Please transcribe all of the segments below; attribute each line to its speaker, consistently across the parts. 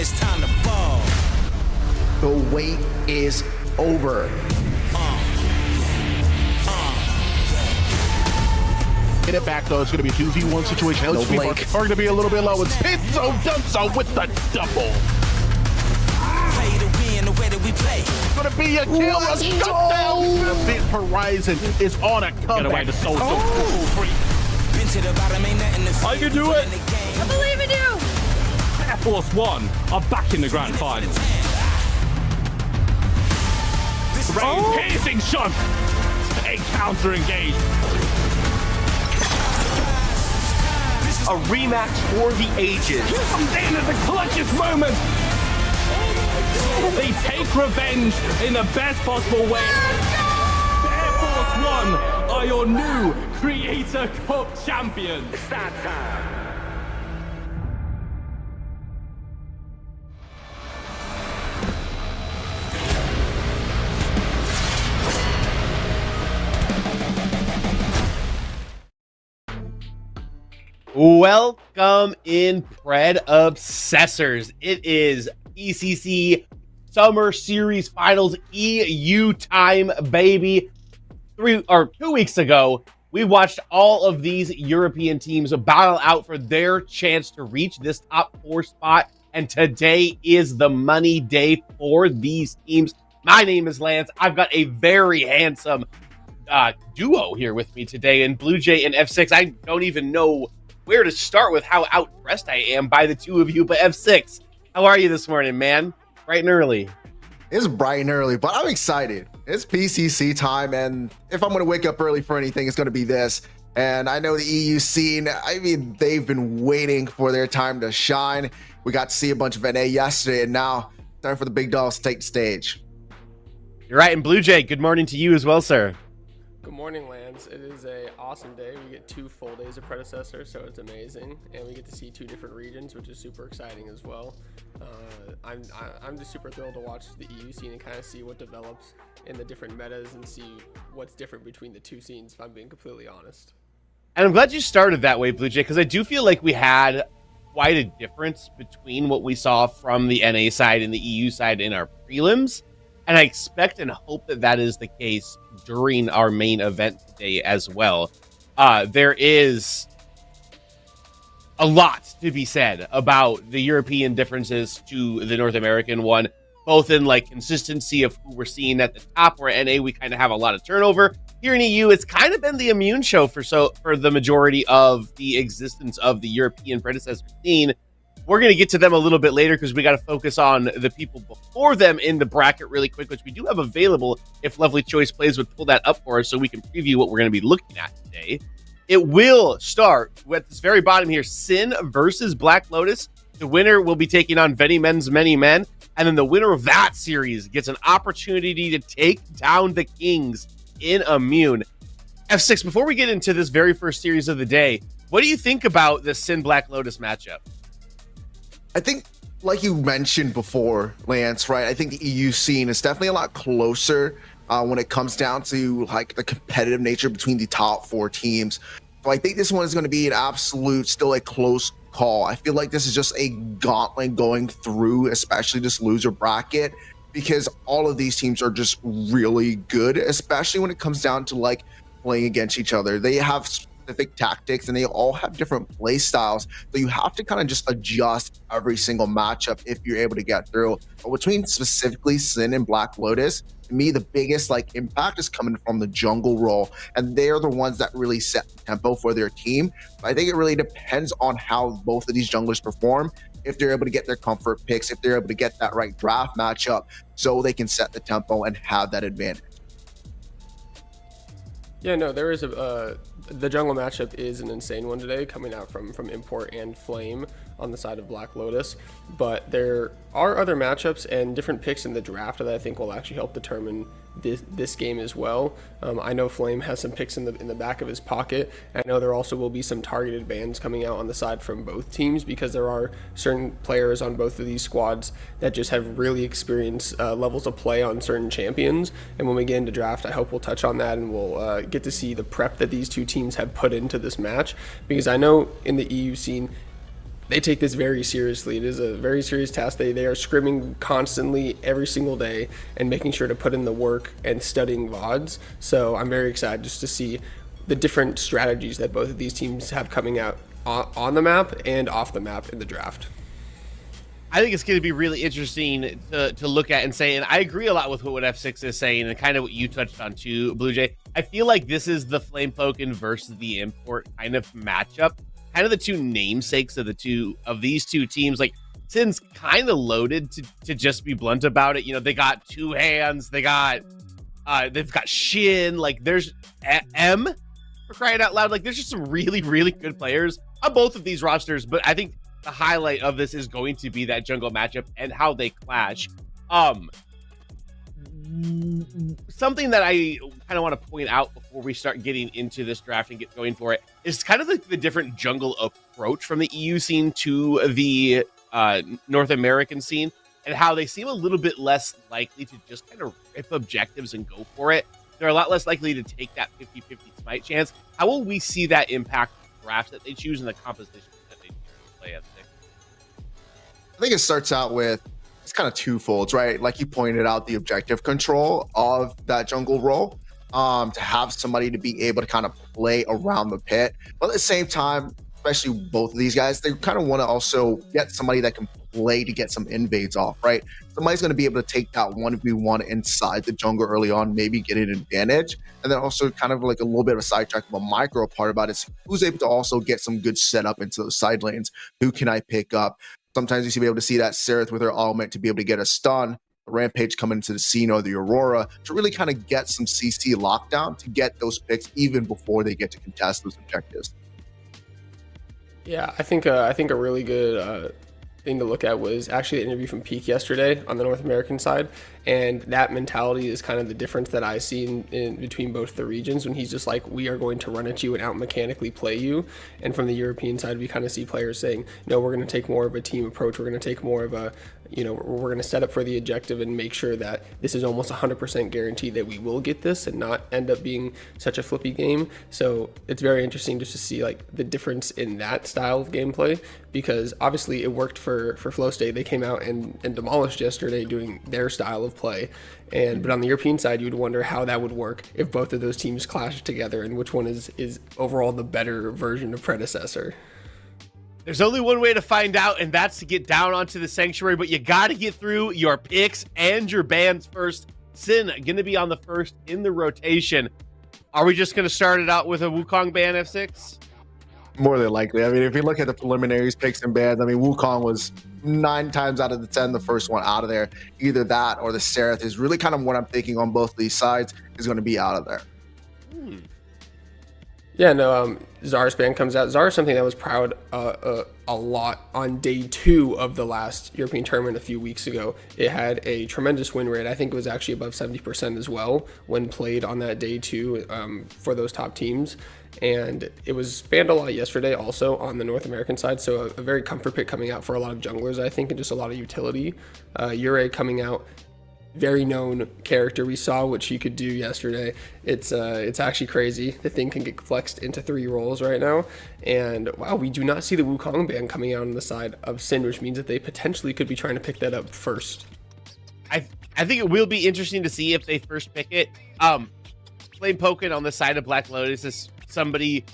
Speaker 1: it's time to ball.
Speaker 2: The wait is over.
Speaker 3: Get it back though. It's going to be a 2v1 situation.
Speaker 2: No
Speaker 3: LHP
Speaker 2: blink.
Speaker 3: are going to be a little bit low. It's Pizzo Dunzo with the double.
Speaker 1: Play to win the way that we play.
Speaker 3: Going to be a kill, a shutdown. Event Horizon is on a comeback. Get away the soul.
Speaker 1: Been to the bottom, ain't nothing to
Speaker 4: I can do it.
Speaker 5: I believe in you.
Speaker 4: Air Force One are back in the grand final. Piercing shot. A counter engage.
Speaker 6: A rematch for the ages.
Speaker 4: Comes in at the clutchest moment. They take revenge in the best possible way. Air Force One are your new Creator Cup champions. It's that time.
Speaker 7: Welcome in, Predecessors. It is PCC Summer Series Finals EU time, baby. 2 weeks ago, we watched all of these European teams battle out for their chance to reach this top 4 spot, and today is the money day for these teams. My name is Lance. I've got a very handsome duo here with me today in Blue Jay and F6. I don't even know where to start with how outdressed I am by the two of you, but F6, how are you this morning, man? Bright and early.
Speaker 2: It's bright and early, but I'm excited. It's PCC time, and if I'm going to wake up early for anything, it's going to be this. And I know the EU scene, I mean, they've been waiting for their time to shine. We got to see a bunch of NA yesterday, and now time for the big dogs to take the stage.
Speaker 7: You're right, and Blue Jay, good morning to you as well, sir.
Speaker 8: Good morning, Lance. It is a awesome day. We get 2 full days of Predecessor, so it's amazing, and we get to see 2 different regions, which is super exciting as well. I'm just super thrilled to watch the EU scene and kind of see what develops in the different metas and see what's different between the 2 scenes, if I'm being completely honest.
Speaker 7: And I'm glad you started that way, Blue Jay, because I do feel like we had quite a difference between what we saw from the NA side and the EU side in our prelims. And I expect and hope that that is the case during our main event today as well. There is a lot to be said about the European differences to the North American one, both in like consistency of who we're seeing at the top, where NA we kind of have a lot of turnover. Here in EU, it's kind of been the immune show for the majority of the existence of the European predecessor scene. We're going to get to them a little bit later because we got to focus on the people before them in the bracket really quick, which we do have available if Lovely Choice Plays would pull that up for us so we can preview what we're going to be looking at today. It will start with this very bottom here, Sin versus Black Lotus. The winner will be taking on VennyMens, MennyMen, and then the winner of that series gets an opportunity to take down the Kings in Immune. F6, before we get into this very first series of the day, what do you think about the Sin Black Lotus matchup?
Speaker 2: I think, like you mentioned before, Lance, right? I think the EU scene is definitely a lot closer when it comes down to like the competitive nature between the top 4 teams. So I think this one is going to be an absolute, still a close call. I feel like this is just a gauntlet going through, especially this loser bracket, because all of these teams are just really good, especially when it comes down to like playing against each other. They have specific tactics and they all have different play styles, so you have to kind of just adjust every single matchup if you're able to get through. But between specifically Sin and Black Lotus, to me the biggest like impact is coming from the jungle role, and they are the ones that really set the tempo for their team. But I think it really depends on how both of these junglers perform, if they're able to get their comfort picks, if they're able to get that right draft matchup so they can set the tempo and have that advantage.
Speaker 8: Yeah, no, there is the jungle matchup is an insane one today, coming out from Import and Flame on the side of Black Lotus. But there are other matchups and different picks in the draft that I think will actually help determine this game as well. I know Flame has some picks in the back of his pocket. I know there also will be some targeted bans coming out on the side from both teams, because there are certain players on both of these squads that just have really experienced levels of play on certain champions. And when we get into draft, I hope we'll touch on that and we'll get to see the prep that these two teams have put into this match, because I know in the EU scene, they take this very seriously. It is a very serious task. They are scrimming constantly every single day and making sure to put in the work and studying VODs. So I'm very excited just to see the different strategies that both of these teams have coming out on the map and off the map in the draft.
Speaker 7: I think it's going to be really interesting to look at and say, and I agree a lot with what F6 is saying and kind of what you touched on too, Blue Jay. I feel like this is the Flamepoken versus the Import kind of matchup, kind of the two namesakes of these two teams. Like, Sin's kind of loaded, to just be blunt about it. You know, they got two hands, they've got Shin, like there's M, for crying out loud. Like, there's just some really, really good players on both of these rosters, but I think the highlight of this is going to be that jungle matchup and how they clash. Something that I kind of want to point out before we start getting into this draft and get going for it is kind of the different jungle approach from the EU scene to the North American scene, and how they seem a little bit less likely to just kind of rip objectives and go for it. They're a lot less likely to take that 50-50 smite chance. How will we see that impact the drafts that they choose and the composition that they play at 6?
Speaker 2: I think it starts out with, it's kind of twofold, right? Like you pointed out, the objective control of that jungle role, to have somebody to be able to kind of play around the pit. But at the same time, especially both of these guys, they kind of want to also get somebody that can play to get some invades off, right? Somebody's going to be able to take that 1v1 inside the jungle early on, maybe get an advantage. And then also kind of like a little bit of a sidetrack of a micro part about it is who's able to also get some good setup into those side lanes. Who can I pick up? Sometimes you should be able to see that Seraph with her element to be able to get a stun, a Rampage coming into the scene, or the Aurora to really kind of get some CC lockdown to get those picks even before they get to contest those objectives.
Speaker 8: Yeah, I think a really good thing to look at was actually the interview from Peak yesterday on the North American side, and that mentality is kind of the difference that I see in between both the regions, when he's just like, we are going to run at you and out mechanically play you. And from the European side, we kind of see players saying, no, we're going to take more of a team approach. We're going to take more of a, you know, we're going to set up for the objective and make sure that this is almost 100% guaranteed that we will get this and not end up being such a flippy game. So it's very interesting just to see like the difference in that style of gameplay, because obviously it worked for Flow State. They came out and demolished yesterday doing their style of play. But on the European side, you would wonder how that would work if both of those teams clashed together and which one is overall the better version of Predecessor.
Speaker 7: There's only one way to find out, and that's to get down onto the Sanctuary, but you got to get through your picks and your bans first. Sin going to be on the first in the rotation. Are we just going to start it out with a Wukong ban, F6?
Speaker 2: More than likely. I mean, if you look at the preliminaries, picks and bans, I mean, Wukong was 9 times out of the 10 the first one out of there. Either that or the Seraph is really kind of what I'm thinking on both these sides is going to be out of there.
Speaker 8: Yeah, no, Zara's ban comes out. Zara's something that was proud a lot on day 2 of the last European tournament a few weeks ago. It had a tremendous win rate. I think it was actually above 70% as well when played on that day 2 for those top teams. And it was banned a lot yesterday also on the North American side. So a very comfort pick coming out for a lot of junglers, I think, and just a lot of utility. Yurei coming out. Very known character. We saw what she could do yesterday. It's actually crazy. The thing can get flexed into 3 roles right now. And wow, we do not see the Wukong ban coming out on the side of Sin, which means that they potentially could be trying to pick that up first.
Speaker 7: I think it will be interesting to see if they first pick it. Flamepoken on the side of Black Lotus is somebody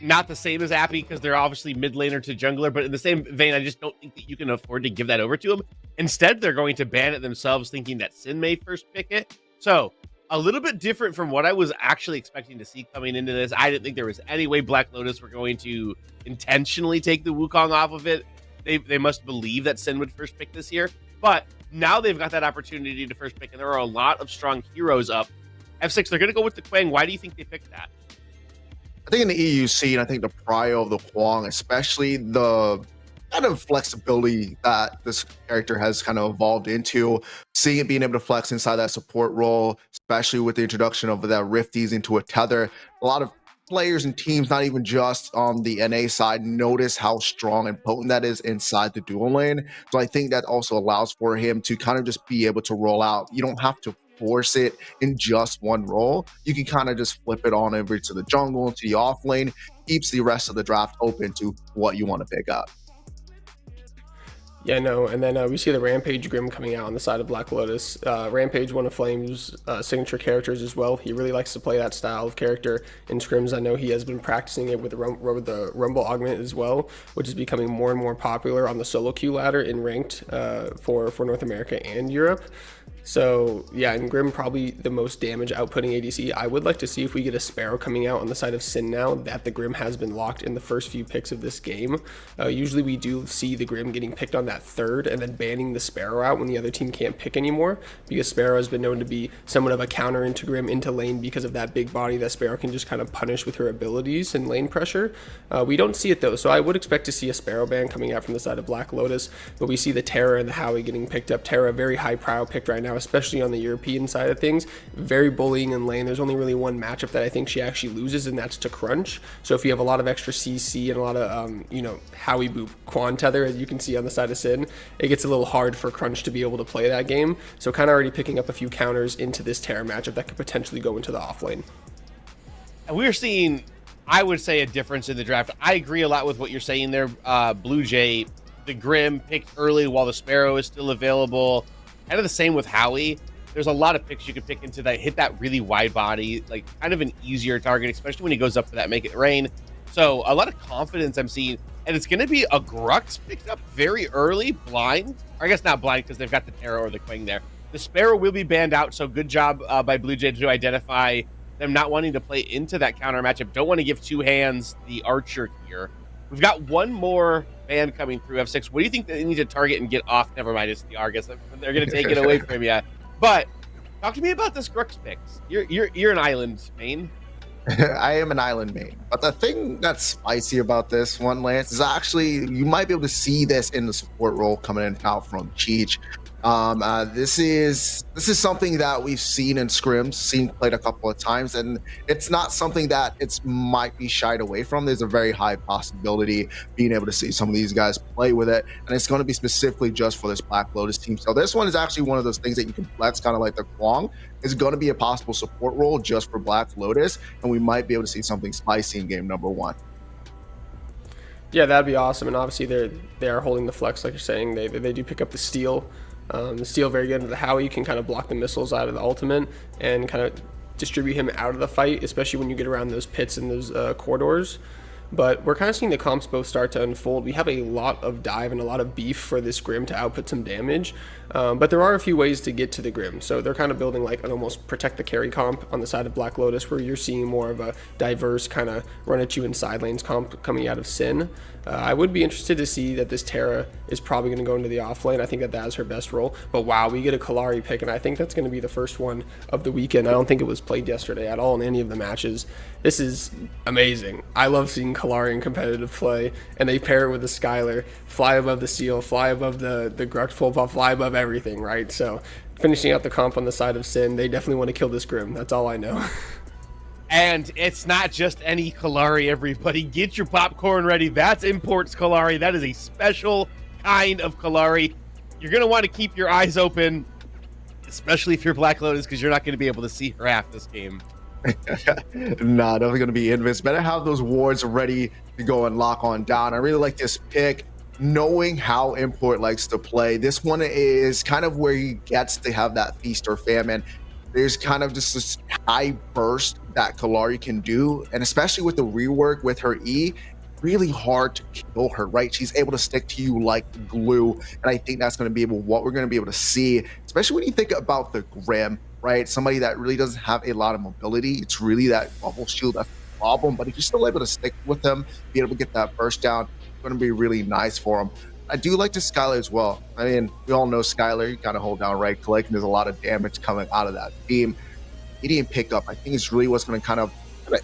Speaker 7: not the same as Appy, because they're obviously mid laner to jungler, but in the same vein, I just don't think that you can afford to give that over to them. Instead, they're going to ban it themselves, thinking that Sin may first pick it. So a little bit different from what I was actually expecting to see coming into this. I didn't think there was any way Black Lotus were going to intentionally take the Wukong off of it. They must believe that Sin would first pick this year, but now they've got that opportunity to first pick, and there are a lot of strong heroes up. F6, they're going to go with the Quang. Why do you think they picked that?
Speaker 2: I think in the EU scene, I think the prio of the Huang, especially the kind of flexibility that this character has kind of evolved into, seeing it being able to flex inside that support role, especially with the introduction of that Rifties into a tether. A lot of players and teams, not even just on the NA side, notice how strong and potent that is inside the dual lane. So I think that also allows for him to kind of just be able to roll out. You don't have to force it in just one role. You can kind of just flip it on over to the jungle, to the off lane, keeps the rest of the draft open to what you want to pick up.
Speaker 8: Yeah, no, and then we see the Rampage Grim coming out on the side of Black Lotus. Rampage, one of Flame's signature characters as well. He really likes to play that style of character in scrims. I know he has been practicing it with the Rumble Augment as well, which is becoming more and more popular on the solo queue ladder in ranked for North America and Europe. So yeah, and Grim probably the most damage outputting ADC. I would like to see if we get a Sparrow coming out on the side of Sin now that the Grim has been locked in the first few picks of this game. Usually we do see the Grim getting picked on that third and then banning the Sparrow out when the other team can't pick anymore, because Sparrow has been known to be somewhat of a counter into Grim into lane because of that big body that Sparrow can just kind of punish with her abilities and lane pressure. We don't see it though, so I would expect to see a Sparrow ban coming out from the side of Black Lotus, but we see the Terra and the Howie getting picked up. Terra, very high prow pick right now, especially on the European side of things. Very bullying in lane. There's only really one matchup that I think she actually loses, and that's to Crunch. So if you have a lot of extra CC and a lot of Howie Boop Quan Tether, as you can see on the side of Sin, it gets a little hard for Crunch to be able to play that game. So kind of already picking up a few counters into this Terra matchup that could potentially go into the off lane.
Speaker 7: And we're seeing, I would say, a difference in the draft. I agree a lot with what you're saying there, Blue Jay. The Grim picked early while the Sparrow is still available. Kind of the same with Howie. There's a lot of picks you can pick into that hit that really wide body, like kind of an easier target, especially when he goes up for that Make It Rain. So a lot of confidence I'm seeing, and it's going to be a Grux picked up very early, blind. Or I guess not blind because they've got the Terror or the Quang there. The Sparrow will be banned out, so good job by Blue Jay to identify them not wanting to play into that counter matchup. Don't want to give two hands the Archer here. We've got one more ban coming through F6. What do you think they need to target and get off? Never mind, it's the Argus. They're going to take it away from you. But talk to me about this Grux picks. You're an island main.
Speaker 2: I am an island main. But the thing that's spicy about this one, Lance, is actually you might be able to see this in the support role coming in out from Cheech. This is something that we've seen in scrims, seen played a couple of times, and it's not something that it's might be shied away from. There's a very high possibility being able to see some of these guys play with it, and it's going to be specifically just for this Black Lotus team. So this one is actually one of those things that you can flex, kind of like the Kwong. Is going to be a possible support role just for Black Lotus, and we might be able to see something spicy in game number one.
Speaker 8: Yeah, that'd be awesome. And obviously they are holding the flex, like you're saying. They do pick up the steal. The steal very good. The Howie can kind of block the missiles out of the ultimate and kind of distribute him out of the fight, especially when you get around those pits and those corridors. But we're kind of seeing the comps both start to unfold. We have a lot of dive and a lot of beef for this Grim to output some damage. But there are a few ways to get to the Grim. So they're kind of building like an almost protect the carry comp on the side of Black Lotus, where you're seeing more of a diverse kind of run at you in side lanes comp coming out of Sin. I would be interested to see that this Terra is probably going to go into the off lane. I think that is her best role. But wow, we get a Kallari pick, and I think that's going to be the first one of the weekend. I don't think it was played yesterday at all in any of the matches. This is amazing. I love seeing Kallari in competitive play, and they pair it with the Skylar, fly above the seal, fly above the Grux full buff, fly above everything, right? So finishing out the comp on the side of Sin, they definitely want to kill this Grim. That's all I know.
Speaker 7: And it's not just any Kallari, everybody. Get your popcorn ready. That's Imports Kallari. That is a special kind of Kallari. You're going to want to keep your eyes open, especially if you're Black Lotus, because you're not going to be able to see her half this game.
Speaker 2: Nah, definitely going to be Invis. Better have those wards ready to go and lock on down. I really like this pick. Knowing how Import likes to play, this one is kind of where he gets to have that feast or famine. There's kind of just this high burst that Kallari can do, and especially with the rework with her E, really hard to kill her, right? She's able to stick to you like glue, and I think that's going to be what we're going to be able to see, especially when you think about the Grim, right? Somebody that really doesn't have a lot of mobility. It's really that bubble shield that's the problem, but if you're still able to stick with them, be able to get that burst down, it's going to be really nice for him. I do like the Skylar as well. I mean, we all know Skylar. You kind of hold down right click, and there's a lot of damage coming out of that beam. He didn't pick up. I think it's really what's going to kind of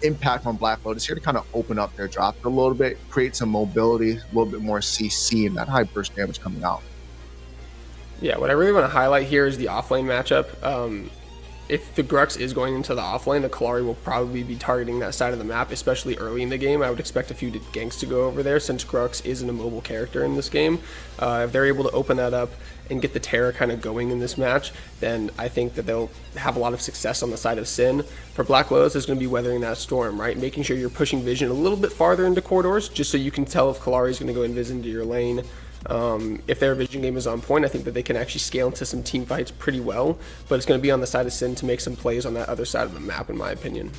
Speaker 2: impact on Black Lotus here to kind of open up their drop a little bit, create some mobility, a little bit more CC, and that high burst damage coming out.
Speaker 8: Yeah, what I really want to highlight here is the offlane matchup. If the Grux is going into the offlane, the Kallari will probably be targeting that side of the map, especially early in the game. I would expect a few ganks to go over there since Grux isn't a mobile character in this game. If they're able to open that up and get the Terror kind of going in this match, then I think that they'll have a lot of success on the side of Sin. For Black Lotus, is going to be weathering that storm, right? Making sure you're pushing vision a little bit farther into corridors, just so you can tell if Kallari is going to go invis into your lane. If their vision game is on point, I think that they can actually scale into some team fights pretty well, but it's going to be on the side of Sin to make some plays on that other side of the map, in my opinion.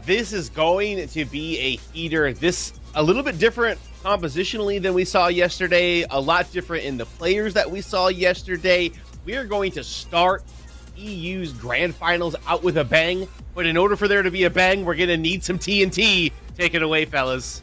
Speaker 7: This is going to be a heater. This a little bit different compositionally than we saw yesterday, a lot different in the players that we saw yesterday. We are going to start EU's grand finals out with a bang, but in order for there to be a bang, we're going to need some TNT. Take it away, fellas.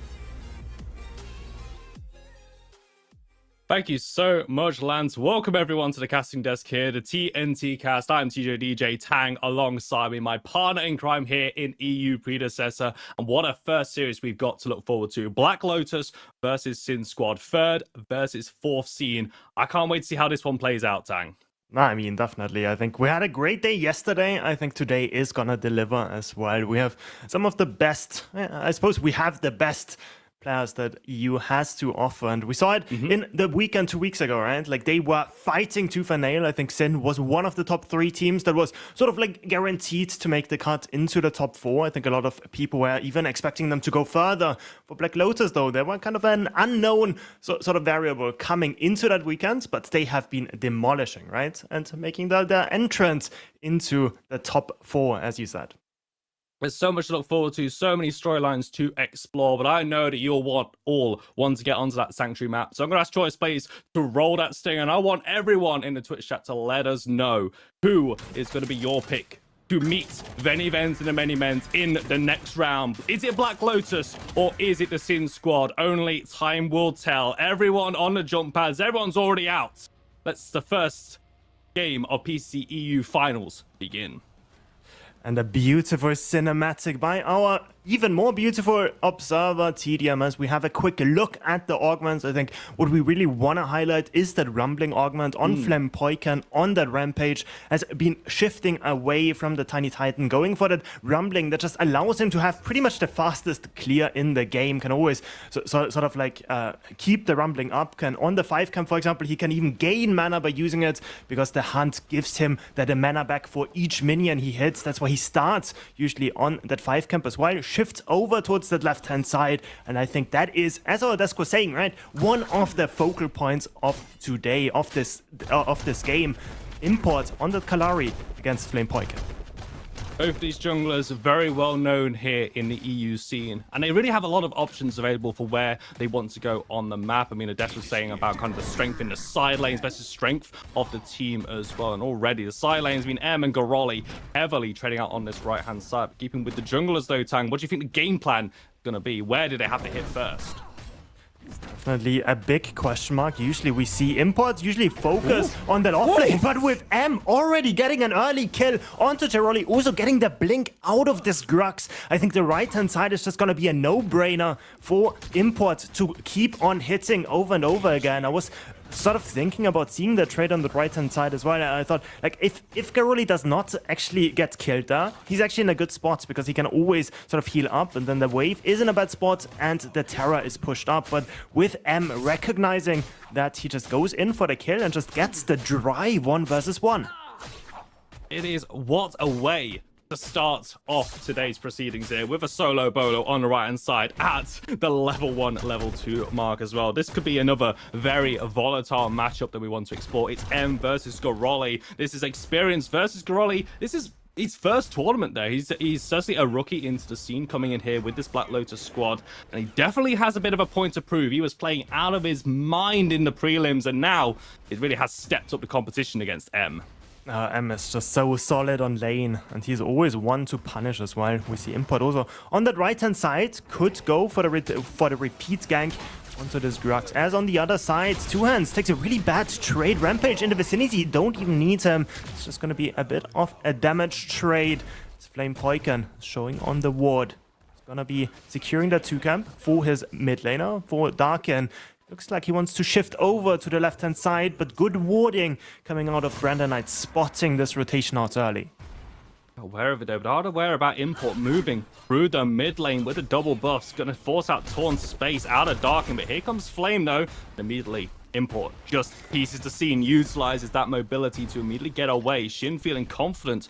Speaker 4: Thank you so much, Lance. Welcome everyone to the casting desk here, the TNT cast. I'm TJ DJ Tang, alongside me, my partner in crime here in EU Predecessor. And what a first series we've got to look forward to. Black Lotus versus Sin Squad, 3rd versus 4th scene. I can't wait to see how this one plays out, Tang.
Speaker 5: No, I mean, definitely. I think we had a great day yesterday. I think today is gonna deliver as well. We have some of the best, I suppose we have the best players that EU has to offer, and we saw it in the weekend 2 weeks ago, right? Like, they were fighting tooth and nail. I think Sin was one of the top 3 teams that was sort of like guaranteed to make the cut into the top 4. I think a lot of people were even expecting them to go further. For Black Lotus, though, they were kind of an unknown sort of variable coming into that weekend, but they have been demolishing, right? And making their entrance into the top 4, as you said.
Speaker 4: There's so much to look forward to, so many storylines to explore, but I know that you'll want to get onto that Sanctuary map. So I'm going to ask Choice Plays to roll that sting, and I want everyone in the Twitch chat to let us know who is going to be your pick to meet VennyVens and the MennyMens in the next round. Is it Black Lotus or is it the Sin Squad? Only time will tell. Everyone on the jump pads, everyone's already out. Let's the first game of PCC EU Finals begin.
Speaker 5: And a beautiful cinematic by our even more beautiful observer, TDM, as we have a quick look at the augments. I think what we really want to highlight is that rumbling augment on Flampoiken on that rampage has been shifting away from the Tiny Titan, going for that rumbling that just allows him to have pretty much the fastest clear in the game, can always sort of like keep the rumbling up, can on the 5 camp, for example, he can even gain mana by using it because the hunt gives him that mana back for each minion he hits. That's why he starts usually on that 5 camp as well, shifts over towards that left hand side, and I think that is, as our desk was saying, right, one of the focal points of today, of this game. Import on the Kalari against Flampoiken.
Speaker 4: Both these junglers are very well known here in the EU scene, and they really have a lot of options available for where they want to go on the map. I mean, Adesh was saying about kind of the strength in the side lanes versus strength of the team as well, and already the side lanes, I mean, M and Goroli heavily treading out on this right-hand side. But keeping with the junglers though, Tang, what do you think the game plan is going to be? Where do they have to hit first?
Speaker 5: Definitely a big question mark. Usually we see imports usually focus on that off lane, but with M already getting an early kill onto Tiroli, also getting the blink out of this Grux, I think the right hand side is just going to be a no-brainer for import to keep on hitting over and over again. I was sort of thinking about seeing the trade on the right hand side as well. I thought, like, if Garuli does not actually get killed there, he's actually in a good spot because he can always sort of heal up, and then the wave is in a bad spot and the Terra is pushed up. But with M recognizing that, he just goes in for the kill and just gets the dry 1 versus 1.
Speaker 4: It is what a way to start off today's proceedings here with a solo bolo on the right hand side at the level 1 level 2 mark as well. This could be another very volatile matchup that we want to explore. It's M versus Goroli. This is experience versus Goroli. This is his first tournament there. He's certainly a rookie into the scene coming in here with this Black Lotus squad, and he definitely has a bit of a point to prove. He was playing out of his mind in the prelims, and now it really has stepped up the competition against M.
Speaker 5: M is just so solid on lane, and he's always one to punish as well. We see Import also on that right-hand side could go for the repeat gank onto this Grux. As on the other side, Two Hands takes a really bad trade. Rampage in the vicinity, don't even need him. It's just going to be a bit of a damage trade. It's Flampoiken showing on the ward. He's going to be securing that 2 camp for his mid laner, for Darken. Looks like he wants to shift over to the left-hand side, but good warding coming out of Brandon Knight, spotting this rotation out early.
Speaker 4: Aware of it though, but hard aware about Import moving through the mid lane with a double buffs, gonna force out Torn space out of Darken, but here comes Flame though. Immediately, Import just pieces the scene, utilizes that mobility to immediately get away. Shin feeling confident.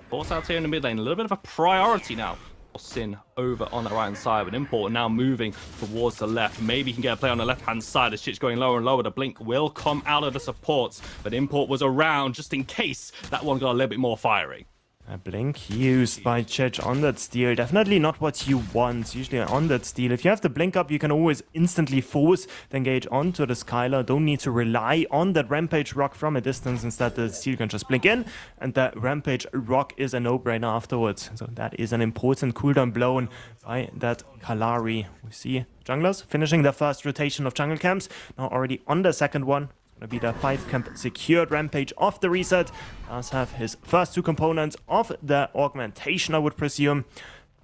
Speaker 4: Force out here in the mid lane, a little bit of a priority now Sin over on the right hand side, but Import now moving towards the left. Maybe he can get a play on the left hand side as shit's going lower and lower. The blink will come out of the supports, but Import was around just in case that one got a little bit more fiery.
Speaker 5: A blink used by Chich on that steal. Definitely not what you want. Usually on that steal, if you have the blink up, you can always instantly force the engage onto the Skylar. Don't need to rely on that Rampage Rock from a distance. Instead, the steal can just blink in, and the Rampage Rock is a no-brainer afterwards. So that is an important cooldown blown by that Kalari. We see junglers finishing their first rotation of jungle camps. Now already on the second one. Gonna be the 5-camp secured Rampage off the reset. Does have his first 2 components of the augmentation, I would presume.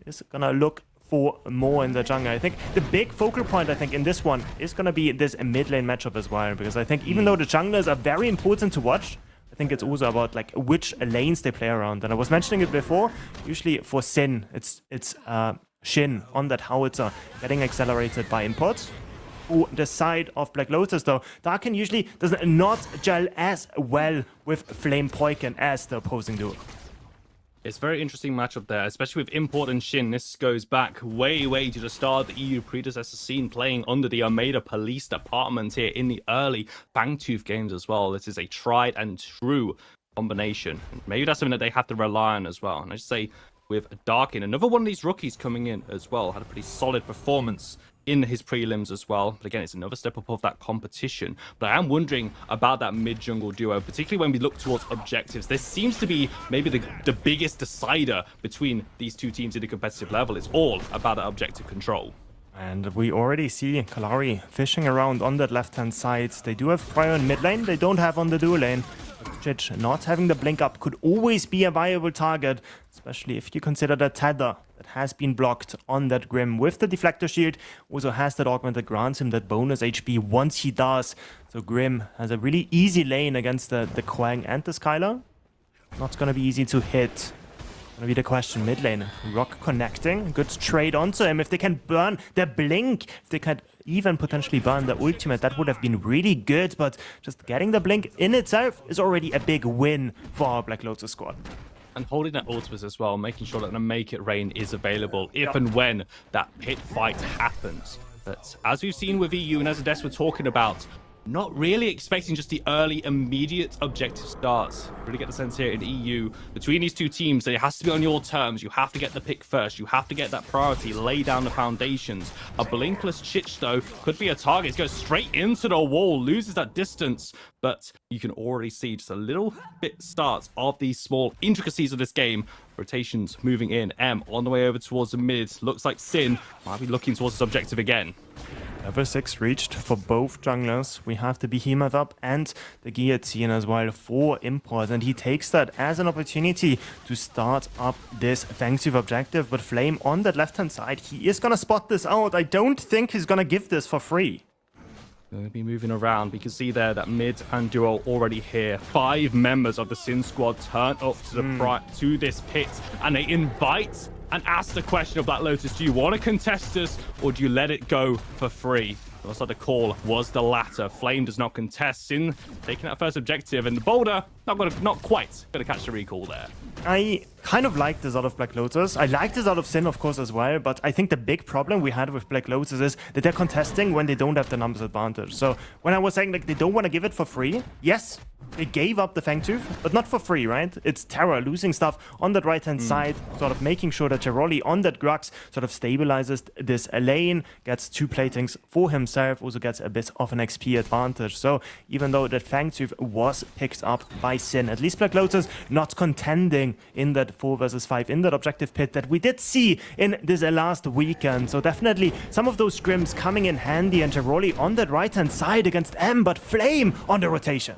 Speaker 5: Is gonna look for more in the jungle. I think the big focal point, I think, in this one is gonna be this mid lane matchup as well. Because I think even though the junglers are very important to watch, I think it's also about like which lanes they play around. And I was mentioning it before, usually for Sin, it's Shin on that howitzer getting accelerated by imports. To the side of Black Lotus, though, Darkin usually does not gel as well with Flame Poiken as the opposing duo.
Speaker 4: It's a very interesting matchup there, especially with Import and Shin. This goes back way to the start of the EU predecessor scene, playing under the Armada Police Department here in the early Fangtooth games as well. This is a tried and true combination. Maybe that's something that they have to rely on as well. And I just say with Darkin, another one of these rookies coming in as well, had a pretty solid performance in his prelims as well. But again, it's another step up of that competition. But I am wondering about that mid-jungle duo, particularly when we look towards objectives. This seems to be maybe the biggest decider between these two teams at a competitive level. It's all about that objective control.
Speaker 5: And we already see Kalari fishing around on that left-hand side. They do have Prior in mid lane, they don't have on the duo lane. Chich not having the blink up could always be a viable target, especially if you consider the tether that has been blocked on that Grim with the deflector shield. Also has that augment that grants him that bonus HP once he does. So Grim has a really easy lane against the Quang and the Skylar. Not gonna be easy to hit. Gonna be the question mid lane. Rock connecting, good trade onto him. If they can burn the blink, if they can even potentially burn the ultimate, that would have been really good. But just getting the blink in itself is already a big win for our Black Lotus squad.
Speaker 4: And holding that ultimate as well, making sure that the Make It Rain is available if and when that pit fight happens. But as we've seen with EU and as Ades were talking about, not really expecting just the early, immediate objective starts. Really get the sense here in EU, between these two teams, that it has to be on your terms. You have to get the pick first. You have to get that priority, lay down the foundations. A blinkless Chich, though, could be a target. It goes straight into the wall, loses that distance. But you can already see just a little bit starts of these small intricacies of this game. Rotations moving in. M on the way over towards the mid. Looks like Sin might be looking towards his objective again.
Speaker 5: Level 6 reached for both junglers. We have the Behemoth up and the Guillotine as well for Import. And he takes that as an opportunity to start up this Fangtooth objective. But Flame on that left-hand side, he is going to spot this out. I don't think he's going to give this for free.
Speaker 4: Going to be moving around. We can see there that mid and duo already here. 5 members of the Sin squad turn up to the to this pit. And they invite and ask the question of Black Lotus, do you want to contest this or do you let it go for free? Looks like the call was the latter. Flame does not contest. Sin taking that first objective, and the Boulder not quite gonna catch the recall there.
Speaker 5: I kind of like this out of Black Lotus. I like this out of Sin, of course, as well, but I think the big problem we had with Black Lotus is that they're contesting when they don't have the numbers advantage. So when I was saying like they don't want to give it for free, yes, they gave up the Fangtooth, but not for free, right? It's Terra losing stuff on that right-hand side, sort of making sure that Cheroli on that Grux sort of stabilizes this lane, gets 2 platings for himself, also gets a bit of an XP advantage. So even though that Fangtooth was picked up by Sin, at least Black Lotus not contending in that 4 versus 5 in that objective pit that we did see in this last weekend. So definitely some of those scrims coming in handy, and Cheroli on that right-hand side against M, but Flame on the rotation.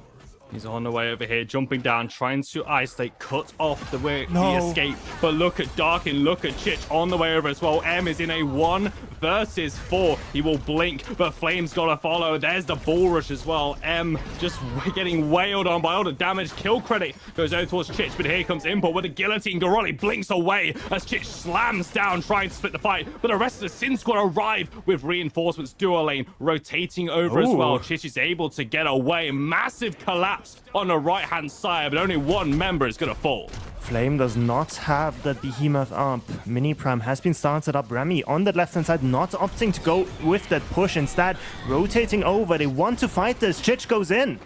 Speaker 4: He's on the way over here, jumping down, trying to isolate, cut off the way the escape. But look at Darkin, look at Chich on the way over as well. M is in a 1 versus 4. He will blink, but Flame's got to follow. There's the bull rush as well. M just getting wailed on by all the damage. Kill credit goes over towards Chich, but here comes Import with a guillotine. Goroli blinks away as Chich slams down, trying to split the fight. But the rest of the Sin squad arrive with reinforcements. Duo lane rotating over as well. Chich is able to get away. Massive collapse on the right-hand side, but only 1 member is going to fall.
Speaker 5: Flame does not have that behemoth up. MennyPrime has been started up. Remy on that left-hand side, not opting to go with that push. Instead, rotating over. They want to fight this. Chich goes in.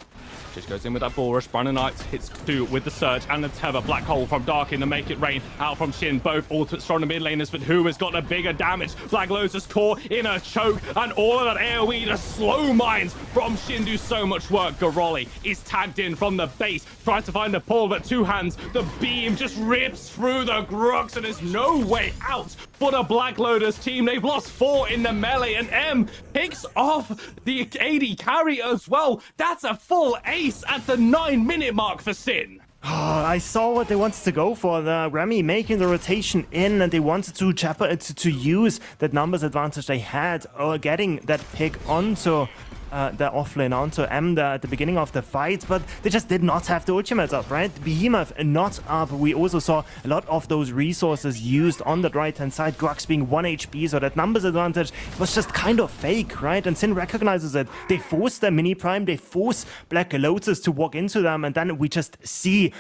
Speaker 4: Just goes in with that bull rush. Brandon Knight hits 2 with the surge and the tether. Black hole from Darkin to make it rain. Out from Shin. Both ultimates from the mid laners, but who has got the bigger damage? Black Lotus caught in a choke, and all of that AoE, the slow mines from Shin do so much work. Garoli is tagged in from the base, tries to find the pull, but 2 hands. The beam just rips through the Grux, and there's no way out for the Black Lotus team. They've lost 4 in the melee, and M picks off the AD carry as well. That's a full ace at the 9-minute mark for Sin.
Speaker 5: Oh, I saw what they wanted to go for. The Remy making the rotation in, and they wanted to use that numbers advantage they had, or getting that pick onto the offlane, onto M at the beginning of the fight, but they just did not have the ultimate up, right? Behemoth not up. We also saw a lot of those resources used on the right-hand side, Grux being 1 HP, so that numbers advantage was just kind of fake, right? And Sin recognizes it. They force their MennyPrime, they force Black Lotus to walk into them, and then we just see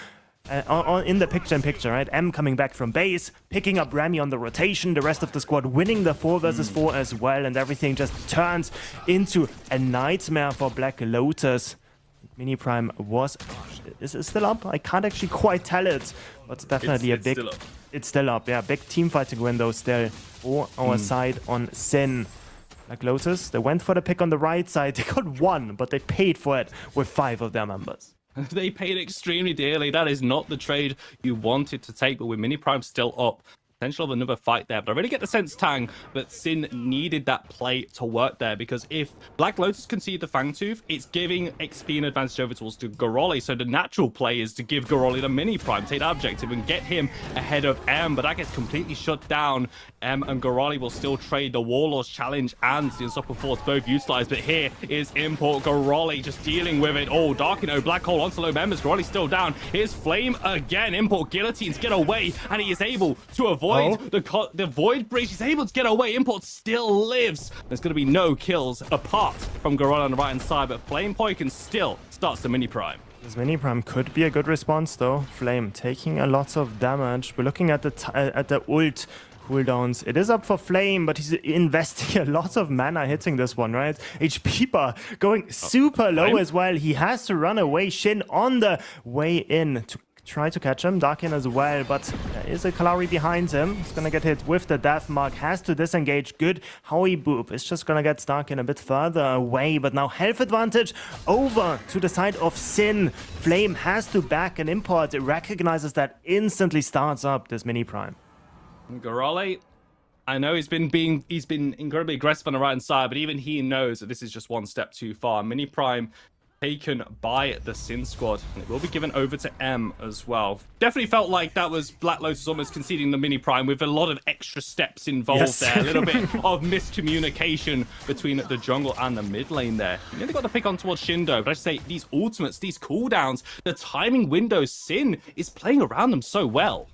Speaker 5: in the picture-in-picture, right? M coming back from base, picking up Remy on the rotation, the rest of the squad winning the 4 versus 4 as well, and everything just turns into a nightmare for Black Lotus. MennyPrime is still up? I can't actually quite tell it, but definitely
Speaker 4: it's still up.
Speaker 5: It's still up, yeah. Big team fighting window still for our side on Sin. Black Lotus, they went for the pick on the right side. They got 1, but they paid for it with 5 of their members.
Speaker 4: They paid extremely dearly. That is not the trade you wanted to take, but with MennyPrime still up, potential of another fight there. But I really get the sense, Tang, that Sin needed that play to work there, because if Black Lotus concede the Fangtooth, it's giving XP and advantage over towards to Garoli. So the natural play is to give Garoli the MennyPrime, take that objective and get him ahead of M, but that gets completely shut down. M and Garoli will still trade the Warlord's challenge and the Unstoppable Force both utilized, but here is Import. Garoli just dealing with it. Oh, Darkino, Black Hole onto low members. Garoli's still down. Here's Flame again. Import guillotines get away, and he is able to avoid the Void Bridge. He's able to get away. Import still lives. There's going to be no kills apart from Garoli on the right-hand side, but Flame Poison still starts the MennyPrime.
Speaker 5: This MennyPrime could be a good response, though. Flame taking a lot of damage. We're looking at the ult cooldowns. It is up for Flame, but he's investing a lot of mana hitting this one, right? HP bar going super low as well. He has to run away. Shin on the way in to try to catch him. Darkin as well, but there is a Kalari behind him. He's gonna get hit with the death mark, has to disengage. Good Howie Boop. It's just gonna get Darkin a bit further away, but now health advantage over to the side of Sin. Flame has to back an Import. It recognizes that, instantly starts up this MennyPrime.
Speaker 4: Garoli, I know he's been incredibly aggressive on the right hand side, but even he knows that this is just one step too far. MennyPrime taken by the Sin squad, and it will be given over to M as well. Definitely felt like that was Black Lotus almost conceding the MennyPrime with a lot of extra steps involved there. A little bit of miscommunication between the jungle and the mid lane there. You nearly got the pick on towards Shindo, but I say these ultimates, these cooldowns, the timing windows, Sin is playing around them so well.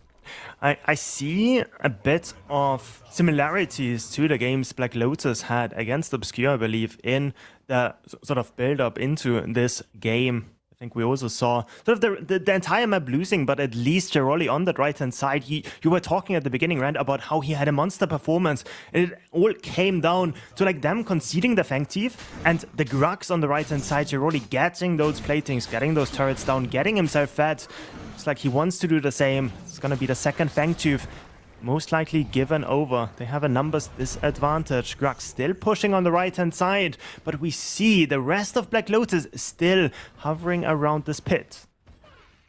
Speaker 5: I see a bit of similarities to the games Black Lotus had against Obscure, I believe, in the sort of build-up into this game. I think we also saw sort of the entire map losing, but at least Jaroli on that right-hand side, you were talking at the beginning, Rand, about how he had a monster performance. And it all came down to like them conceding the Fangtooth and the Grux on the right-hand side, Jaroli getting those platings, getting those turrets down, getting himself fed. It's like he wants to do the same. It's gonna be the second Fangtooth, most likely given over. They have a numbers disadvantage. Grux still pushing on the right-hand side, but we see the rest of Black Lotus still hovering around this pit.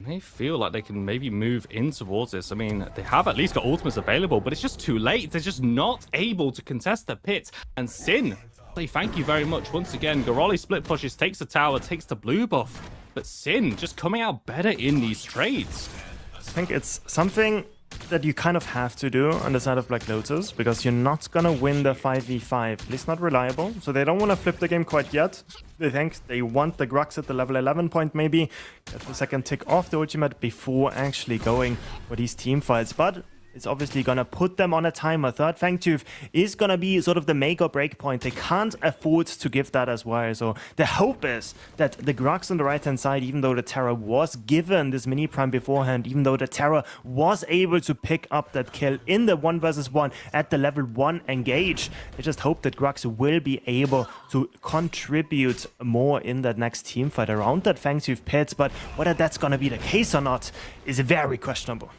Speaker 4: They feel like they can maybe move in towards this. I mean, they have at least got ultimates available, but it's just too late. They're just not able to contest the pit. And Sin, say thank you very much once again. Garoli split pushes, takes the tower, takes the blue buff. But Sin just coming out better in these trades.
Speaker 5: I think it's something that you kind of have to do on the side of Black Lotus, because you're not gonna win the 5v5. At least not reliable. So they don't want to flip the game quite yet. They think they want the Grux at the level 11 point maybe. Get the second tick off the ultimate before actually going for these team fights. But is obviously gonna put them on a timer. Third Fangtooth is gonna be sort of the make or break point. They can't afford to give that as well. So the hope is that the Grux on the right hand side, even though the Terror was given this mini prime beforehand, even though the Terror was able to pick up that kill in the 1 versus 1 at the level 1 engage, they just hope that Grux will be able to contribute more in that next team fight around that Fangtooth pit. But whether that's gonna be the case or not is very questionable.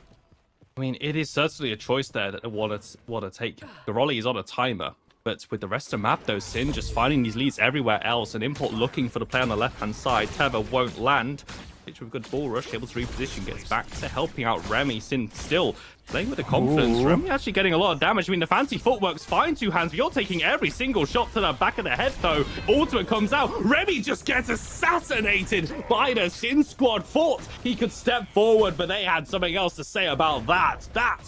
Speaker 4: I mean, it is certainly a choice there that want to take. Goroli is on a timer. But with the rest of the map, though, Sin just finding these leads everywhere else, and Import looking for the play on the left-hand side. Tether won't land. Picture of a good ball rush, able to reposition, gets back to helping out Remy. Sin still playing with the confidence. Remy actually getting a lot of damage. I mean, the fancy footwork's fine, 2 hands, but you're taking every single shot to the back of the head, though. Ultimate comes out. Remy just gets assassinated by the Sin squad. Thought he could step forward, but they had something else to say about that. That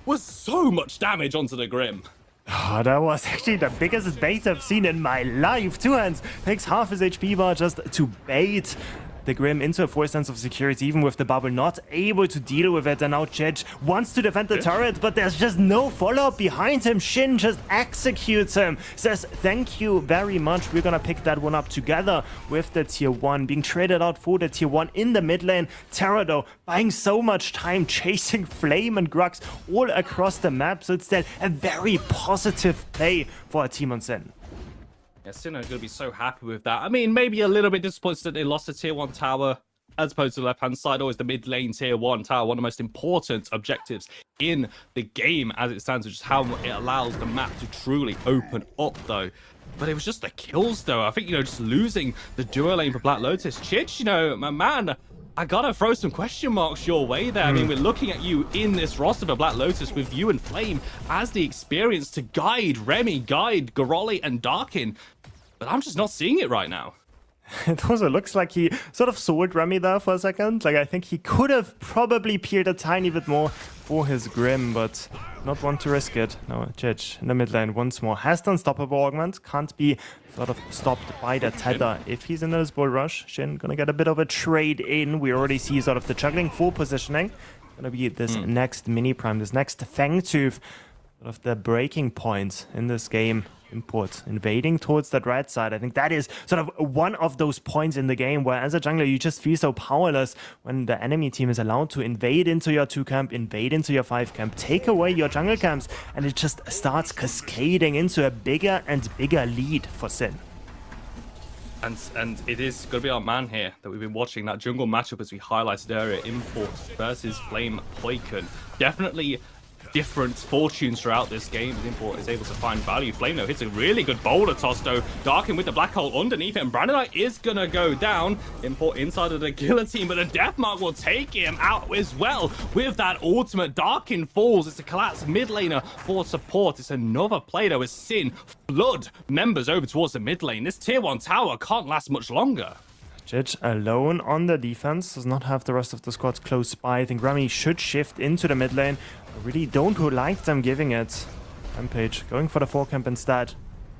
Speaker 4: was so much damage onto the Grim.
Speaker 5: Oh, that was actually the biggest bait I've seen in my life. 2 hands takes half his HP bar just to bait the Grim into a forced sense of security, even with the bubble not able to deal with it. And now Chidge wants to defend the turret, but there's just no follow-up behind him. Shin just executes him, says thank you very much. We're gonna pick that one up together with the tier 1 being traded out for the tier 1 in the mid lane. Terra though buying so much time chasing Flame and Grux all across the map, so it's still a very positive play for a team on Sin.
Speaker 4: Yeah, Sin are going to be so happy with that. I mean, maybe a little bit disappointed that they lost the tier 1 tower as opposed to the left-hand side. Always the mid lane tier 1 tower, one of the most important objectives in the game as it stands, which is how it allows the map to truly open up, though. But it was just the kills, though. I think, just losing the duo lane for Black Lotus. Chidge, my man, I gotta throw some question marks your way there. I mean, we're looking at you in this roster for Black Lotus with you and Flame as the experience to guide Remy, guide Goroli and Darkin. But I'm just not seeing it right now.
Speaker 5: It also looks like he sort of sold Remy there for a second. Like, I think he could have probably peered a tiny bit more for his Grim, but not want to risk it. No, Chidge in the mid lane once more has the unstoppable augment. Can't be sort of stopped by the tether if he's in this bull rush. Shin gonna get a bit of a trade in. We already see sort of the juggling for positioning. Gonna be this next mini prime, this next Fangtooth. Sort of the breaking point in this game. Import invading towards that right side. I think that is sort of one of those points in the game where as a jungler you just feel so powerless when the enemy team is allowed to invade into your 2 camp, invade into your 5 camp, take away your jungle camps, and it just starts cascading into a bigger and bigger lead for Sin.
Speaker 4: And it is going to be our man here that we've been watching, that jungle matchup as we highlighted earlier, Import versus Flame Poikon. Definitely different fortunes throughout this game as Import is able to find value. Flame though hits a really good boulder toss though. Darkin with the black hole underneath him. Brandonite is gonna go down. Import inside of the guillotine, but the Deathmark will take him out as well with that ultimate. Darkin falls. It's a collapse mid laner for support. It's another play though as Sin flood members over towards the mid lane. This tier 1 tower can't last much longer.
Speaker 5: Chidge alone on the defense, does not have the rest of the squad close by. I think Remy should shift into the mid lane. I really don't like them giving it. Rampage going for the 4 camp instead.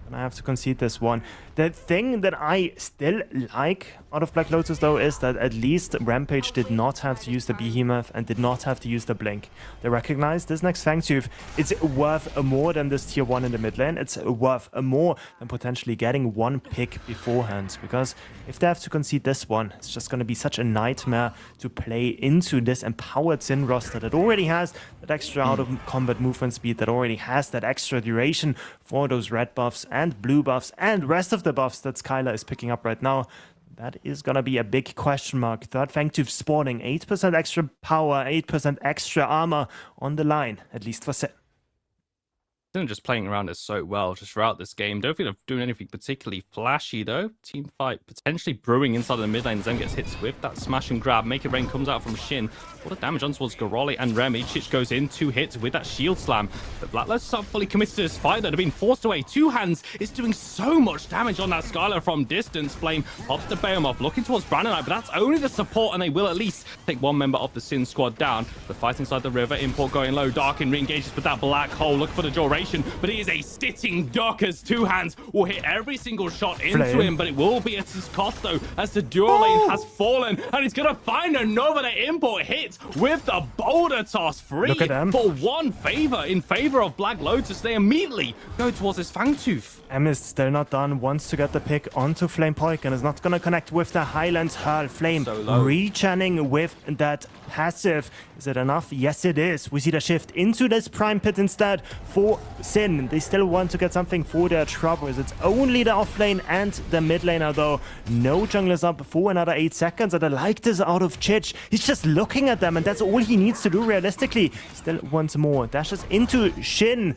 Speaker 5: And I have to concede this one. The thing that I still like out of Black Lotus though is that at least Rampage did not have to use the Behemoth and did not have to use the Blink. They recognize this next Fangtooth is worth more than this tier 1 in the mid lane. It's worth more than potentially getting 1 pick beforehand, because if they have to concede this one, it's just going to be such a nightmare to play into this empowered Sin roster that already has that extra out of combat movement speed, that already has that extra duration for those red buffs and blue buffs and rest of the buffs that Skylar is picking up right now. That is gonna be a big question mark. Third Fangtooth spawning 8% extra power, 8% extra armor on the line, at least for Sin.
Speaker 4: Just playing around it so well just throughout this game. Don't think of doing anything particularly flashy though. Team fight potentially brewing inside of the mid lane. Zen gets hit with that smash and grab. Make It Rain comes out from Shin. What a damage on towards Goroli and Remy. Chich goes in, 2 hits with that shield slam. But Black Lotus are fully committed to this fight that have been forced away. 2 hands is doing so much damage on that Skylar from distance. Flame pops the Behemoth looking towards Brandonite, but that's only the support and they will at least take 1 member of the Sin squad down. The fight inside the river. Import going low. Darkin re-engages with that black hole. Look for the duration. Double-Elimination, but he is a stitching duck as Two Hands will hit every single shot into
Speaker 5: Flame.
Speaker 4: him, but it will be at his cost though, as the dual lane has fallen, and he's gonna find another import hit with the boulder toss. Free
Speaker 5: Look at them.
Speaker 4: for one in favor of Black Lotus. They immediately go towards his Fangtooth.
Speaker 5: M is still not done, wants to get the pick onto Flame Poik and is not going to connect with the Highlands Hurl. Flame
Speaker 4: So low.
Speaker 5: re-channing with that passive. Is it enough? Yes, it is. We see the shift into this Prime Pit instead for Sin. They still want to get something for their troubles. It's only the off lane and the mid laner though. No junglers up for another 8 seconds, and I like this out of Chich. He's just looking at them, and that's all he needs to do realistically. Still wants more. Dashes into Shin,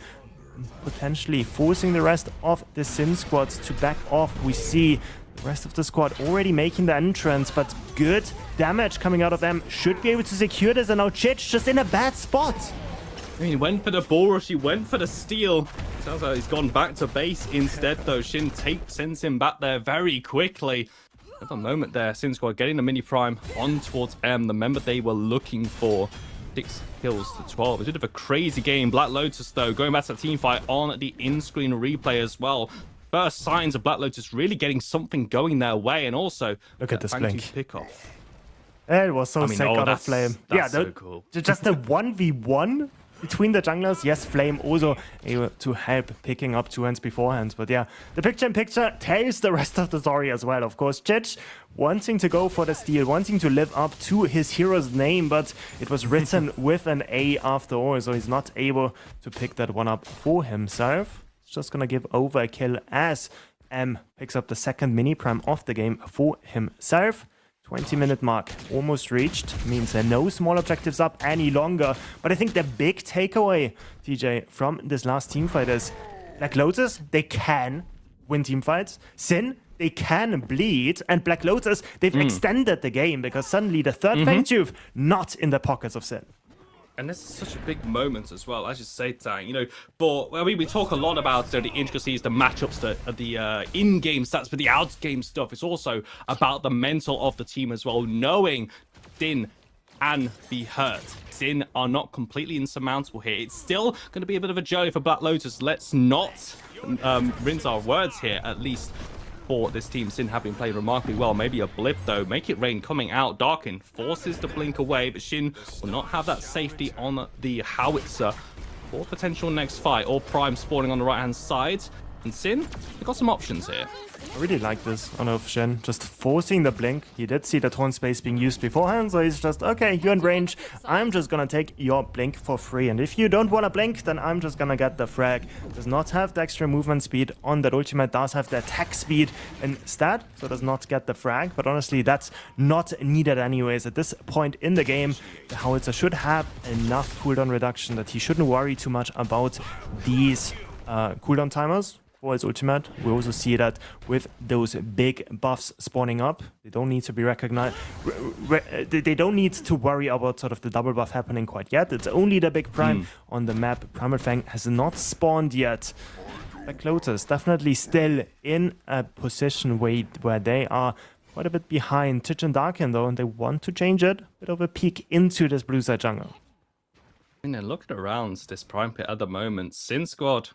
Speaker 5: potentially forcing the rest of the Sin squads to back off. We see the rest of the squad already making the entrance, but good damage coming out of them. Should be able to secure this, and now Chich just in a bad spot.
Speaker 4: I mean, he went for the bull rush, he went for the steal. Sounds like he's gone back to base instead though. Shin sends him back there very quickly. At the moment there, Sin squad getting the mini prime on towards M, the member they were looking for. 6 kills to 12. It's a bit of a crazy game. Black Lotus, though, going back to the team fight on the in-screen replay as well. First signs of Black Lotus really getting something going their way, and also
Speaker 5: Look at this blink.
Speaker 4: Pick off.
Speaker 5: It was so sick out of Flame.
Speaker 4: That's so cool.
Speaker 5: Just a 1v1 between the junglers. Yes, Flame also able to help picking up Two Hands beforehand. But yeah, the picture-in-picture tells the rest of the story as well. Of course, Chich wanting to go for the steal, wanting to live up to his hero's name, but it was written with an A after all, so he's not able to pick that one up for himself. He's just gonna give over a kill as M picks up the second mini prime of the game for himself. 20-minute mark almost reached, means there are no small objectives up any longer. But I think the big takeaway, TJ, from this last team fight is Black Lotus, they can win team fights. Sin, they can bleed. And Black Lotus, they've extended the game because suddenly the third Fangtooth not in the pockets of Sin.
Speaker 4: And this is such a big moment as well, as you say, Tang. You know, but I mean, we talk a lot about the intricacies, the matchups, the in-game stats, but the out-game stuff is also about the mental of the team as well. Knowing Sin can be hurt. Sin are not completely insurmountable here. It's still going to be a bit of a journey for Black Lotus. Let's not rinse our words here, at least. For this team, Sin have been playing remarkably well. Maybe a blip though. Make It Rain coming out. Darken forces the blink away, but Shin will not have that safety on the howitzer for potential next fight. Orb Prime spawning on the right hand side. And Sin, they've got some options here.
Speaker 5: I really like this on of Shen, just forcing the blink. He did see the torn space being used beforehand, so he's just, okay, you're in range. I'm just gonna take your blink for free. And if you don't wanna blink, then I'm just gonna get the frag. Does not have the extra movement speed on that ultimate, does have the attack speed instead, so does not get the frag. But honestly, that's not needed anyways. At this point in the game, the howitzer should have enough cooldown reduction that he shouldn't worry too much about these cooldown timers for his ultimate. We also see that with those big buffs spawning up, they don't need to be recognized. They don't need to worry about sort of the double buff happening quite yet. It's only the big prime on the map. Primal Fang has not spawned yet. Black Lotus definitely still in a position where they are quite a bit behind Chich and Darkin though, and they want to change it. Bit of a peek into this blue side jungle.
Speaker 4: And then looking around this prime pit at the moment, Sin squad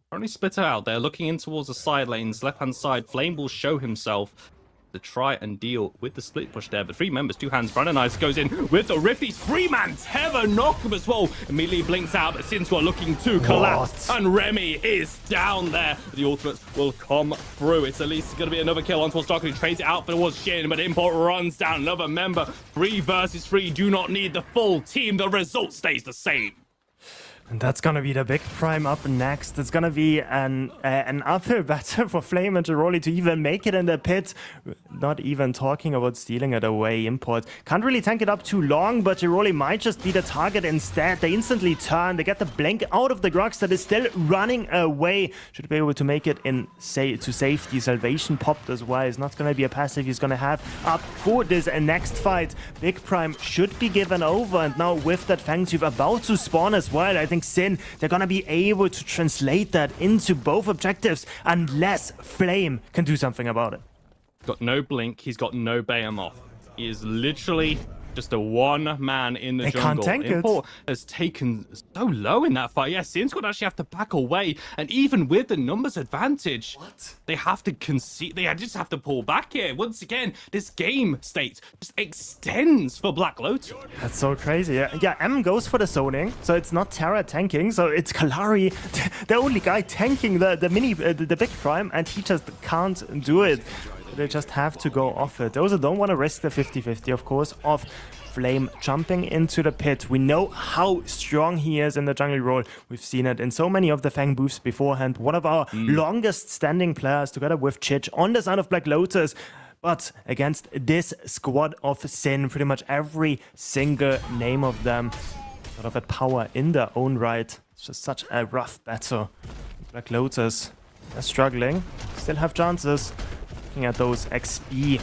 Speaker 4: currently split out. They're looking in towards the side lanes, left-hand side. Flame will show himself to try and deal with the split push there. But 3 members, 2 hands. Brandon Ice goes in with the Riffies. 3-man Tether knock him as well. Immediately blinks out, but Sin squad looking to collapse.
Speaker 5: What?
Speaker 4: And Remy is down there. The ultimates will come through. It's at least going to be another kill on towards Darkin. He trades it out towards Shin, but Import runs down another member. 3 versus 3. Do not need the full team. The result stays the same.
Speaker 5: And that's gonna be the big prime up next. It's gonna be an uphill battle for Flame and Giroli to even make it in the pit. Not even talking about stealing it away. Import can't really tank it up too long, but Giroli might just be the target instead. They instantly turn. They get the blink out of the Grux that is still running away. Should be able to make it in to safety. Salvation popped as well. It's not gonna be a passive he's gonna have up for this next fight. Big prime should be given over, and now with that Fangtooth about to spawn as well, I think Sin, they're gonna be able to translate that into both objectives unless Flame can do something about it.
Speaker 4: Got no blink, he's got no Behemoth. He is literally Just a one man in the
Speaker 5: They
Speaker 4: jungle.
Speaker 5: can't tank it.
Speaker 4: Import has taken so low in that fight. Yeah, Sin's going to actually have to back away. And even with the numbers advantage, they have to concede. They just have to pull back here. Once again, this game state just extends for Black Lotus.
Speaker 5: That's so crazy. Yeah, M goes for the zoning, so it's not Terra tanking, so it's Kalari, the only guy tanking the big prime, and he just can't do it. They just have to go off it. They also don't want to risk the 50-50, of course, of Flame jumping into the pit. We know how strong he is in the jungle role. We've seen it in so many of the Fang booths beforehand. One of our longest standing players together with Chich on the side of Black Lotus. But against this squad of Sin, pretty much every single name of them sort of at power in their own right. It's just such a rough battle. Black Lotus, they're struggling. Still have chances. Looking at those XP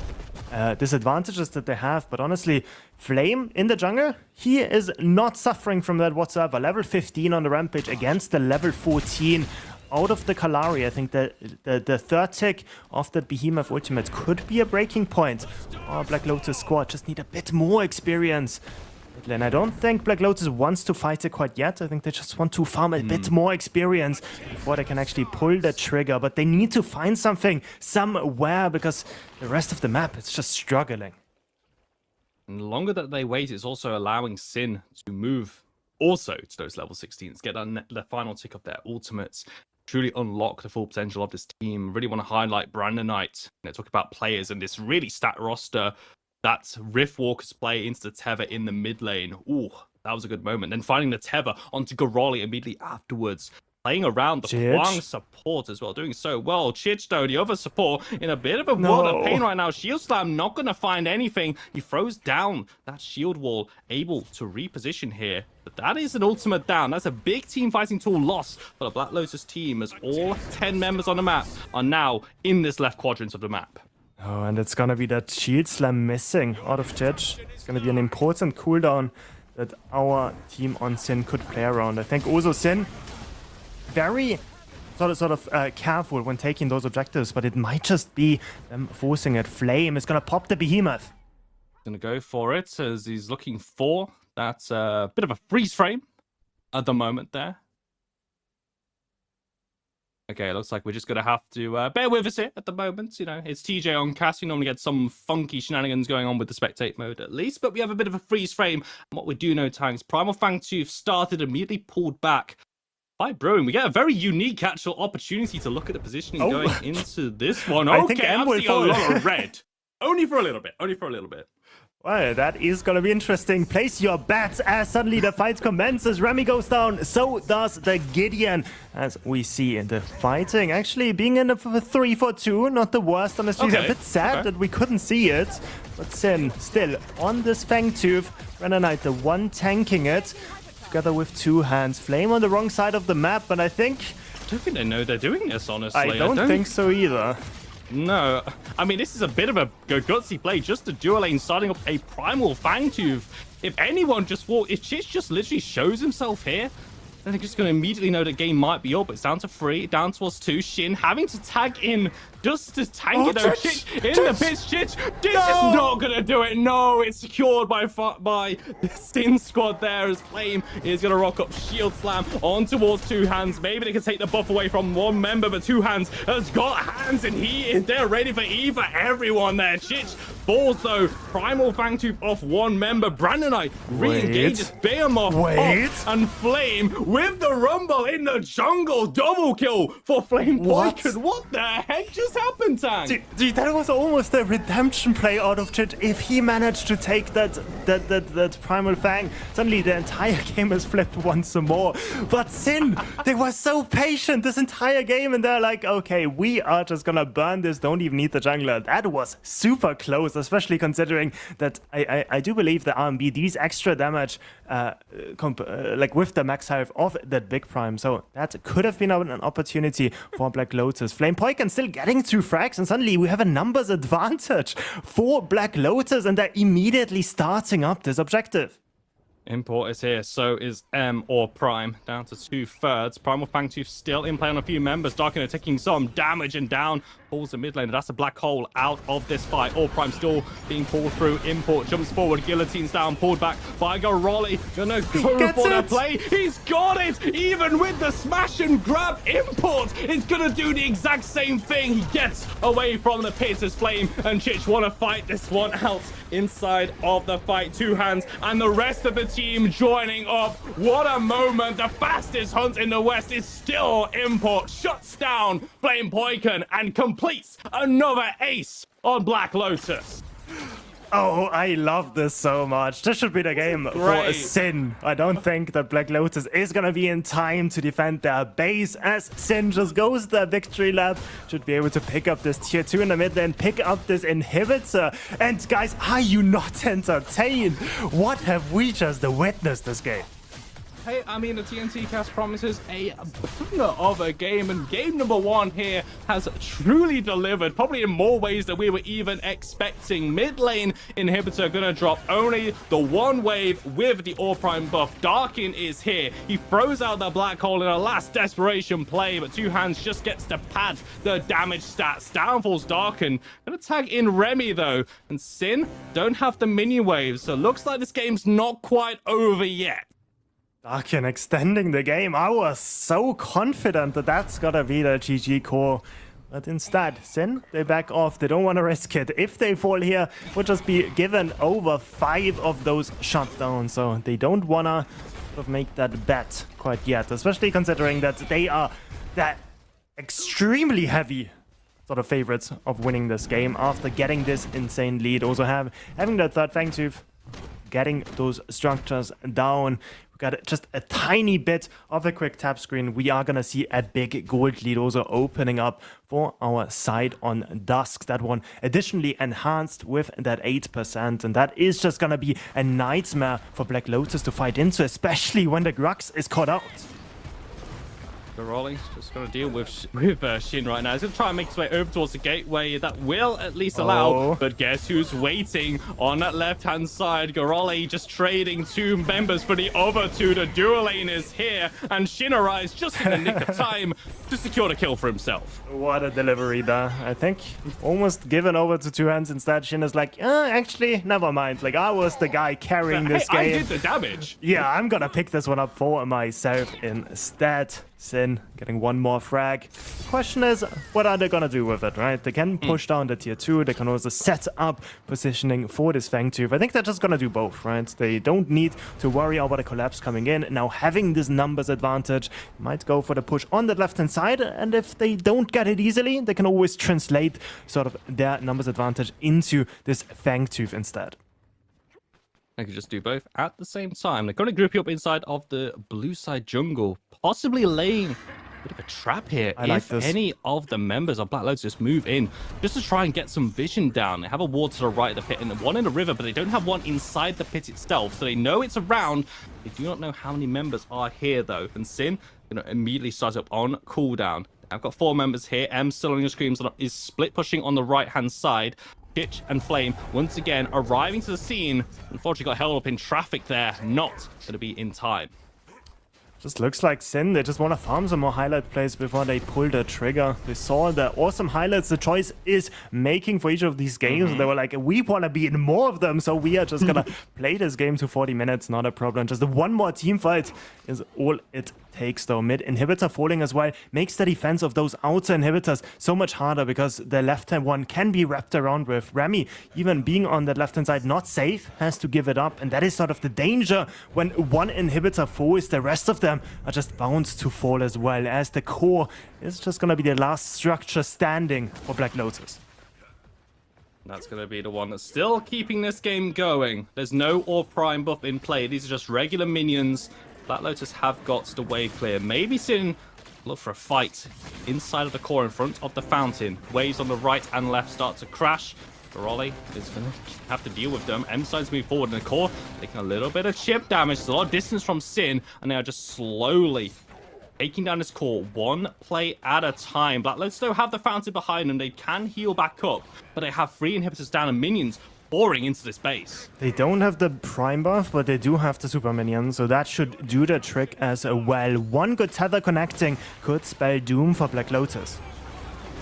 Speaker 5: disadvantages that they have, but honestly, Flame in the jungle, he is not suffering from that whatsoever. Level 15 on the Rampage against the level 14 out of the Kalari. I think the third tick of the Behemoth ultimate could be a breaking point. Our Black Lotus squad just need a bit more experience. And I don't think Black Lotus wants to fight it quite yet. I think they just want to farm a bit more experience before they can actually pull the trigger. But they need to find something somewhere, because the rest of the map is just struggling.
Speaker 4: And the longer that they wait, it's also allowing Sin to move also to those level 16s, get the final tick of their ultimates, truly unlock the full potential of this team. Really want to highlight Brandon Knight. Talk about players and this really stacked roster. That Rift Walker's play into the Tether in the mid lane. Ooh, that was a good moment. Then finding the Tether onto Garoli immediately afterwards. Playing around the Kwang support as well, doing so well. Chich, though, the other support, in a bit of a world of pain right now. Shield Slam not going to find anything. He throws down that shield wall, able to reposition here. But that is an ultimate down. That's a big team fighting tool loss for the Black Lotus team, as all 10 members on the map are now in this left quadrant of the map.
Speaker 5: Oh, and it's gonna be that shield slam missing out of Chich. It's gonna be an important cooldown that our team on Sin could play around. I think also Sin very sort of careful when taking those objectives, but it might just be them forcing it. Flame is gonna pop the Behemoth.
Speaker 4: Gonna go for it as he's looking for that bit of a freeze frame at the moment there. Okay, it looks like we're just going to have to bear with us here at the moment. You know, it's TJ on cast. We normally get some funky shenanigans going on with the spectate mode at least, but we have a bit of a freeze frame. And what we do know, Tanks, Primal Fangtooth started, immediately pulled back by Brewing. We get a very unique actual opportunity to look at the positioning going into this one. Okay,
Speaker 5: I think M will
Speaker 4: a lot of red. Only for a little bit. Only for a little bit.
Speaker 5: Well, that is gonna be interesting. Place your bets as suddenly the fight commences. Remy goes down, so does the Gideon. As we see in the fighting, actually being in a 3-4-2, not the worst, honestly.
Speaker 4: Okay.
Speaker 5: A bit sad that we couldn't see it. But Sin still on this Fangtooth. Brennan Knight, the one tanking it, together with two hands. Flame on the wrong side of the map, but I don't
Speaker 4: think they know they're doing this, honestly.
Speaker 5: I don't think so either.
Speaker 4: No, I mean, this is a bit of a gutsy play, just the dual lane starting up a Primal Fangtooth. If anyone just if Chich just literally shows himself here, then they're just going to immediately know the game might be up. It's down to 3, down towards 2. Shin having to tag in just to tank it. Chich in the pitch. Chich, this is not going to do it. No, it's secured by the Sin squad there, as Flame is going to rock up Shield Slam on towards 2 hands. Maybe they can take the buff away from one member, but 2 hands has got hands, and he is there ready for everyone there. Chich falls, though. Primal Fangtooth off one member. Brandon Knight re-engages Behemoth off, and Flame with the rumble in the jungle. Double kill for Flame Poiken. What the heck just happened, Tang?
Speaker 5: Dude, that was almost a redemption play out of Chich. If he managed to take that Primal Fang, suddenly the entire game has flipped once more. But Sin, they were so patient this entire game, and they're like, okay, we are just gonna burn this, don't even need the jungler. That was super close, especially considering that I do believe the RMB, these extra damage like with the max health of that big prime, so that could have been an opportunity for Black Lotus. Flame Poiken still getting 2 frags, and suddenly we have a numbers advantage for Black Lotus, and they're immediately starting up this objective.
Speaker 4: Import is here, so is Orb Prime, down to 2/3. Primal Fangtooth still in play on a few members. Darkiner taking some damage and down. Pulls the mid lane. That's a black hole out of this fight. Orb Prime still being pulled through. Import jumps forward. Guillotines down. Pulled back by Gorolli. Gonna go for the play. He's got it! Even with the smash and grab, Import is gonna do the exact same thing. He gets away from the pits as Flame and Chich want to fight this one out inside of the fight. Two hands and the rest of the team joining up. What a moment. The fastest hunt in the West is still Import. Shuts down Flame Poiken and completes another ace on Black Lotus.
Speaker 5: Oh, I love this so much. This should be the game for Sin. I don't think that Black Lotus is going to be in time to defend their base as Sin just goes the victory lap. Should be able to pick up this tier 2 in the mid lane, pick up this inhibitor. And guys, are you not entertained? What have we just witnessed this game?
Speaker 4: Hey, I mean, the TNT cast promises a banger of a game, and game number 1 here has truly delivered, probably in more ways than we were even expecting. Mid lane inhibitor gonna drop only the one wave with the Orb Prime buff. Darkin is here. He throws out the black hole in a last desperation play, but Two Hands just gets to pad the damage stats. Downfalls Darkin. Gonna tag in Remy though, and Sin don't have the minion waves, so looks like this game's not quite over yet.
Speaker 5: Darkin extending the game. I was so confident that that's gonna be the GG core. But instead, Sin, they back off. They don't want to risk it. If they fall here, would just be given over 5 of those shutdowns. So they don't want to sort of make that bet quite yet. Especially considering that they are that extremely heavy sort of favorites of winning this game after getting this insane lead. Also having that third Fangtooth, getting those structures down. We got just a tiny bit of a quick tap screen. We are going to see a big gold lead also opening up for our side on Dusk. That one additionally enhanced with that 8%. And that is just going to be a nightmare for Black Lotus to fight into, especially when the Grux is caught out.
Speaker 4: Gorolli's just going to deal with Shin right now. He's going to try and make his way over towards the gateway. That will at least allow. But guess who's waiting on that left-hand side? Gorolli just trading 2 members for the other 2. The dual lane is here. And Shin arrives just in the nick of time to secure the kill for himself.
Speaker 5: What a delivery there. I think almost given over to Two Hands instead. Shin is like, actually, never mind. Like, I was the guy carrying this game.
Speaker 4: I did the damage.
Speaker 5: Yeah, I'm going to pick this one up for myself instead. Sin getting one more frag. Question is, what are they gonna do with it, right? They can push down the tier 2. They can also set up positioning for this Fangtooth. I think they're just gonna do both, right? They don't need to worry about a collapse coming in. Now having this numbers advantage, might go for the push on the left-hand side. And if they don't get it easily, they can always translate sort of their numbers advantage into this Fangtooth instead.
Speaker 4: They could just do both at the same time. They're going to group you up inside of the blue side jungle, possibly laying a bit of a trap here.
Speaker 5: I like
Speaker 4: if
Speaker 5: this.
Speaker 4: Any of the members of Black Lotus just move in just to try and get some vision down. They have a ward to the right of the pit and one in the river, but they don't have one inside the pit itself. So they know it's around. They do not know how many members are here though. And Sin, immediately starts up on cooldown. I've got 4 members here. M still on your screams, is split pushing on the right-hand side. Chich and Flame once again arriving to the scene. Unfortunately got held up in traffic there. Not going to be in time.
Speaker 5: Just looks like Sin, they just want to farm some more highlight plays before they pull the trigger. They saw the awesome highlights the Choice is making for each of these games. And they were like, we want to be in more of them, so we are just going to play this game to 40 minutes, not a problem. Just one more team fight is all it takes though. Mid inhibitor falling as well makes the defense of those outer inhibitors so much harder because the left-hand one can be wrapped around with. Remy, even being on the left-hand side, not safe, has to give it up. And that is sort of the danger when one inhibitor falls, the rest of them are just bound to fall as well, as the core is just going to be the last structure standing for Black Lotus.
Speaker 4: That's going to be the one that's still keeping this game going. There's no Orb Prime buff in play. These are just regular minions. Black Lotus have got the wave clear. Maybe Sin look for a fight inside of the core in front of the fountain. Waves on the right and left start to crash. Gorolli is going to have to deal with them. M sides move forward in the core, taking a little bit of chip damage. There's a lot of distance from Sin, and they are just slowly taking down this core one play at a time. Black Lotus still have the fountain behind them. They can heal back up, but they have 3 inhibitors down and minions pouring into this base.
Speaker 5: They don't have the Prime buff, but they do have the Super Minion, so that should do the trick as well. One good tether connecting could spell doom for Black Lotus.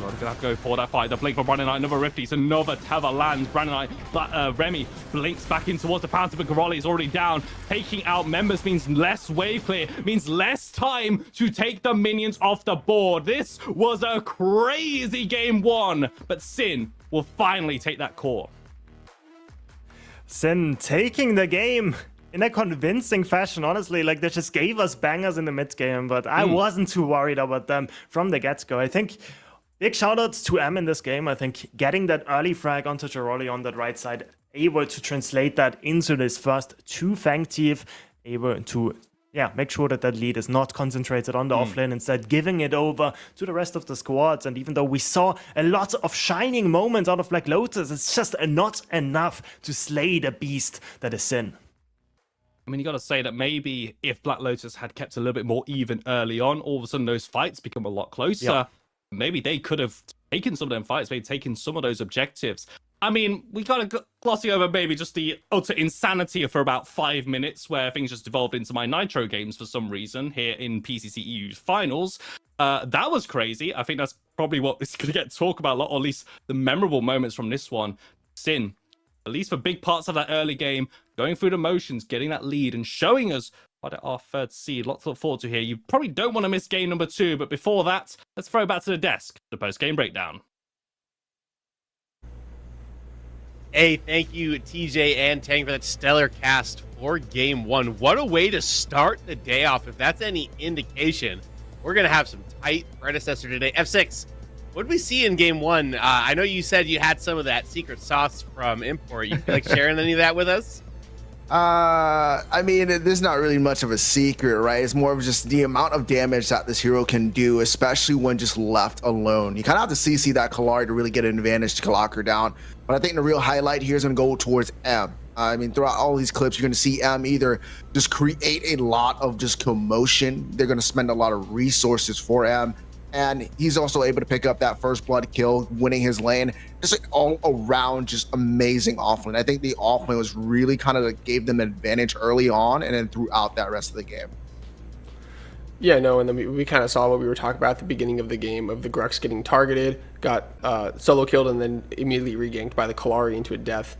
Speaker 4: We're gonna have to go for that fight. The blink for Brandon Knight, another Rifties, another tether lands. Brandon Knight, but Remy blinks back in towards the Panther, but Garoli is already down. Taking out members means less wave clear, means less time to take the minions off the board. This was a crazy game one, but Sin will finally take that core.
Speaker 5: Sin taking the game in a convincing fashion, honestly. Like, they just gave us bangers in the mid game, but I wasn't too worried about them from the get-go. I think big shoutouts to M in this game. I think getting that early frag onto Jaroli on that right side, able to translate that into this first 2 Fangtooth, able to make sure that that lead is not concentrated on the offlane, instead giving it over to the rest of the squads. And even though we saw a lot of shining moments out of Black Lotus, it's just not enough to slay the beast that is Sin.
Speaker 4: I mean, you got to say that maybe if Black Lotus had kept a little bit more even early on, all of a sudden those fights become a lot closer.
Speaker 5: Yeah.
Speaker 4: Maybe they could have taken some of them fights, maybe taken some of those objectives. I mean, we kind of glossing over maybe just the utter insanity for about 5 minutes where things just devolved into my Nitro games for some reason here in PCC EU finals. That was crazy. I think that's probably what is going to get talked about a lot, or at least the memorable moments from this one. Sin, at least for big parts of that early game, going through the motions, getting that lead and showing us what our third seed. Lots to look forward to here. You probably don't want to miss game number 2, but before that, let's throw back to the desk, the post-game breakdown.
Speaker 7: Hey, thank you, TJ and Tang, for that stellar cast for game 1. What a way to start the day off. If that's any indication, we're going to have some tight predecessor today. F6, what did we see in game 1? I know you said you had some of that secret sauce from Import. You feel like sharing any of that with us?
Speaker 2: I mean, there's not really much of a secret, right? It's more of just the amount of damage that this hero can do, especially when just left alone. You kind of have to CC that Kalari to really get an advantage to lock her down. But I think the real highlight here is going to go towards M. I mean, throughout all these clips, you're going to see M either just create a lot of just commotion. They're going to spend a lot of resources for M. And he's also able to pick up that first blood kill, winning his lane. Just like all around, just amazing offlane. I think the offlane was really kind of like gave them an advantage early on and then throughout that rest of the game.
Speaker 8: Yeah, no, and then we kind of saw what we were talking about at the beginning of the game of the Grux getting targeted, got solo killed, and then immediately reganked by the Kalari into a death.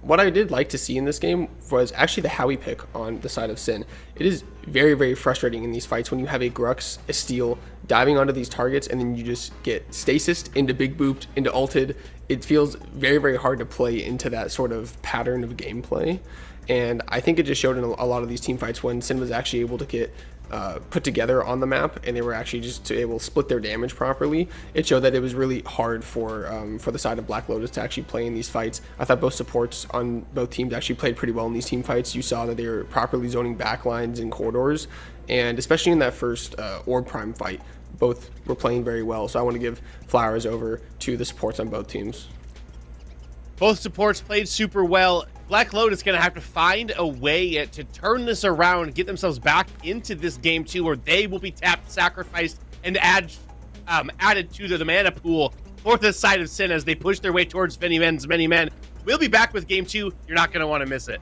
Speaker 8: What I did like to see in this game was actually the Howie pick on the side of Sin. It is very, very frustrating in these fights when you have a Grux, a Steel, diving onto these targets, and then you just get stasised into big booped, into ulted. It feels very, very hard to play into that sort of pattern of gameplay. And I think it just showed in a lot of these team fights when Sin was actually able to get put together on the map, and they were actually just able to split their damage properly. It showed that it was really hard for the side of Black Lotus to actually play in these fights. I thought both supports on both teams actually played pretty well in these team fights. You saw that they were properly zoning backlines and corridors, and especially in that first Orb Prime fight, both were playing very well. So I want to give flowers over to the supports on both teams.
Speaker 7: Both supports played super well. Black Lotus going to have to find a way to turn this around and get themselves back into this game 2, where they will be tapped, sacrificed, and added to the mana pool for the side of Sin as they push their way towards VennyVen's MennyMen. We'll be back with game 2. You're not going to want to miss it.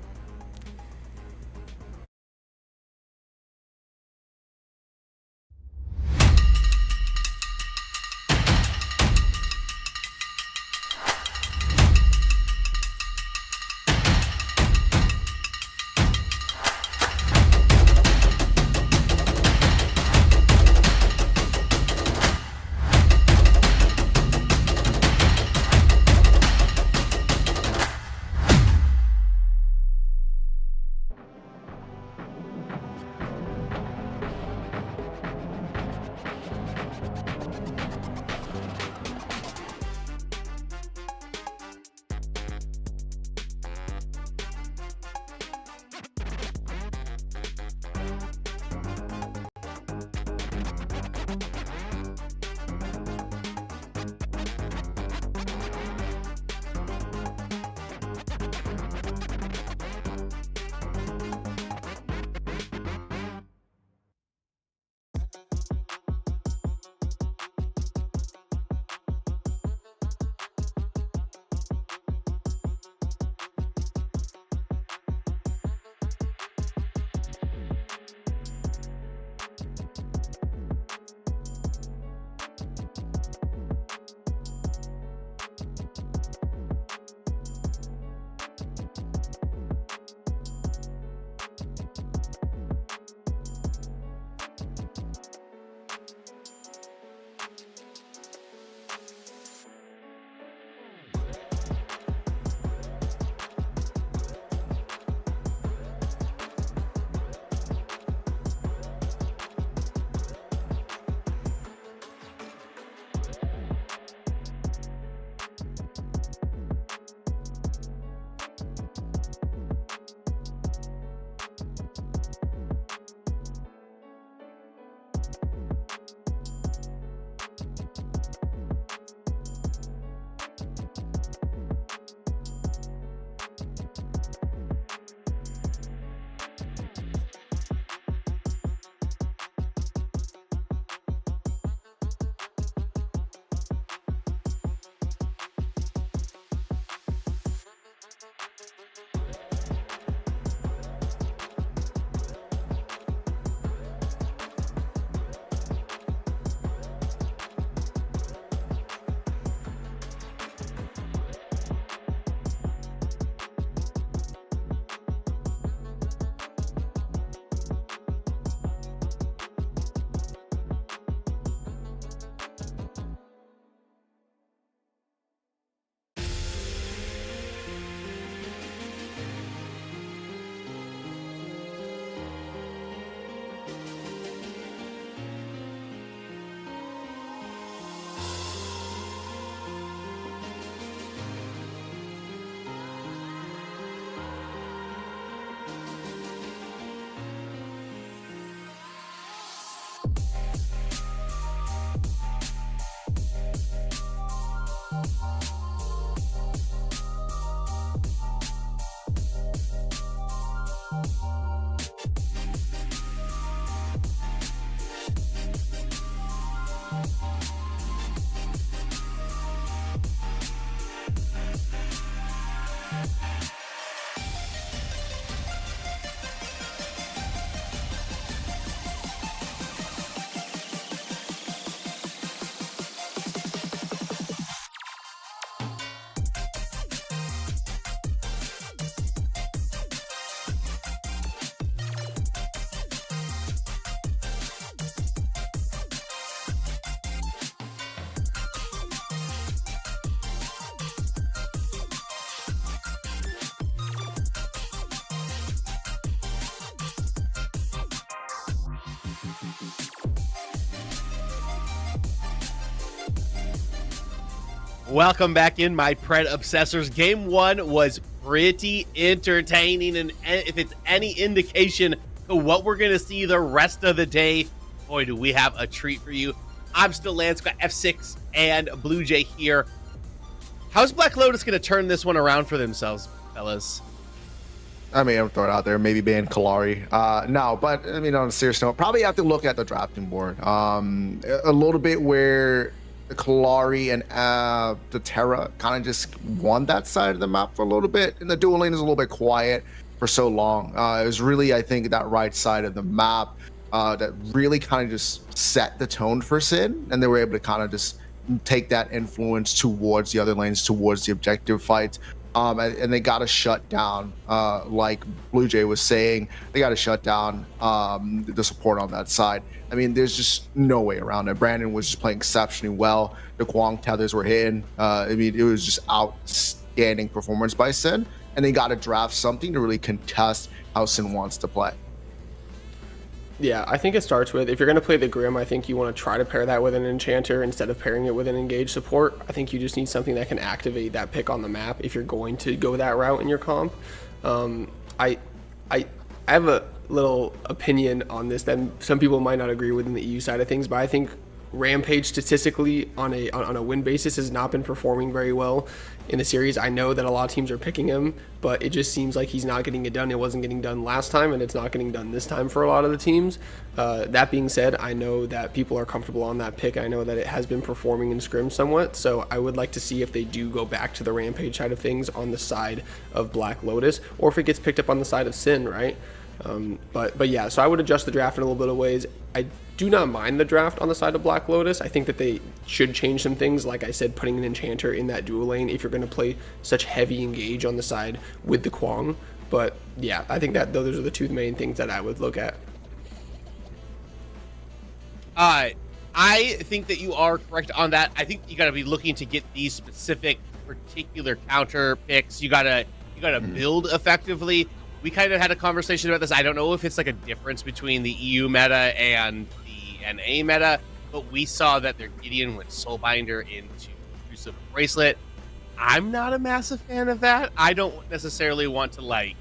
Speaker 7: Welcome back in, my Pred Obsessors. Game 1 was pretty entertaining, and if it's any indication to what we're going to see the rest of the day, boy, do we have a treat for you. I'm still Lance, got F6 and Blue Jay here. How's Black Lotus going to turn this one around for themselves, fellas?
Speaker 2: I mean, I'm throwing it out there, maybe ban Kalari. No, but I mean, on a serious note, probably have to look at the drafting board. A little bit where the Kalari and the Terra kind of just won that side of the map for a little bit, and the dual lane is a little bit quiet for so long. It was really, I think, that right side of the map that really kind of just set the tone for Sin, and they were able to kind of just take that influence towards the other lanes, towards the objective fights. And they got to shut down, like Blue Jay was saying, they got to shut down the support on that side. I mean, there's just no way around it. Brandon was just playing exceptionally well. The Kwong tethers were hitting. I mean, it was just outstanding performance by Sin, and they got to draft something to really contest how Sin wants to play.
Speaker 8: Yeah, I think it starts with, if you're going to play the Grim, I think you want to try to pair that with an Enchanter instead of pairing it with an Engage support. I think you just need something that can activate that pick on the map if you're going to go that route in your comp. I have a little opinion on this that some people might not agree with in the EU side of things, but I think Rampage statistically on a win basis has not been performing very well in the series. I know that a lot of teams are picking him, but it just seems like he's not getting it done. It wasn't getting done last time, and it's not getting done this time for a lot of the teams. That being said, I know that people are comfortable on that pick. I know that it has been performing in scrim somewhat, so I would like to see if they do go back to the Rampage side of things on the side of Black Lotus, or if it gets picked up on the side of Sin, right? But yeah, so I would adjust the draft in a little bit of ways. I do not mind the draft on the side of Black Lotus. I think that they should change some things. Like I said, putting an Enchanter in that dual lane if you're going to play such heavy engage on the side with the Kwong. But yeah, I think that those are the two main things that I would look at.
Speaker 7: I think that you are correct on that. I think you got to be looking to get these specific particular counter picks. You gotta build effectively. We kind of had a conversation about this. I don't know if it's like a difference between the EU meta and the NA meta, but we saw that their Gideon went Soulbinder into Intrusive Bracelet. I'm not a massive fan of that. I don't necessarily want to like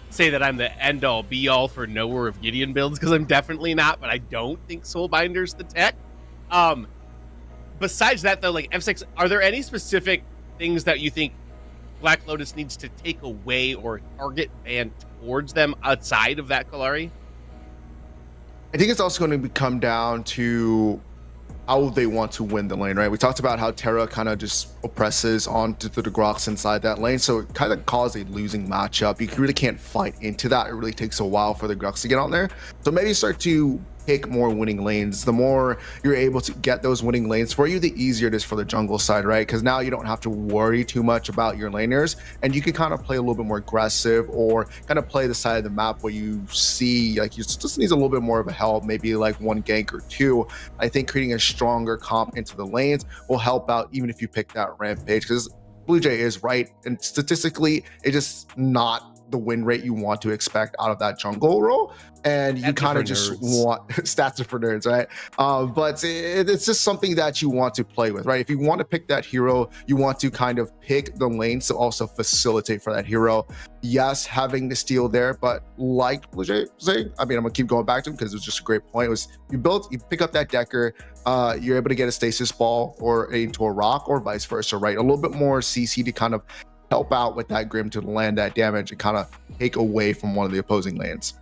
Speaker 7: say that I'm the end all be all for knower of Gideon builds, because I'm definitely not, but I don't think Soulbinder's the tech. Besides that though, like F6, are there any specific things that you think Black Lotus needs to take away or target ban towards them outside of that Kalari?
Speaker 2: I think it's also going to come down to how they want to win the lane, right? We talked about how Terra kind of just oppresses onto the Grox inside that lane, so it kind of caused a losing matchup. You really can't fight into that. It really takes a while for the Grox to get on there. So maybe start to pick more winning lanes. The more you're able to get those winning lanes for you, the easier it is for the jungle side, right? Because now you don't have to worry too much about your laners, and you can kind of play a little bit more aggressive, or kind of play the side of the map where you see like you just needs a little bit more of a help, maybe like one gank or two. I think creating a stronger comp into the lanes will help out, even if you pick that Rampage, because Blue Jay is right, and statistically it's just not the win rate you want to expect out of that jungle role, and you kind of just want stats are for nerds, right? But it's just something that you want to play with, right? If you want to pick that hero, you want to kind of pick the lanes to also facilitate for that hero. Yes, having the steal there, but like Blue Jay saying, I mean, I'm gonna keep going back to him because it was just a great point. It was you pick up that Decker, you're able to get a stasis ball or into a rock, or vice versa, right? A little bit more CC to kind of help out with that Grim to land that damage and kind of take away from one of the opposing lanes.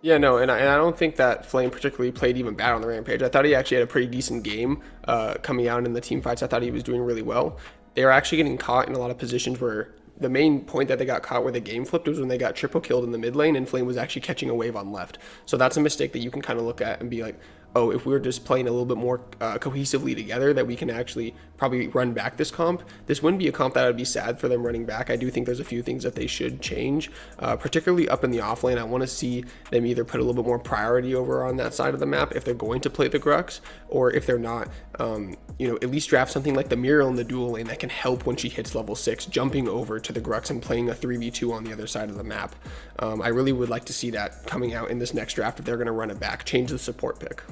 Speaker 8: Yeah, no, and I don't think that Flame particularly played even bad on the Rampage. I thought he actually had a pretty decent game coming out in the team fights. I thought he was doing really well. They were actually getting caught in a lot of positions where the main point that they got caught where the game flipped was when they got triple killed in the mid lane and Flame was actually catching a wave on left. So that's a mistake that you can kind of look at and be like, oh, if we were just playing a little bit more cohesively together, that we can actually probably run back this comp. This wouldn't be a comp that would be sad for them running back. I do think there's a few things that they should change, particularly up in the off lane. I want to see them either put a little bit more priority over on that side of the map if they're going to play the Grux, or if they're not, at least draft something like the Muriel in the dual lane that can help when she hits level 6, jumping over to the Grux and playing a 3v2 on the other side of the map. I really would like to see that coming out in this next draft if they're going to run it back, change the support pick.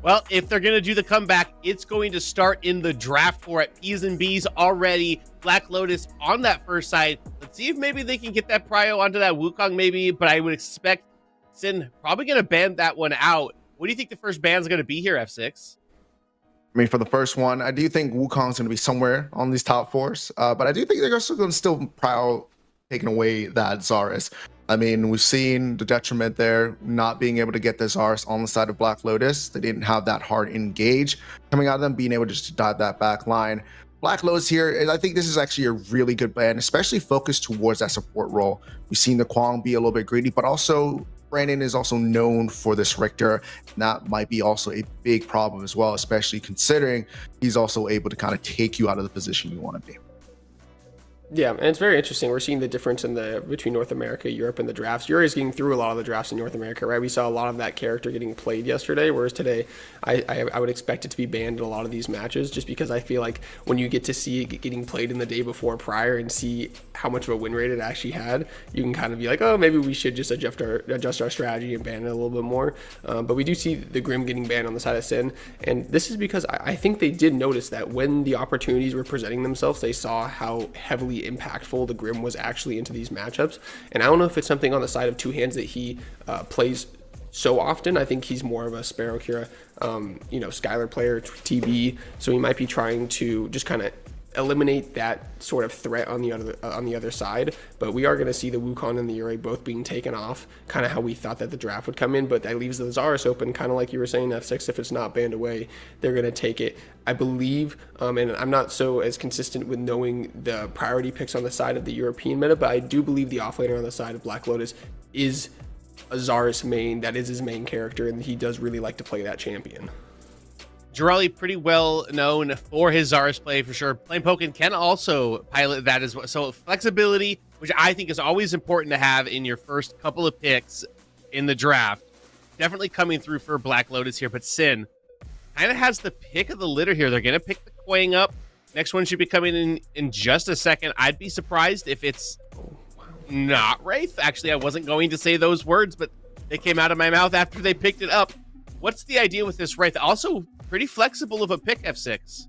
Speaker 7: Well, if they're going to do the comeback, it's going to start in the draft for at P's and B's already. Black Lotus on that first side. Let's see if maybe they can get that prio onto that Wukong maybe, but I would expect Sin probably going to ban that one out. What do you think the first ban is going to be here, F6?
Speaker 2: I mean, for the first one, I do think Wukong's going to be somewhere on these top fours, but I do think they're also going to still prio taking away that Zarus. I mean, we've seen the detriment there, not being able to get the Zarus on the side of Black Lotus. They didn't have that hard engage coming out of them, being able just to dive that back line. Black Lotus here, and I think this is actually a really good ban, especially focused towards that support role. We've seen the Kwang be a little bit greedy, but also Brandon is also known for this Richter, and that might be also a big problem as well, especially considering he's also able to kind of take you out of the position you want to be.
Speaker 8: Yeah, and it's very interesting. We're seeing the difference in between North America, Europe, and the drafts. Yuri is getting through a lot of the drafts in North America, right? We saw a lot of that character getting played yesterday, whereas today, I would expect it to be banned in a lot of these matches, just because I feel like when you get to see it getting played in the day before prior and see how much of a win rate it actually had, you can kind of be like, oh, maybe we should just adjust our strategy and ban it a little bit more. But we do see the Grim getting banned on the side of Sin, and this is because I think they did notice that when the opportunities were presenting themselves, they saw how heavily impactful the Grim was actually into these matchups. And I don't know if it's something on the side of Two Hands that he plays so often. I think he's more of a Sparrow Kira, Skylar player, TB, so he might be trying to just kind of eliminate that sort of threat on the other side. But we are going to see the Wukong and the Yuri both being taken off, kind of how we thought that the draft would come in, but that leaves the Zarus open, kind of like you were saying, F6. If it's not banned away, they're going to take it, I believe. And I'm not so as consistent with knowing the priority picks on the side of the European meta, but I do believe the offlaner on the side of Black Lotus is a Zarus main. That is his main character, and he does really like to play that champion.
Speaker 7: Jirali, pretty well known for his Zarus play for sure. Plainpoken can also pilot that as well. So flexibility, which I think is always important to have in your first couple of picks in the draft, definitely coming through for Black Lotus here. But Sin kind of has the pick of the litter here. They're going to pick the Kwang up. Next one should be coming in just a second. I'd be surprised if it's not Wraith. Actually, I wasn't going to say those words, but they came out of my mouth after they picked it up. What's the idea with this Wraith? Also, pretty flexible of a pick, F6.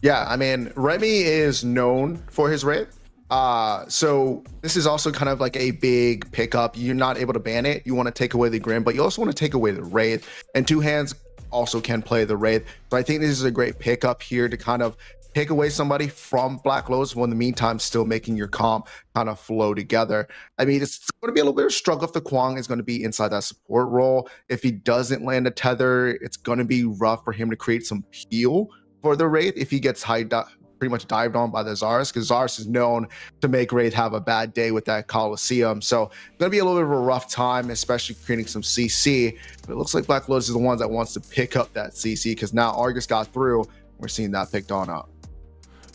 Speaker 2: Yeah, I mean, Remy is known for his Wraith. So this is also kind of like a big pickup. You're not able to ban it. You want to take away the Grim, but you also want to take away the Wraith. And Two Hands also can play the Wraith. So I think this is a great pickup here to kind of take away somebody from Black Lotus, while in the meantime still making your comp kind of flow together. I mean, it's going to be a little bit of a struggle if the Kwang is going to be inside that support role. If he doesn't land a tether, it's going to be rough for him to create some peel for the Wraith if he gets pretty much dived on by the Zarus, because Zarus is known to make Wraith have a bad day with that Coliseum. So it's going to be a little bit of a rough time, especially creating some CC. But it looks like Black Lotus is the one that wants to pick up that CC, because now Argus got through. We're seeing that picked on up.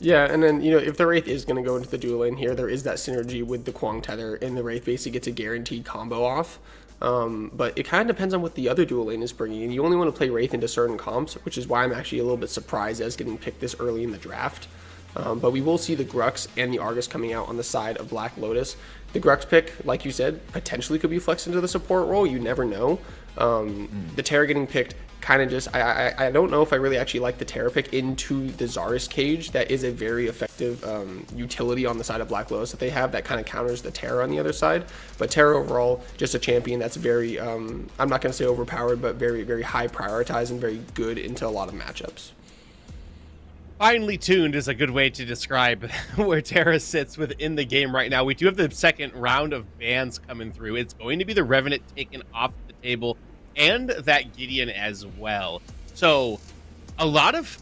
Speaker 8: Yeah, and then, if the Wraith is going to go into the dual lane here, there is that synergy with the Kwang tether, and the Wraith basically gets a guaranteed combo off. But it kind of depends on what the other dual lane is bringing, and you only want to play Wraith into certain comps, which is why I'm actually a little bit surprised as getting picked this early in the draft. But we will see the Grux and the Argus coming out on the side of Black Lotus. The Grux pick, like you said, potentially could be flexed into the support role. You never know. The Terra getting picked kind of just, I don't know if I really actually like the Terra pick into the Zarus cage. That is a very effective utility on the side of Black Lotus that they have that kind of counters the Terra on the other side. But Terra overall, just a champion that's very, I'm not going to say overpowered, but very, very high prioritized and very good into a lot of matchups.
Speaker 7: Finely tuned is a good way to describe where Terra sits within the game right now. We do have the second round of bans coming through. It's going to be the Revenant taken off the table and that Gideon as well. So a lot of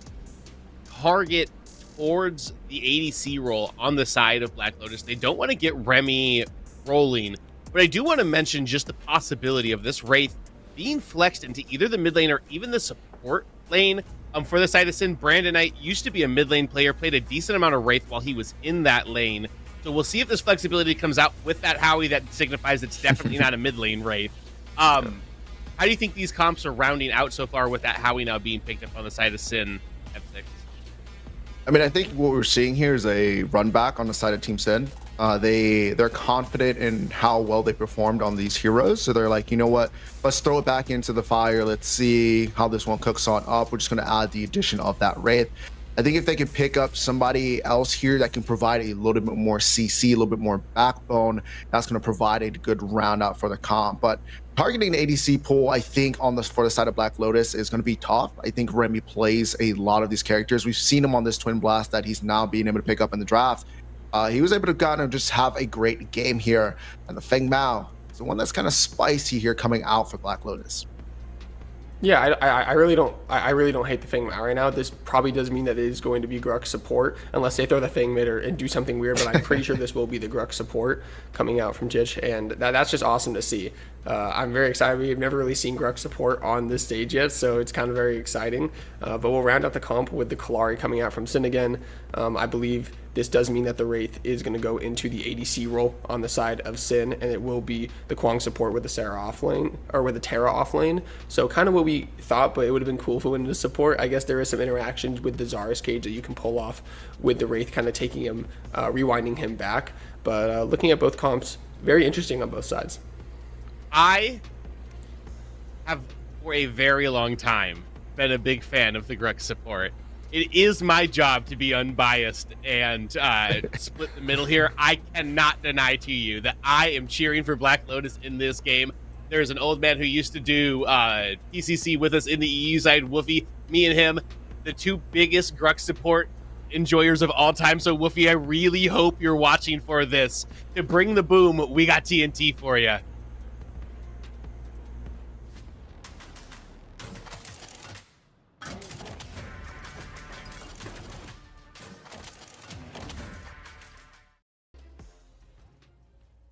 Speaker 7: target towards the ADC role on the side of Black Lotus. They don't want to get Remy rolling, but I do want to mention just the possibility of this Wraith being flexed into either the mid lane or even the support lane. For the side of Sin, Brandon Knight used to be a mid lane player, played a decent amount of Wraith while he was in that lane. So we'll see if this flexibility comes out with that Howie that signifies it's definitely not a mid lane Wraith. How do you think these comps are rounding out so far with that Howie now being picked up on the side of Sin F6?
Speaker 2: I mean, I think what we're seeing here is a run back on the side of Team Sin. They're confident in how well they performed on these heroes, so they're like, you know what, let's throw it back into the fire. Let's see how this one cooks on up. We're just going to add the addition of that Wraith. I think if they can pick up somebody else here that can provide a little bit more CC, a little bit more backbone, that's going to provide a good round out for the comp. But targeting the ADC pool, I think for the side of Black Lotus is going to be tough. I think Remy plays a lot of these characters. We've seen him on this Twin Blast that he's now being able to pick up in the draft. He was able to kind of just have a great game here, and the Feng Mao is the one that's kind of spicy here coming out for Black Lotus.
Speaker 8: Yeah, I really don't hate the Feng Mao right now. This probably does mean that it is going to be Grux support, unless they throw the Feng mid and do something weird, but I'm pretty sure this will be the Grux support coming out from Jich, and that's just awesome to see. I'm very excited. We've never really seen Grux support on this stage yet, so it's kind of very exciting. But we'll round out the comp with the Kalari coming out from Sin again. I believe this does mean that the Wraith is going to go into the ADC role on the side of Sin, and it will be the Kwang support with the Sarah off lane, or with the Terra off lane. So kind of what we thought, but it would have been cool if it went into support. I guess there is some interactions with the Zarus cage that you can pull off with the Wraith kind of taking him, rewinding him back. But looking at both comps, very interesting on both sides.
Speaker 7: I have, for a very long time, been a big fan of the Grux support. It is my job to be unbiased and split the middle here. I cannot deny to you that I am cheering for Black Lotus in this game. There's an old man who used to do PCC with us in the EU side, Woofy. Me and him, the two biggest Grux support enjoyers of all time. So, Woofy, I really hope you're watching for this. To bring the boom, we got TNT for you.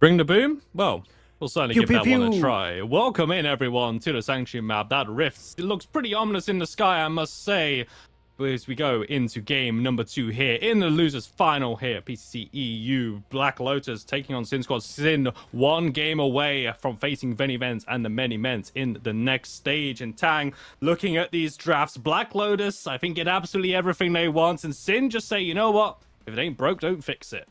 Speaker 4: Bring the boom? Well, we'll certainly give that one a try. Welcome in, everyone, to the Sanctuary map. That rift, it looks pretty ominous in the sky, I must say. As we go into game number 2 here, in the losers final here, PCC EU, Black Lotus taking on Sin Squad. Sin 1 game away from facing VennyVen and the MennyMens in the next stage. And Tang, looking at these drafts, Black Lotus, I think, get absolutely everything they want. And Sin just say, you know what? If it ain't broke, don't fix it.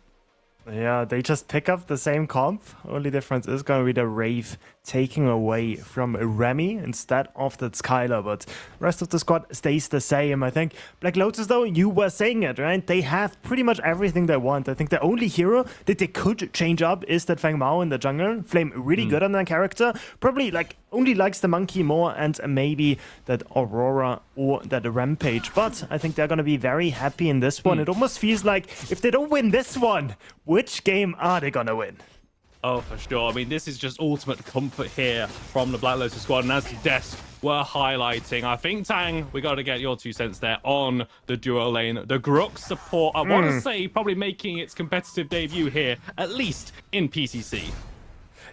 Speaker 5: Yeah, they just pick up the same comp. Only difference is going to be the Wraith taking away from Remy instead of the Skylar, but the rest of the squad stays the same. I think Black Lotus, though, you were saying it, right? They have pretty much everything they want. I think the only hero that they could change up is that Feng Mao in the jungle. Flame really good on that character. Probably only likes the monkey more, and maybe that Aurora or that Rampage. But I think they're going to be very happy in this one. It almost feels like if they don't win this one, which game are they going to win?
Speaker 4: Oh, for sure. I mean, this is just ultimate comfort here from the Black Lotus squad. And as Des were highlighting, I think, Tang, we got to get your 2 cents there on the duo lane. The Grux support, I want to say, probably making its competitive debut here, at least in PCC.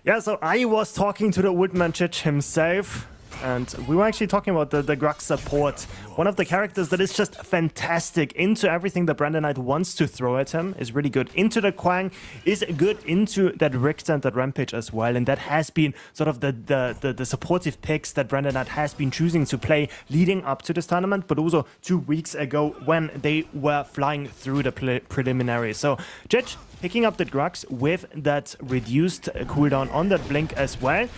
Speaker 5: Yeah, so I was talking to the Woodman Chich himself, and we were actually talking about the Grux support. One of the characters that is just fantastic into everything that Brandon Knight wants to throw at him, is really good into the Kwang, is good into that Richter and that Rampage as well, and that has been sort of the supportive picks that Brandon Knight has been choosing to play leading up to this tournament, but also 2 weeks ago when they were flying through the preliminaries. So, Chich picking up the Grux with that reduced cooldown on that Blink as well.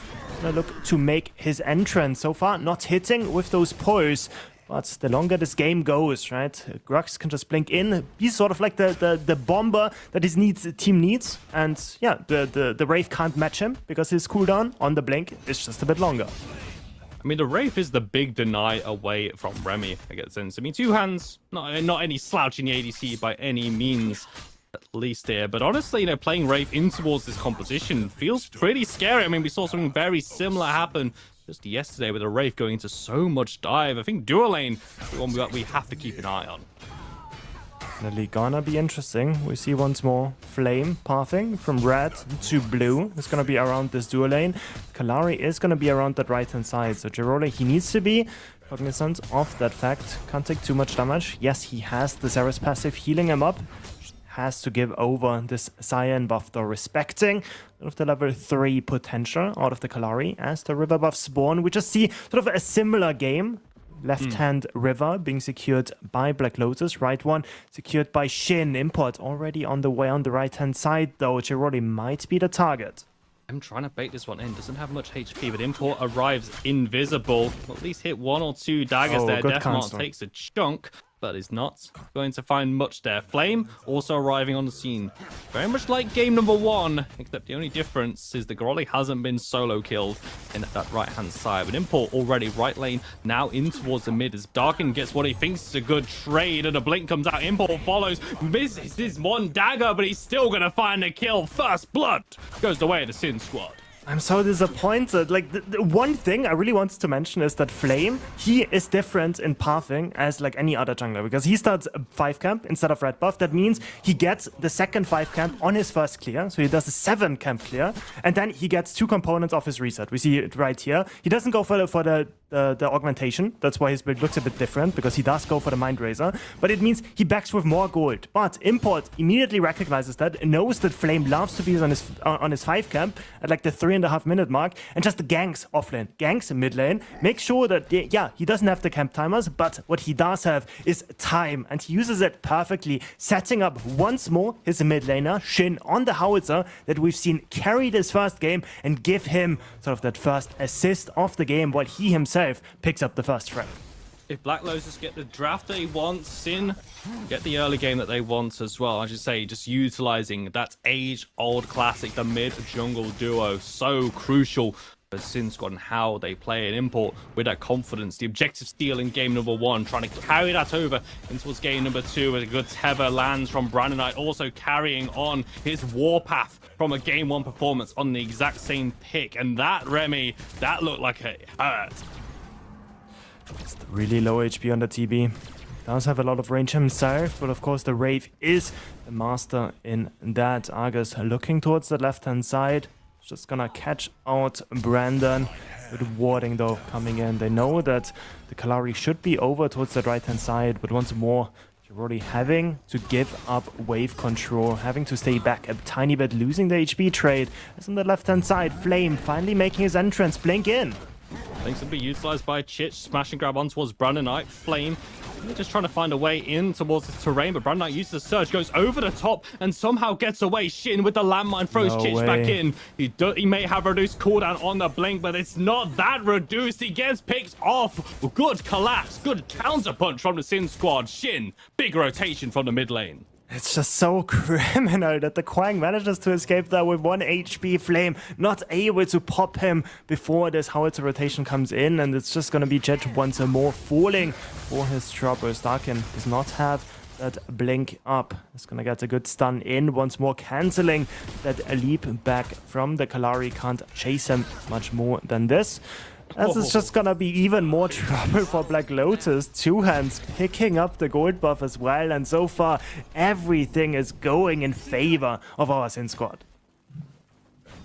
Speaker 5: Look to make his entrance. So far, not hitting with those pulls. But the longer this game goes, right, Grux can just blink in. He's sort of like the bomber that his team needs. And yeah, the Wraith can't match him because his cooldown on the blink is just a bit longer.
Speaker 4: I mean, the Wraith is the big deny away from Remy against Sense. I mean, 2 hands, not any slouch in the ADC by any means, at least here. But honestly, you know, playing Wraith in towards this composition feels pretty scary. I mean, we saw something very similar happen just yesterday with a Wraith going into so much dive. I think dual lane is the one we have to keep an eye on.
Speaker 5: Definitely gonna be interesting. We see once more Flame pathing from red to blue. It's gonna be around this dual lane. Kalari is gonna be around that right hand side. So Giroli, he needs to be cognizant of that fact. Can't take too much damage. Yes, he has the Zera's passive healing him up. Has to give over this Cyan buff, though, respecting sort of the level 3 potential out of the Kalari as the river buff spawn. We just see sort of a similar game Left-hand river being secured by Black Lotus. Right one secured by Shin. Import already on the way on the right-hand side, though. Chiroli might be the target.
Speaker 4: I'm trying to bait this one in. Doesn't have much HP, but Import arrives invisible. At least hit 1 or 2 daggers there.
Speaker 5: Good
Speaker 4: Deathmark
Speaker 5: cancel.
Speaker 4: takes a chunk, but is not going to find much there. Flame also arriving on the scene. Very much like game number 1, except the only difference is the Grolly hasn't been solo killed in that right-hand side. But Import already right lane, now in towards the mid as Darkin gets what he thinks is a good trade, and a blink comes out. Import follows, misses his 1 dagger, but he's still going to find a kill. First blood goes the way of the Sin Squad.
Speaker 5: I'm so disappointed. Like, the one thing I really wanted to mention is that Flame, he is different in pathing as like any other jungler, because he starts 5 camp instead of red buff. That means he gets the second 5 camp on his first clear, so he does the 7 camp clear, and then he gets 2 components of his reset. We see it right here. He doesn't go for the augmentation. That's why his build looks a bit different, because he does go for the Mind Razor, but it means he backs with more gold. But Import immediately recognizes that, knows that Flame loves to be on his 5 camp at like the 3.5 minute mark, and just ganks offlane, ganks mid lane, make sure that he doesn't have the camp timers, but what he does have is time, and he uses it perfectly, setting up once more his mid laner Shin on the howitzer that we've seen carry this first game and give him sort of that first assist of the game, while he himself picks up the first frag.
Speaker 4: If Black Lotus get the draft they want, Sin get the early game that they want as well. I should say, just utilizing that age-old classic, the mid-jungle duo, so crucial for Sin Squad and how they play an Import with that confidence. The objective steal in game number 1, trying to carry that over into game number 2 with a good tether lands from Brandon Knight, also carrying on his warpath from a game 1 performance on the exact same pick. And that, Remy, that looked like it hurt.
Speaker 5: Just really low HP on the TB. Does have a lot of range himself, but of course the Wraith is the master in that. Argus looking towards the left-hand side. Just gonna catch out Brandon. With warding though coming in. They know that the Kalari should be over towards the right-hand side, but once more, you're already having to give up wave control, having to stay back a tiny bit, losing the HP trade. As on the left-hand side, Flame finally making his entrance, blink in.
Speaker 4: Things will be utilized by Chich, smash and grab on towards Brandon Knight. Flame, they're just trying to find a way in towards the terrain, but Brandon Knight uses the surge, goes over the top, and somehow gets away. Shin with the landmine throws Chich back in. He may have reduced cooldown on the blink, but it's not that reduced. He gets picked off. Good collapse, good counter punch from the Sin Squad. Shin, big rotation from the mid lane.
Speaker 5: It's just so criminal that the Quang manages to escape there with 1 HP. Flame not able to pop him before this howitzer rotation comes in, and it's just gonna be Jet once more falling for his troubles. Darkin does not have that blink up. It's gonna get a good stun in once more, cancelling that leap back from the Kalari. Can't chase him much more than this. As it's just gonna be even more trouble for Black Lotus. 2 hands picking up the gold buff as well, and so far everything is going in favor of our Sin Squad.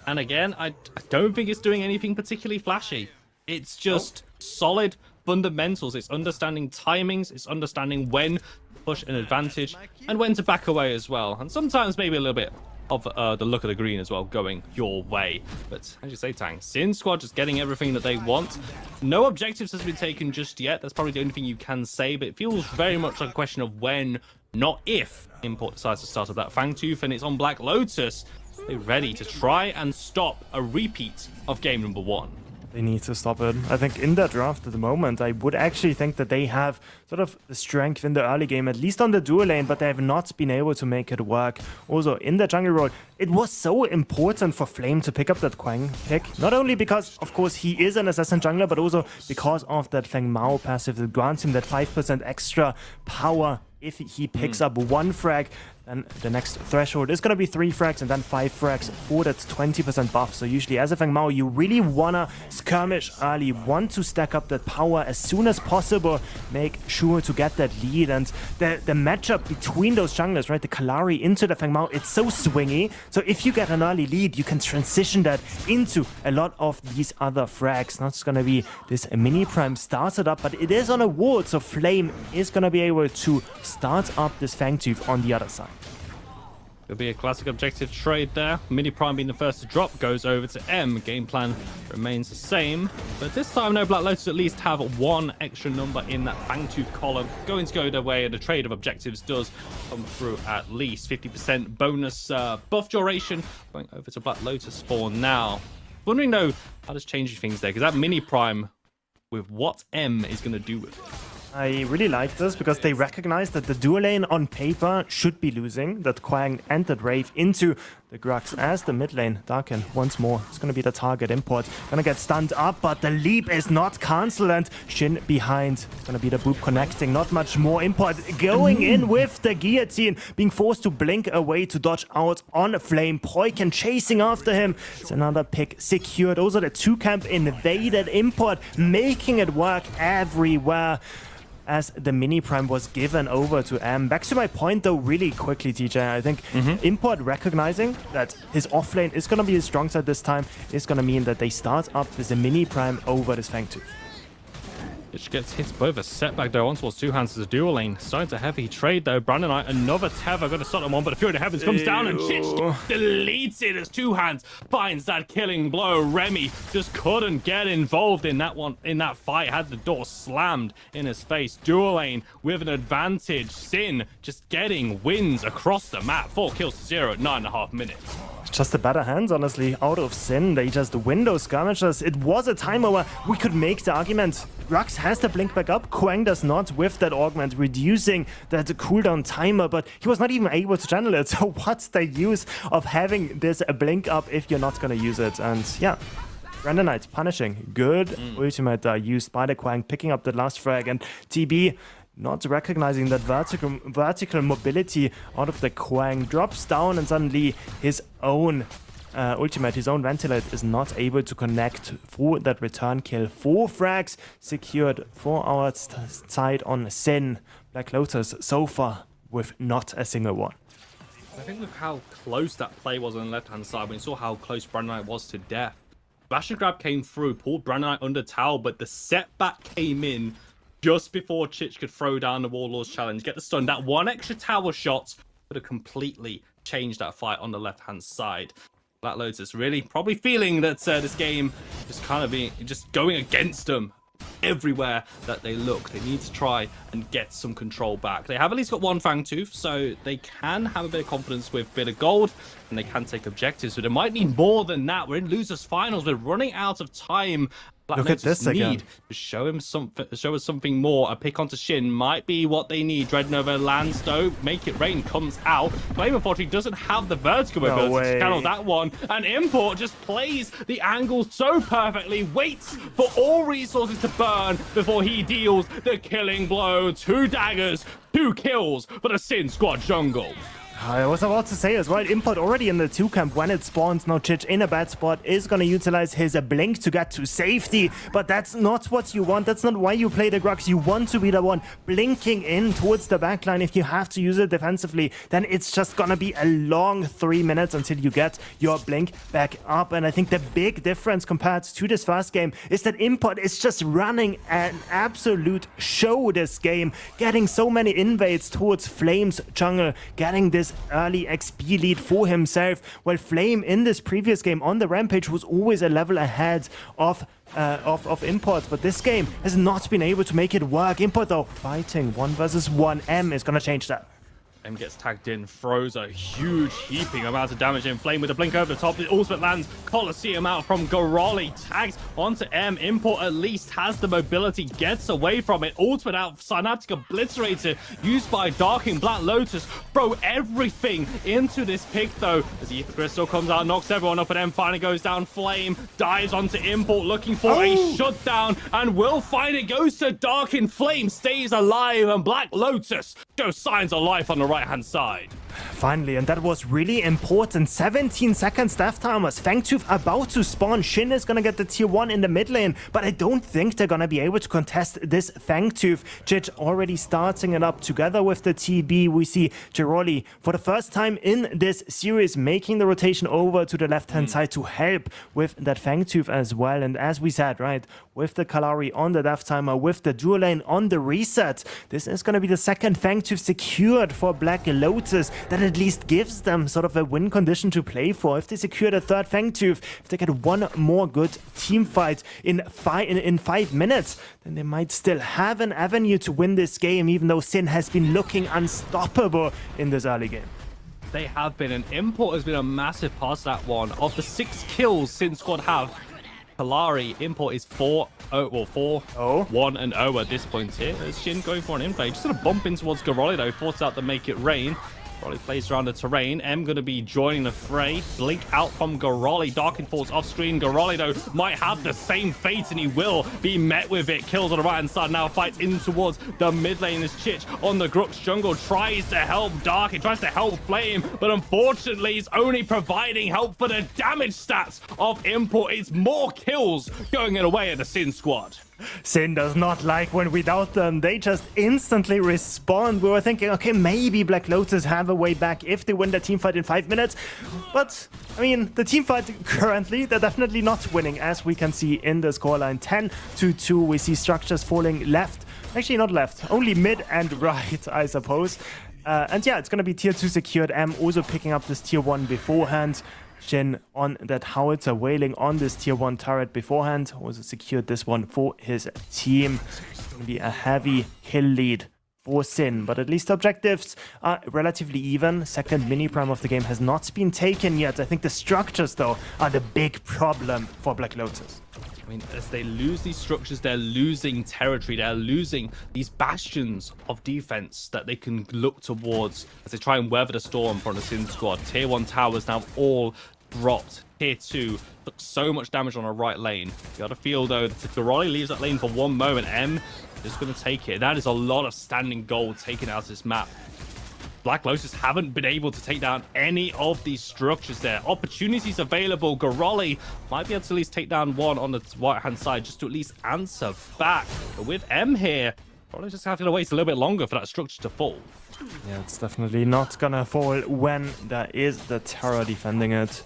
Speaker 4: And again, I don't think it's doing anything particularly flashy. It's just solid fundamentals. It's understanding timings, it's understanding when to push an advantage and when to back away as well. And sometimes maybe a little bit of the look of the green as well going your way. But as you say, Tang, Sin Squad just getting everything that they want. No objectives has been taken just yet. That's probably the only thing you can say, but it feels very much like a question of when, not if, Import decides to start up that Fangtooth, and it's on Black Lotus. They're ready to try and stop a repeat of game number 1.
Speaker 5: They need to stop it. I think in that draft at the moment, I would actually think that they have sort of the strength in the early game, at least on the dual lane, but they have not been able to make it work. Also, in the jungle role, it was so important for Flame to pick up that Quang pick. Not only because, of course, he is an assassin jungler, but also because of that Feng Mao passive that grants him that 5% extra power if he picks up 1 frag. Then the next threshold is going to be 3 frags and then 5 frags for that 20% buff. So usually as a Feng Mao, you really want to skirmish early, want to stack up that power as soon as possible, make sure to get that lead. And the matchup between those junglers, right, the Kalari into the Feng Mao, it's so swingy. So if you get an early lead, you can transition that into a lot of these other frags. Now it's going to be this mini prime started up, but it is on a ward, so Flame is going to be able to start up this Fangtooth on the other side.
Speaker 4: It'll be a classic objective trade there. Mini Prime being the first to drop goes over to M. Game plan remains the same. But this time, no, Black Lotus at least have one extra number in that Fangtooth column. Going to go their way, and the trade of objectives does come through at least. 50% bonus buff duration. Going over to Black Lotus spawn now. Wondering, though, how does changing things there? Because that Mini Prime with what M is going to do with it.
Speaker 5: I really like this because they recognize that the dual lane on paper should be losing, that Kwang entered Wraith into the Grux as the mid lane. Darken once more. It's going to be the target. Import going to get stunned up, but the leap is not cancelled, and Shin behind. It's going to be the boop connecting. Not much more. Import going in with the guillotine, being forced to blink away to dodge out on Flame. Poiken chasing after him. It's another pick secured. Those are the two camp invaded. Import making it work everywhere as the Mini Prime was given over to M. Back to my point, though, really quickly, TJ. I think Import recognizing that his offlane is going to be his strong side this time is going to mean that they start up with the Mini Prime over this Fangtooth.
Speaker 4: Which gets hit both a setback though on towards two hands as a dual lane. Starting to heavy trade though. Brandon Knight, another tether, going to start him on, but the Fury of the Heavens comes down and Chich deletes it as two hands finds that killing blow. Remy just couldn't get involved in that one, in that fight. Had the door slammed in his face. Dual lane with an advantage. Sin just getting wins across the map. 4 kills to 0 at 9.5 minutes.
Speaker 5: Just the better hands, honestly, out of Sin. They just window skirmishes. It was a time where we could make the argument. Grux has the blink back up. Kwang does not with that augment, reducing that cooldown timer, but he was not even able to channel it. So what's the use of having this blink up if you're not going to use it? And yeah, Brandon Knight punishing. Good ultimate used by the Kwang, picking up the last frag, and TB not recognizing that vertical mobility out of the Kwang, drops down, and suddenly his own ultimate, his own ventilate is not able to connect through that return kill. 4 frags secured for our side on Sin. Black Lotus so far with not a single one.
Speaker 4: I think with how close that play was on the left-hand side, when you saw how close Brandon Knight was to death, Bash and Grab came through, pulled Brandon Knight under tower, but the setback came in just before Chich could throw down the Warlord's challenge, get the stun. That one extra tower shot would have completely changed that fight on the left-hand side. Black Lotus really probably feeling that this game is kind of being just going against them everywhere that they look. They need to try and get some control back. They have at least got one Fangtooth, so they can have a bit of confidence with a bit of gold, and they can take objectives, but they might need more than that. We're in losers finals. We're running out of time. Look at this again. To show him something, show us something more. A pick onto Shin might be what they need. Dreadnova lands though. Make It Rain comes out. Flame unfortunately doesn't have the vertical ability to channel that one. And Import just plays the angle so perfectly. Waits for all resources to burn before he deals the killing blow. 2 daggers, 2 kills for the Sin Squad jungle.
Speaker 5: I was about to say as well, Import already in the 2 camp when it spawns. Now Chich in a bad spot is going to utilize his blink to get to safety, but that's not what you want. That's not why you play the Grux. You want to be the one blinking in towards the backline. If you have to use it defensively, then it's just going to be a long 3 minutes until you get your blink back up. And I think the big difference compared to this first game is that Import is just running an absolute show this game, getting so many invades towards Flame's jungle, getting this early XP lead for himself, while Flame in this previous game on the Rampage was always a level ahead of Import, but this game has not been able to make it work. Import though fighting 1 versus 1. M is gonna change that.
Speaker 4: M gets tagged in, throws a huge heaping amount of damage in. Flame with a blink over the top. The ultimate lands Colosseum out from Goroli. Tags onto M. Import at least has the mobility, gets away from it. Ultimate out, Synaptic Obliterator used by Darking. Black Lotus throw everything into this pick though. As the Ether Crystal comes out, knocks everyone up, and M finally goes down. Flame dives onto Import looking for a shutdown and will find it. Goes to Darking. Flame stays alive, and Black Lotus shows signs of life on the right-hand side.
Speaker 5: Finally, and that was really important. 17 seconds death timers. Fangtooth about to spawn. Shin is gonna get the tier 1 in the mid lane, but I don't think they're gonna be able to contest this Fangtooth. Chich already starting it up together with the TB. We see Giroli for the first time in this series making the rotation over to the left-hand side to help with that Fangtooth as well. And as we said, right, with the Kalari on the death timer, with the dual lane on the reset, this is gonna be the second Fangtooth secured for Black Lotus. that at least gives them sort of a win condition to play for. If they secure the third Fangtooth, if they get one more good team fight in 5 minutes, then they might still have an avenue to win this game, even though Sin has been looking unstoppable in this early game.
Speaker 4: They have been, and Import has been a massive part of that one. Of the 6 kills Sin squad have, Kalari, Import is 4-1-0 at this point here. There's Shin going for an in-play. Just going to bump in towards Garoli though, forces out to make it rain. Garoli plays around the terrain. M going to be joining the fray. Blink out from Garoli. Darkin falls off screen. Garoli though might have the same fate, and he will be met with it. Kills on the right hand side. Now fights in towards the mid lane as Chich on the Grux jungle tries to help Darkin, tries to help Flame, but unfortunately he's only providing help for the damage stats of Import. It's more kills going away at the Sin squad.
Speaker 5: Sin does not like when we doubt them. They just instantly respond. We were thinking, okay, maybe Black Lotus have a way back if they win the team fight in 5 minutes. But, I mean, the team fight currently, they're definitely not winning, as we can see in the scoreline. 10-2. We see structures falling left. Actually, not left. Only mid and right, I suppose. And yeah, it's going to be tier 2 secured. M also picking up this tier 1 beforehand. Shin on that howitzer, wailing on this tier 1 turret beforehand. Also secured this one for his team. It's going to be a heavy kill lead for Sin, but at least objectives are relatively even. Second mini prime of the game has not been taken yet. I think the structures, though, are the big problem for Black Lotus.
Speaker 4: I mean, as they lose these structures, they're losing territory. They're losing these bastions of defense that they can look towards as they try and weather the storm from the Sin squad. Tier 1 towers now all dropped. Tier 2 took so much damage on a right lane. You got to feel, though, that if Garoli leaves that lane for one moment, M is going to take it. That is a lot of standing gold taken out of this map. Black Lotus haven't been able to take down any of these structures there. Opportunities available. Garoli might be able to at least take down one on the right-hand side just to at least answer back. But with M here, Garoli just have to wait a little bit longer for that structure to fall.
Speaker 5: Yeah, it's definitely not gonna fall when there is the Terror defending it.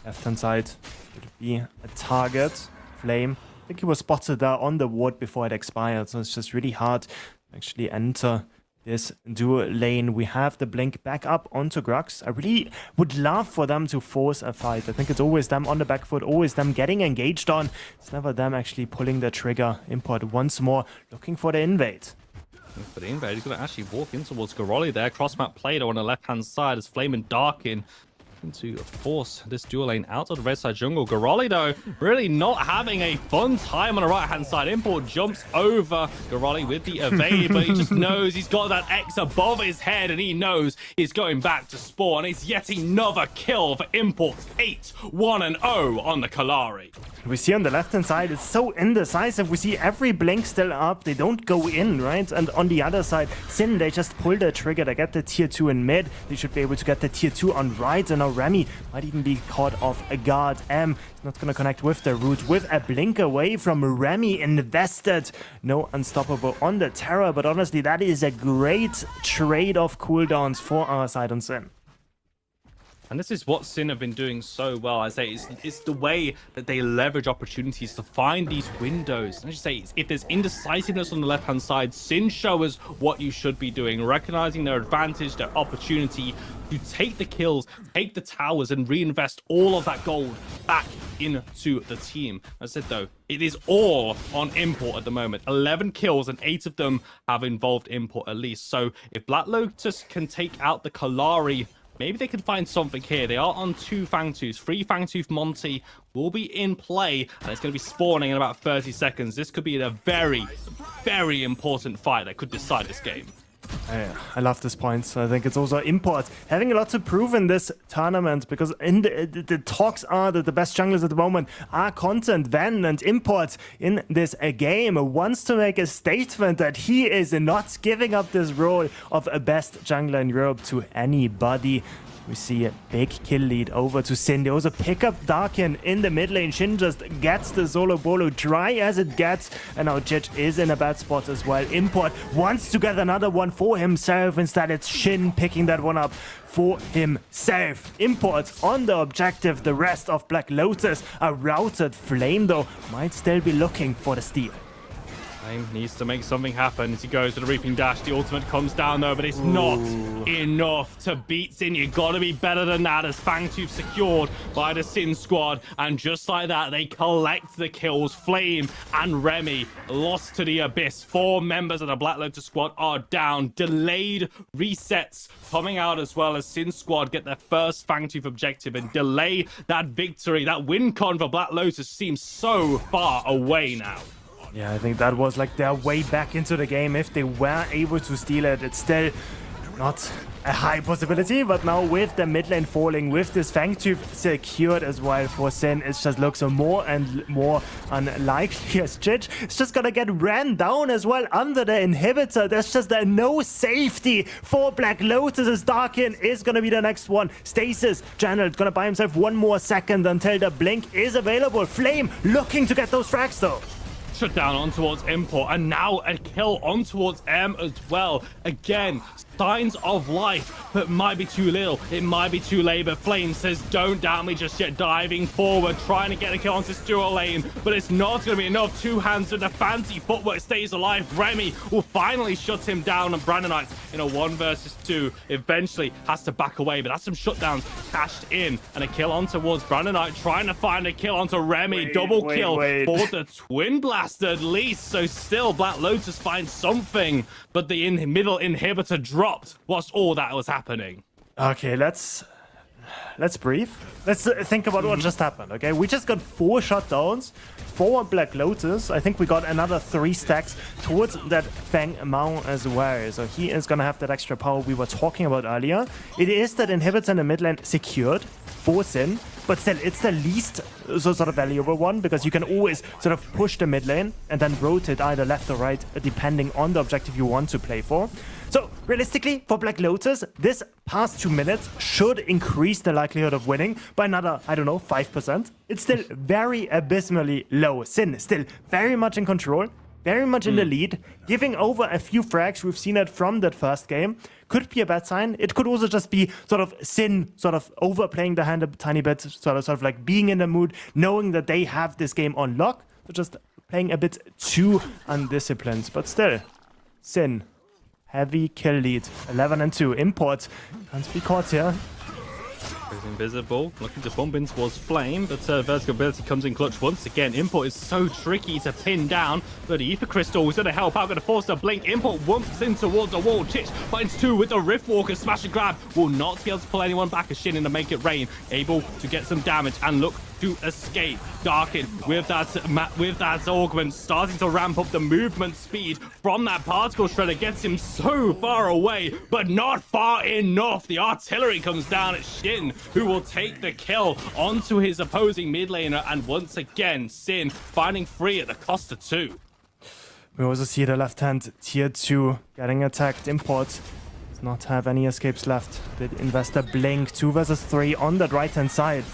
Speaker 5: Left-hand side would be a target. Flame. I think he was spotted there on the ward before it expired, so it's just really hard to actually enter this dual lane. We have the blink back up onto Grux. I really would love for them to force a fight. I think it's always them on the back foot, always them getting engaged on. It's never them actually pulling the trigger. Import once more, looking for the invade.
Speaker 4: For the invade, he's going to actually walk in towards Garoli there. Cross-map Play-Doh on the left-hand side as Flame and Darkin to force this dual lane out of the red side jungle. Garoli, though, really not having a fun time on the right-hand side. Import jumps over Garoli with the evade, but he just knows he's got that X above his head, and he knows he's going back to spawn. It's yet another kill for Import. 8-1-0 on the Kalari.
Speaker 5: We see on the left-hand side, it's so indecisive. We see every blink still up. They don't go in, right? And on the other side, Sin, they just pull the trigger. They get the tier 2 in mid. They should be able to get the tier 2 on right. And now Remy might even be caught off a guard. M is not going to connect with the root. With a blink away from Remy invested. No unstoppable on the Terror. But honestly, that is a great trade of cooldowns for our side on Sin.
Speaker 4: And this is what Sin have been doing so well. I say it's the way that they leverage opportunities to find these windows. And I should say, if there's indecisiveness on the left-hand side, Sin show us what you should be doing, recognizing their advantage, their opportunity to take the kills, take the towers, and reinvest all of that gold back into the team. As I said, though, it is all on Import at the moment. 11 kills, and 8 of them have involved Import at least. So if Black Lotus can take out the Kalari, maybe they can find something here. They are on 2 Fangtooths. 3 Fangtooth Monty will be in play, and it's going to be spawning in about 30 seconds. This could be a very, very important fight that could decide this game.
Speaker 5: I love this point. I think it's also Import having a lot to prove in this tournament, because in the talks are that the best junglers at the moment are Content, Ven, and Import in this game wants to make a statement that he is not giving up this role of a best jungler in Europe to anybody. We see a big kill lead over to Sin. They also pick up Darkin in the mid lane. Shin just gets the solo bolo dry as it gets. And now Jich is in a bad spot as well. Import wants to get another one for himself. Instead, it's Shin picking that one up for himself. Import on the objective. The rest of Black Lotus, a routed Flame, though, might still be looking for the steal.
Speaker 4: Flame needs to make something happen as he goes to the Reaping Dash. The ultimate comes down though, but it's not enough to beat Sin. You gotta be better than that, as Fangtooth secured by the Sin squad. And just like that, they collect the kills. Flame and Remy lost to the Abyss. 4 members of the Black Lotus squad are down. Delayed resets coming out as well, as Sin squad get their first Fangtooth objective and delay that victory. That win con for Black Lotus seems so far away now.
Speaker 5: Yeah, I think that was like their way back into the game. If they were able to steal it, it's still not a high possibility. But now with the mid lane falling, with this Fangtooth secured as well for Sin, it just looks more and more unlikely as Chich is just gonna get ran down as well under the inhibitor. There's just no safety for Black Lotus, as Darkin is gonna be the next one. Stasis, Gerald gonna buy himself 1 more second until the blink is available. Flame looking to get those frags though.
Speaker 4: Shut down on towards Import, and now a kill on towards M as well. Again, signs of life, but might be too little. It might be too late, but Flame says, don't doubt me just yet. Diving forward, trying to get a kill onto Stuart lane, but it's not going to be enough. 2 hands with the fancy footwork stays alive. Remy will finally shut him down, and Brandonite in a 1 versus 2 eventually has to back away, but that's some shutdowns cashed in, and a kill on towards Brandonite, trying to find a kill onto Remy. Double kill for the Twin Blast at least. So still Black Lotus finds something, but the middle inhibitor dropped whilst all that was happening.
Speaker 5: Okay, let's breathe. Let's think about what just happened. Okay, we just got 4 shutdowns for Black Lotus. I think we got another 3 stacks towards that Fang Mao as well. So he is gonna have that extra power we were talking about earlier. It is that inhibitor in the mid lane secured for Sin, but still it's the least sort of valuable one, because you can always sort of push the mid lane and then rotate either left or right depending on the objective you want to play for. So realistically for Black Lotus, this past 2 minutes should increase the likelihood of winning by another, I don't know, 5%. It's still very abysmally low. Sin still very much in control, very much in the lead, giving over a few frags. We've seen it from that first game. Could be a bad sign. It could also just be sort of Sin sort of overplaying the hand a tiny bit, sort of like being in the mood, knowing that they have this game on lock, but just playing a bit too undisciplined. But still, Sin, heavy kill lead, 11-2. Import can't be caught here.
Speaker 4: Is invisible, looking to bump in towards Flame, but vertical ability comes in clutch once again. Import is so tricky to pin down, but the Ether Crystal is going to help out, going to force a blink. Import wumps in towards the wall. Chich finds 2 with the Riftwalker. Smash and grab will not be able to pull anyone back. A Shin in to make it rain, able to get some damage and look to escape. Darkin with that augment starting to ramp up the movement speed from that particle shredder, gets him so far away, but not far enough. The artillery comes down at Shin, who will take the kill onto his opposing mid laner, and once again Sin finding free at the cost of 2.
Speaker 5: We also see the left hand tier 2 getting attacked. Import does not have any escapes left. Did invest a blink. 2 versus 3 on that right hand side.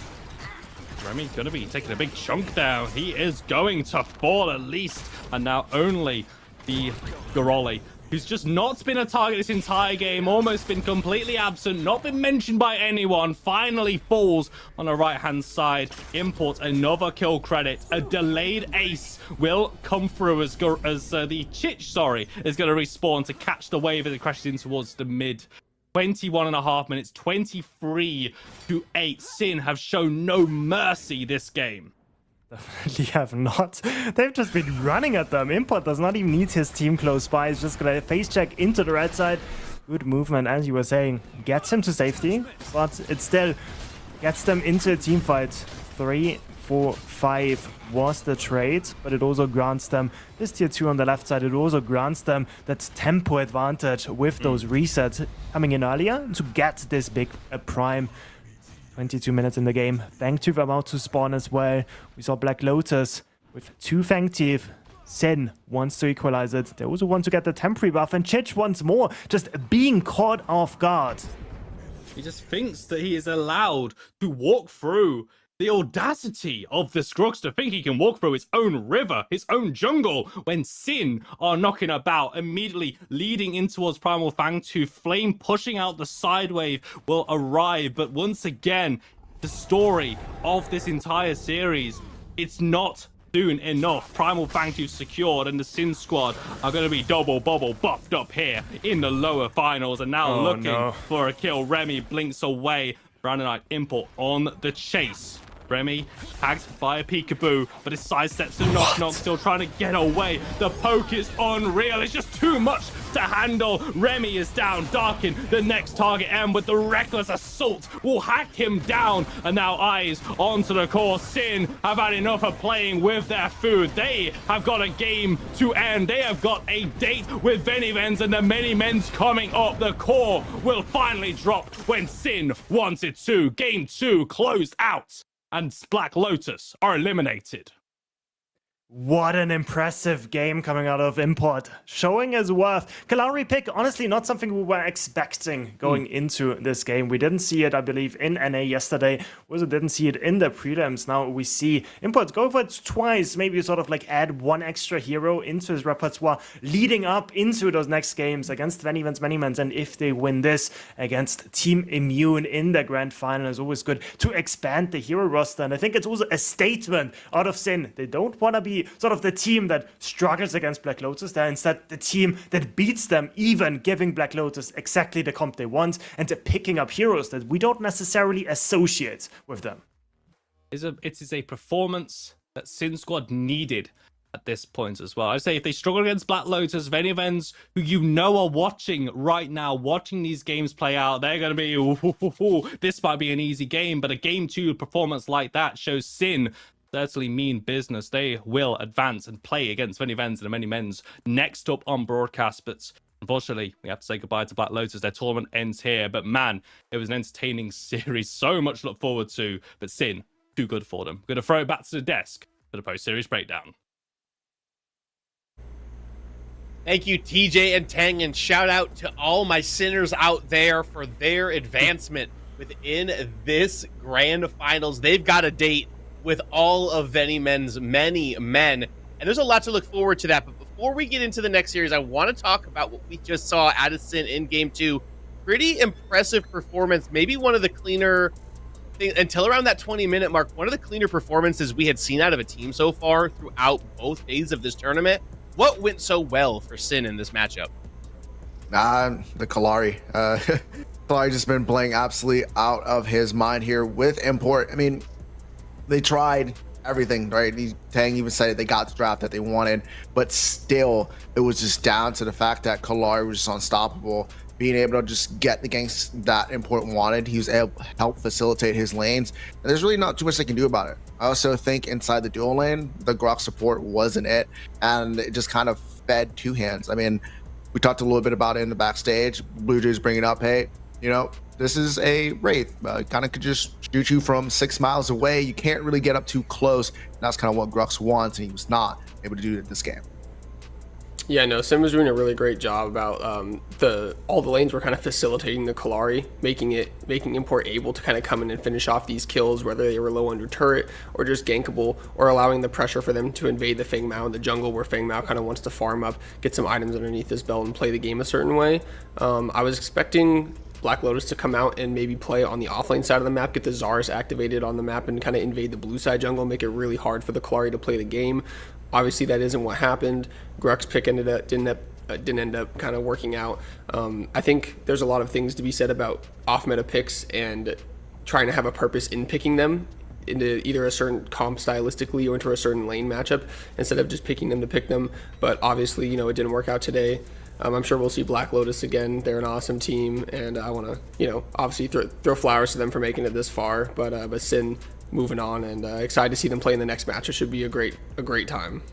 Speaker 4: Remy's going to be taking a big chunk down. He is going to fall at least. And now only the Garoli, who's just not been a target this entire game, almost been completely absent, not been mentioned by anyone, finally falls on the right-hand side. Import another kill credit. A delayed ace will come through as the Chich, is going to respawn to catch the wave as it crashes in towards the mid. 21.5 minutes, 23-8. Sin have shown no mercy this game.
Speaker 5: Definitely have not. They've just been running at them. Import does not even need his team close by. He's just gonna face check into the right side. Good movement, as you were saying. Gets him to safety, but it still gets them into a team fight. 3, 4, 5 was the trade, but it also grants them this tier 2 on the left side. It also grants them that tempo advantage with those resets coming in earlier to get this big prime. 22 minutes in the game. Fangtooth about to spawn as well. We saw Black Lotus with 2 Fangtooth. Sin wants to equalize it. They also want to get the temporary buff, and Chich once more just being caught off guard.
Speaker 4: He just thinks that he is allowed to walk through. The audacity of the Scruggs to think he can walk through his own river, his own jungle, when Sin are knocking about, immediately leading in towards Primal Fangtooth. Flame pushing out the side wave will arrive, but once again, the story of this entire series, it's not soon enough. Primal Fangtooth secured, and the Sin squad are going to be double bubble buffed up here in the lower finals, and now looking for a kill. Remy blinks away. Brandon Knight Import on the chase. Remy tagged by a peekaboo, but his sidesteps to knock, still trying to get away. The poke is unreal. It's just too much to handle. Remy is down. Darkin, the next target, and with the reckless assault, will hack him down. And now eyes onto the core. Sin have had enough of playing with their food. They have got a game to end. They have got a date with VennyVens, and the MennyMens coming up. The core will finally drop when Sin wanted to. Game 2 closed out, and Black Lotus are eliminated.
Speaker 5: What an impressive game coming out of Import. Showing his worth. Kalari pick, honestly, not something we were expecting going into this game. We didn't see it, I believe, in NA yesterday. We also didn't see it in the prelims. Now we see Import go for it twice. Maybe sort of like add one extra hero into his repertoire leading up into those next games against MennyMens. And if they win this against Team Immune in the grand final, it's always good to expand the hero roster. And I think it's also a statement out of Sin. They don't want to be sort of the team that struggles against Black Lotus. They're instead the team that beats them, even giving Black Lotus exactly the comp they want, and picking up heroes that we don't necessarily associate with them.
Speaker 4: It is a performance that Sin Squad needed at this point as well. I say if they struggle against Black Lotus, VennyVens, who you know are watching right now, watching these games play out, they're going to be, ooh, this might be an easy game, but a game 2 performance like that shows Sin certainly mean business. They will advance and play against VennyVens and the MennyMens next up on broadcast, but unfortunately, we have to say goodbye to Black Lotus. Their tournament ends here, but man, it was an entertaining series. So much to look forward to, but Sin, too good for them. We're going to throw it back to the desk for the post-series breakdown.
Speaker 7: Thank you, TJ and Tang, and shout out to all my sinners out there for their advancement within this grand finals. They've got a date with all of VennyMens' many men, and there's a lot to look forward to that. But before we get into the next series, I want to talk about what we just saw out of Sin in game 2. Pretty impressive performance, maybe one of the cleaner things until around that 20-minute mark, one of the cleaner performances we had seen out of a team so far throughout both days of this tournament. What went so well for Sin in this matchup?
Speaker 2: The Kalari. Kalari just been playing absolutely out of his mind here with Import. I mean, they tried everything, right? Tang even said it, they got the draft that they wanted, but still, it was just down to the fact that Kalari was just unstoppable. Being able to just get the ganks that Import wanted, he was able to help facilitate his lanes, and there's really not too much they can do about it. I also think inside the dual lane, the Grok support wasn't it, and it just kind of fed two hands. I mean, we talked a little bit about it in the backstage. Blue Jays bringing up, hey, you know, this is a Wraith. Kind of could just shoot you from 6 miles away. You can't really get up too close. And that's kind of what Grux wants, and he was not able to do it this game.
Speaker 8: Yeah, no, Sim was doing a really great job about all the lanes were kind of facilitating the Kalari, making Import able to kind of come in and finish off these kills, whether they were low under turret or just gankable, or allowing the pressure for them to invade the Feng Mao in the jungle, where Feng Mao kind of wants to farm up, get some items underneath his belt, and play the game a certain way. I was expecting Black Lotus to come out and maybe play on the offlane side of the map, get the Zars activated on the map, and kind of invade the blue side jungle, make it really hard for the Kalari to play the game. Obviously, that isn't what happened. Gruk's pick didn't end up kind of working out. I think there's a lot of things to be said about off-meta picks and trying to have a purpose in picking them into either a certain comp stylistically or into a certain lane matchup instead of just picking them to pick them. But obviously, you know, it didn't work out today. I'm sure we'll see Black Lotus again. They're an awesome team, and I want to, you know, obviously throw flowers to them for making it this far. But Sin moving on, and excited to see them play in the next match. It should be a great time.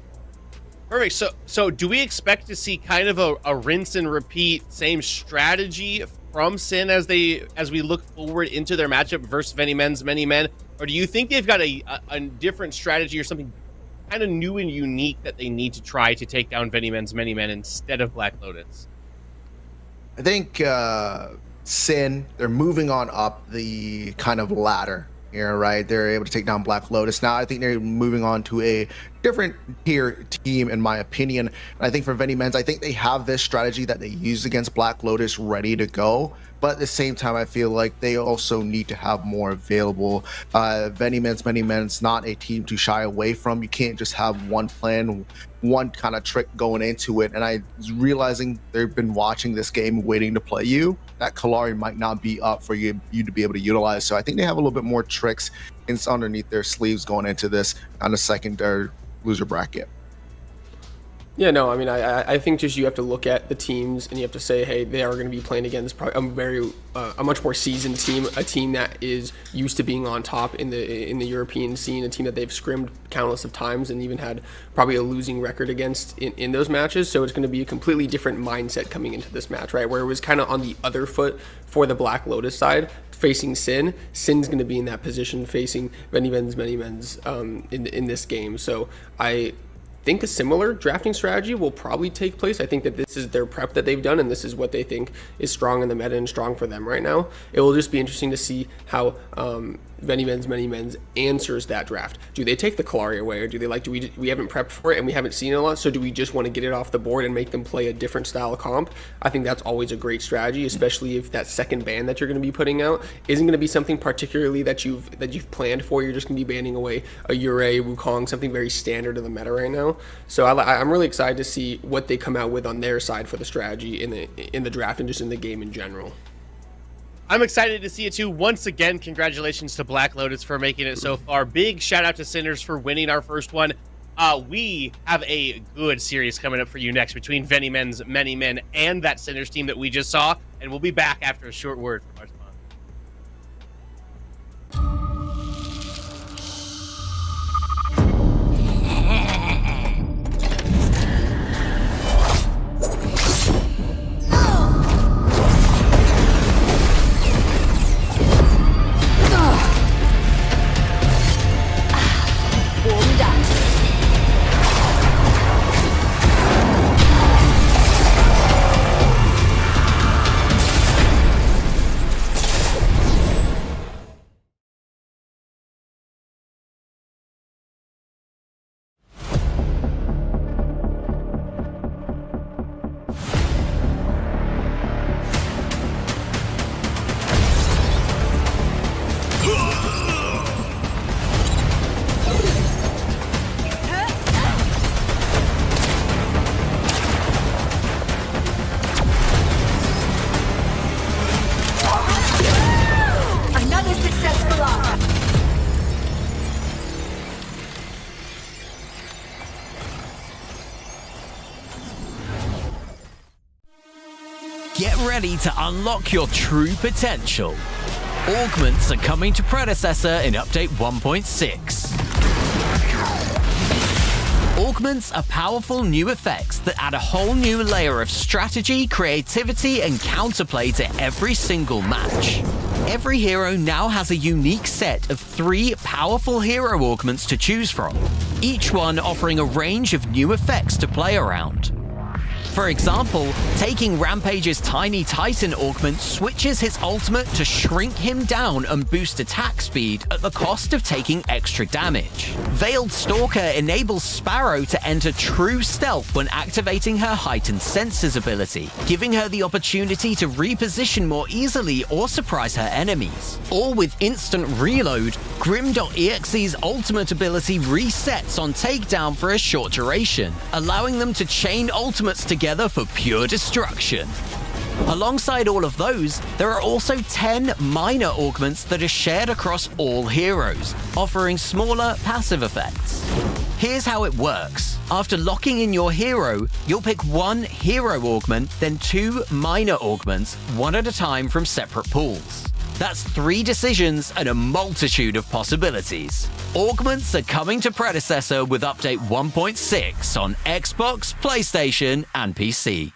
Speaker 7: Perfect. So do we expect to see kind of a rinse and repeat same strategy from Sin as we look forward into their matchup versus VennyMens, MennyMen, or do you think they've got a different strategy or something kind of new and unique that they need to try to take down VennyMens, MennyMen instead of Black Lotus?
Speaker 2: I think Sin, they're moving on up the kind of ladder. here, right? They're able to take down Black Lotus. Now I think they're moving on to a different tier team, in my opinion. And I think for MennyMens, I think they have this strategy that they use against Black Lotus ready to go. But at the same time, I feel like they also need to have more available. MennyMens, not a team to shy away from. You can't just have one plan, one kind of trick going into it. And I was realizing they've been watching this game, waiting to play you. That Kalari might not be up for you to be able to utilize. So I think they have a little bit more tricks underneath their sleeves going into this on the second or loser bracket.
Speaker 8: Yeah, no, I mean, I think just you have to look at the teams and you have to say, hey, they are going to be playing against probably a much more seasoned team, a team that is used to being on top in the European scene, a team that they've scrimmed countless of times and even had probably a losing record against in those matches. So it's going to be a completely different mindset coming into this match, right? Where it was kind of on the other foot for the Black Lotus side, facing Sin. Sin's going to be in that position facing MennyMens in this game. So I think a similar drafting strategy will probably take place. I think that this is their prep that they've done, and this is what they think is strong in the meta and strong for them right now. It will just be interesting to see how MennyMens answers that draft. Do they take the Kalari away, or do they we haven't prepped for it and we haven't seen it a lot, so do we just want to get it off the board and make them play a different style of comp? I think that's always a great strategy, especially if that second ban that you're going to be putting out isn't going to be something particularly that you've planned for. You're just going to be banning away a Yurei, Wukong, something very standard in the meta right now. So I'm really excited to see what they come out with on their side for the strategy in the draft and just in the game in general.
Speaker 7: I'm excited to see it too. Once again, congratulations to Black Lotus for making it so far. Big shout out to Sinners for winning our first one. We have a good series coming up for you next between VennyMens, MennyMen, and that Sinners team that we just saw. And we'll be back after a short word from our sponsor.
Speaker 9: Get ready to unlock your true potential. Augments are coming to Predecessor in Update 1.6. Augments are powerful new effects that add a whole new layer of strategy, creativity, and counterplay to every single match. Every hero now has a unique set of 3 powerful hero augments to choose from, each one offering a range of new effects to play around. For example, taking Rampage's Tiny Titan augment switches his ultimate to shrink him down and boost attack speed at the cost of taking extra damage. Veiled Stalker enables Sparrow to enter true stealth when activating her heightened senses ability, giving her the opportunity to reposition more easily or surprise her enemies. Or with instant reload, Grim.exe's ultimate ability resets on takedown for a short duration, allowing them to chain ultimates together for pure destruction. Alongside all of those, there are also 10 minor augments that are shared across all heroes, offering smaller passive effects. Here's how it works. After locking in your hero, you'll pick 1 hero augment, then 2 minor augments, one at a time from separate pools. That's 3 decisions and a multitude of possibilities. Augments are coming to Predecessor with Update 1.6 on Xbox, PlayStation, and PC.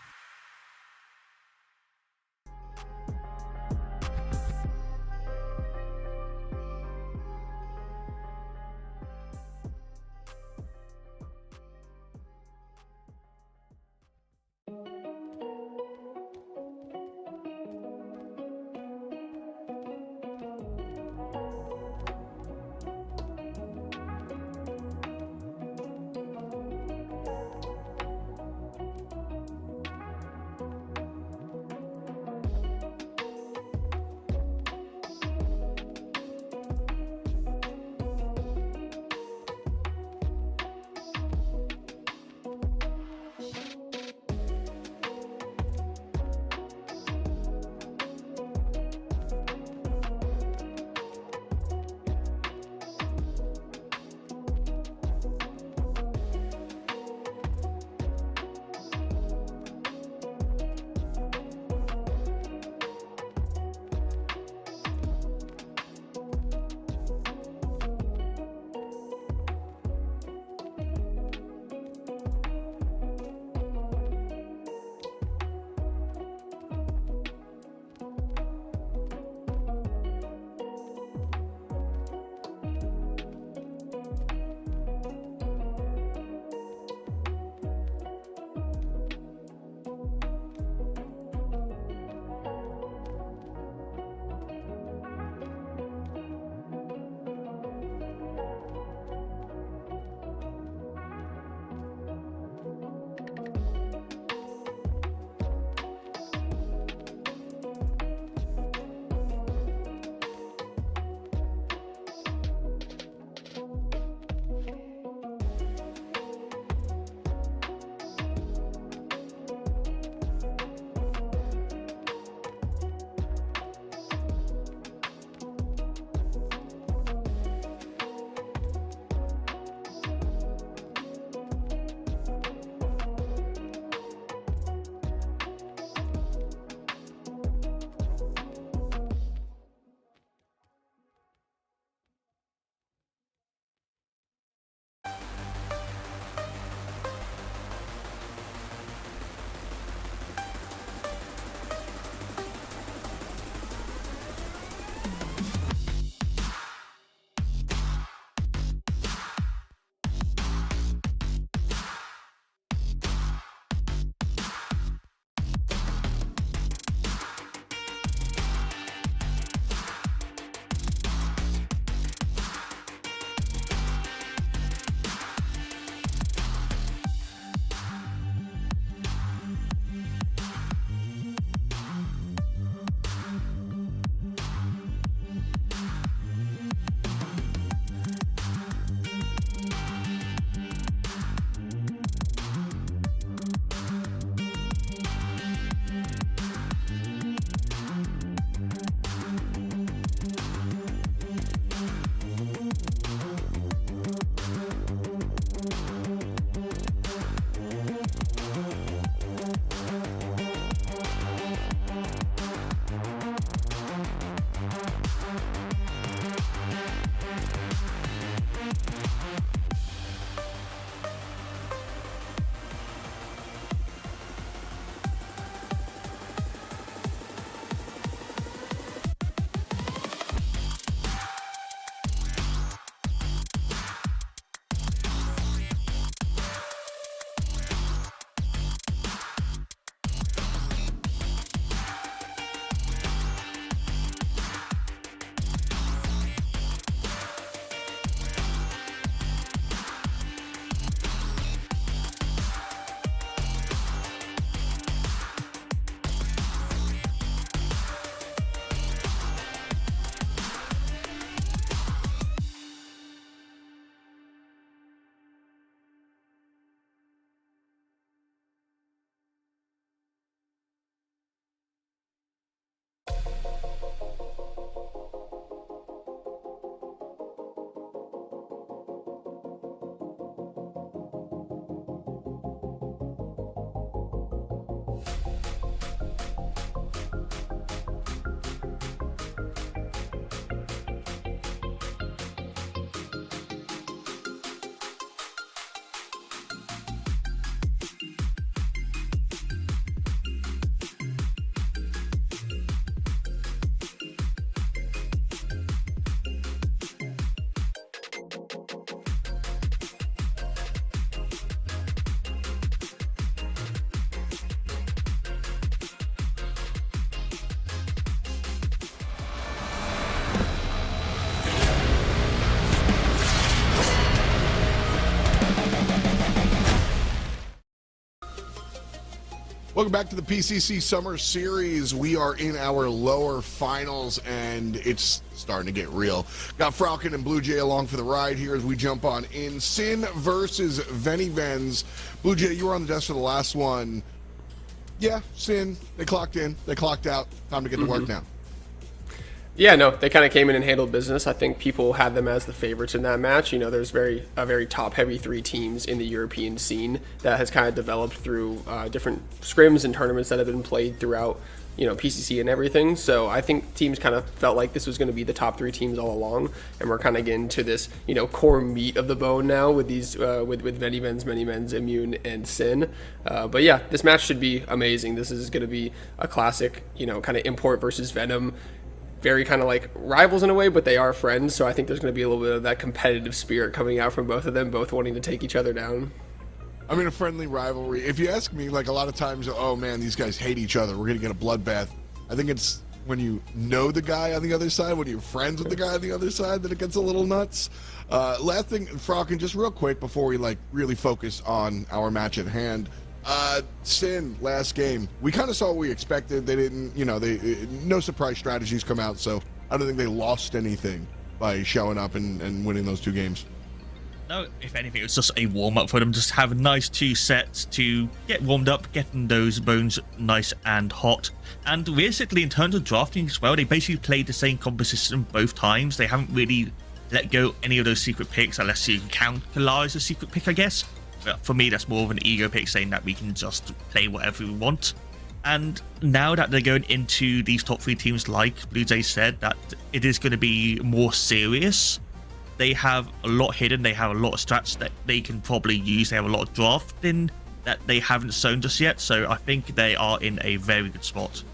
Speaker 10: Welcome back to the PCC Summer Series. We are in our lower finals, and it's starting to get real. Got Falcon and Blue Jay along for the ride here as we jump on in. Sin versus VennyVens. Blue Jay, you were on the desk for the last one. Yeah, Sin, they clocked in, they clocked out. Time to get to work now.
Speaker 8: Yeah, no, they kind of came in and handled business. I think people had them as the favorites in that match. You know, there's a very top-heavy 3 teams in the European scene that has kind of developed through different scrims and tournaments that have been played throughout, you know, PCC and everything. So I think teams kind of felt like this was going to be the top 3 teams all along, and we're kind of getting to this, you know, core meat of the bone now with these with VennyVens, MennyMens, Immune, and Sin. But yeah, this match should be amazing. This is going to be a classic, you know, kind of Import versus Venom. Very kind of like rivals in a way, but they are friends. So I think there's going to be a little bit of that competitive spirit coming out from both of them, both wanting to take each other down.
Speaker 10: I mean, a friendly rivalry. If you ask me, like a lot of times, oh man, these guys hate each other. We're going to get a bloodbath. I think it's when you know the guy on the other side, when you're friends with the guy on the other side, that it gets a little nuts. Last thing, Falcon, just real quick before we like really focus on our match at hand. Sin last game, we kind of saw what we expected. They didn't, you know, no surprise strategies come out, so I don't think they lost anything by showing up and winning those 2 games.
Speaker 11: No, if anything, it was just a warm-up for them. Just have a nice 2 sets to get warmed up, getting those bones nice and hot. And realistically, in terms of drafting as well, they basically played the same composition both times. They haven't really let go any of those secret picks, unless you count Kalar as a secret pick, I guess. But for me, that's more of an ego pick, saying that we can just play whatever we want. And now that they're going into these top 3 teams, like Blue Jay said, that it is going to be more serious. They have a lot hidden. They have a lot of strats that they can probably use. They have a lot of drafting that they haven't shown just yet. So I think they are in a very good spot.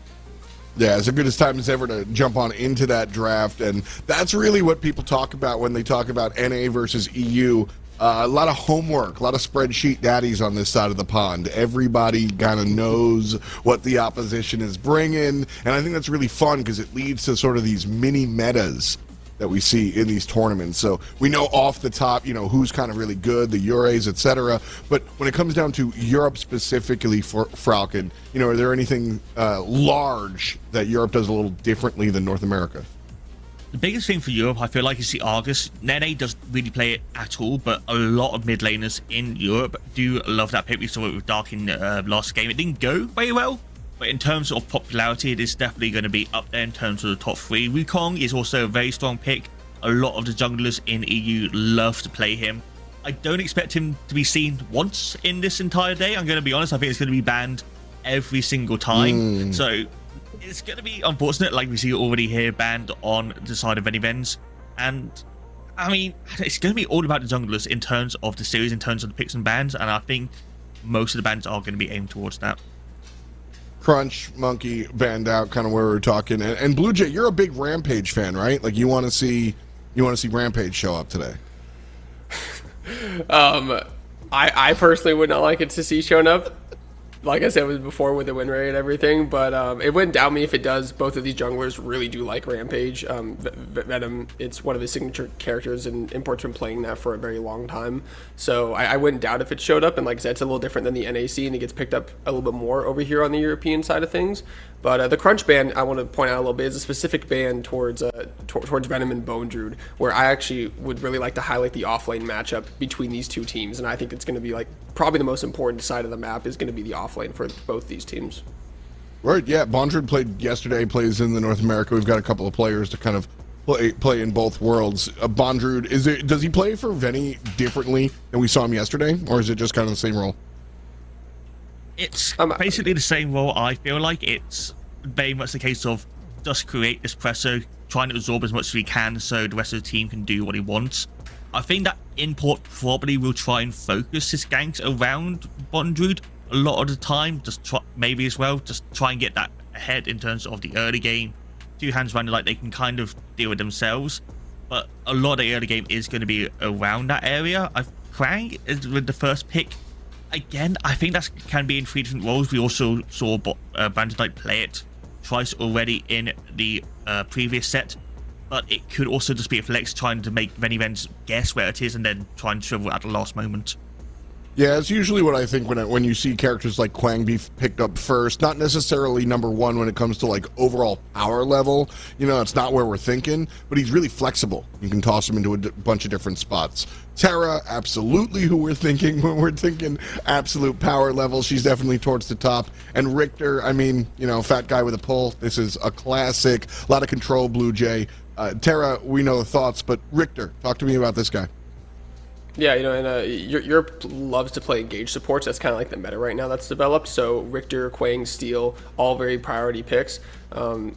Speaker 10: Yeah, it's a good time as ever to jump on into that draft. And that's really what people talk about when they talk about NA versus EU. A lot of homework, a lot of spreadsheet daddies on this side of the pond. Everybody kind of knows what the opposition is bringing, and I think that's really fun because it leads to sort of these mini metas that we see in these tournaments. So we know off the top, you know, who's kind of really good, the Euros, etc. But when it comes down to Europe specifically for Falcon, you know, are there anything large that Europe does a little differently than North America?
Speaker 11: The biggest thing for Europe, I feel like, is the Argus. NA doesn't really play it at all, but a lot of mid laners in Europe do love that pick. We saw it with Dark in last game. It didn't go very well, but in terms of popularity, it is definitely going to be up there in terms of the top 3. Wukong is also a very strong pick. A lot of the junglers in EU love to play him. I don't expect him to be seen once in this entire day. I'm going to be honest. I think it's going to be banned every single time. So it's going to be unfortunate, like we see already here, banned on the side of VennyVens. And I mean, it's going to be all about the junglers in terms of the series, in terms of the picks and bans. And I think most of the bans are going to be aimed towards that.
Speaker 10: Crunch, Monkey, banned out, kind of where we're talking. And Blue Jay, you're a big Rampage fan, right? Like you want to see Rampage show up today.
Speaker 8: I personally would not like it to see shown up. Like I said, it was before with the win rate and everything, but it wouldn't doubt me if it does. Both of these junglers really do like Rampage. Venom, it's one of his signature characters, and Import's been playing that for a very long time. So I wouldn't doubt if it showed up, and like I said, it's a little different than the NAC, and it gets picked up a little bit more over here on the European side of things. But the Crunch ban, I want to point out a little bit, is a specific ban towards Venom and Bone Druid, where I actually would really like to highlight the offlane matchup between these 2 teams, and I think it's going to be like probably the most important side of the map is going to be the offlane for both these teams.
Speaker 10: Right, yeah. Bondred played yesterday, plays in the North America. We've got a couple of players to kind of play in both worlds. Bondred, does he play for Venny differently than we saw him yesterday, or is it just kind of the same role?
Speaker 11: It's basically the same role. I feel like it's very much the case of just create this pressure, trying to absorb as much as we can so the rest of the team can do what he wants. I think that Import probably will try and focus his ganks around Bondred a lot of the time, just try, maybe as well, just try and get that ahead in terms of the early game. 2 hands around, like they can kind of deal with themselves, but a lot of the early game is going to be around that area. Krang is with the first pick. Again, I think that can be in 3 different roles. We also saw Bandit Knight play it twice already in the previous set, but it could also just be a flex trying to make VennyVen guess where it is and then try and travel at the last moment.
Speaker 10: Yeah, it's usually what I think when you see characters like Quang be picked up first. Not necessarily number one when it comes to like overall power level. You know, it's not where we're thinking, but he's really flexible. You can toss him into a bunch of different spots. Terra, absolutely who we're thinking when we're thinking absolute power level. She's definitely towards the top. And Richter, I mean, you know, fat guy with a pull. This is a classic. A lot of control, Blue Jay. Terra, we know the thoughts, but Richter, talk to me about this guy.
Speaker 8: Yeah, you know, and Europe loves to play engage supports. That's kind of like the meta right now that's developed. So Richter, Quang, Steel, all very priority picks.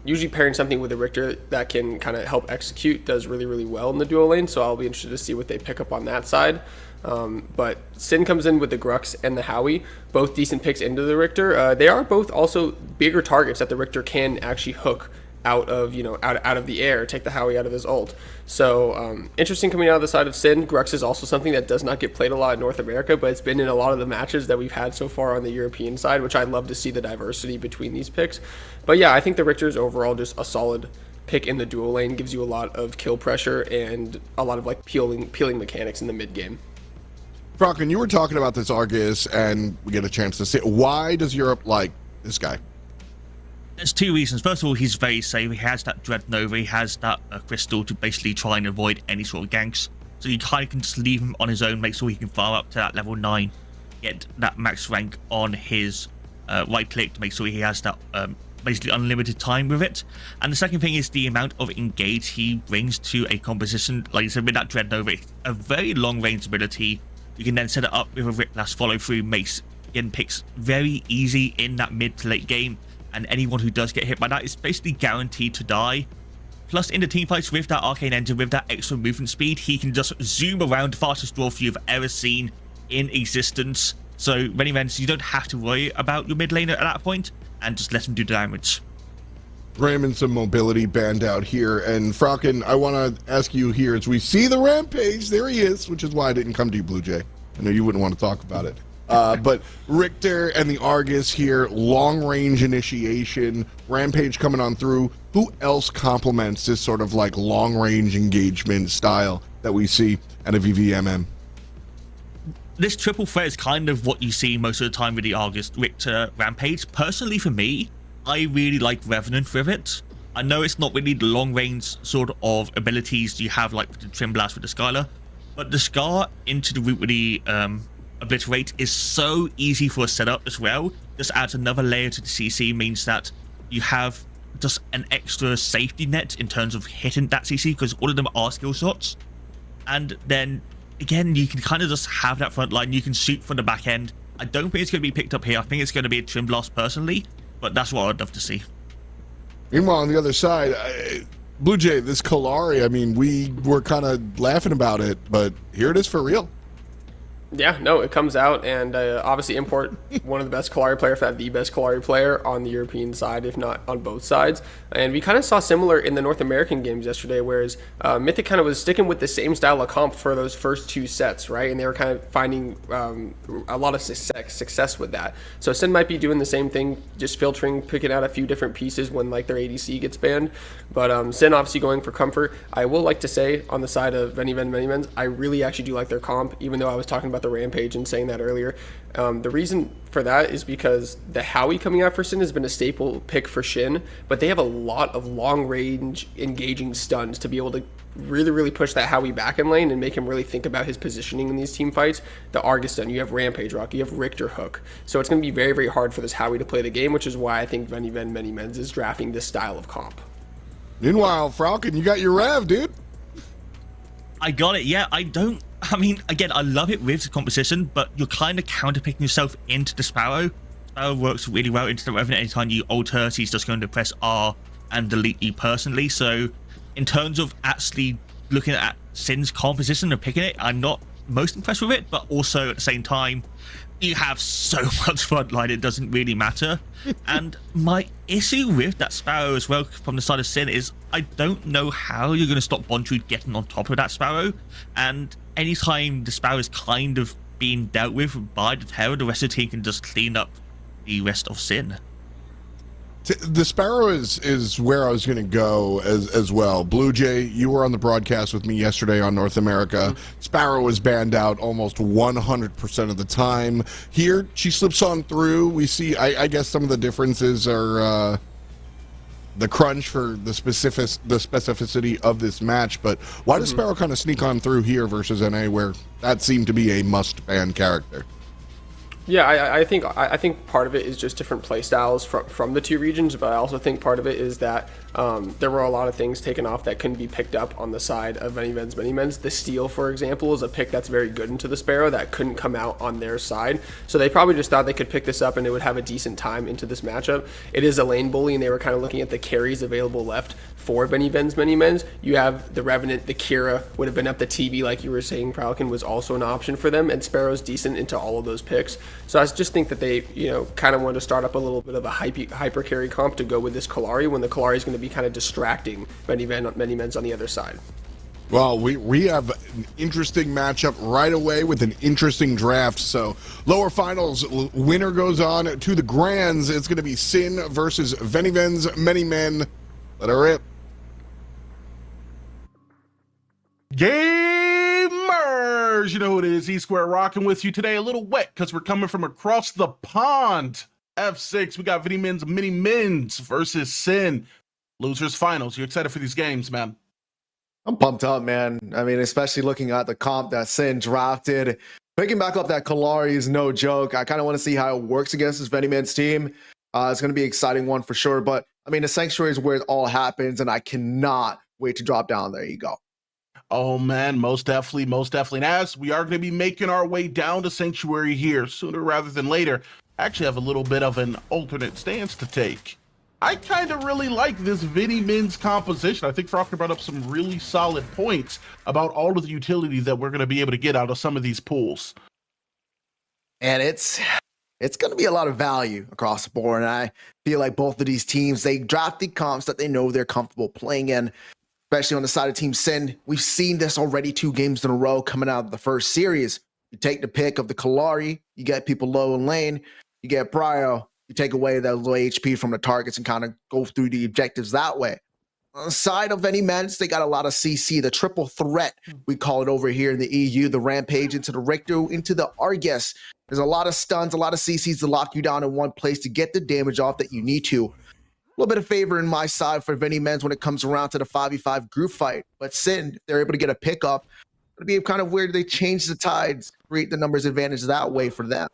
Speaker 8: Usually pairing something with a Richter that can kind of help execute does really, really well in the duo lane. So I'll be interested to see what they pick up on that side. But Sin comes in with the Grux and the Howie, both decent picks into the Richter. They are both also bigger targets that the Richter can actually hook out of, you know, out of the air, take the Howie out of his ult. So interesting coming out of the side of Sin. Grux is also something that does not get played a lot in North America, but it's been in a lot of the matches that we've had so far on the European side, which I love to see the diversity between these picks. But yeah, I think the Richter is overall just a solid pick in the duo lane, gives you a lot of kill pressure and a lot of like peeling mechanics in the mid game.
Speaker 10: Frockin, you were talking about this Argus, and we get a chance to see. Why does Europe like this guy?
Speaker 11: There's two reasons. First of all, he's very safe. He has that Dread Nova. He has that crystal to basically try and avoid any sort of ganks. So you kind of can just leave him on his own, make sure he can farm up to that level 9, get that max rank on his right click to make sure he has that basically unlimited time with it. And the second thing is the amount of engage he brings to a composition. Like I said, with that Dread Nova, a very long range ability. You can then set it up with a Rip Blast follow through, makes getting picks very easy in that mid to late game. And anyone who does get hit by that is basically guaranteed to die. Plus, in the teamfights with that Arcane Engine, with that extra movement speed, he can just zoom around, fastest draw you've ever seen in existence. So, MennyMens, you don't have to worry about your mid laner at that point, and just let him do the damage.
Speaker 10: Ramming some mobility band out here. And Frockin, I want to ask you here, as we see the Rampage, there he is, which is why I didn't come to you, Blue Jay. I know you wouldn't want to talk about it. But Richter and the Argus here, long range initiation, Rampage coming on through. Who else complements this sort of like long range engagement style that we see at a VVMM?
Speaker 11: This triple threat is kind of what you see most of the time with the Argus, Richter, Rampage. Personally, for me, I really like Revenant with it. I know it's not really the long range sort of abilities you have like the Trim Blast with the Skylar, but the Scar into the root with the Obliterate is so easy for a setup as well. Just adds another layer to the CC, means that you have just an extra safety net in terms of hitting that CC, because all of them are skill shots. And then again, you can kind of just have that front line. You can shoot from the back end. I don't think it's going to be picked up here. I think it's going to be a Trim Blast personally, but that's what I'd love to see.
Speaker 10: Meanwhile, on the other side, Blue Jay, this Kalari, I mean, we were kind of laughing about it, but here it is for real.
Speaker 8: Yeah, no, it comes out, and obviously Import, one of the best Kalari player, if not the best Kalari player on the European side, if not on both sides. And we kind of saw similar in the North American games yesterday, whereas Mythic kind of was sticking with the same style of comp for those first two sets, right? And they were kind of finding a lot of success with that. So Sin might be doing the same thing, just filtering, picking out a few different pieces when like their ADC gets banned. But Sin obviously going for comfort. I will like to say on the side of VennyVen, MennyMens, I really actually do like their comp, even though I was talking about the Rampage and saying that earlier. The reason for that is because the Howie coming out for Sin has been a staple pick for Shin, but they have a lot of long range engaging stuns to be able to really push that Howie back in lane and make him really think about his positioning in these team fights. The Argus stun, you have Rampage Rock, you have Richter Hook, so it's going to be very hard for this Howie to play the game, which is why I think VennyVen MennyMens is drafting this style of comp.
Speaker 10: Meanwhile, Falcon, you got your Rev, dude.
Speaker 11: I got it. Yeah, I mean, again, I love it with the composition, but you're kind of counterpicking yourself into the Sparrow. Sparrow works really well into the Revenant. Anytime you ult her, she's just going to press R and delete you personally. So in terms of actually looking at Sin's composition and picking it, I'm not most impressed with it, but also at the same time, you have so much frontline, it doesn't really matter. And my issue with that Sparrow as well from the side of Sin is I don't know how you're going to stop Bondrude getting on top of that Sparrow. And anytime the Sparrow is kind of being dealt with by the Terror, the rest of the team can just clean up the rest of Sin.
Speaker 10: The Sparrow is where I was going to go as well. Blue Jay, you were on the broadcast with me yesterday on North America. Sparrow was banned out almost 100% of the time. Here, she slips on through. We see, I guess some of the differences are the crunch for the specificity of this match. But why does Sparrow kind of sneak on through here versus NA, where that seemed to be a must-ban character?
Speaker 8: Yeah, I think part of it is just different play styles from the two regions, but I also think part of it is that there were a lot of things taken off that couldn't be picked up on the side of MennyMens. The Steel, for example, is a pick that's very good into the Sparrow that couldn't come out on their side. So they probably just thought they could pick this up and it would have a decent time into this matchup. It is a lane bully, and they were kind of looking at the carries available left for MennyMens. You have the Revenant, the Kira would have been up the TV, like you were saying. Prowlkin was also an option for them, and Sparrow's decent into all of those picks. So I just think that they, kind of wanted to start up a little bit of a hyper carry comp to go with this Kallari, when the Kallari is going to be kind of distracting MennyMens on the other side.
Speaker 10: Well, we have an interesting matchup right away with an interesting draft. So lower finals, winner goes on to the grands. It's going to be Sin versus VennyVen's MennyMen. Let her rip.
Speaker 3: Gamers, you know who it is, E-Square rocking with you today. A little wet because we're coming from across the pond. F6, we got MennyMens versus Sin. Losers finals. You excited for these games, man?
Speaker 2: I'm pumped up, man. I mean, especially looking at the comp that Sin drafted. Picking back up that Kallari is no joke. I kind of want to see how it works against this VennyMens team. It's going to be an exciting one for sure. But, I mean, the Sanctuary is where it all happens, and I cannot wait to drop down. There you go.
Speaker 3: Oh, man, most definitely. And as we are going to be making our way down to Sanctuary here sooner rather than later, I actually have a little bit of an alternate stance to take. I kind of really like this VennyMens composition. I think Faulkner brought up some really solid points about all of the utility that we're going to be able to get out of some of these pools.
Speaker 2: And it's going to be a lot of value across the board. And I feel like both of these teams, they drafted comps that they know they're comfortable playing in, especially on the side of Team Sin. We've seen this already 2 games in a row coming out of the first series. You take the pick of the Kallari, you get people low in lane, you get Bryo, you take away that low HP from the targets and kind of go through the objectives that way. On the side of MennyMens, they got a lot of CC, the triple threat, we call it over here in the EU, the Rampage into the Richter, into the Argus. There's a lot of stuns, a lot of CCs to lock you down in one place to get the damage off that you need to. A little bit of favor in my side for VennyMens when it comes around to the 5v5 group fight. But Sin, if they're able to get a pickup, it'll be kind of weird they change the tides, create the numbers advantage that way for them.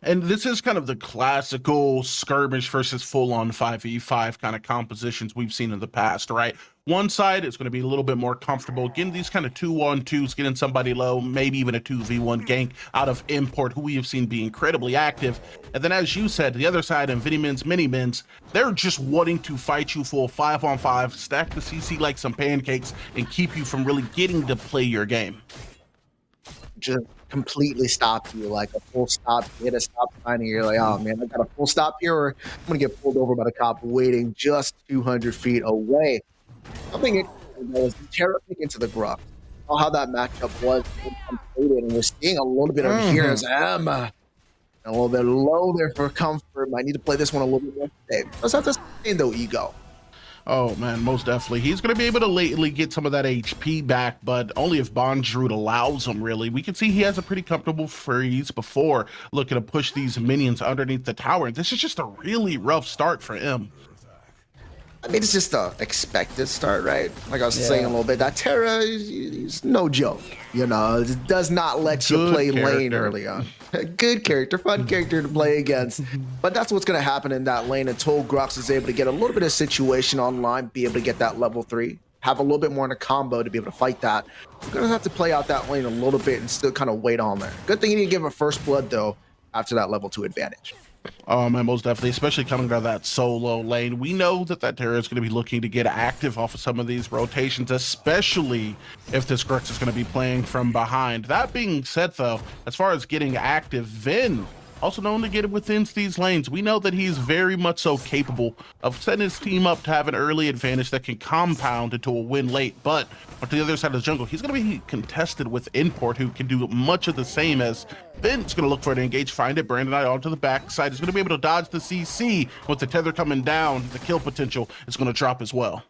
Speaker 3: And this is kind of the classical skirmish versus full-on 5v5 kind of compositions we've seen in the past, right? One side is going to be a little bit more comfortable getting these kind of 2-on-2s, getting somebody low, maybe even a 2v1 gank out of Import, who we have seen be incredibly active. And then, as you said, the other side in MennyMens, they're just wanting to fight you full 5-on-5, stack the CC like some pancakes, and keep you from really getting to play your game.
Speaker 2: Just completely stop you, like a full stop. You hit a stop sign and you're like, oh man, I got a full stop here, or I'm gonna get pulled over by the cop waiting just 200 feet away. Something interesting though is the Terra pick into the Gruff. How that matchup was completed, and we're seeing a little bit of Heroes M a little bit low there for comfort. Might need to play this one a little bit more today. Let's have to sustain though, ego.
Speaker 3: Oh man, most definitely. He's going to be able to lately get some of that HP back, but only if Bondrewd allows him, really. We can see he has a pretty comfortable freeze before looking to push these minions underneath the tower. This is just a really rough start for him.
Speaker 2: I mean, it's just a expected start, right? Like I was saying a little bit, that Terra is no joke. You know, it does not let you play lane early on. Good character, fun character to play against. But that's what's going to happen in that lane until Grux is able to get a little bit of situation online, be able to get that level 3, have a little bit more in a combo to be able to fight that. You're going to have to play out that lane a little bit and still kind of wait on there. Good thing you didn't give a first blood, though, after that level 2 advantage.
Speaker 3: Oh man, most definitely, especially coming down that solo lane. We know that Terra is going to be looking to get active off of some of these rotations, especially if this Grux is going to be playing from behind. That being said, though, as far as getting active, Ven also known to get within these lanes. We know that he's very much so capable of setting his team up to have an early advantage that can compound into a win late. But on the other side of the jungle, he's going to be contested with Import, who can do much of the same as Ben's going to look for it to engage, find it. Brandon I onto the backside. He's going to be able to dodge the CC. With the tether coming down, the kill potential is going to drop as well.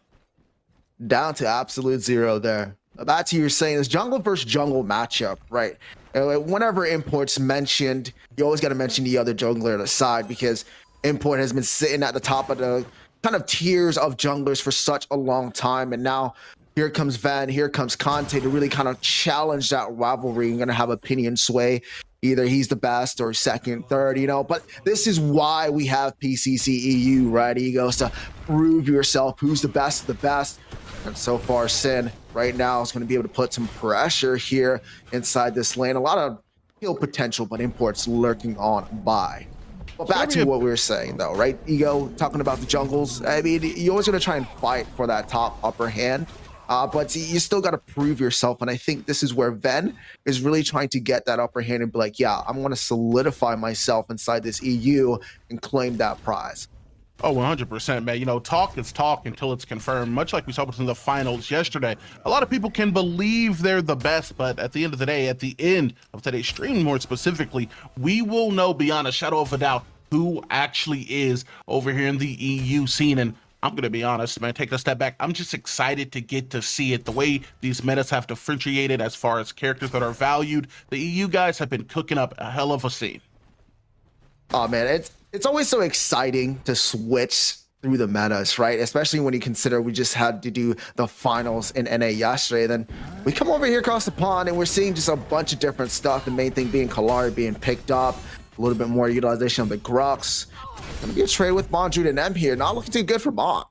Speaker 2: Down to absolute zero there. Back to you saying this jungle versus jungle matchup, right? Whenever Import's mentioned, you always got to mention the other jungler at the side, because Import has been sitting at the top of the kind of tiers of junglers for such a long time, and now here comes Ven, here comes Conte to really kind of challenge that rivalry. You're going to have opinion sway. Either he's the best or second, third, you know, but this is why we have PCC EU, right? He goes to prove yourself, who's the best of the best. And so far, Sin right now is going to be able to put some pressure here inside this lane. A lot of kill potential, but Import's lurking on by. But back to what we were saying, though, right? Ego, talking about the jungles. I mean, you're always going to try and fight for that top upper hand. But you still got to prove yourself. And I think this is where Ven is really trying to get that upper hand and be like, yeah, I'm going to solidify myself inside this EU and claim that prize.
Speaker 3: Oh, 100%, man. You know, talk is talk until it's confirmed. Much like we saw within the finals yesterday, a lot of people can believe they're the best, but at the end of the day, at the end of today's stream more specifically, we will know beyond a shadow of a doubt who actually is over here in the EU scene. And I'm going to be honest, man, take a step back. I'm just excited to get to see it. The way these metas have differentiated as far as characters that are valued, the EU guys have been cooking up a hell of a scene.
Speaker 2: Oh, man, it's always so exciting to switch through the metas, right? Especially when you consider we just had to do the finals in NA yesterday. Then we come over here across the pond and we're seeing just a bunch of different stuff. The main thing being Kalari being picked up, a little bit more utilization of the Grux. Gonna be a trade with Bondrude and M here. Not looking too good for Bond.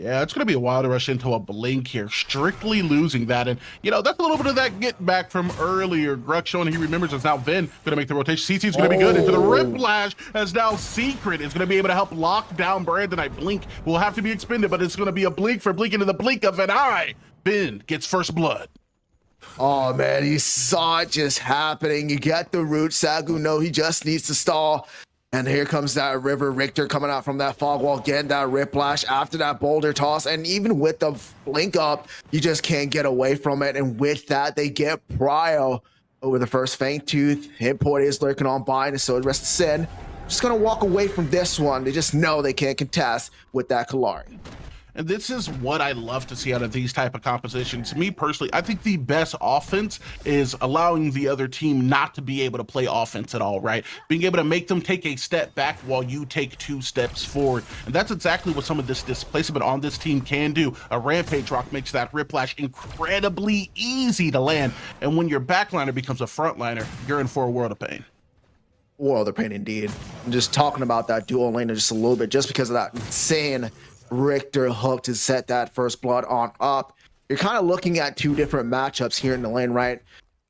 Speaker 3: Yeah, it's going to be a wild rush into a blink here, strictly losing that. And, you know, that's a little bit of that get back from earlier. Grux showing he remembers it's now Ven going to make the rotation. CC's going to be good into the Riplash, as now Secret is going to be able to help lock down Brandon. I blink will have to be expended, but it's going to be a blink for blink into the blink of an eye. Ben gets first blood.
Speaker 2: Oh, man, you saw it just happening. You get the root. Sagu, no, he just needs to stall. And here comes that River Richter coming out from that fog wall, getting that Riplash after that boulder toss. And even with the blink up, you just can't get away from it. And with that, they get Prio over the first Fangtooth. Import is lurking on by, and so the rest of Sin. Just going to walk away from this one. They just know they can't contest with that Kalari.
Speaker 3: And this is what I love to see out of these type of compositions. Me personally, I think the best offense is allowing the other team not to be able to play offense at all, right? Being able to make them take a step back while you take 2 steps forward. And that's exactly what some of this displacement on this team can do. A Rampage Rock makes that Riplash incredibly easy to land. And when your backliner becomes a frontliner, you're in for a world of pain.
Speaker 2: World of pain indeed. I'm just talking about that dual laner just a little bit, just because of that insane Richter hook to set that first blood on up. You're kind of looking at 2 different matchups here in the lane, right?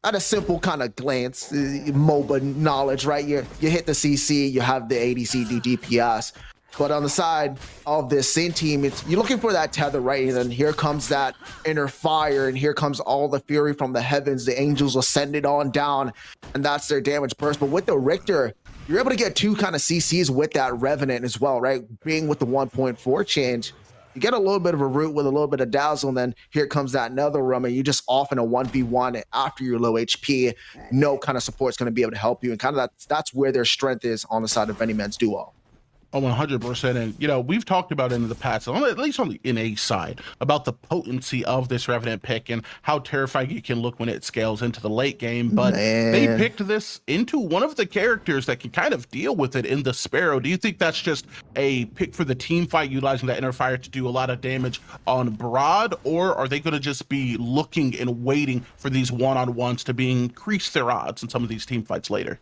Speaker 2: At a simple kind of glance, MOBA knowledge, right? You hit the CC, you have the ADC, the DPS. But on the side of this Sin team, you're looking for that tether, right? And then here comes that inner fire, and here comes all the fury from the heavens. The angels ascended on down, and that's their damage burst. But with the Richter, you're able to get 2 kind of CCs with that Revenant as well, right? Being with the 1.4 change, you get a little bit of a root with a little bit of dazzle, and then here comes that another room, and you just off in a 1v1 after you're low HP. No kind of support is going to be able to help you, and kind of that's where their strength is on the side of MennyMens duo.
Speaker 3: Oh, 100%. And, you know, we've talked about in the past, at least on the NA side, about the potency of this Revenant pick and how terrifying it can look when it scales into the late game. But they picked this into one of the characters that can kind of deal with it in the Sparrow. Do you think that's just a pick for the team fight, utilizing that inner fire to do a lot of damage on Broad? Or are they going to just be looking and waiting for these one-on-ones to increase their odds in some of these team fights later?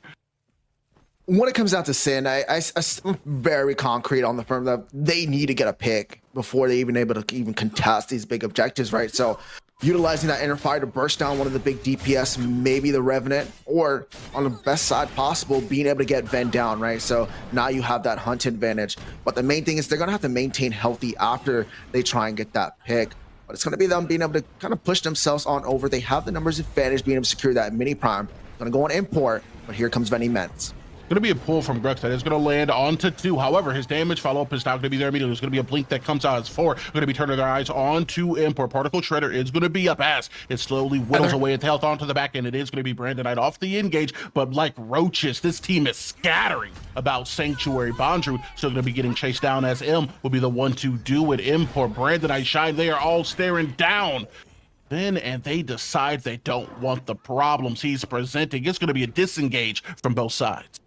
Speaker 2: When it comes down to Sin, I'm very concrete on the firm that they need to get a pick before they even able to even contest these big objectives, right? So utilizing that inner fire to burst down one of the big DPS, maybe the Revenant, or on the best side possible, being able to get Ven down, right? So now you have that hunt advantage. But the main thing is they're going to have to maintain healthy after they try and get that pick. But it's going to be them being able to kind of push themselves on over. They have the numbers advantage, being able to secure that mini prime. Going to go on import, but here comes MennyMens.
Speaker 3: Going to be a pull from Grux that is going to land onto 2. However, his damage follow-up is not going to be there immediately. There's going to be a blink that comes out as 4. Going to be turning their eyes onto Import. Particle Shredder is going to be up as it slowly whittles away its health onto the back end. It is going to be Brandon Knight off the engage, but like roaches, this team is scattering about Sanctuary. Bondrewd still going to be getting chased down as M will be the one to do it. Import, Brandon Knight, Shine, they are all staring down Then, and they decide they don't want the problems he's presenting. It's going to be a disengage from both sides.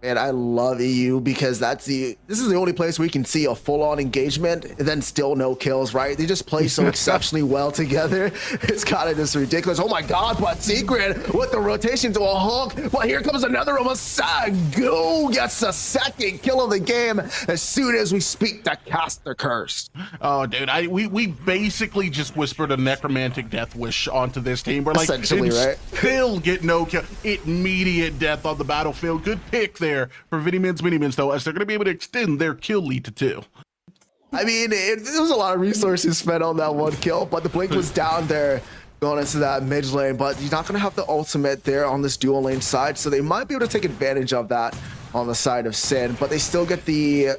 Speaker 2: And I love EU because this is the only place we can see a full-on engagement and then still no kills, right? They just play so exceptionally well together. It's kind of just ridiculous. Oh my God, but Secret with the rotation to a Hulk. But here comes another one. Go gets the second kill of the game as soon as we speak to Caster Curse.
Speaker 3: Oh, dude, we basically just whispered a necromantic death wish onto this team. We're like,
Speaker 2: essentially, right?
Speaker 3: Still get no kill. Immediate death on the battlefield. Good pick there for MennyMens, though, as they're going to be able to extend their kill lead to 2.
Speaker 2: I mean, there was a lot of resources spent on that one kill, but the blink was down there going into that mid lane, but you're not going to have the ultimate there on this dual lane side, so they might be able to take advantage of that on the side of Sin, but they still get the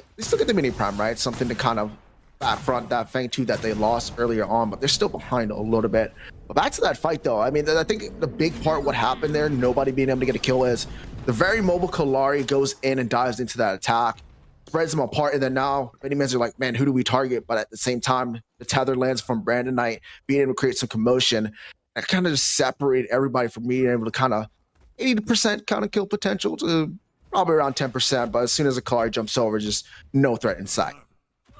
Speaker 2: mini prime, right? Something to kind of back front that Fangtooth that they lost earlier on, but they're still behind a little bit. But back to that fight, though. I mean, I think the big part what happened there, nobody being able to get a kill, is the very mobile Kalari goes in and dives into that attack, spreads them apart, and then now MennyMens are like, man, who do we target? But at the same time, the tether lands from Brandon Knight, being able to create some commotion and kind of just separate everybody from being able to kind of 80% kind of kill potential to probably around 10%. But as soon as the Kalari jumps over, just no threat in sight.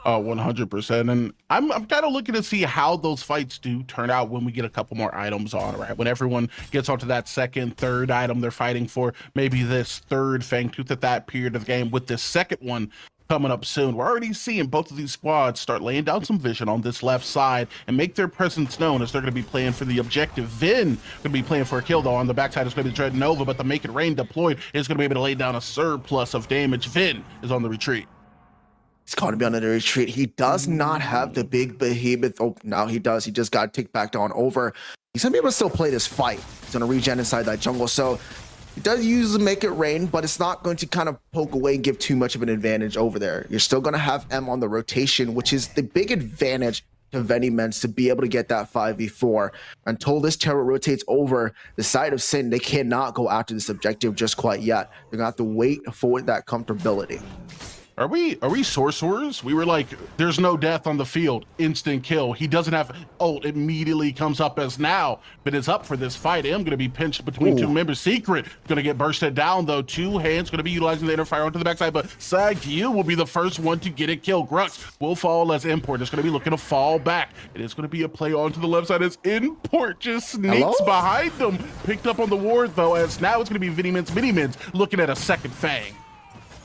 Speaker 3: 100%. And I'm kind of looking to see how those fights do turn out when we get a couple more items on, right? When everyone gets onto that second, third item they're fighting for, maybe this third Fangtooth at that period of the game with this second one coming up soon. We're already seeing both of these squads start laying down some vision on this left side and make their presence known as they're going to be playing for the objective. Ven going to be playing for a kill, though. On the backside is going to be Dread Nova, but the Make It Rain deployed is going to be able to lay down a surplus of damage. Ven is on the retreat.
Speaker 2: He's going to be on the retreat. He does not have the big behemoth. Oh, now he does. He just got ticked back down over. He's going to be able to still play this fight. He's going to regen inside that jungle. So he does use the Make It Rain, but it's not going to kind of poke away and give too much of an advantage over there. You're still going to have M on the rotation, which is the big advantage to VennyMens to be able to get that 5v4. Until this terror rotates over the side of Sin, they cannot go after this objective just quite yet. They're going to have to wait for that comfortability.
Speaker 3: Are we sorcerers? We were like, there's no death on the field, instant kill. He doesn't have ult, immediately comes up as now, but it's up for this fight. I'm gonna be pinched between two members. Secret gonna get bursted down, though. Two hands gonna be utilizing the inner fire onto the backside, but Sagyu will be the first one to get it killed. Grux will fall as Import is gonna be looking to fall back. It is gonna be a play onto the left side as Import just sneaks behind them. Picked up on the ward, though, as now it's gonna be MennyMens looking at a second Fang.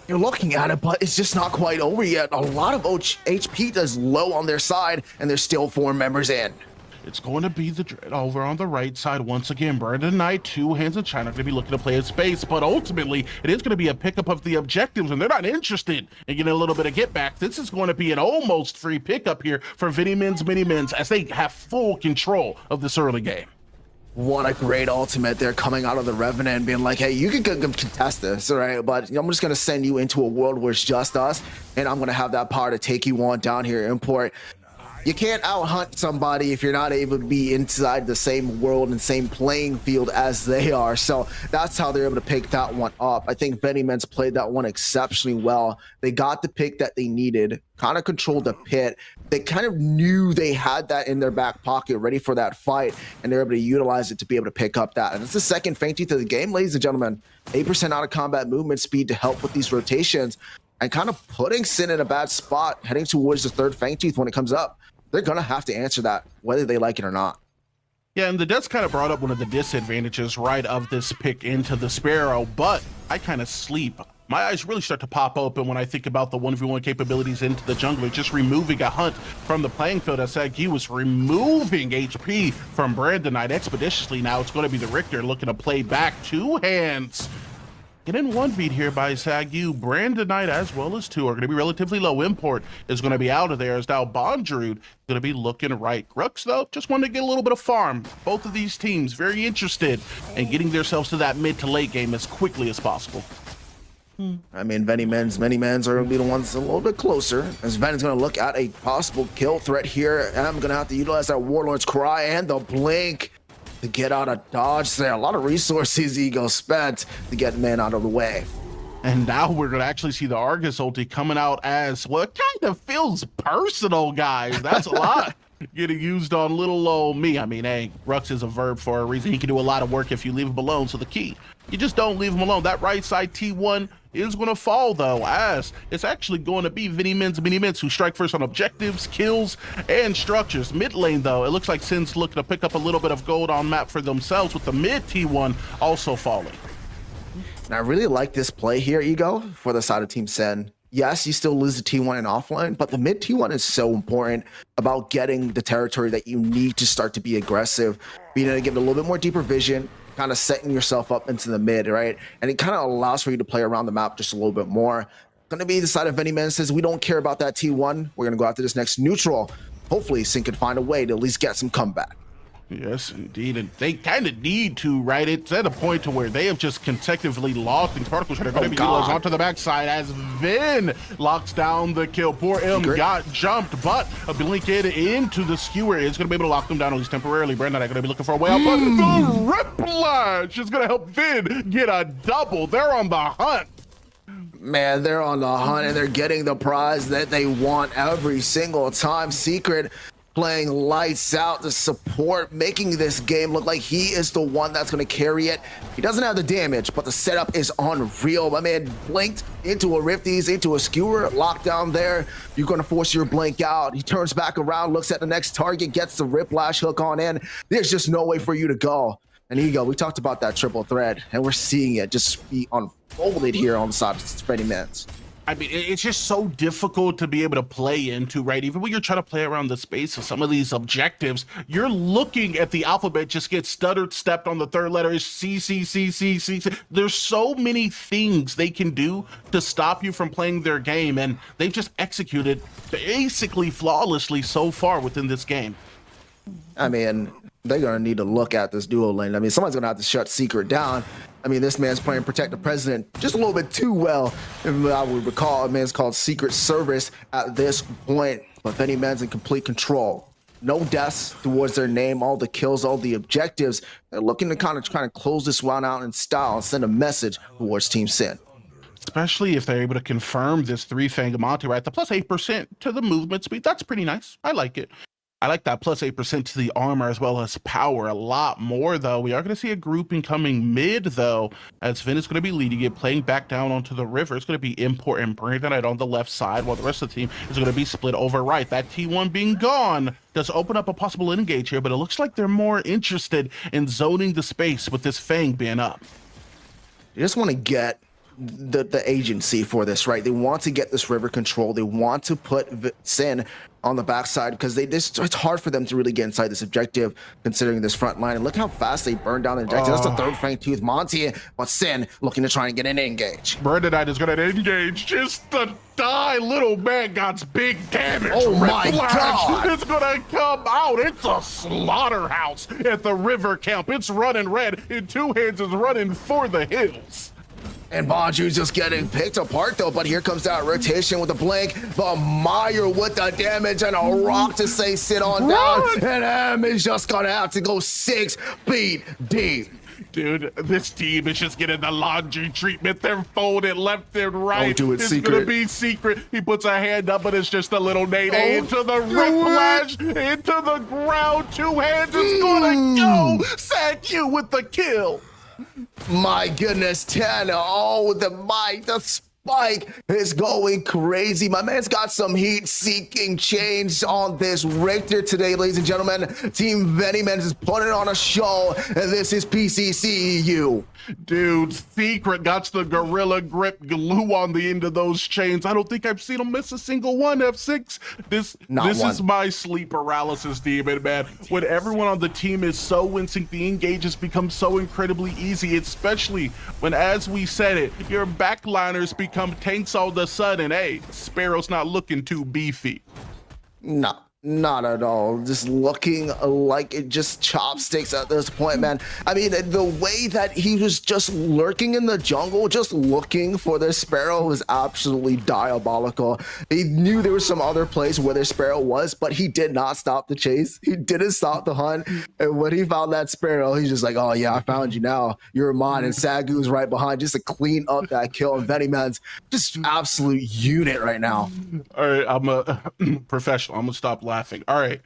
Speaker 2: You're looking at it, but it's just not quite over yet. A lot of HP is low on their side, and there's still 4 members in.
Speaker 3: It's going to be the Dread over on the right side once again. Brandon Knight, 2 hands in China, going to be looking to play his space, but ultimately it is going to be a pickup of the objectives, and they're not interested in getting a little bit of get back. This is going to be an almost free pickup here for MennyMens as they have full control of this early game.
Speaker 2: What a great ultimate there coming out of the Revenant and being like, hey, you can contest this, all right? But I'm just going to send you into a world where it's just us, and I'm going to have that power to take you on down here, Import. You can't out-hunt somebody if you're not able to be inside the same world and same playing field as they are. So that's how they're able to pick that one up. I think VennyMens played that one exceptionally well. They got the pick that they needed, kind of controlled the pit. They kind of knew they had that in their back pocket ready for that fight, and they're able to utilize it to be able to pick up that. And it's the second Fangtooth of the game, ladies and gentlemen. 8% out of combat movement speed to help with these rotations and kind of putting Sin in a bad spot heading towards the third Fangtooth when it comes up. They're going to have to answer that, whether they like it or not.
Speaker 3: Yeah, and the Death's kind of brought up one of the disadvantages, right, of this pick into the Sparrow, but I kind of sleep. My eyes really start to pop open when I think about the 1v1 capabilities into the jungler, just removing a hunt from the playing field. As Sagyu was removing HP from Brandon Knight expeditiously. Now it's going to be the Richter looking to play back 2 hands. Getting 1v here by Sagyu. Brandon Knight as well as 2 are going to be relatively low. Import is going to be out of there as now Bondrewd going to be looking right. Grux, though, just wanted to get a little bit of farm. Both of these teams very interested in getting themselves to that mid to late game as quickly as possible.
Speaker 2: I mean, MennyMens are going to be the ones a little bit closer, as Ven is going to look at a possible kill threat here. And I'm going to have to utilize that Warlord's Cry and the Blink to get out of dodge there. A lot of resources Ego spent to get men out of the way.
Speaker 3: And now we're going to actually see the Argus ulti coming out as, well, it kind of feels personal, guys. That's a lot getting used on little old me. I mean, hey, Rux is a verb for a reason. He can do a lot of work if you leave him alone. So the key, you just don't leave him alone. That right side T1 is going to fall, though, as it's actually going to be MennyMens who strike first on objectives, kills, and structures. Mid lane, though, it looks like Sin's looking to pick up a little bit of gold on map for themselves, with the mid T1 also falling.
Speaker 2: And I really like this play here, Ego, for the side of Team Sen. Yes, you still lose the T1 in offline, but the mid T1 is so important about getting the territory that you need to start to be aggressive, being able to give it a little bit more deeper vision, kind of setting yourself up into the mid, right? And it kind of allows for you to play around the map just a little bit more. Going to be the side of MennyMens says, we don't care about that T1. We're going to go after this next neutral. Hopefully, Sin can find a way to at least get some comeback.
Speaker 3: Yes, indeed, and they kind of need to, right? It's at a point to where they have just consecutively lost, and particles are going to be utilized onto the backside as Ven locks down the kill. Poor M got jumped, but a blink into the skewer is going to be able to lock them down at least temporarily. Brandon, I'm going to be looking for a way out, but the Riplash is going to help Ven get a double. They're on the hunt.
Speaker 2: Man, they're on the hunt, and they're getting the prize that they want every single time. Secret playing lights out to support, making this game look like he is the one that's going to carry it. He doesn't have the damage, but the setup is unreal. My man blinked into a Rifties, into a skewer, locked down there. You're going to force your blink out. He turns back around, looks at the next target, gets the Riplash hook on in. There's just no way for you to go. And Ego, we talked about that triple threat, and we're seeing it just be unfolded here on the side of MennyMens.
Speaker 3: I mean, it's just so difficult to be able to play into, right? Even when you're trying to play around the space of some of these objectives, you're looking at the alphabet just get stuttered, stepped on the third letter is C, C, C, C, C, C. There's so many things they can do to stop you from playing their game, and they've just executed basically flawlessly so far within this game.
Speaker 2: I mean, they're going to need to look at this duo lane. I mean, someone's going to have to shut Secret down. I mean, this man's playing Protect the President just a little bit too well. If I would recall, a man's called Secret Service at this point. But MennyMens in complete control. No deaths towards their name, all the kills, all the objectives. They're looking to kind of close this one out in style and send a message towards Team Sin.
Speaker 3: Especially if they're able to confirm this 3-Fang Monty, right? The plus 8% to the movement speed. That's pretty nice. I like it. I like that plus 8% to the armor as well as power a lot more, though. We are going to see a grouping coming mid, though, as Ven is going to be leading it, playing back down onto the river. It's going to be Import and Brandon on the left side, while the rest of the team is going to be split over right. That T1 being gone does open up a possible engage here, but it looks like they're more interested in zoning the space with this Fang being up.
Speaker 2: You just want to get the agency for this, right? They want to get this river control. They want to put Sin on the backside because it's hard for them to really get inside this objective considering this front line. And look how fast they burn down the objective. That's the third Fangtooth Monty, but Sin looking to try and get an engage.
Speaker 3: Brandonite is going to engage just to die. Little man got big damage.
Speaker 2: Oh my God.
Speaker 3: It's going to come out. It's a slaughterhouse at the river camp. It's running red, and Two Hands is running for the hills.
Speaker 2: And Bonju's just getting picked apart though, but here comes that rotation with the blink, but Meyer with the damage and a rock to say sit on down, and M is just gonna have to go 6 feet deep.
Speaker 3: Dude, this team is just getting the laundry treatment. They're folded left and right.
Speaker 2: Don't do it,
Speaker 3: it's
Speaker 2: Secret.
Speaker 3: gonna be Secret. He puts a hand up, but it's just a little nade into the Riplash, into the ground. Two Hands is gonna go. Sack you with the kill.
Speaker 2: My goodness, 10. Oh, the mic, the spike is going crazy. My man's got some heat-seeking change on this Richter today, ladies and gentlemen. Team MennyMens is putting on a show, and this is PCC EU.
Speaker 3: Dude, Secret got the Gorilla Grip glue on the end of those chains. I don't think I've seen him miss a single one, F6. This is my sleep paralysis demon, man. When everyone on the team is so in sync, the engages become so incredibly easy, especially when, as we said it, your backliners become tanks all of a sudden. Hey, Sparrow's not looking too beefy.
Speaker 2: No, Not at all. Just looking like it just chopsticks at this point, man. I mean, the way that he was just lurking in the jungle, just looking for the Sparrow was absolutely diabolical. He knew there was some other place where the Sparrow was, but he did not stop the chase. He didn't stop the hunt. And when he found that Sparrow, he's just like, oh yeah, I found you now. You're mine. And Sagu's right behind just to clean up that kill. And VennyMens, just absolute unit right now.
Speaker 3: All right, I'm a professional. I'm gonna stop laughing. All right.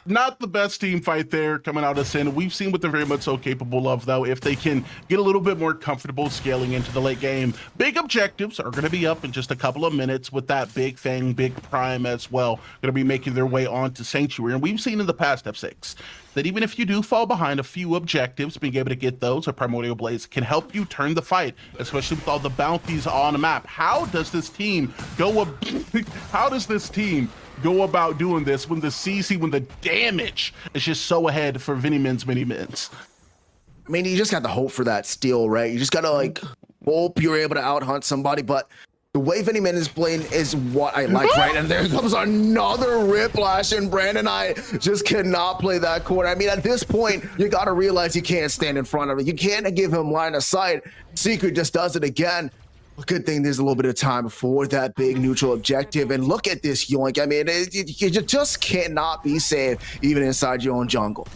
Speaker 3: Not the best team fight there coming out of Sin. We've seen what they're very much so capable of, though, if they can get a little bit more comfortable scaling into the late game. Big objectives are going to be up in just a couple of minutes with that big thing, big prime as well, going to be making their way onto Sanctuary. And we've seen in the past F6 that even if you do fall behind a few objectives, being able to get those, a Primordial Blaze can help you turn the fight, especially with all the bounties on the map. How does this team go about doing this when the CC, when the damage is just so ahead for VennyMens, MennyMens?
Speaker 2: I mean, you just got to hope for that steal, right? You just got to like hope you're able to out-hunt somebody, but the way VennyMen is playing is what I like, right? And there comes another Whiplash, and Brandon, I just cannot play that corner. I mean, at this point, you got to realize you can't stand in front of it. You can't give him line of sight. Secret just does it again. Good thing there's a little bit of time for that big neutral objective. And look at this yoink. I mean, you just cannot be safe even inside your own jungle.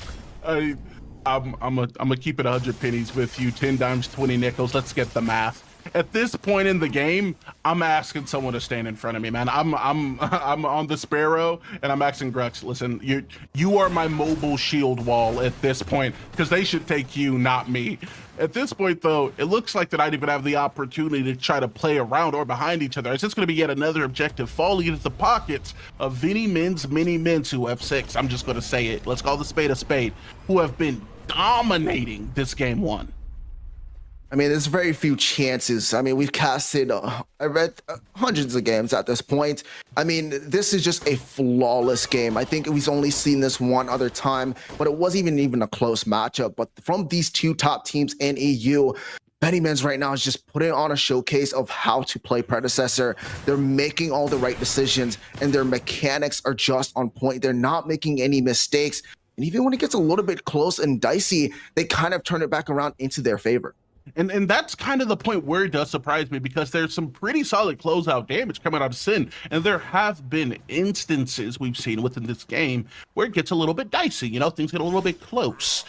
Speaker 3: I'm gonna keep it 100 pennies with you. 10 dimes, 20 nickels. Let's get the math. At this point in the game, I'm asking someone to stand in front of me, man. I'm on the Sparrow, and I'm asking Grux, listen, you are my mobile shield wall at this point, because they should take you, not me. At this point, though, it looks like that I'd even have the opportunity to try to play around or behind each other. It's just going to be yet another objective falling into the pockets of VennyMens, MennyMens, who have 6. I'm just going to say it. Let's call the spade a spade, who have been dominating this game 1.
Speaker 2: I mean, there's very few chances. I mean, we've casted, I read hundreds of games at this point. I mean, this is just a flawless game. I think we've only seen this one other time, but it wasn't even a close matchup. But from these two top teams in EU, VennyMens right now is just putting on a showcase of how to play Predecessor. They're making all the right decisions, and their mechanics are just on point. They're not making any mistakes. And even when it gets a little bit close and dicey, they kind of turn it back around into their favor.
Speaker 3: And that's kind of the point where it does surprise me, because there's some pretty solid closeout damage coming out of Sin, and there have been instances we've seen within this game where it gets a little bit dicey, you know, things get a little bit close.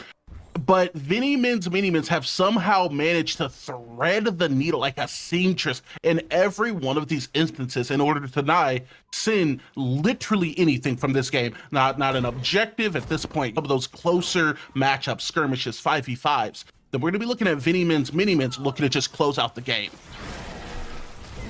Speaker 3: But VennyMens, MennyMens have somehow managed to thread the needle like a seamstress in every one of these instances in order to deny Sin literally anything from this game. Not an objective at this point. Some of those closer matchups, skirmishes, 5v5s. Then we're going to be looking at VennyMens, MennyMens looking to just close out the game.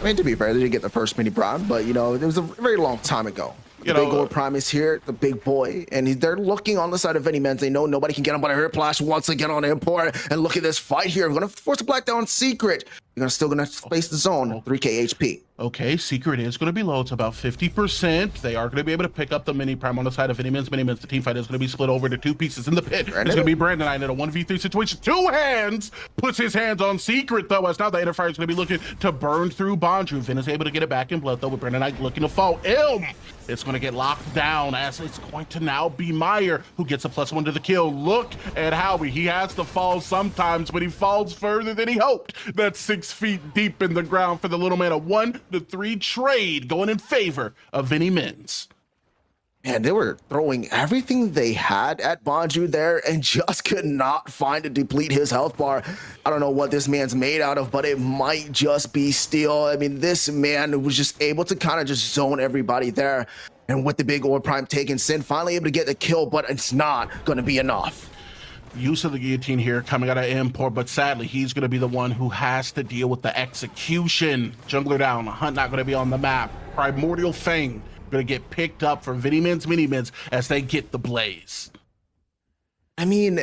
Speaker 2: I mean, to be fair, they didn't get the first mini prime, but, you know, it was a very long time ago. The big Orb Prime is here, the big boy, and they're looking on the side of VennyMens. They know nobody can get him, but a Whiplash once again on Import. And look at this fight here. We're going to force a Black down Secret. You're still going to space the zone, 3k HP.
Speaker 3: Okay, Secret is going to be low. It's about 50%. They are going to be able to pick up the mini prime on the side of VennyMens, MennyMens. The team fight is going to be split over to 2 pieces in the pit. It's going to be Brandon Knight in a 1v3 situation. 2 hands, puts his hands on Secret, though, as now the Interfire is going to be looking to burn through Bonju. Vin is able to get it back in blood, though, with Brandon Knight looking to fall. Ilm! It's going to get locked down, as it's going to now be Meyer, who gets a +1 to the kill. Look at Howie. He has to fall sometimes, but he falls further than he hoped. That's 6 feet deep in the ground for the little man. A 1-3 trade going in favor of VennyMens.
Speaker 2: Man, they were throwing everything they had at Bonju there and just could not find to deplete his health bar. I don't know what this man's made out of, but it might just be steel. I mean, this man was just able to kind of just zone everybody there. And with the big Orb Prime taking Sin, finally able to get the kill, but it's not going to be enough.
Speaker 3: Use of the guillotine here coming out of Import, but sadly, he's going to be the one who has to deal with the execution. Jungler down, Hunt not going to be on the map. Primordial Fang going to get picked up for VennyMens, MennyMens as they get the Blaze.
Speaker 2: I mean,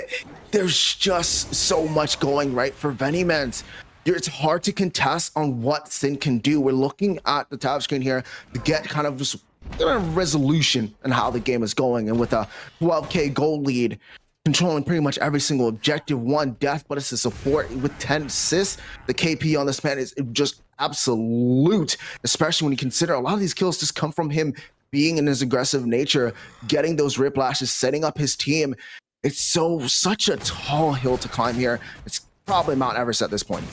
Speaker 2: there's just so much going right for VennyMens. It's hard to contest on what Sin can do. We're looking at the tab screen here to get kind of just a resolution on how the game is going. And with a 12k gold lead, controlling pretty much every single objective, 1 death, but it's a support with 10 assists. The KP on this man is just absolute, especially when you consider a lot of these kills just come from him being in his aggressive nature, getting those riplashes, setting up his team. It's such a tall hill to climb here. It's probably Mount Everest at this point.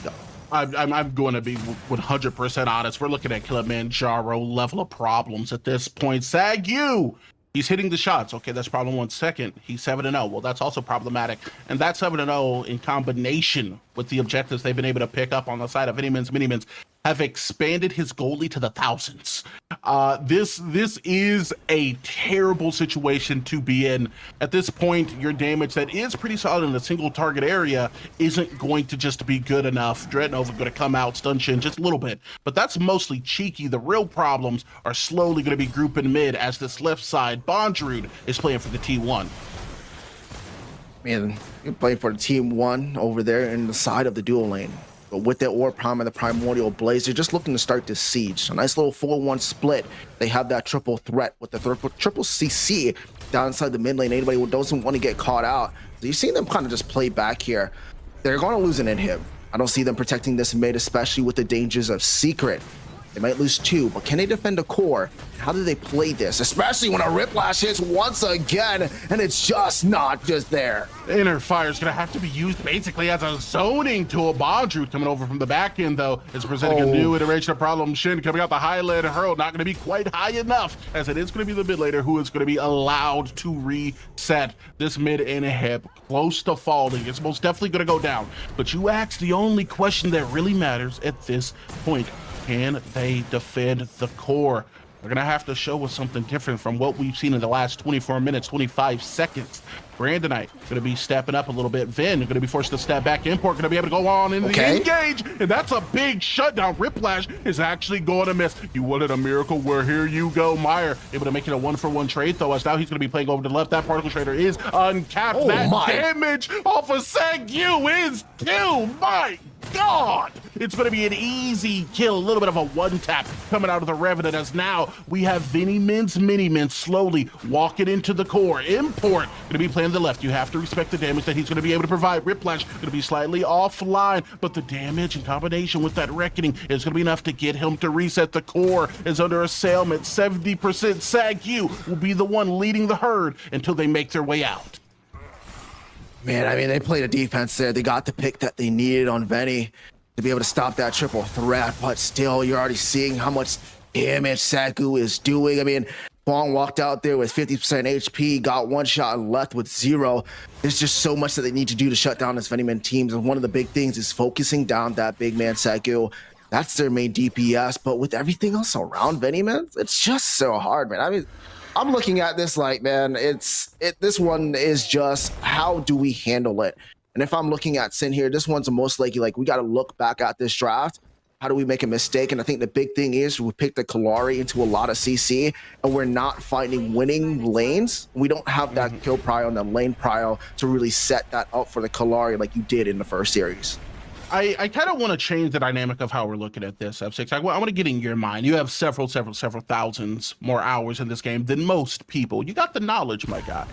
Speaker 3: I'm going to be 100% honest. We're looking at Kilimanjaro level of problems at this point. Sagu, he's hitting the shots. Okay, that's problem 1. Second, he's 7-0. Well, that's also problematic. And that 7-0 in combination with the objectives they've been able to pick up on the side of MennyMens have expanded his goalie to the thousands. This is a terrible situation to be in. At this point, your damage that is pretty solid in a single target area isn't going to just be good enough. Dreadnought going to come out, stun Shin just a little bit, but that's mostly cheeky. The real problems are slowly going to be grouping mid as this left side, Bondrewd is playing for the T1.
Speaker 2: Man, you're playing for the Team 1 over there in the side of the dual lane. But with the Orb Prime and the Primordial Blaze, they're just looking to start this siege. A nice little 4-1 split. They have that triple threat with the triple CC down inside the mid lane. Anybody who doesn't want to get caught out. So you've seen them kind of just play back here. They're going to lose an inhib. I don't see them protecting this mid, especially with the dangers of Secret. They might lose 2, but can they defend the core? How do they play this? Especially when a Riplash hits once again, and it's just not just there.
Speaker 3: Inner Fire is going to have to be used basically as a zoning tool. Bondrewd coming over from the back end, though, is presenting a new iteration of problem. Shin coming out the high lane hurl, not going to be quite high enough, as it is going to be the mid laner who is going to be allowed to reset this mid inhib close to falling. It's most definitely going to go down. But you ask the only question that really matters at this point. Can they defend the core? They're going to have to show us something different from what we've seen in the last 24 minutes, 25 seconds. Brandonite going to be stepping up a little bit. Ven going to be forced to step back. Import going to be able to go on in the engage. And that's a big shutdown. Riplash is actually going to miss. You wanted a miracle? Well, here you go. Meyer able to make it a 1-for-1 trade, though, as now he's going to be playing over to the left. That particle trader is uncapped. Damage off of Sagu is 2. My God, it's going to be an easy kill, a little bit of a one-tap coming out of the Revenant, as now we have MennyMens slowly walking into the core. Import going to be playing the left. You have to respect the damage that he's going to be able to provide. Riplash going to be slightly offline, but the damage in combination with that Reckoning is going to be enough to get him to reset. The core is under assailment. 70%. Sagu will be the one leading the herd until they make their way out.
Speaker 2: Man, I mean, they played a defense there. They got the pick that they needed on Venny to be able to stop that triple threat, but still, you're already seeing how much damage Sagu is doing. I mean, Bong walked out there with 50% HP, got 1 shot and left with 0. There's just so much that they need to do to shut down this VennyVen teams, and one of the big things is focusing down that big man Sagu. That's their main DPS, but with everything else around VennyMen, it's just so hard, man. I mean, I'm looking at this like, man, this one is just, how do we handle it? And if I'm looking at Sin here, this one's most likely, like, we got to look back at this draft. How do we make a mistake? And I think the big thing is we picked the Kalari into a lot of CC, and we're not finding winning lanes. We don't have that kill prio and the lane prio to really set that up for the Kalari like you did in the first series.
Speaker 3: I kind of want to change the dynamic of how we're looking at this, F6. I want to get in your mind. You have several thousands more hours in this game than most people. You got the knowledge, my guy.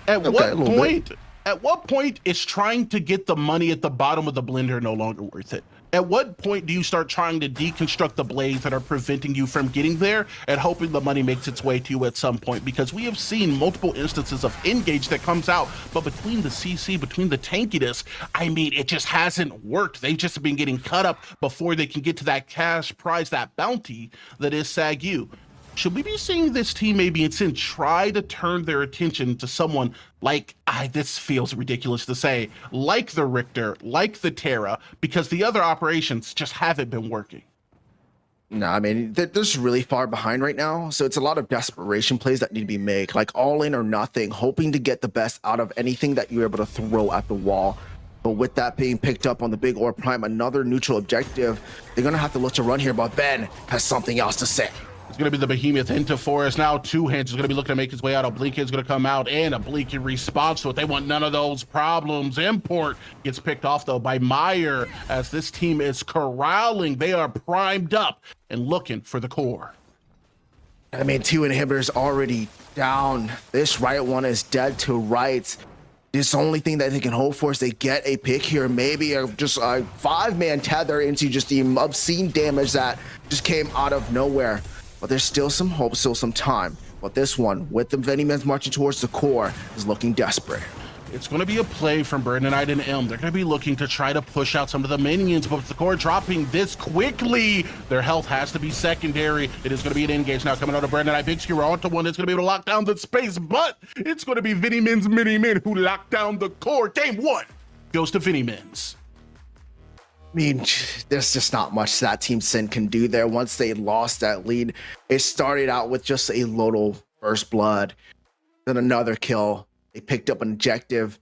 Speaker 3: At what point is trying to get the money at the bottom of the blender no longer worth it? At what point do you start trying to deconstruct the blades that are preventing you from getting there and hoping the money makes its way to you at some point? Because we have seen multiple instances of engage that comes out, but between the CC, between the tankiness, I mean, it just hasn't worked. They've just been getting cut up before they can get to that cash prize, that bounty that is Sagu. Should we be seeing this team maybe instead try to turn their attention to someone like, this feels ridiculous to say, like the Richter, like the Terra, because the other operations just haven't been working?
Speaker 2: No, I mean, they're just really far behind right now. So it's a lot of desperation plays that need to be made, like all in or nothing, hoping to get the best out of anything that you're able to throw at the wall. But with that being picked up on the big Orb Prime, another neutral objective, they're going to have to look to run here, but Ben has something else to say.
Speaker 3: It's going to be the Behemoth into Forest. Now Two Hands is going to be looking to make his way out. A Blink is going to come out, and a Blink in response to it. They want none of those problems. Import gets picked off, though, by Meyer, as this team is corralling. They are primed up and looking for the core.
Speaker 2: I mean, 2 inhibitors already down. This right one is dead to rights. This only thing that they can hope for is they get a pick here, maybe just a 5-man tether into just the obscene damage that just came out of nowhere. but there's still some hope, still some time. But this one, with the VennyMens marching towards the core, is looking desperate.
Speaker 3: It's going to be a play from Burdenite and Elm. They're going to be looking to try to push out some of the minions, but with the core dropping this quickly, their health has to be secondary. It is going to be an engage now coming out of Burdenite. Big Skewer onto one that's going to be able to lock down the space, but it's going to be VennyMens MennyMen who lock down the core. Game 1 goes to VennyMens.
Speaker 2: I mean, there's just not much that Team Sin can do there. Once they lost that lead, it started out with just a little first blood, then another kill. They picked up an objective,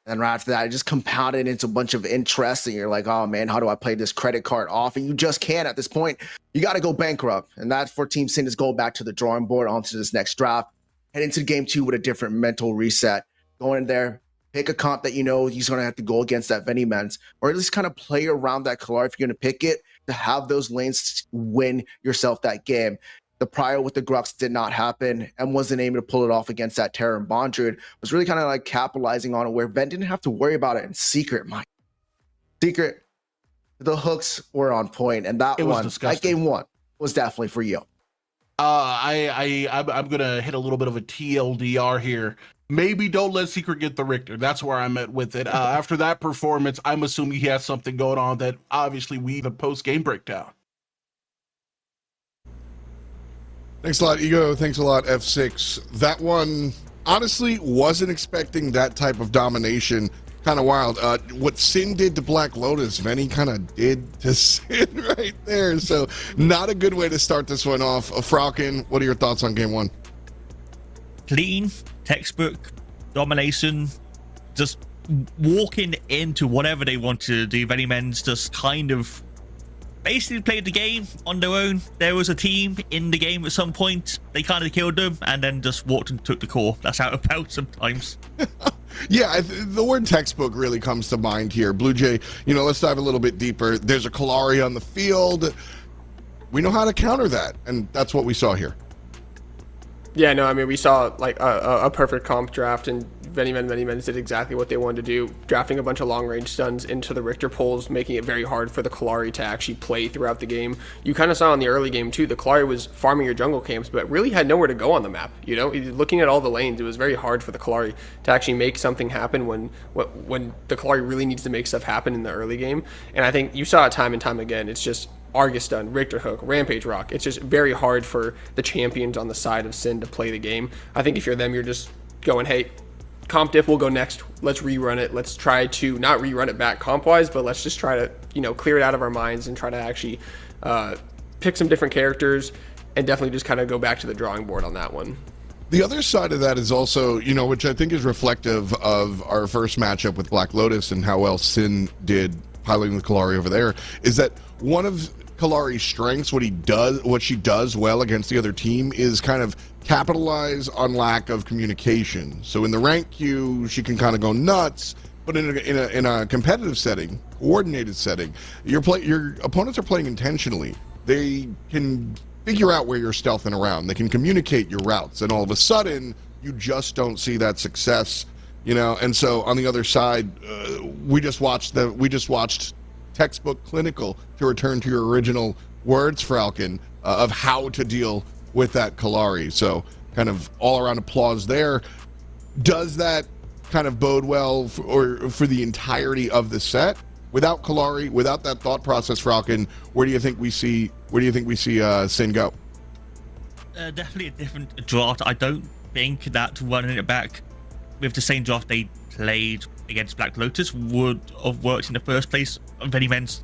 Speaker 2: and right after that, it just compounded into a bunch of interest, and you're like, oh man, how do I play this credit card off? And you just can't at this point. You got to go bankrupt, and that's for Team Sin is go back to the drawing board onto this next draft, head into game 2 with a different mental reset. Go in there, pick a comp that you know he's going to have to go against that VennyMens, or at least kind of play around that Kalar if you're going to pick it, to have those lanes win yourself that game. The prior with the Grux did not happen and wasn't able to pull it off against that Terror and Bondred. Was really kind of like capitalizing on it where Ven didn't have to worry about it in Secret. Secret, the hooks were on point, and that game 1 was definitely for you.
Speaker 3: I'm gonna hit a little bit of a TLDR here. Maybe don't let Secret get the Richter. That's where I'm at with it. After that performance, I'm assuming he has something going on that obviously we the post-game breakdown.
Speaker 10: Thanks a lot, Ego. Thanks a lot, F6. That one, honestly, wasn't expecting that type of domination. Kind of wild. What Sin did to Black Lotus, Venny kind of did to Sin right there. So not a good way to start this one off. Falcon, what are your thoughts on game 1?
Speaker 11: Clean, textbook, domination, just walking into whatever they want to do. VennyMens just kind of basically played the game on their own. There was a team in the game at some point. They kind of killed them and then just walked and took the core. That's how it felt sometimes.
Speaker 10: Yeah, the word textbook really comes to mind here. Blue Jay, let's dive a little bit deeper. There's a Kalari on the field. We know how to counter that, and that's what we saw here.
Speaker 8: Yeah, no, I mean, we saw like a perfect comp draft, and VennyMens did exactly what they wanted to do, drafting a bunch of long-range stuns into the Richter pulls, making it very hard for the Kalari to actually play throughout the game. You kind of saw in the early game, too, the Kalari was farming your jungle camps, but really had nowhere to go on the map. Looking at all the lanes, it was very hard for the Kalari to actually make something happen when the Kalari really needs to make stuff happen in the early game. And I think you saw it time and time again. It's just Argus stun, Richter hook, Rampage rock. It's just very hard for the champions on the side of Sin to play the game. I think if you're them, you're just going, hey, comp diff will go next. Let's rerun it. Let's try to not rerun it back comp wise, but let's just try to, clear it out of our minds and try to actually pick some different characters and definitely just kind of go back to the drawing board on that one.
Speaker 10: The other side of that is also, which I think is reflective of our first matchup with Black Lotus and how well Sin did piloting the Kalari over there, is that one of Kalari's strengths, what she does well against the other team, is kind of capitalize on lack of communication. So in the rank queue, she can kind of go nuts, but in a competitive setting, coordinated setting, your opponents are playing intentionally. They can figure out where you're stealthing around. They can communicate your routes, and all of a sudden, you just don't see that success. And so on the other side, we just watched textbook clinical, to return to your original words, Falcon, of how to deal with that Kalari. So kind of all around applause there. Does that kind of bode well for the entirety of the set? Without Kalari, without that thought process, Falcon, where do you think we see Sin go?
Speaker 11: Definitely a different draft. I don't think that running it back with the same draft they played against Black Lotus would have worked in the first place. VennyMens,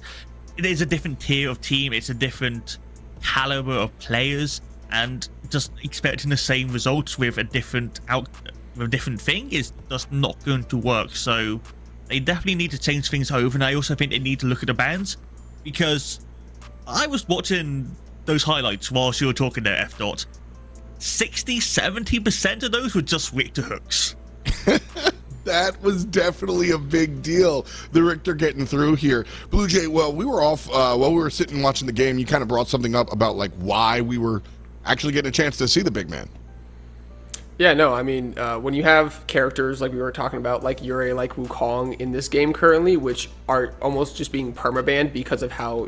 Speaker 11: it is a different tier of team. It's a different caliber of players, and just expecting the same results with a different thing is just not going to work. So they definitely need to change things over, and I also think they need to look at the bans, because I was watching those highlights whilst you were talking there, F. 60-70% of those were just Richter hooks.
Speaker 10: That was definitely a big deal, the Richter getting through here. Blue Jay, well, we were off while we were sitting watching the game. You kind of brought something up about like why we were actually getting a chance to see the big man.
Speaker 8: Yeah, no, I mean, when you have characters like we were talking about, like Yurei, like Wukong in this game currently, which are almost just being permabanned because of how,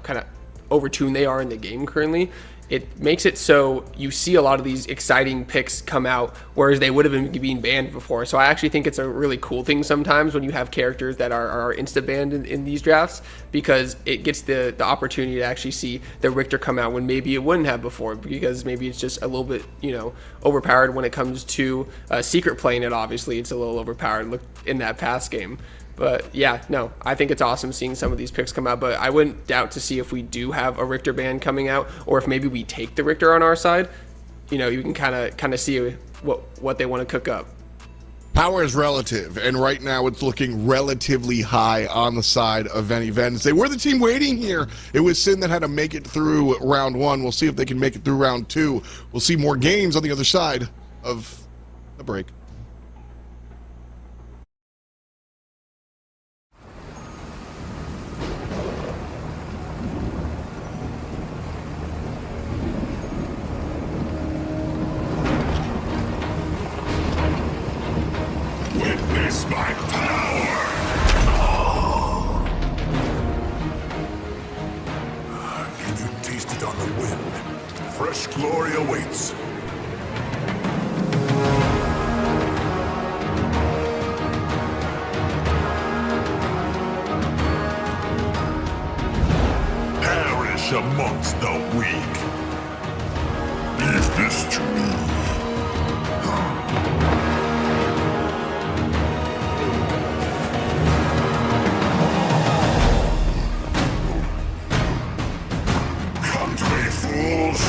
Speaker 8: kind of overtuned they are in the game currently, it makes it so you see a lot of these exciting picks come out, whereas they would have been being banned before. So I actually think it's a really cool thing sometimes when you have characters that are insta banned in these drafts, because it gets the opportunity to actually see the Richter come out when maybe it wouldn't have before, because maybe it's just a little bit, you know, overpowered when it comes to secret playing it. Obviously it's a little overpowered look in that past game. But yeah, no, I think it's awesome seeing some of these picks come out, but I wouldn't doubt to see if we do have a Richter ban coming out, or if maybe we take the Richter on our side. You know, you can kind of see what they want to cook up.
Speaker 10: Power is relative, and right now it's looking relatively high on the side of VennyVen. They were the team waiting here. It was Sin that had to make it through round one. We'll see if they can make it through round two. We'll see more games on the other side of the break.
Speaker 12: Witness my power! Can you taste it on the wind? Fresh glory awaits. Perish amongst the weak. Leave this to me. Come to me, fools!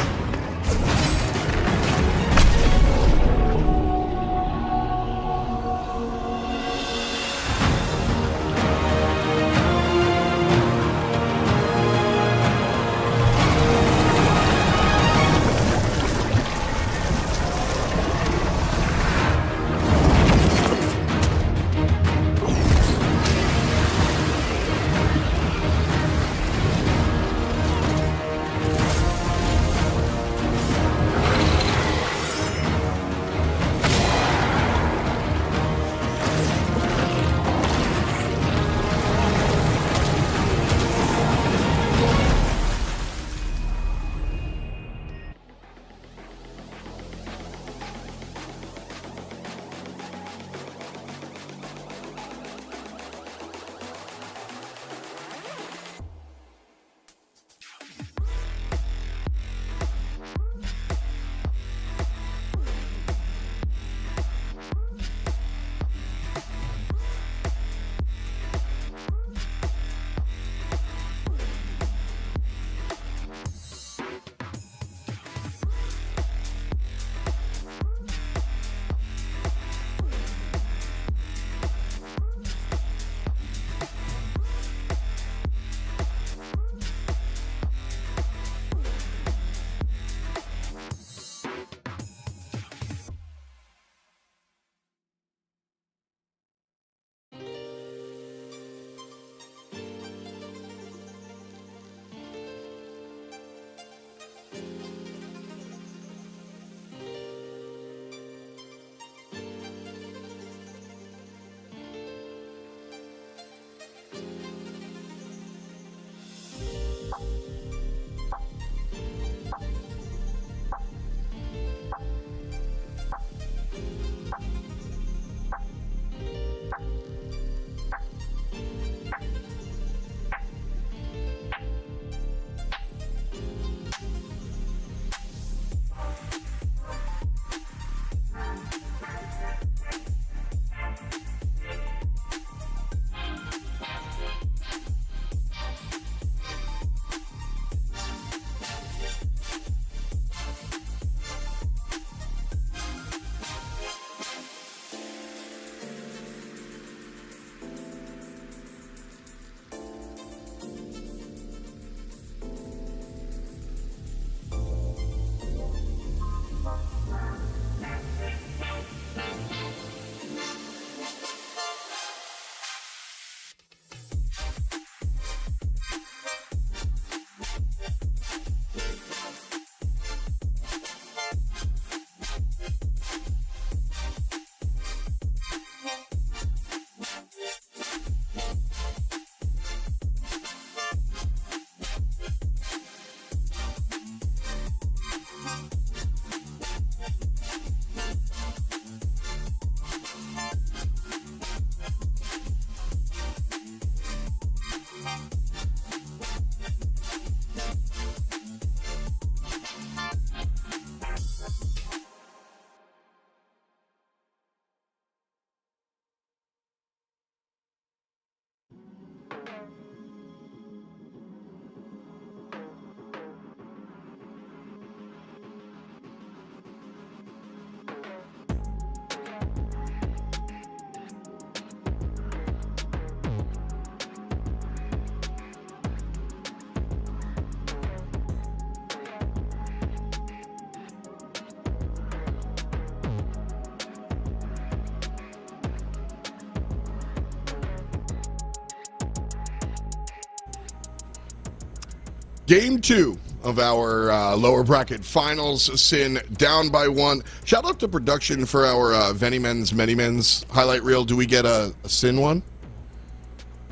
Speaker 10: Game 2 of our lower bracket finals. Sin down by 1. Shout out to production for our MennyMens highlight reel. Do we get a Sin one?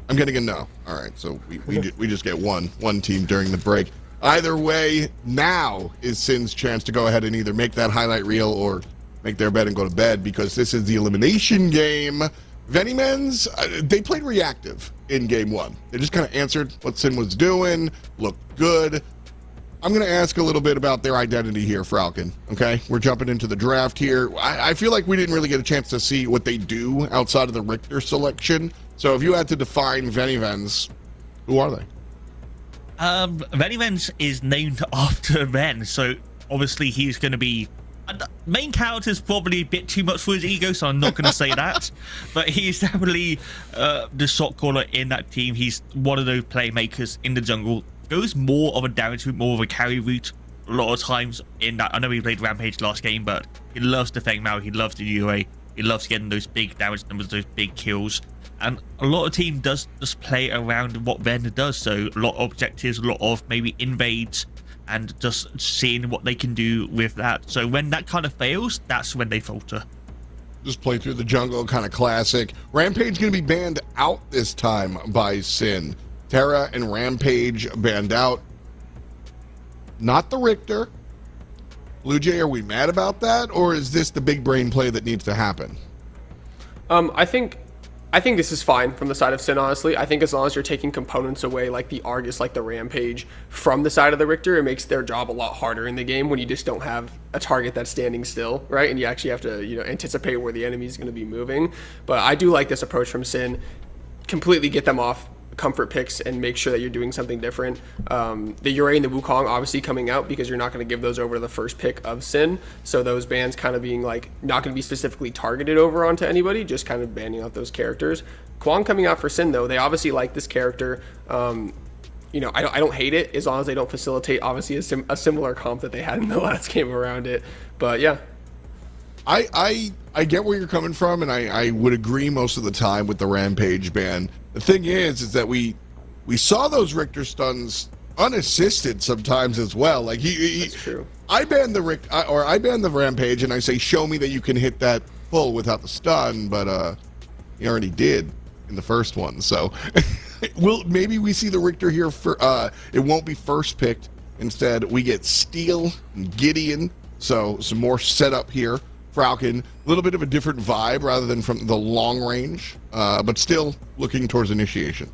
Speaker 10: I'm getting a no. All right, so we just get one team during the break. Either way, now is Sin's chance to go ahead and either make that highlight reel or make their bed and go to bed, because this is the elimination game. MennyMens, they played reactive in game 1. They just kind of answered what Sin was doing, looked good. I'm going to ask a little bit about their identity here, Falcon, okay? We're jumping into the draft here. I feel like we didn't really get a chance to see what they do outside of the Richter selection. So if you had to define MennyMens, who are they?
Speaker 11: MennyMens is named after Ven, so obviously he's going to be... main character is probably a bit too much for his ego, so I'm not going to say that. But he's definitely the shot caller in that team. He's one of those playmakers in the jungle. Goes more of a damage route, more of a carry route a lot of times in that. I know he played Rampage last game, but he loves the Feng Mao, he loves the UA, he loves getting those big damage numbers, those big kills. And a lot of team does just play around what Ven does, so a lot of objectives, a lot of maybe invades, and just seeing what they can do with that. So when that kind of fails, that's when they falter.
Speaker 10: Just play through the jungle, kind of classic. Rampage going to be banned out this time by Sin. Terra and Rampage banned out. Not the Richter. Blue Jay, are we mad about that? Or is this the big brain play that needs to happen?
Speaker 8: I think this is fine from the side of Sin, honestly. I think as long as you're taking components away, like the Argus, like the Rampage, from the side of the Richter, it makes their job a lot harder in the game when you just don't have a target that's standing still, right? And you actually have to, anticipate where the enemy is going to be moving. But I do like this approach from Sin. Completely get them off comfort picks and make sure that you're doing something different. The Yurei and the Wukong obviously coming out because you're not going to give those over to the first pick of Sin. So those bans kind of being like not going to be specifically targeted over onto anybody, just kind of banning out those characters. Kwang coming out for Sin though, they obviously like this character. I don't hate it as long as they don't facilitate obviously a similar comp that they had in the last game around it. But yeah.
Speaker 10: I get where you're coming from, and I would agree most of the time with the Rampage ban. The thing is that we saw those Richter stuns unassisted sometimes as well. Like
Speaker 8: That's true.
Speaker 10: I ban the Rampage, and I say, show me that you can hit that full without the stun, but you already did in the first one. So maybe we see the Richter here for it won't be first picked. Instead, we get Steel and Gideon. So some more setup here. Falcon, a little bit of a different vibe rather than from the long range, but still looking towards initiation.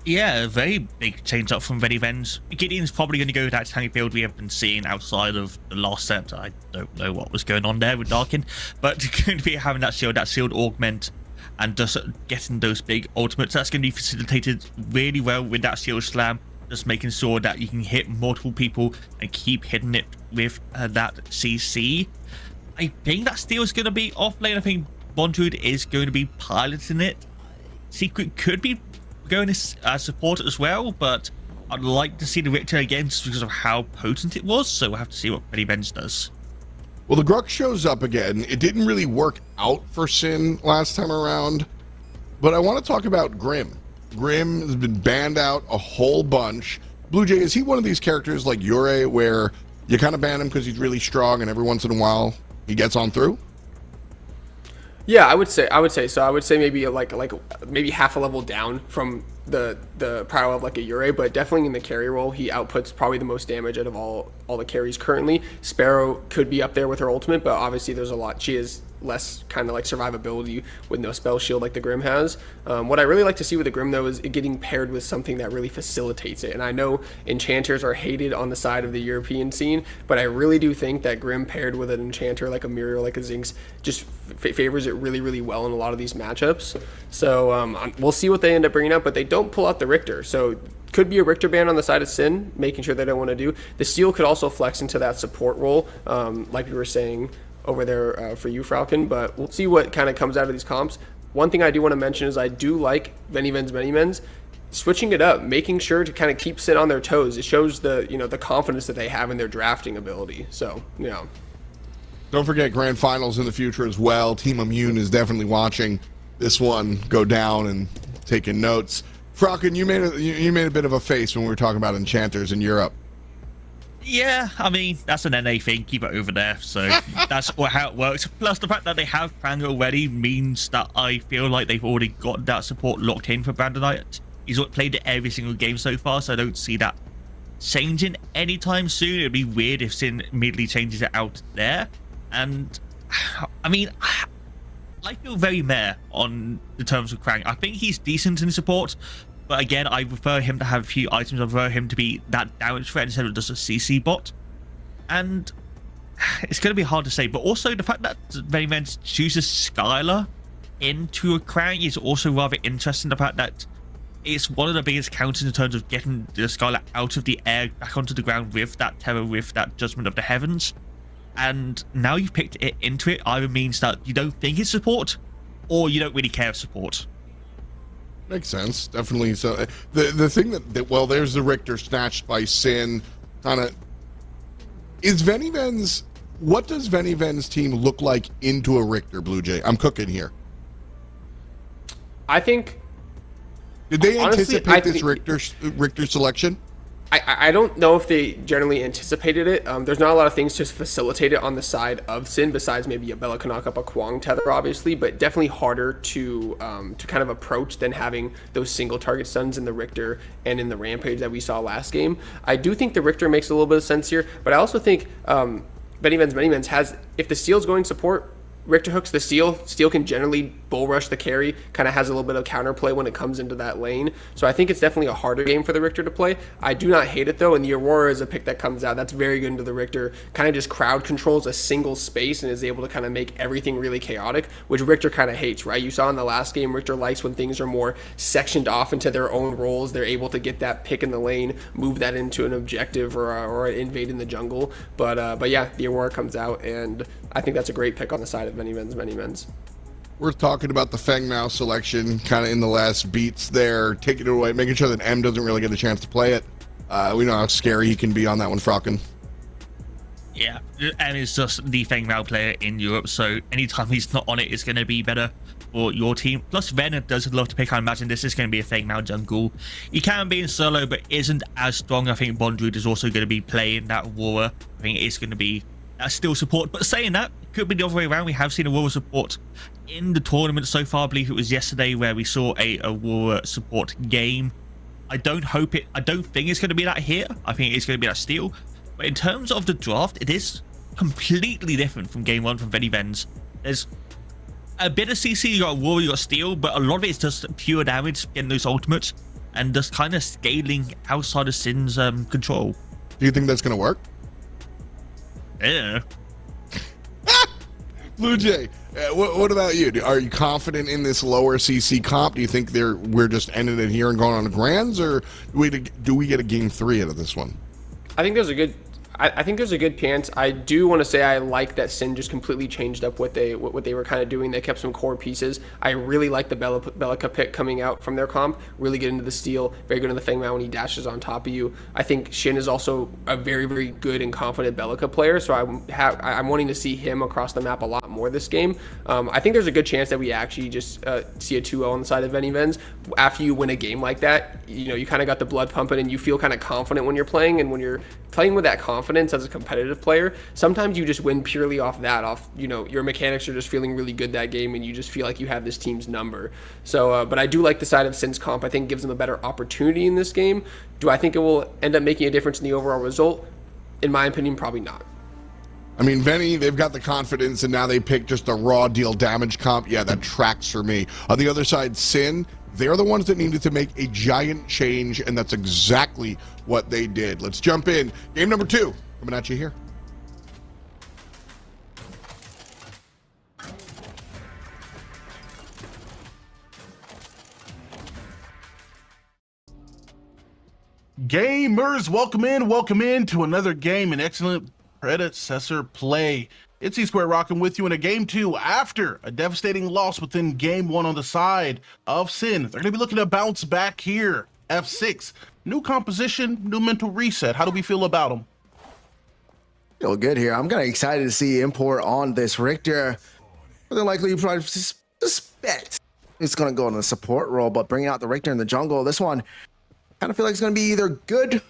Speaker 11: Yeah, a very big change up from VennyVen's. Gideon's probably going to go with that tank build we have been seeing outside of the last set. I don't know what was going on there with Darkin, but going to be having that shield augment, and just getting those big ultimates. That's going to be facilitated really well with that shield slam, just making sure that you can hit multiple people and keep hitting it with that CC. I think that Steel is going to be off lane. I think Bondrude is going to be piloting it. Secret could be going as support as well, but I'd like to see the Richter again just because of how potent it was, so we'll have to see what MennyMens does.
Speaker 10: Well, the Grux shows up again. It didn't really work out for Sin last time around, but I want to talk about Grim. Grim has been banned out a whole bunch. Blue Jay, is he one of these characters like Yurei where you kind of ban him because he's really strong and every once in a while he gets on through?
Speaker 8: Yeah, I would say so. I would say maybe maybe half a level down from the power of like a Yurei, but definitely in the carry role, he outputs probably the most damage out of all the carries currently. Sparrow could be up there with her ultimate, but obviously there's a lot. She is less kind of like survivability with no spell shield like the Grim has. What I really like to see with the Grim though is it getting paired with something that really facilitates it. And I know enchanters are hated on the side of the European scene, but I really do think that Grim paired with an enchanter like a Muriel, like a Zinx, just favors it really, really well in a lot of these matchups. So we'll see what they end up bringing up, but they don't pull out the Richter. So could be a Richter ban on the side of Sin, making sure they don't want to do. The Steel could also flex into that support role, like we were saying over there for you, Falcon, but we'll see what kind of comes out of these comps. One thing I do want to mention is I do like MennyMens switching it up, making sure to kind of keep Sin on their toes. It shows the the confidence that they have in their drafting ability. So
Speaker 10: don't forget grand finals in the future as well. Team Immune is definitely watching this one go down and taking notes. Frockin, you made a bit of a face when we were talking about enchanters in Europe.
Speaker 11: Yeah, I mean, that's an NA thing. Keep it over there. So that's how it works. Plus, the fact that they have Prang already means that I feel like they've already got that support locked in for Brandon Knight. He's played it every single game so far, so I don't see that changing anytime soon. It'd be weird if Sin immediately changes it out there. And, I mean, I feel very meh on the terms of Krang. I think he's decent in support. But again, I prefer him to have a few items. I prefer him to be that damage threat instead of just a CC bot. And it's going to be hard to say. But also, the fact that VennyVen chooses Skylar into a Krang is also rather interesting. The fact that it's one of the biggest counters in terms of getting the Skylar out of the air, back onto the ground with that terror, with that Judgment of the Heavens. And now you've picked it into it, either means that you don't think it's support, or you don't really care of support.
Speaker 10: Makes sense, definitely. So the thing that well, there's the Richter snatched by Sin. Kind of is VennyVen's. What does VennyVen's team look like into a Richter, Blue Jay? I'm cooking here.
Speaker 8: I think.
Speaker 10: Did they
Speaker 8: honestly,
Speaker 10: anticipate this Richter selection?
Speaker 8: I don't know if they generally anticipated it. There's not a lot of things to facilitate it on the side of Sin, besides maybe a Bella can knock up a Kwang tether, obviously, but definitely harder to kind of approach than having those single target stuns in the Richter and in the Rampage that we saw last game. I do think the Richter makes a little bit of sense here, but I also think MennyMens has, if the Steel's going support, Richter hooks the Steel. Steel can generally bull rush the carry, kind of has a little bit of counterplay when it comes into that lane. So I think it's definitely a harder game for the Richter to play. I do not hate it though, and the Aurora is a pick that comes out. That's very good into the Richter. Kind of just crowd controls a single space and is able to kind of make everything really chaotic, which Richter kind of hates, right? You saw in the last game, Richter likes when things are more sectioned off into their own roles. They're able to get that pick in the lane, move that into an objective or an invade in the jungle. But yeah, the Aurora comes out, and I think that's a great pick on the side of MennyMens.
Speaker 10: We're talking about the Feng Mao selection kind of in the last beats there, taking it away, making sure that M doesn't really get a chance to play it. We know how scary he can be on that one, Frockin.
Speaker 11: Yeah, and it's just the Feng Mao player in Europe, so anytime he's not on it, it's going to be better for your team. Plus, Ven does love to pick. I imagine this is going to be a Feng Mao jungle. He can be in solo, but isn't as strong. I think Bondrude is also going to be playing that Aurora. I think it's going to be still support. But saying that, it could be the other way around. We have seen Aurora support in the tournament so far. I believe it was yesterday where we saw a Aurora support game. I don't think it's going to be that here. I think it's going to be that Steel. But in terms of the draft, it is completely different from game one from VennyVen's. There's a bit of CC, you got Aurora, you got Steel, but a lot of it is just pure damage, getting those ultimates, and just kind of scaling outside of Sin's control.
Speaker 10: Do you think that's going to work?
Speaker 11: Yeah.
Speaker 10: Blue Jay, what about you? Are you confident in this lower CC comp? Do you think we're just ending it here and going on to grands, or do we get a game 3 out of this one?
Speaker 8: I think there's a good chance. I do want to say I like that Sin just completely changed up what they were kind of doing. They kept some core pieces. I really like the Bellica pick coming out from their comp. Really good into the Steel. Very good in the Feng Mao when he dashes on top of you. I think Shin is also a very, very good and confident Bellica player. So I'm wanting to see him across the map a lot more this game. I think there's a good chance that we actually just see a 2-0 on the side of VennyVen's. After you win a game like that, you kind of got the blood pumping and you feel kind of confident when you're playing. And when you're playing with that confidence as a competitive player, sometimes you just win purely off your mechanics are just feeling really good that game and you just feel like you have this team's number. So but I do like the side of Sin's comp. I think it gives them a better opportunity in this game. Do I think it will end up making a difference in the overall result? In my opinion, probably not.
Speaker 10: I mean, Venny, they've got the confidence, and now they pick just a raw deal damage comp. Yeah, that tracks for me. On the other side, Sin, they're the ones that needed to make a giant change, and that's exactly what they did. Let's jump in. Game number 2, coming at you here.
Speaker 3: Gamers, welcome in to another game, an excellent Predecessor play. It's E-Square rocking with you in a game 2 after a devastating loss within game 1 on the side of Sin. They're going to be looking to bounce back here. F6, new composition, new mental reset. How do we feel about them?
Speaker 2: Feel good here. I'm kind of excited to see import on this Richter. More than likely, you probably suspect it's going to go in the support role, but bringing out the Richter in the jungle, this one kind of feel like it's going to be either good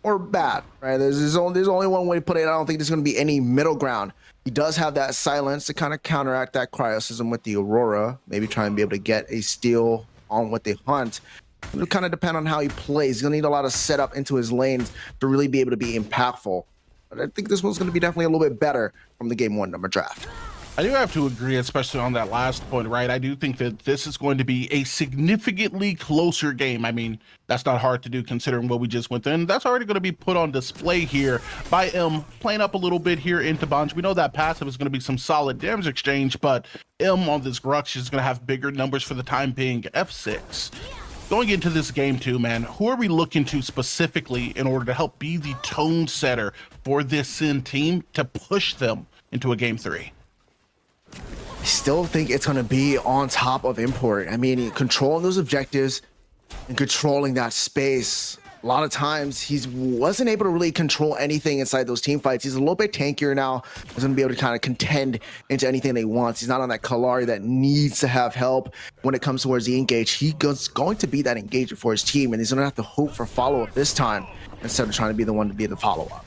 Speaker 2: or bad, right? There's only one way to put it. I don't think there's going to be any middle ground. He does have that silence to kind of counteract that cryosystem with the Aurora, maybe try and be able to get a steal on what they hunt. It'll kind of depend on how he plays. He's going to need a lot of setup into his lanes to really be able to be impactful. But I think this one's going to be definitely a little bit better from the game 1 number draft.
Speaker 3: I do have to agree, especially on that last point, right? I do think that this is going to be a significantly closer game. I mean, that's not hard to do considering what we just went through. And that's already going to be put on display here by playing up a little bit here into Bunch. We know that passive is going to be some solid damage exchange, but on this Grux is going to have bigger numbers for the time being. F6. Going into this game too, man, who are we looking to specifically in order to help be the tone setter for this Sin team to push them into a game 3?
Speaker 2: I still think it's going to be on top of Import. I mean, controlling those objectives and controlling that space. A lot of times he wasn't able to really control anything inside those team fights. He's a little bit tankier now. He's going to be able to kind of contend into anything that he wants. He's not on that Kalari that needs to have help when it comes towards the engage. He's going to be that engager for his team, and he's going to have to hope for follow-up this time instead of trying to be the one to be the follow-up.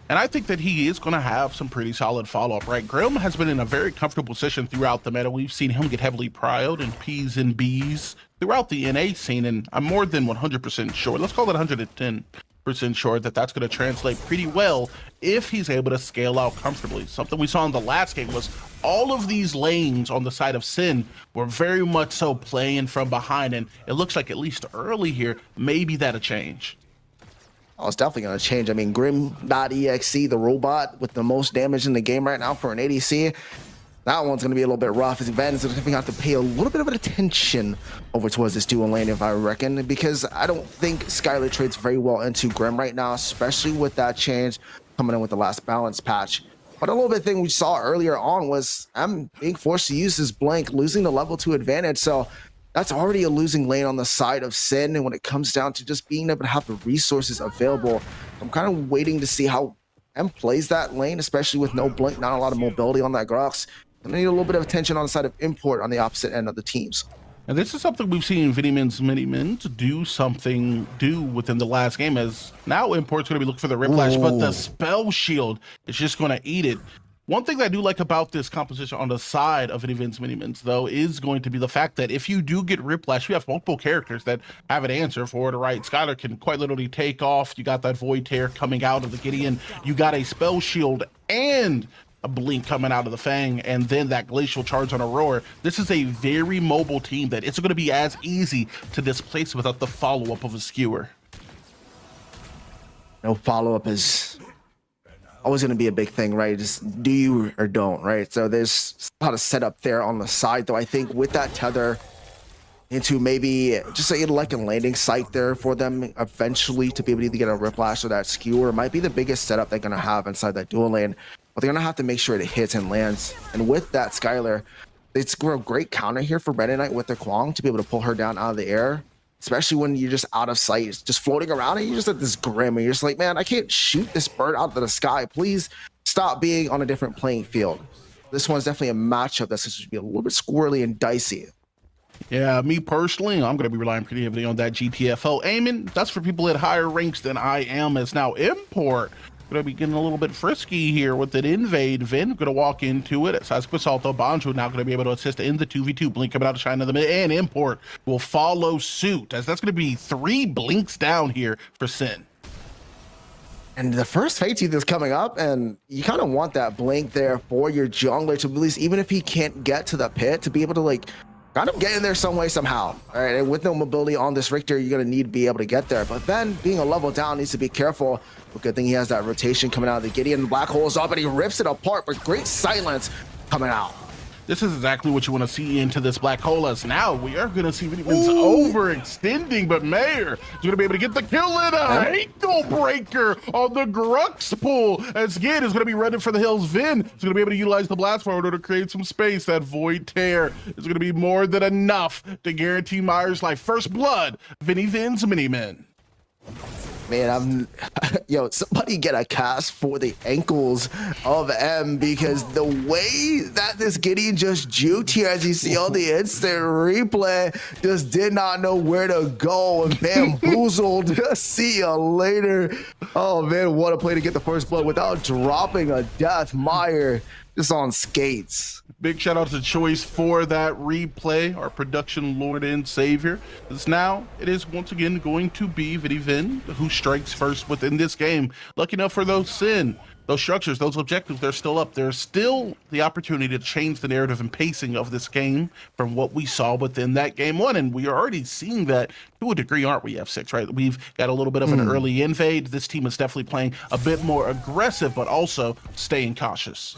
Speaker 3: And I think that he is going to have some pretty solid follow-up, right? Grim has been in a very comfortable position throughout the meta. We've seen him get heavily prioed in P's and B's throughout the NA scene, and I'm more than 100% sure, let's call it 110% sure, that that's going to translate pretty well if he's able to scale out comfortably. Something we saw in the last game was all of these lanes on the side of Sin were very much so playing from behind, and it looks like at least early here, maybe that'll change.
Speaker 2: Oh, it's definitely going to change. I mean, Grim.exe, the robot with the most damage in the game right now for an ADC, that one's going to be a little bit rough. Ven is going to have to pay a little bit of attention over towards this dual lane, if I reckon, because I don't think Skylar trades very well into Grim right now, especially with that change coming in with the last balance patch. But a little bit thing we saw earlier on was I'm being forced to use this blink, losing the level 2 advantage. So that's already a losing lane on the side of Sin. And when it comes down to just being able to have the resources available, I'm kind of waiting to see how M plays that lane, especially with no blink, not a lot of mobility on that Grux. And I need a little bit of attention on the side of Import on the opposite end of the teams.
Speaker 3: And this is something we've seen VennyMens, MennyMens do within the last game, as now Import's going to be looking for the Riplash, but the spell shield is just going to eat it. One thing that I do like about this composition on the side of VennyVen's MennyMens, though, is going to be the fact that if you do get Riplash, you have multiple characters that have an answer for it, right? Skylar can quite literally take off. You got that Void Tear coming out of the Gideon. You got a spell shield and a blink coming out of the Fang, and then that glacial charge on Aurora. This is a very mobile team that it's going to be as easy to displace without the follow-up of a skewer.
Speaker 2: No follow-up is always going to be a big thing, right? Just do you or don't, right? So there's a lot of setup there on the side, though. I think with that tether into maybe just like a landing site there for them eventually to be able to either get a Riplash or that skewer might be the biggest setup they're going to have inside that dual lane. But they're going to have to make sure it hits and lands. And with that, Skylar, it's a great counter here for Mennonite with the Kwang to be able to pull her down out of the air, especially when you're just out of sight, it's just floating around and you're just at this Grim and you're just like, man, I can't shoot this bird out of the sky. Please stop being on a different playing field. This one's definitely a matchup that's going to be a little bit squirrely and dicey.
Speaker 3: Yeah, me personally, I'm going to be relying pretty heavily on that GTFO aiming. That's for people at higher ranks than I am, as now Import going to be getting a little bit frisky here with an invade. Ven going to walk into it. Sasquisalto Banjo now going to be able to assist in the 2v2. Blink coming out to shine in the mid, and Import will follow suit, as that's going to be 3 blinks down here for Sin.
Speaker 2: And the first Fangtooth is coming up, and you kind of want that blink there for your jungler to release, even if he can't get to the pit, to be able to like kind of get in there some way somehow. All right, and with no mobility on this Richter, you're going to need to be able to get there. But then being a level down, needs to be careful. But good thing he has that rotation coming out of the Gideon. Black hole's up and he rips it apart, but great silence coming out.
Speaker 3: This is exactly what you want to see into this black hole, as now we are going to see VennyVen's overextending, but Mayor is going to be able to get the kill in. Ankle breaker on the Grux pull, as Gid is going to be running for the hills. Ven is going to be able to utilize the blast forward to create some space. That Void Tear is going to be more than enough to guarantee Myers life. First blood, VennyVen's MennyMen.
Speaker 2: Man, yo, somebody get a cast for the ankles of M, because the way that this Gideon just juked here, as you see on the instant replay, just did not know where to go and bamboozled. See you later. Oh man, what a play to get the first blood without dropping a death. Meyer just on skates.
Speaker 3: Big shout out to Choice for that replay, our production lord and savior. As now it is once again going to be VennyVen who strikes first within this game. Lucky enough for those those structures, those objectives, they're still up. There's still the opportunity to change the narrative and pacing of this game from what we saw within that game one. And we are already seeing that to a degree, aren't we, F6, right? We've got a little bit of an early invade. This team is definitely playing a bit more aggressive, but also staying cautious.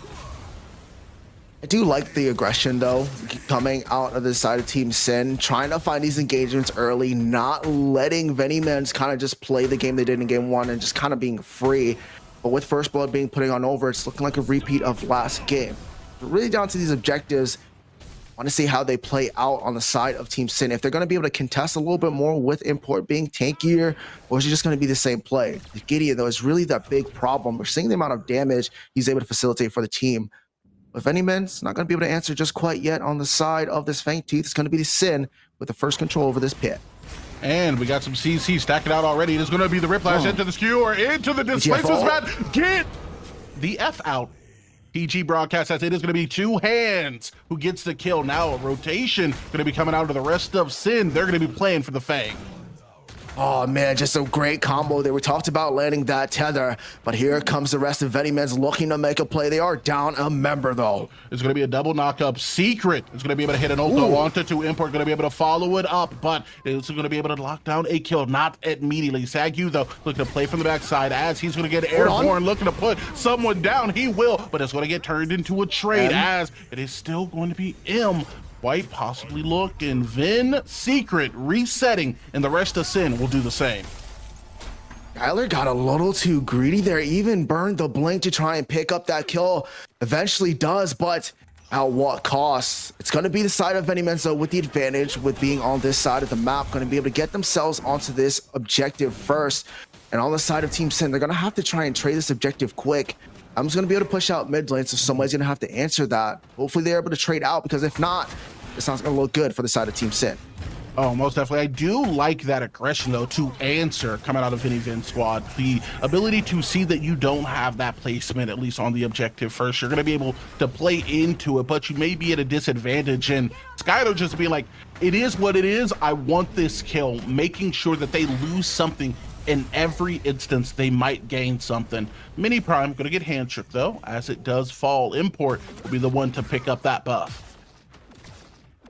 Speaker 2: I do like the aggression, though, coming out of the side of Team Sin, trying to find these engagements early, not letting VennyMens kind of just play the game they did in game one and just kind of being free. But with First Blood being putting on over, it's looking like a repeat of last game. But really down to these objectives, I want to see how they play out on the side of Team Sin. If they're going to be able to contest a little bit more with Import being tankier, or is it just going to be the same play? The Gideon, though, is really that big problem. We're seeing the amount of damage he's able to facilitate for the team. But VennyMens not going to be able to answer just quite yet on the side of this Fangtooth. It's going to be the Sin with the first control over this pit.
Speaker 3: And we got some CC stacking out already. It is going to be the Riplash into the skewer, into the displacements, man. Get the F out. PG broadcast says it is going to be two hands who gets the kill. Now a rotation going to be coming out of the rest of Sin. They're going to be playing for the Fang.
Speaker 2: Oh man, just a great combo. They were talked about landing that tether, but here comes the rest of VennyMens looking to make a play. They are down a member though.
Speaker 3: It's going to be a double knock-up. Secret is going to be able to hit an ulti onto to Import, going to be able to follow it up, but it's going to be able to lock down a kill, not immediately. Sagu though, looking to play from the backside as he's going to get airborne, looking to put someone down. He will, but it's going to get turned into a trade as it is still going to be M. Quite possibly looking. Ven, Secret, resetting, and the rest of Sin will do the same.
Speaker 2: Tyler got a little too greedy there, even burned the blink to try and pick up that kill. Eventually does, but at what cost? It's going to be the side of VennyMens though with the advantage with being on this side of the map, going to be able to get themselves onto this objective first. And on the side of Team Sin, they're going to have to try and trade this objective quick. I'm just going to be able to push out mid lane, so somebody's going to have to answer that. Hopefully they're able to trade out, because if not, it's not going to look good for the side of Team Sin.
Speaker 3: Oh, most definitely. I do like that aggression, though, to answer coming out of VennyVen squad. The ability to see that you don't have that placement, at least on the objective first. You're going to be able to play into it, but you may be at a disadvantage. And Skyler just being like, it is what it is. I want this kill, making sure that they lose something. In every instance, they might gain something. Mini Prime going to get hand shook, though, as it does fall. Import will be the one to pick up that buff.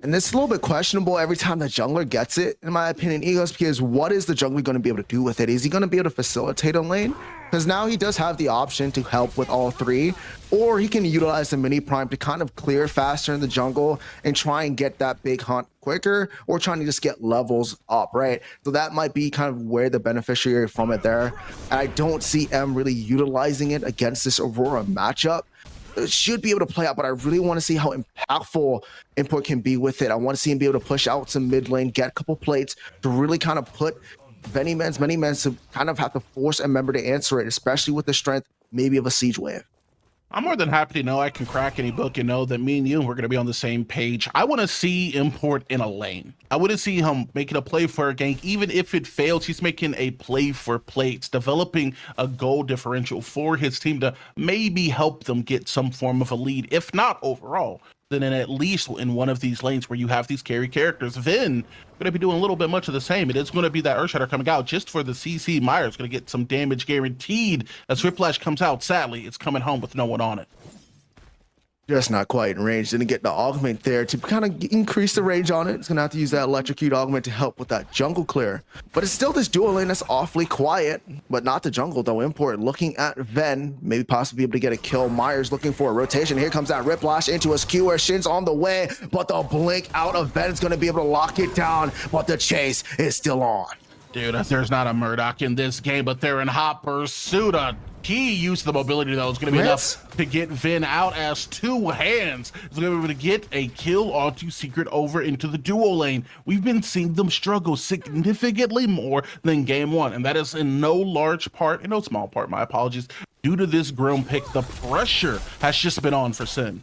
Speaker 2: And this is a little bit questionable every time the jungler gets it, in my opinion, Egos, because what is the jungler going to be able to do with it? Is he going to be able to facilitate a lane? Because now he does have the option to help with all three, or he can utilize the Mini Prime to kind of clear faster in the jungle and try and get that big hunt quicker, or trying to just get levels up, right? So that might be kind of where the beneficiary from it there. And I don't see M really utilizing it against this Aurora matchup. It should be able to play out, but I really want to see how impactful Import can be with it. I want to see him be able to push out some mid lane, get a couple plates to really kind of put MennyMens to kind of have to force a member to answer it, especially with the strength maybe of a siege wave.
Speaker 3: I'm more than happy to know I can crack any book and know that me and you, we're going to be on the same page. I want to see Import in a lane. I want to see him making a play for a gank. Even if it fails, he's making a play for plates, developing a goal differential for his team to maybe help them get some form of a lead. If not overall, then at least in one of these lanes where you have these carry characters. Ven going to be doing a little bit much of the same. It is going to be that Earthshatter coming out just for the CC. Myers going to get some damage guaranteed as Riplash comes out. Sadly, it's coming home with no one on it.
Speaker 2: Just not quite in range. Didn't get the augment there to kind of increase the range on it. It's going to have to use that electrocute augment to help with that jungle clear. But it's still this dual lane that's awfully quiet, but not the jungle though. Import looking at Ven, maybe possibly able to get a kill. Myers looking for a rotation. Here comes that Riplash into a skewer. Shin's on the way, but the blink out of Ven is going to be able to lock it down, but the chase is still on.
Speaker 3: Dude, there's not a Murdoch in this game, but they're in hot pursuit. A key use of the mobility, though, is going to be enough to get Ven out as two hands. Is going to be able to get a kill onto Secret over into the duo lane. We've been seeing them struggle significantly more than game one, and that is in no large part, in no small part, my apologies, due to this Grim pick. The pressure has just been on for Sin.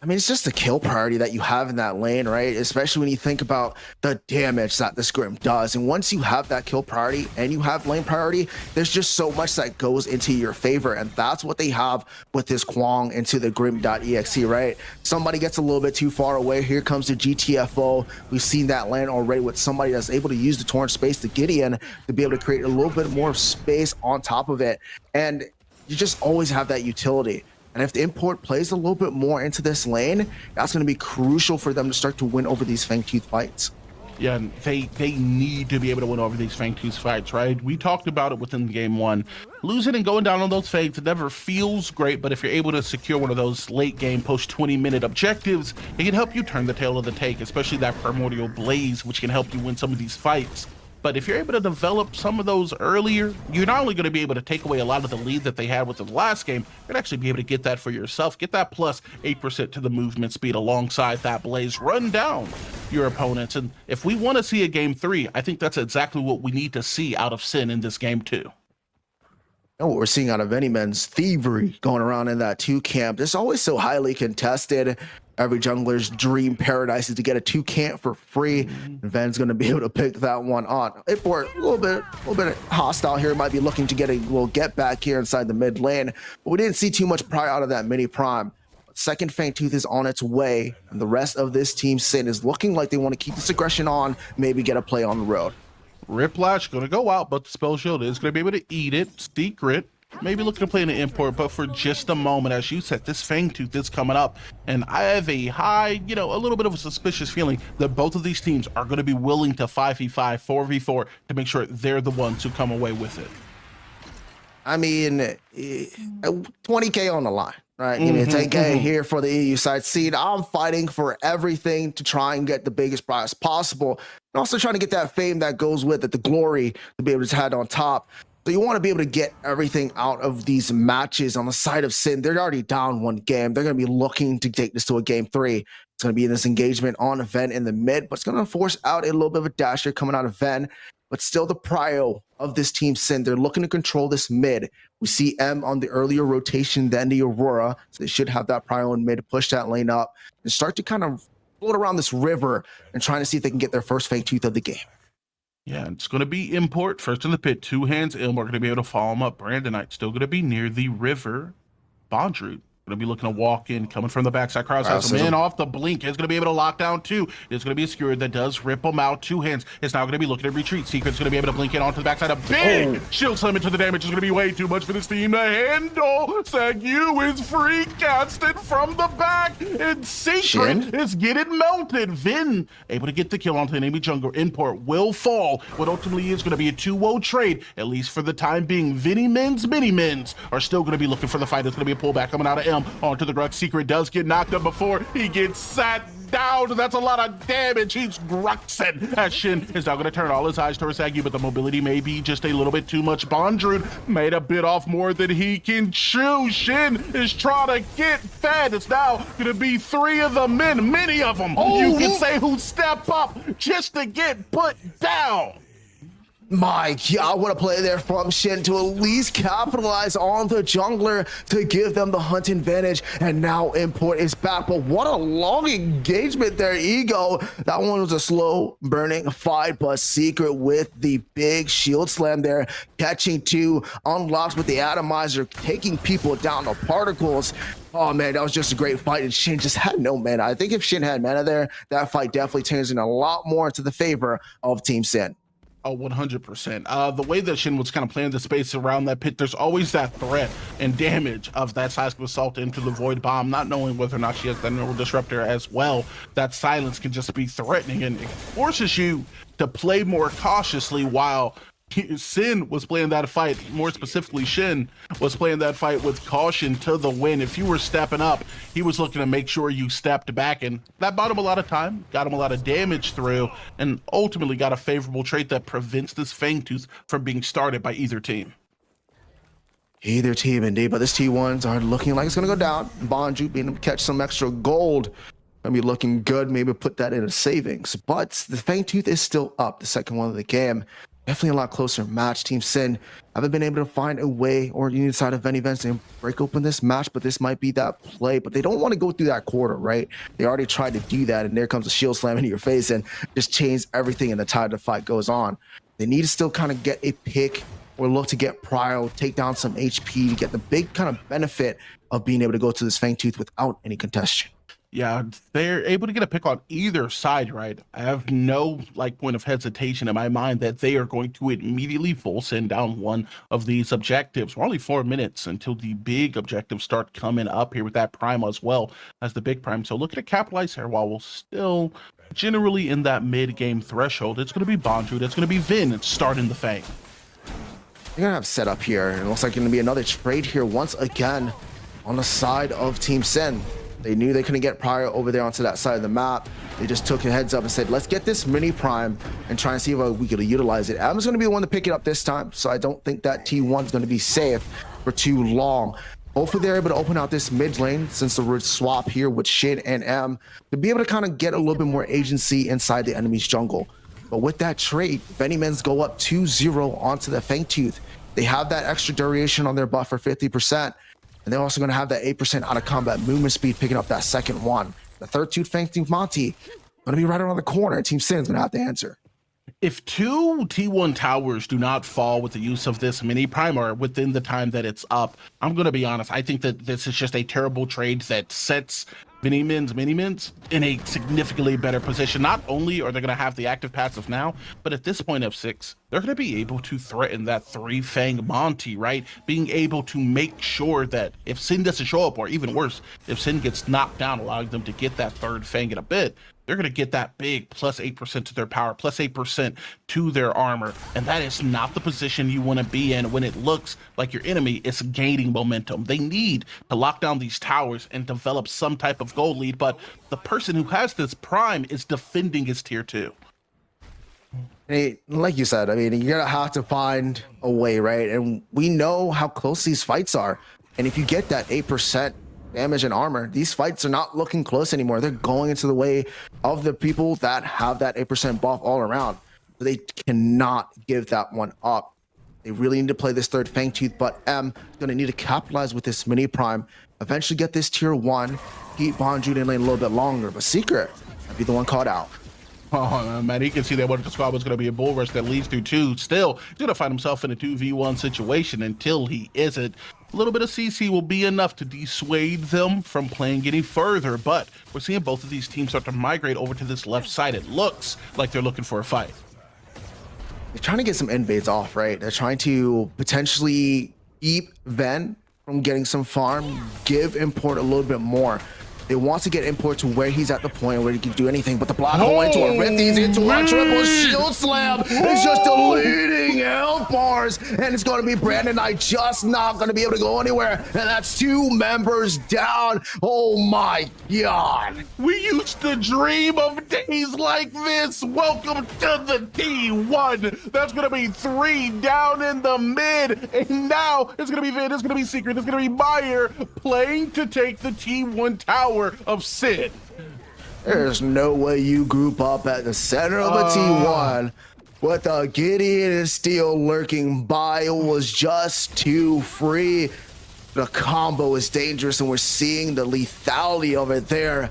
Speaker 2: I mean, it's just the kill priority that you have in that lane, right? Especially when you think about the damage that the Grim does. And once you have that kill priority and you have lane priority, there's just so much that goes into your favor. And that's what they have with this Kwang into the Grim.exe, right? Somebody gets a little bit too far away. Here comes the GTFO. We've seen that land already with somebody that's able to use the torrent space to get in to be able to create a little bit more space on top of it. And you just always have that utility. And if the import plays a little bit more into this lane, that's going to be crucial for them to start to win over these Fangtooth fights.
Speaker 3: Yeah, and they need to be able to win over these Fangtooth fights, right? We talked about it within game one. Losing and going down on those Fangs, it never feels great, but if you're able to secure one of those late game post 20-minute objectives, it can help you turn the tail of the take, especially that Primordial Blaze, which can help you win some of these fights. But if you're able to develop some of those earlier, you're not only going to be able to take away a lot of the lead that they had with the last game, you'd actually be able to get that for yourself. Get that plus 8% to the movement speed alongside that Blaze. Run down your opponents. And if we want to see a game 3, I think that's exactly what we need to see out of Sin in this game 2.
Speaker 2: And what we're seeing out of MennyMens, thievery going around in that 2 camp. It's always so highly contested. Every jungler's dream paradise is to get a 2 camp for free. And Ven's going to be able to pick that one on. Import a little bit hostile here. Might be looking to get a little get back here inside the mid lane, but we didn't see too much prior out of that mini prime. Second Fangtooth is on its way, and the rest of this team Sin is looking like they want to keep this aggression on, maybe get a play on the road.
Speaker 3: Riplash going to go out, but the spell shield is going to be able to eat it. Secret maybe looking to play in an import, but for just a moment, as you said, this Fangtooth is coming up, and I have a high, a little bit of a suspicious feeling that both of these teams are going to be willing to 5v5, 4v4 to make sure they're the ones who come away with it.
Speaker 2: I mean, 20K on the line, right? Give me a 10K here for the EU side seed. I'm fighting for everything to try and get the biggest prize possible, and also trying to get that fame that goes with it, the glory to be able to add on top. So you want to be able to get everything out of these matches. On the side of Sin, they're already down 1 game. They're going to be looking to take this to a game 3. It's going to be in this engagement on Ven in the mid, but it's going to force out a little bit of a dasher coming out of Ven. But still the prio of this team Sin, they're looking to control this mid. We see M on the earlier rotation than the Aurora, so they should have that prio in mid to push that lane up and start to kind of float around this river and trying to see if they can get their first Fangtooth of the game.
Speaker 3: Yeah, it's going to be import first in the pit. 2 hands in. We're going to be able to follow him up. Brandonite still going to be near the river. Bondroot going to be looking to walk in, coming from the backside. Crowds has him in off the blink. Is going to be able to lock down 2. It's going to be a skewer that does rip him out. 2 hands. It's now going to be looking to retreat. Secret's going to be able to blink in onto the backside. A big shield slam into the damage is going to be way too much for this team to handle. Sagyu is free casted from the back, and Secret is getting melted. Ven able to get the kill onto the enemy jungler. Import will fall. What ultimately is going to be a 2-0 trade, at least for the time being. MennyMens are still going to be looking for the fight. It's going to be a pullback coming out of M onto the Grux. Secret does get knocked up before he gets sat down. That's a lot of damage. He's Gruxing as Shin is now going to turn all his eyes towards Sagyu, but the mobility may be just a little bit too much. Bondroot made a bit off more than he can chew. Shin is trying to get fed. It's now going to be 3 of the men, many of them, you can say, who step up just to get put down.
Speaker 2: My God, what a play there from Shin to at least capitalize on the jungler to give them the hunt advantage. And now Import is back, but what a long engagement there, Ego. That one was a slow burning fight, but Secret with the big shield slam there, catching 2, unlocks with the atomizer, taking people down to particles. Oh man, that was just a great fight, and Shin just had no mana. I think if Shin had mana there, that fight definitely turns in a lot more into the favor of Team Sin.
Speaker 3: Oh, 100%. The way that Shin was kind of playing the space around that pit, there's always that threat and damage of that seismic assault into the void bomb, not knowing whether or not she has that neural disruptor as well. That silence can just be threatening, and it forces you to play more cautiously while Sin was playing that fight, more specifically Shin was playing that fight with caution to the win. If you were stepping up, he was looking to make sure you stepped back, and that bought him a lot of time, got him a lot of damage through, and ultimately got a favorable trait that prevents this Fangtooth from being started by either team.
Speaker 2: either team indeed, but this T1s are looking like it's gonna go down. Bonju being able to catch some extra gold. Gonna be looking good, maybe put that into savings. But the Fangtooth is still up, the second one of the game. Definitely a lot closer match. Team Sin haven't been able to find a way, or you side of VennyVen to break open this match, but this might be that play. But they don't want to go through that quarter, right? They already tried to do that, and there comes a shield slam into your face and just change everything, and the tide of the fight goes on. They need to still kind of get a pick or look to get Prio, take down some HP to get the big kind of benefit of being able to go to this Fangtooth without any contention.
Speaker 3: Yeah, they're able to get a pick on either side, right? I have no point of hesitation in my mind that they are going to immediately full send down one of these objectives. We're only 4 minutes until the big objectives start coming up here with that Prime as well as the big Prime. So looking to capitalize here while we're still generally in that mid-game threshold. It's going to be Bonju, it's going to be Vin starting the Fang.
Speaker 2: You're gonna have setup here. It looks like gonna be another trade here once again on the side of Team Sin. They knew they couldn't get Prio over there onto that side of the map. They just took a heads up and said, let's get this mini Prime and try and see if we could utilize it. Adam's going to be the one to pick it up this time, so I don't think that T1 is going to be safe for too long. Hopefully they're able to open out this mid lane since the root swap here with Shin and M to be able to kind of get a little bit more agency inside the enemy's jungle. But with that trade, VennyMens go up 2-0 onto the Fangtooth. They have that extra duration on their buff for 50%. And they're also going to have that 8% out of combat movement speed, picking up that second one. The third Tooth Fangtooth Monty going to be right around the corner. Team Sin is going to have to answer.
Speaker 3: If 2 T1 towers do not fall with the use of this mini Primer within the time that it's up, I'm going to be honest, I think that this is just a terrible trade that sets MennyMens in a significantly better position. Not only are they going to have the active passive now, but at this point of 6, they're going to be able to threaten that 3-Fang Monty, right? Being able to make sure that if Sin doesn't show up, or even worse, if Sin gets knocked down, allowing them to get that 3rd Fang in a bit, they're going to get that big plus 8% to their power, plus 8% to their armor. And that is not the position you want to be in when it looks like your enemy is gaining momentum. They need to lock down these towers and develop some type of goal lead, but the person who has this Prime is defending his tier 2.
Speaker 2: Hey, like you said, I mean, you're going to have to find a way, right? And we know how close these fights are. And if you get that 8% damage and armor, these fights are not looking close anymore. They're going into the way of the people that have that 8% buff all around. So they cannot give that one up. They really need to play this 3rd Fangtooth, but M is going to need to capitalize with this mini Prime, eventually get this tier 1, keep Bonju in lane a little bit longer, but Secret might be the one caught out.
Speaker 3: Oh man, he can see that one squad was going to be a bull rush that leads through 2. Still, he's going to find himself in a 2v1 situation until he isn't. A little bit of CC will be enough to dissuade them from playing any further, but we're seeing both of these teams start to migrate over to this left side. It looks like they're looking for a fight.
Speaker 2: They're trying to get some invades off, right? They're trying to potentially keep Ven from getting some farm, give Import a little bit more. They want to get Import to where he's at the point where he can do anything, but the block hole into a Rithies into a triple shield slam. It's just deleting health bars, and it's going to be Brandon Knight just not going to be able to go anywhere, and that's 2 members down. Oh my God.
Speaker 3: We used to dream of days like this. Welcome to the T1. That's going to be 3 down in the mid, and now it's going to be Vin, it's going to be Secret, it's going to be Meyer playing to take the T1 tower of Sid.
Speaker 2: There's no way you group up at the center of a T1 with a Gideon and Steel lurking by. It was just too free. The combo is dangerous, and we're seeing the lethality of it there.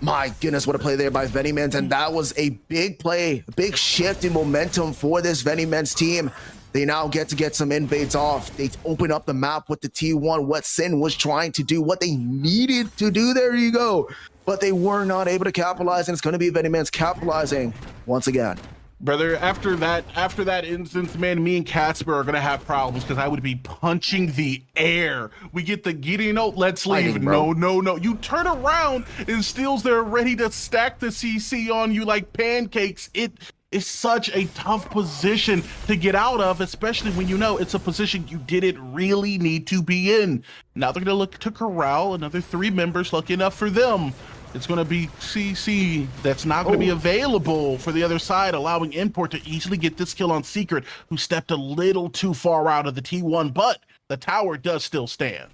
Speaker 2: My goodness, what a play there by VennyMens, and that was a big play, a big shift in momentum for this VennyMens team. They now get to get some invades off. They open up the map with the T1, what Sin was trying to do, what they needed to do. There you go. But they were not able to capitalize, and it's going to be VennyMens capitalizing once again.
Speaker 3: Brother, after that instance, man, me and Casper are going to have problems because I would be punching the air. We get the Gideon out, let's leave. No. You turn around and Steel's there ready to stack the CC on you like pancakes. It is such a tough position to get out of, especially when you know it's a position you didn't really need to be in. Now they're gonna look to corral another 3 members. Lucky enough for them, it's gonna be CC that's not gonna be available for the other side, allowing Import to easily get this kill on Secret, who stepped a little too far out of the T1, but the tower does still stand.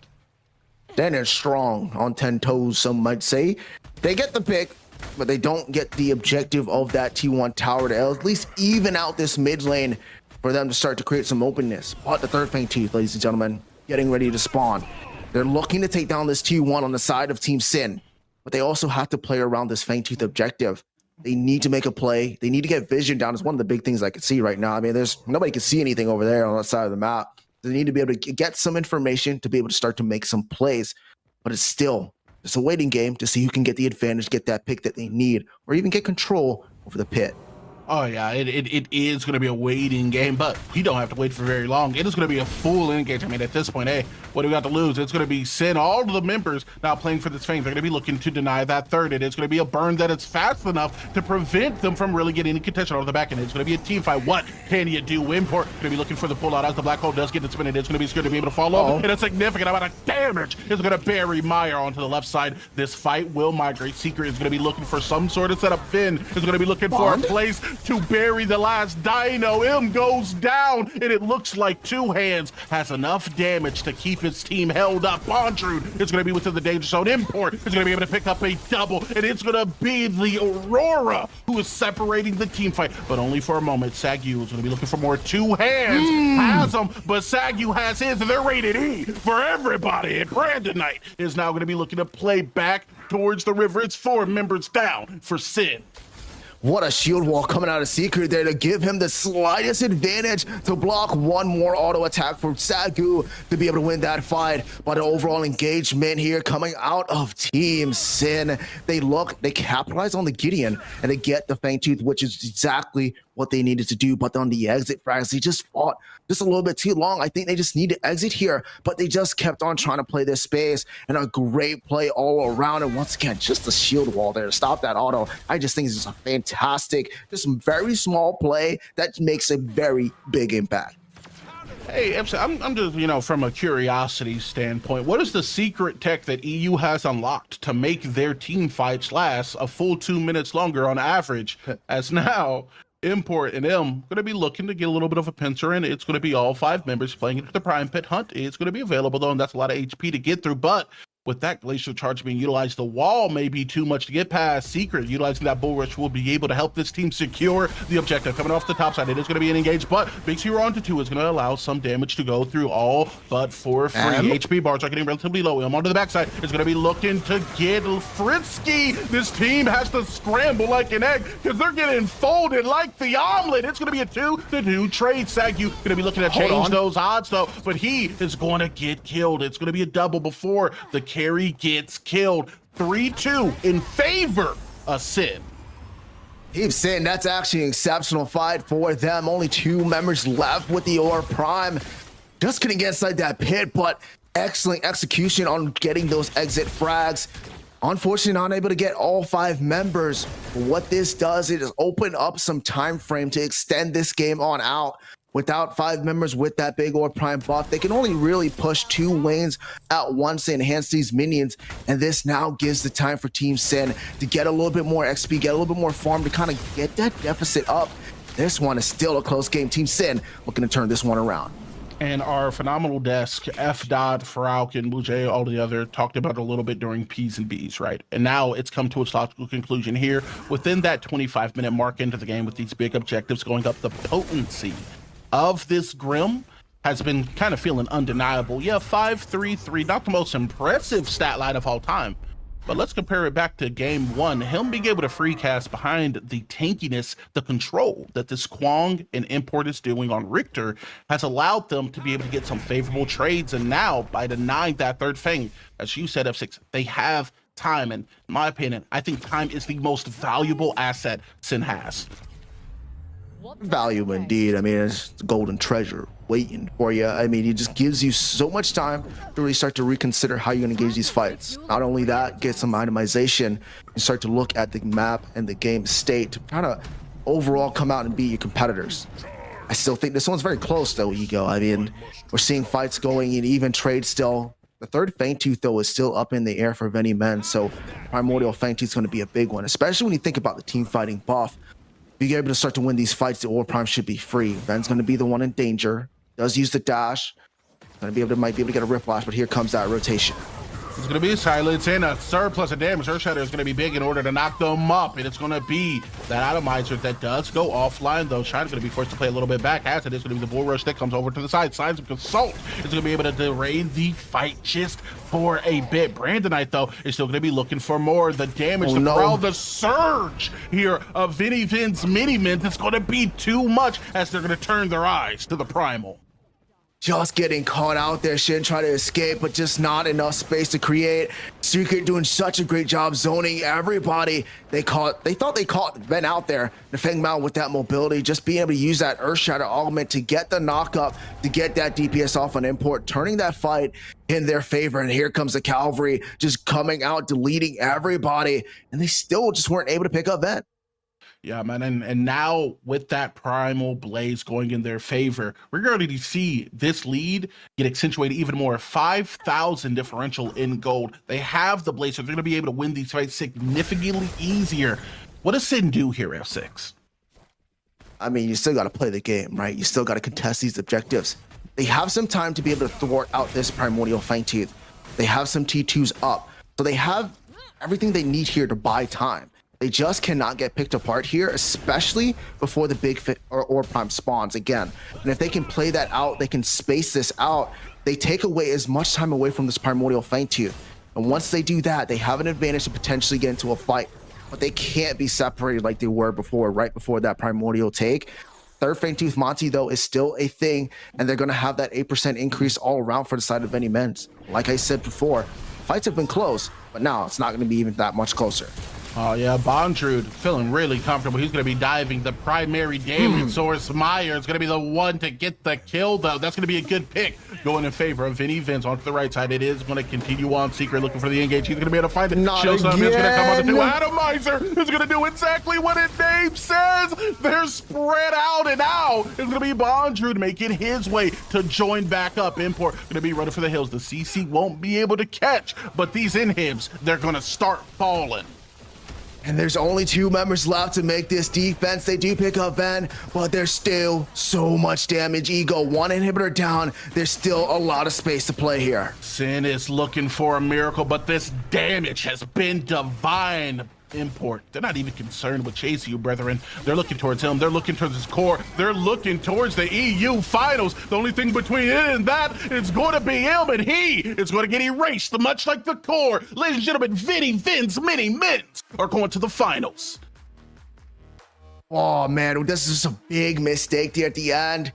Speaker 2: Standing strong on 10 toes, some might say. They get the pick, but they don't get the objective of that T1 tower to at least even out this mid lane for them to start to create some openness. But the third Fangtooth, ladies and gentlemen, getting ready to spawn. They're looking to take down this T1 on the side of Team Sin, but they also have to play around this Fangtooth objective. They need to make a play. They need to get vision down. It's one of the big things I can see right now. I mean, there's nobody can see anything over there on that side of the map. They need to be able to get some information to be able to start to make some plays, but it's a waiting game to see who can get the advantage, get that pick that they need, or even get control over the pit.
Speaker 3: Oh yeah, it is going to be a waiting game, but we don't have to wait for very long. It is going to be a full engage. I mean, at this point, hey, what do we got to lose? It's going to be Sin, all of the members now playing for this Fang. They're going to be looking to deny that third. It is going to be a burn that is fast enough to prevent them from really getting any contention on the back end. It's going to be a team fight. What can you do? Import going to be looking for the pullout as the black hole does get its minute. It's going to be scared to be able to follow, and a significant amount of damage is going to bury Meyer onto the left side. This fight will migrate. Secret is going to be looking for some sort of setup. Finn is going to be looking for a place to bury the last dino. M goes down, and it looks like Two Hands has enough damage to keep his team held up. Bondrude is going to be within the danger zone. Import is going to be able to pick up a double, and it's going to be the Aurora who is separating the team fight, but only for a moment. Sagu is going to be looking for more. Two Hands has them, but Sagu has his, and they're rated E for everybody. And Brandon Knight is now going to be looking to play back towards the river. It's 4 members down for Sin.
Speaker 2: What a shield wall coming out of Secret there to give him the slightest advantage to block one more auto attack for Sagu to be able to win that fight. But an overall engagement here coming out of Team Sin. They capitalize on the Gideon and they get the Fangtooth, which is exactly what they needed to do. But on the exit frags, they just fought just a little bit too long. I think they just need to exit here, but they just kept on trying to play this space, and a great play all around. And once again, just the shield wall there to stop that auto. I just think it's just a fantastic, just very small play that makes a very big impact.
Speaker 3: Hey, I'm just, from a curiosity standpoint, what is the secret tech that EU has unlocked to make their team fights last a full 2 minutes longer on average? As now, Import and M going to be looking to get a little bit of a pincer in. It's going to be all 5 members playing into the Prime Pit Hunt. It's going to be available, though, and that's a lot of HP to get through. But with that glacial charge being utilized, the wall may be too much to get past. Secret utilizing that bull rush will be able to help this team secure the objective. Coming off the top side, it is going to be an engage, but Big Hero onto 2 is going to allow some damage to go through, all but for free. HP bars are getting relatively low. Onto the backside is going to be looking to get frisky. This team has to scramble like an egg because they're getting folded like the omelet. It's going to be a 2-2 trade. Sagu going to be looking to change those odds, though, but he is going to get killed. It's going to be a double before the carry gets killed. 3-2 in favor of Sin.
Speaker 2: Team Sin, that's actually an exceptional fight for them. Only 2 members left with the Orb Prime. Just couldn't get inside that pit, but excellent execution on getting those exit frags. Unfortunately, not able to get all 5 members. But what this does, it is open up some time frame to extend this game on out. Without 5 members with that big Orb Prime buff, they can only really push 2 lanes at once to enhance these minions, and this now gives the time for Team Sin to get a little bit more XP, get a little bit more farm to kind of get that deficit up. This one is still a close game. Team Sin looking to turn this one around.
Speaker 3: And our phenomenal desk, F. Dot, Falcon, Blue Jay, all the other, talked about it a little bit during P's and B's, right? And now it's come to its logical conclusion here within that 25-minute mark into the game with these big objectives going up. The potency of this Grim has been kind of feeling undeniable. Yeah, 5-3-3, not the most impressive stat line of all time, but let's compare it back to game 1. Him being able to free cast behind the tankiness, the control that this Kwong and Import is doing on Richter has allowed them to be able to get some favorable trades. And now by denying that third Fang, as you said, F6, they have time. And in my opinion, I think time is the most valuable asset Sin has.
Speaker 2: Value indeed. I mean, it's the golden treasure waiting for you. I mean, it just gives you so much time to really start to reconsider how you're going to engage these fights. Not only that, get some itemization and start to look at the map and the game state to kind of overall come out and beat your competitors. I still think this one's very close, though, Ego. I mean, we're seeing fights going in even trade still. The third Fangtooth, though, is still up in the air for VennyVen, so Primordial Fangtooth is going to be a big one, especially when you think about the team fighting buff. If you're able to start to win these fights, the Orb Prime should be free. Ven's going to be the one in danger. Does use the dash. Might be able to get a Whiplash, but here comes that rotation.
Speaker 3: It's going to be a silence and a surplus of damage. Earthshatter is going to be big in order to knock them up, and it's going to be that atomizer that does go offline, though. Shine's going to be forced to play a little bit back, as it is going to be the bull rush that comes over to the side. Signs of Consult is going to be able to delay the fight just for a bit. Brandonite, though, is still going to be looking for more. The damage, the surge here of VennyVen's MennyMens, it's going to be too much as they're going to turn their eyes to the Primal.
Speaker 2: Just getting caught out there, Shin trying to escape, but just not enough space to create. Secret doing such a great job zoning everybody. They thought they caught Ven out there. The Feng Mao with that mobility, just being able to use that Earthshatter augment to get the knock up, to get that DPS off on import, turning that fight in their favor. And here comes the cavalry just coming out, deleting everybody, and they still just weren't able to pick up Ven.
Speaker 3: Yeah, man, and now with that Primal Blaze going in their favor, we're going to see this lead get accentuated even more. 5,000 differential in gold. They have the Blaze, so they're going to be able to win these fights significantly easier. What does Sin do here, F6?
Speaker 2: I mean, you still got to play the game, right? You still got to contest these objectives. They have some time to be able to thwart out this Primordial Fangtooth. They have some T2s up, so they have everything they need here to buy time. They just cannot get picked apart here, especially before the big Orb Prime spawns again. And if they can play that out, they can space this out, they take away as much time away from this Primordial Fangtooth. And once they do that, they have an advantage to potentially get into a fight. But they can't be separated like they were before, right before that Primordial take. Third Fangtooth Monty, though, is still a thing, and they're going to have that 8% increase all around for the side of VennyMens. Like I said before, fights have been close, but now it's not going to be even that much closer.
Speaker 3: Oh yeah, Bondrude feeling really comfortable. He's going to be diving the primary damage source. Meyer is going to be the one to get the kill, though. That's going to be a good pick going in favor of VennyVen onto the right side. It is going to continue on. Secret looking for the engage. He's going to be able to find it. Showdown is going to come on the two. Atomizer is going to do exactly what its name says. They're spread out, and now it's going to be Bondrude making his way to join back up. Import going to be running for the hills. The CC won't be able to catch, but these inhibs, they're going to start falling.
Speaker 2: And there's only 2 members left to make this defense. They do pick up Ven, but there's still so much damage. Ego, 1 inhibitor down. There's still a lot of space to play here.
Speaker 3: Sin is looking for a miracle, but this damage has been divine. Import, they're not even concerned with chasing you, brethren. They're looking towards him. They're looking towards his core. They're looking towards the EU finals. The only thing between it and that is going to be him, and he is going to get erased, much like the core. Ladies and gentlemen, VennyVen's MennyMens are going to the finals.
Speaker 2: Oh man, this is a big mistake there at the end.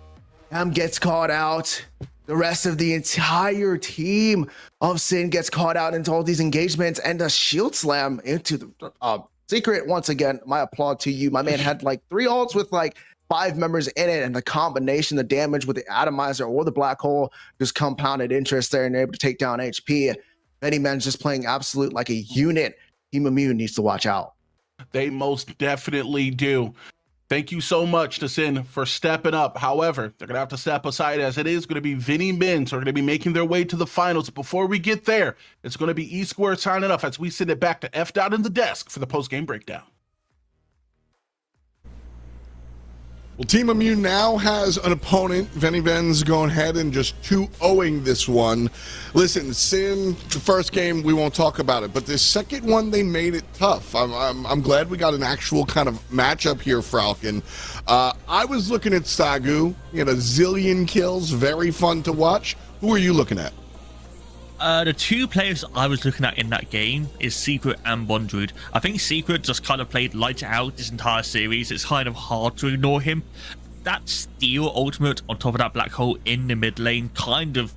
Speaker 2: Gets caught out. The rest of the entire team of Sin gets caught out into all these engagements, and a shield slam into the Secret. Once again, my applaud to you. My man had like 3 ults with like 5 members in it, and the combination, the damage with the atomizer or the black hole just compounded interest there, and able to take down HP. VennyMens just playing absolute like a unit. Team Immune needs to watch out.
Speaker 3: They most definitely do. Thank you so much to Sin for stepping up. However, they're going to have to step aside, as it is going to be VennyMens who are going to be making their way to the finals. Before we get there, it's going to be E-Square signing off as we send it back to F. in the desk for the post-game breakdown.
Speaker 10: Well, Team Immune now has an opponent. VennyVen's going ahead and just 2-0ing this one. Listen, Sin, the first game, we won't talk about it, but the second one, they made it tough. I'm glad we got an actual kind of matchup here, Falcon. I was looking at Sagu, he had a zillion kills, very fun to watch. Who are you looking at?
Speaker 11: The 2 players I was looking at in that game is Secret and Bondrude. I think Secret just kind of played lights out this entire series. It's kind of hard to ignore him. That Steel ultimate on top of that black hole in the mid lane kind of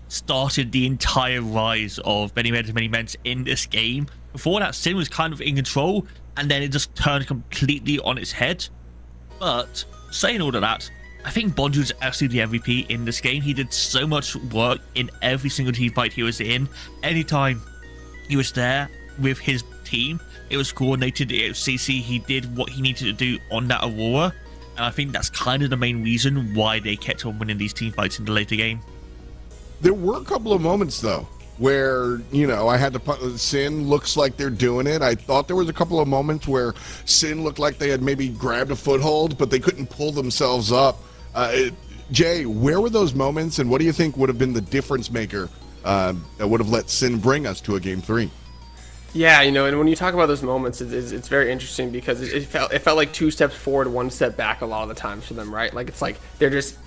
Speaker 11: started the entire rise of MennyMens in this game. Before that, Sin was kind of in control, and then it just turned completely on its head. But saying all of that, I think Bondrude's actually the MVP in this game. He did so much work in every single team fight he was in. Anytime he was there with his team, it was coordinated. It was CC. He did what he needed to do on that Aurora. And I think that's kind of the main reason why they kept on winning these team fights in the later game.
Speaker 10: There were a couple of moments, though, where, you know, I had to Sin looks like they're doing it. I thought there was a couple of moments where Sin looked like they had maybe grabbed a foothold, but they couldn't pull themselves up. Jay, where were those moments, and what do you think would have been the difference maker that would have let Sin bring us to a game 3?
Speaker 8: Yeah, you know, and when you talk about those moments, it's very interesting because it felt like 2 steps forward, 1 step back a lot of the times for them, right? Like it's like they're just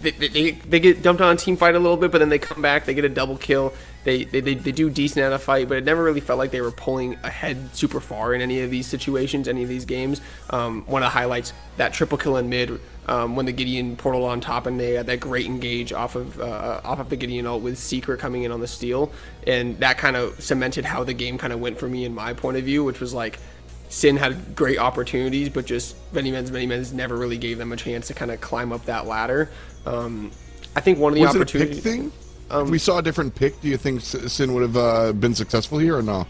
Speaker 8: they get dumped on a team fight a little bit, but then they come back, they get a double kill, they do decent at a fight, but it never really felt like they were pulling ahead super far in any of these situations, any of these games. One of the highlights, that triple kill in mid, when the Gideon portal on top, and they had that great engage off of the Gideon ult with Secret coming in on the steal, and that kind of cemented how the game kind of went for me in my point of view, which was like Sin had great opportunities, but just MennyMens never really gave them a chance to kind of climb up that ladder. I think one of the opportunities.
Speaker 10: Was it a pick thing? If we saw a different pick, do you think Sin would have been successful here or no?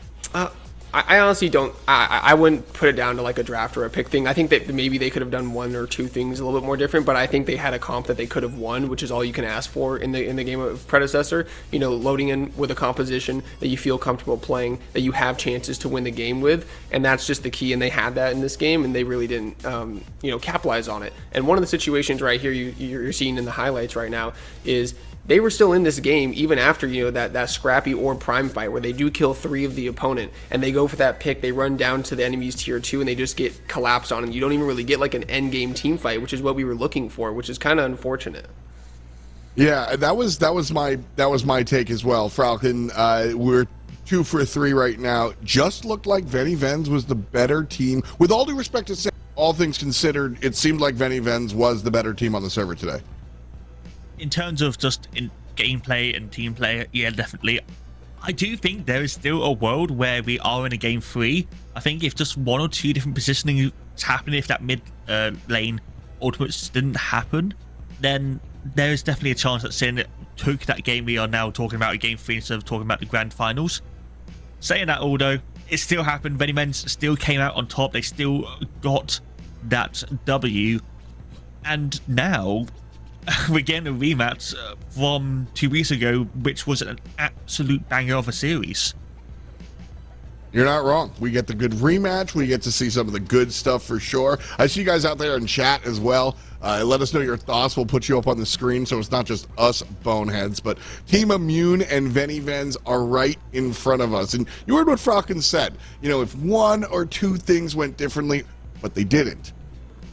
Speaker 8: I honestly don't. I wouldn't put it down to like a draft or a pick thing. I think that maybe they could have done 1 or 2 things a little bit more different, but I think they had a comp that they could have won, which is all you can ask for in the game of Predecessor. You know, loading in with a composition that you feel comfortable playing, that you have chances to win the game with, and that's just the key. And they had that in this game, and they really didn't, capitalize on it. And one of the situations right here you're seeing in the highlights right now is they were still in this game even after, you know, that scrappy Orb Prime fight where they do kill 3 of the opponent, and they go for that pick, they run down to the enemy's tier 2, and they just get collapsed on, and you don't even really get like an end game team fight, which is what we were looking for, which is kind of unfortunate.
Speaker 10: Yeah, that was my take as well, Falcon. We're 2 for 3 right now. Just looked like VennyVen's was the better team. With all due respect to Sam, all things considered, it seemed like VennyVen's was the better team on the server today.
Speaker 11: In terms of just in gameplay and team play, yeah, definitely. I do think there is still a world where we are in a game 3. I think if just 1 or 2 different positioning is happening, if that mid lane ultimates didn't happen, then there is definitely a chance that Sin took that game we are now talking about in game 3 instead of talking about the grand finals. Saying that, although it still happened, MennyMens still came out on top. They still got that W, and now we're getting a rematch from 2 weeks ago, which was an absolute banger of a series.
Speaker 10: You're not wrong. We get the good rematch. We get to see some of the good stuff for sure. I see you guys out there in chat as well. Let us know your thoughts. We'll put you up on the screen so it's not just us boneheads, but Team Immune and VennyVens are right in front of us. And you heard what Falcon said. You know, if 1 or 2 things went differently, but they didn't.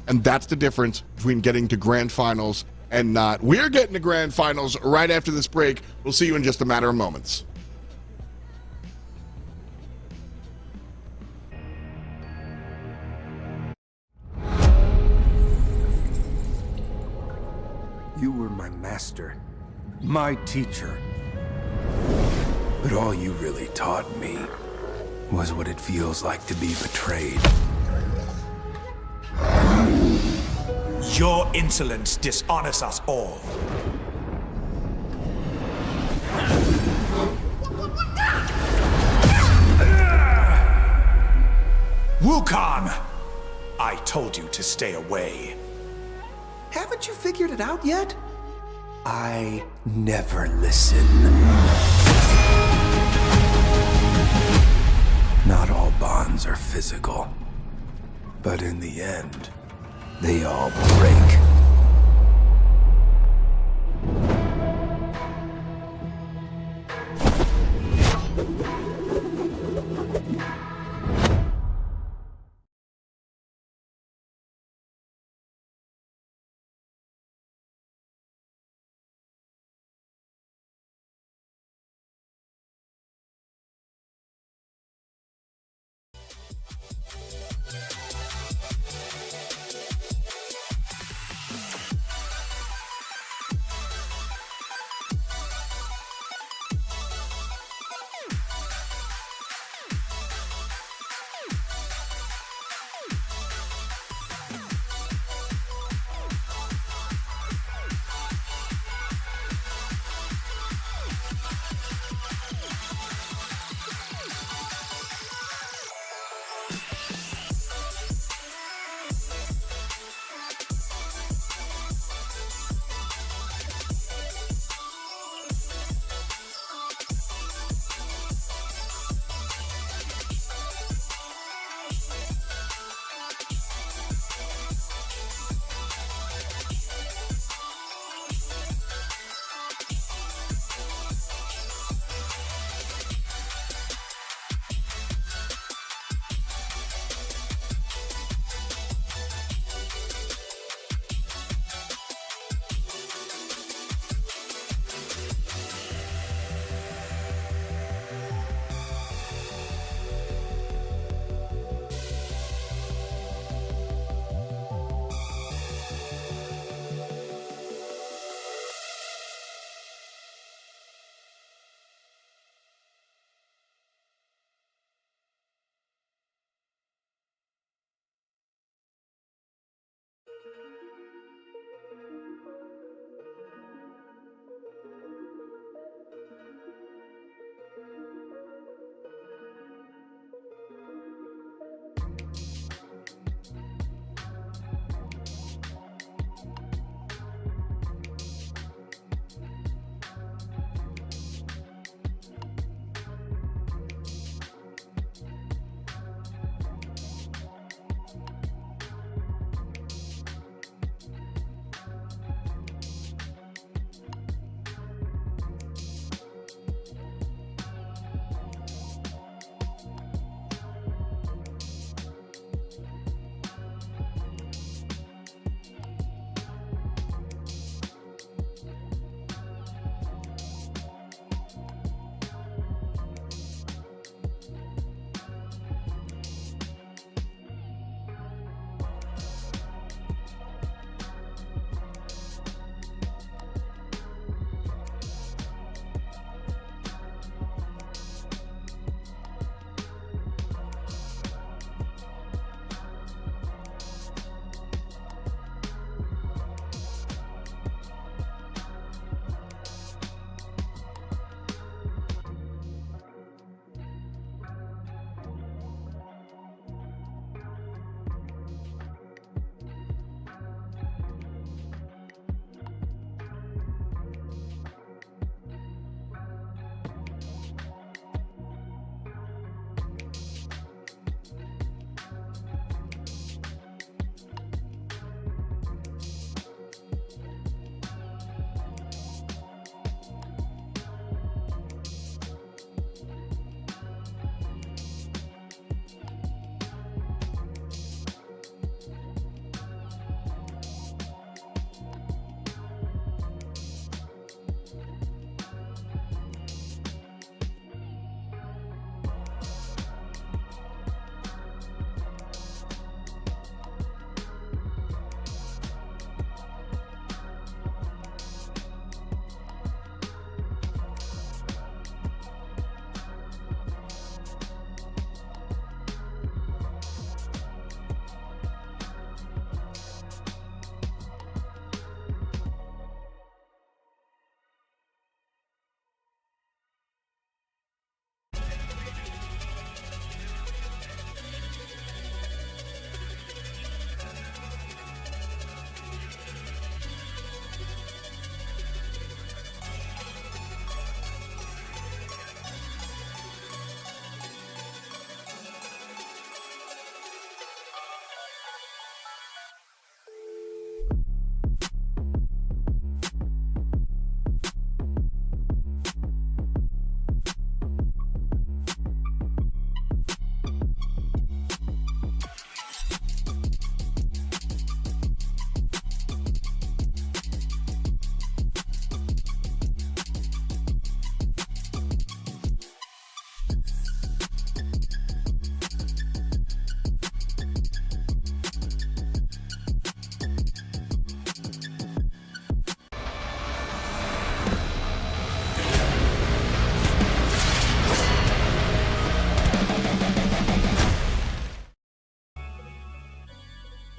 Speaker 10: And that's the difference between getting to grand finals and not. We're getting to grand finals right after this break. We'll see you in just a matter of moments.
Speaker 13: You were my master, my teacher. But all you really taught me was what it feels like to be betrayed.
Speaker 14: Your insolence dishonors us all. Wukong! I told you to stay away.
Speaker 13: Haven't you figured it out yet? I never listen. Not all bonds are physical, but in the end, they all break.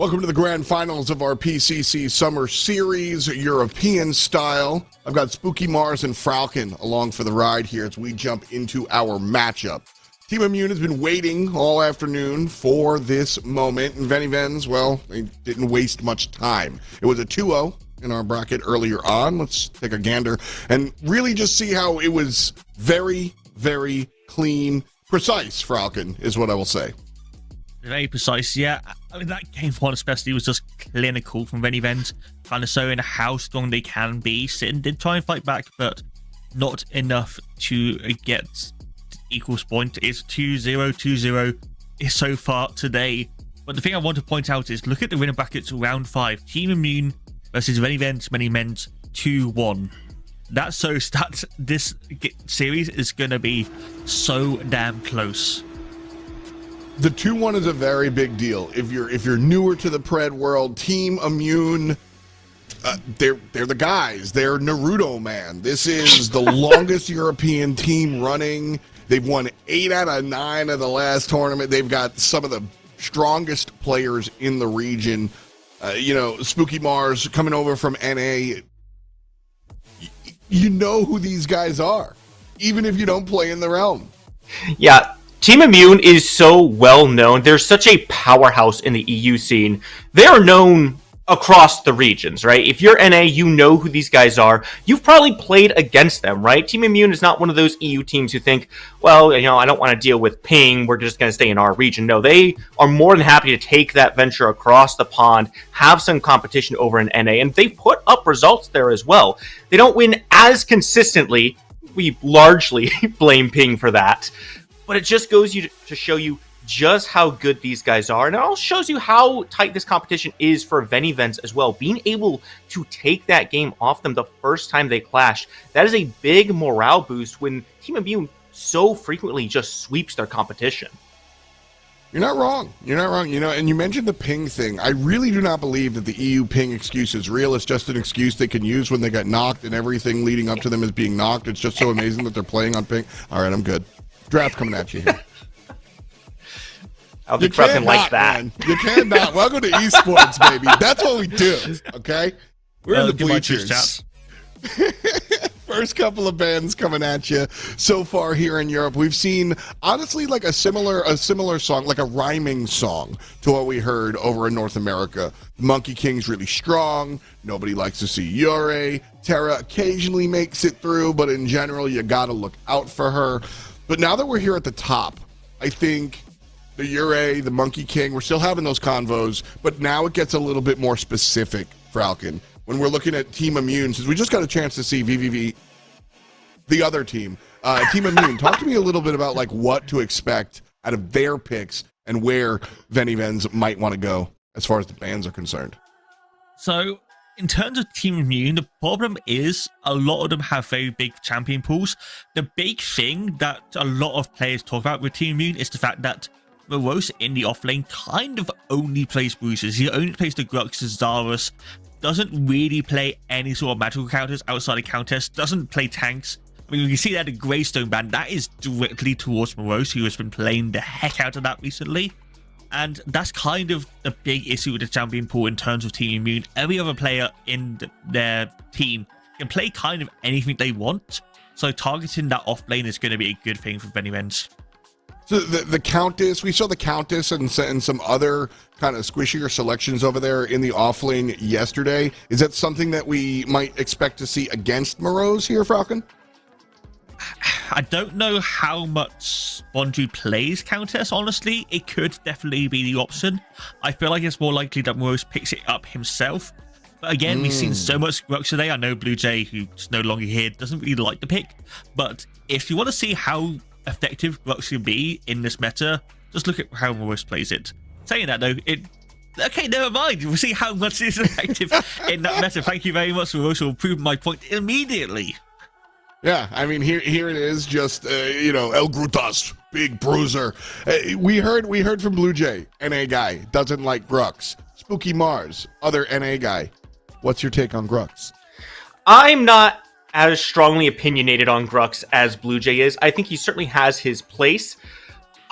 Speaker 10: Welcome to the grand finals of our PCC Summer Series, European style. I've got Spooky Mars and Falcon along for the ride here as we jump into our matchup. Team Immune has been waiting all afternoon for this moment, and VennyVens, well, they didn't waste much time. It was a 2-0 in our bracket earlier on. Let's take a gander and really just see how it was very, very clean, precise, Falcon, is what I will say.
Speaker 11: Very precise, yeah. I mean, that game one especially was just clinical from VennyVen, kind of showing how strong they can be. Sin did try and fight back, but not enough to get equals point. It's 2-0, 2-0 so far today. But the thing I want to point out is look at the winner brackets round 5. Team Immune versus MennyMens, MennyMens 2-1. That shows that this series is going to be so damn close.
Speaker 10: The 2-1 is a very big deal. If you're newer to the Pred world, Team Immune, they're the guys. They're Naruto, man. This is the longest European team running. They've won 8 out of 9 of the last tournament. They've got some of the strongest players in the region. Spooky Mars coming over from NA. You know who these guys are, even if you don't play in the realm.
Speaker 6: Yeah. Team Immune is so well known. They're such a powerhouse in the EU scene. They are known across the regions, right? If you're NA, you know who these guys are. You've probably played against them, right? Team Immune is not one of those EU teams who think, well, I don't want to deal with ping. We're just going to stay in our region. No, they are more than happy to take that venture across the pond, have some competition over in NA, and they put up results there as well. They don't win as consistently. We largely blame ping for that. But it just goes to show you just how good these guys are. And it also shows you how tight this competition is for VennyVens as well. Being able to take that game off them the first time they clash, that is a big morale boost when Team Immune so frequently just sweeps their competition.
Speaker 10: You're not wrong. You're not wrong. And you mentioned the ping thing. I really do not believe that the EU ping excuse is real. It's just an excuse they can use when they got knocked, and everything leading up to them is being knocked. It's just so amazing that they're playing on ping. All right, I'm good. Draft coming at you here.
Speaker 6: I'll be prepping like that.
Speaker 10: Man. You cannot. Welcome to esports, baby. That's what we do. Okay, we're in the bleachers. First couple of bands coming at you so far here in Europe. We've seen honestly like a similar song, like a rhyming song to what we heard over in North America. Monkey King's really strong. Nobody likes to see Yure. Terra occasionally makes it through, but in general, you gotta look out for her. But now that we're here at the top, I think the Yure, the Monkey King, we're still having those convos, but now it gets a little bit more specific, Falcon. When we're looking at Team Immune, since we just got a chance to see VVV, the other team, Team Immune, talk to me a little bit about like what to expect out of their picks and where VennyVens might want to go as far as the bans are concerned.
Speaker 11: So, in terms of Team Immune, the problem is a lot of them have very big champion pools. The big thing that a lot of players talk about with Team Immune is the fact that Morose in the offlane kind of only plays Bruises. He only plays the Grux's, Zarus, doesn't really play any sort of magical counters outside of counters, doesn't play tanks. I mean, you can see that the Greystone ban, that is directly towards Morose, who has been playing the heck out of that recently. And that's kind of the big issue with the champion pool in terms of Team Immune. Every other player in their team can play kind of anything they want. So targeting that off lane is going to be a good thing for VennyVens.
Speaker 10: So the Countess, we saw the Countess and some other kind of squishier selections over there in the off lane yesterday. Is that something that we might expect to see against Morose here, Falcon?
Speaker 11: I don't know how much Bonju plays Countess, honestly. It could definitely be the option. I feel like it's more likely that Morose picks it up himself. But again, we've seen so much Grux today. I know Blue Jay, who's no longer here, doesn't really like the pick. But if you want to see how effective Grux can be in this meta, just look at how Morose plays it. Saying that though, okay, never mind. We'll see how much it's effective in that meta. Thank you very much, Morose. Will prove my point immediately.
Speaker 10: Yeah, I mean, here it is, just, El Grutas, big bruiser. We heard from Blue Jay, NA guy, doesn't like Grux. Spooky Mars, other NA guy. What's your take on Grux?
Speaker 6: I'm not as strongly opinionated on Grux as Blue Jay is. I think he certainly has his place.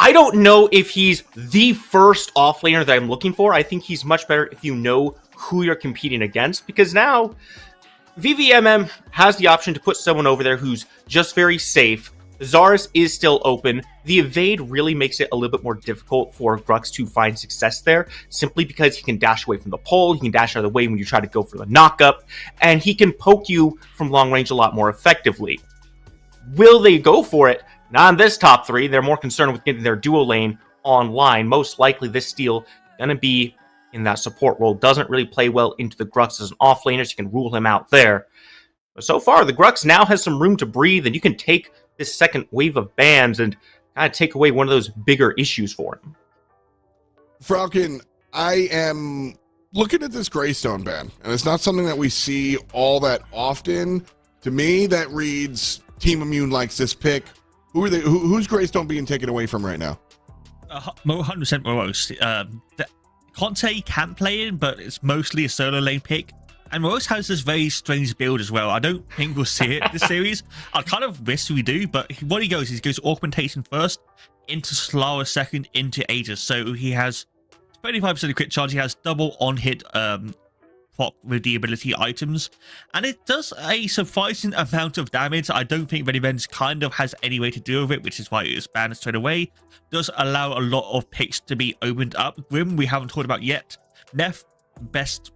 Speaker 6: I don't know if he's the first offlaner that I'm looking for. I think he's much better if you know who you're competing against, because now VVMM has the option to put someone over there who's just very safe. Zarus is still open. The evade really makes it a little bit more difficult for Grux to find success there, simply because he can dash away from the pole, he can dash out of the way when you try to go for the knockup, and he can poke you from long range a lot more effectively. Will they go for it? Not in this top three. They're more concerned with getting their duo lane online. Most likely this steal going to be in that support role. Doesn't really play well into the Grux as an offlaner, so you can rule him out there. But so far, the Grux now has some room to breathe, and you can take this second wave of bans and kind of take away one of those bigger issues for him.
Speaker 10: Falcon, I am looking at this Greystone ban, and it's not something that we see all that often. To me, that reads Team Immune likes this pick. Who's Greystone being taken away from right now?
Speaker 11: 100% Morose. Conte can play in, but it's mostly a solo lane pick. And Morose has this very strange build as well. I don't think we'll see it this series. I kind of wish we do, but what he goes is he goes Augmentation first, into Slara second, into Aegis. So he has 25% of crit charge. He has double on-hit proc with the ability items. And it does a sufficing amount of damage. I don't think MennyMens kind of has any way to deal with it, which is why it is banned straight away. Does allow a lot of picks to be opened up. Grim, we haven't talked about yet. Neff, best...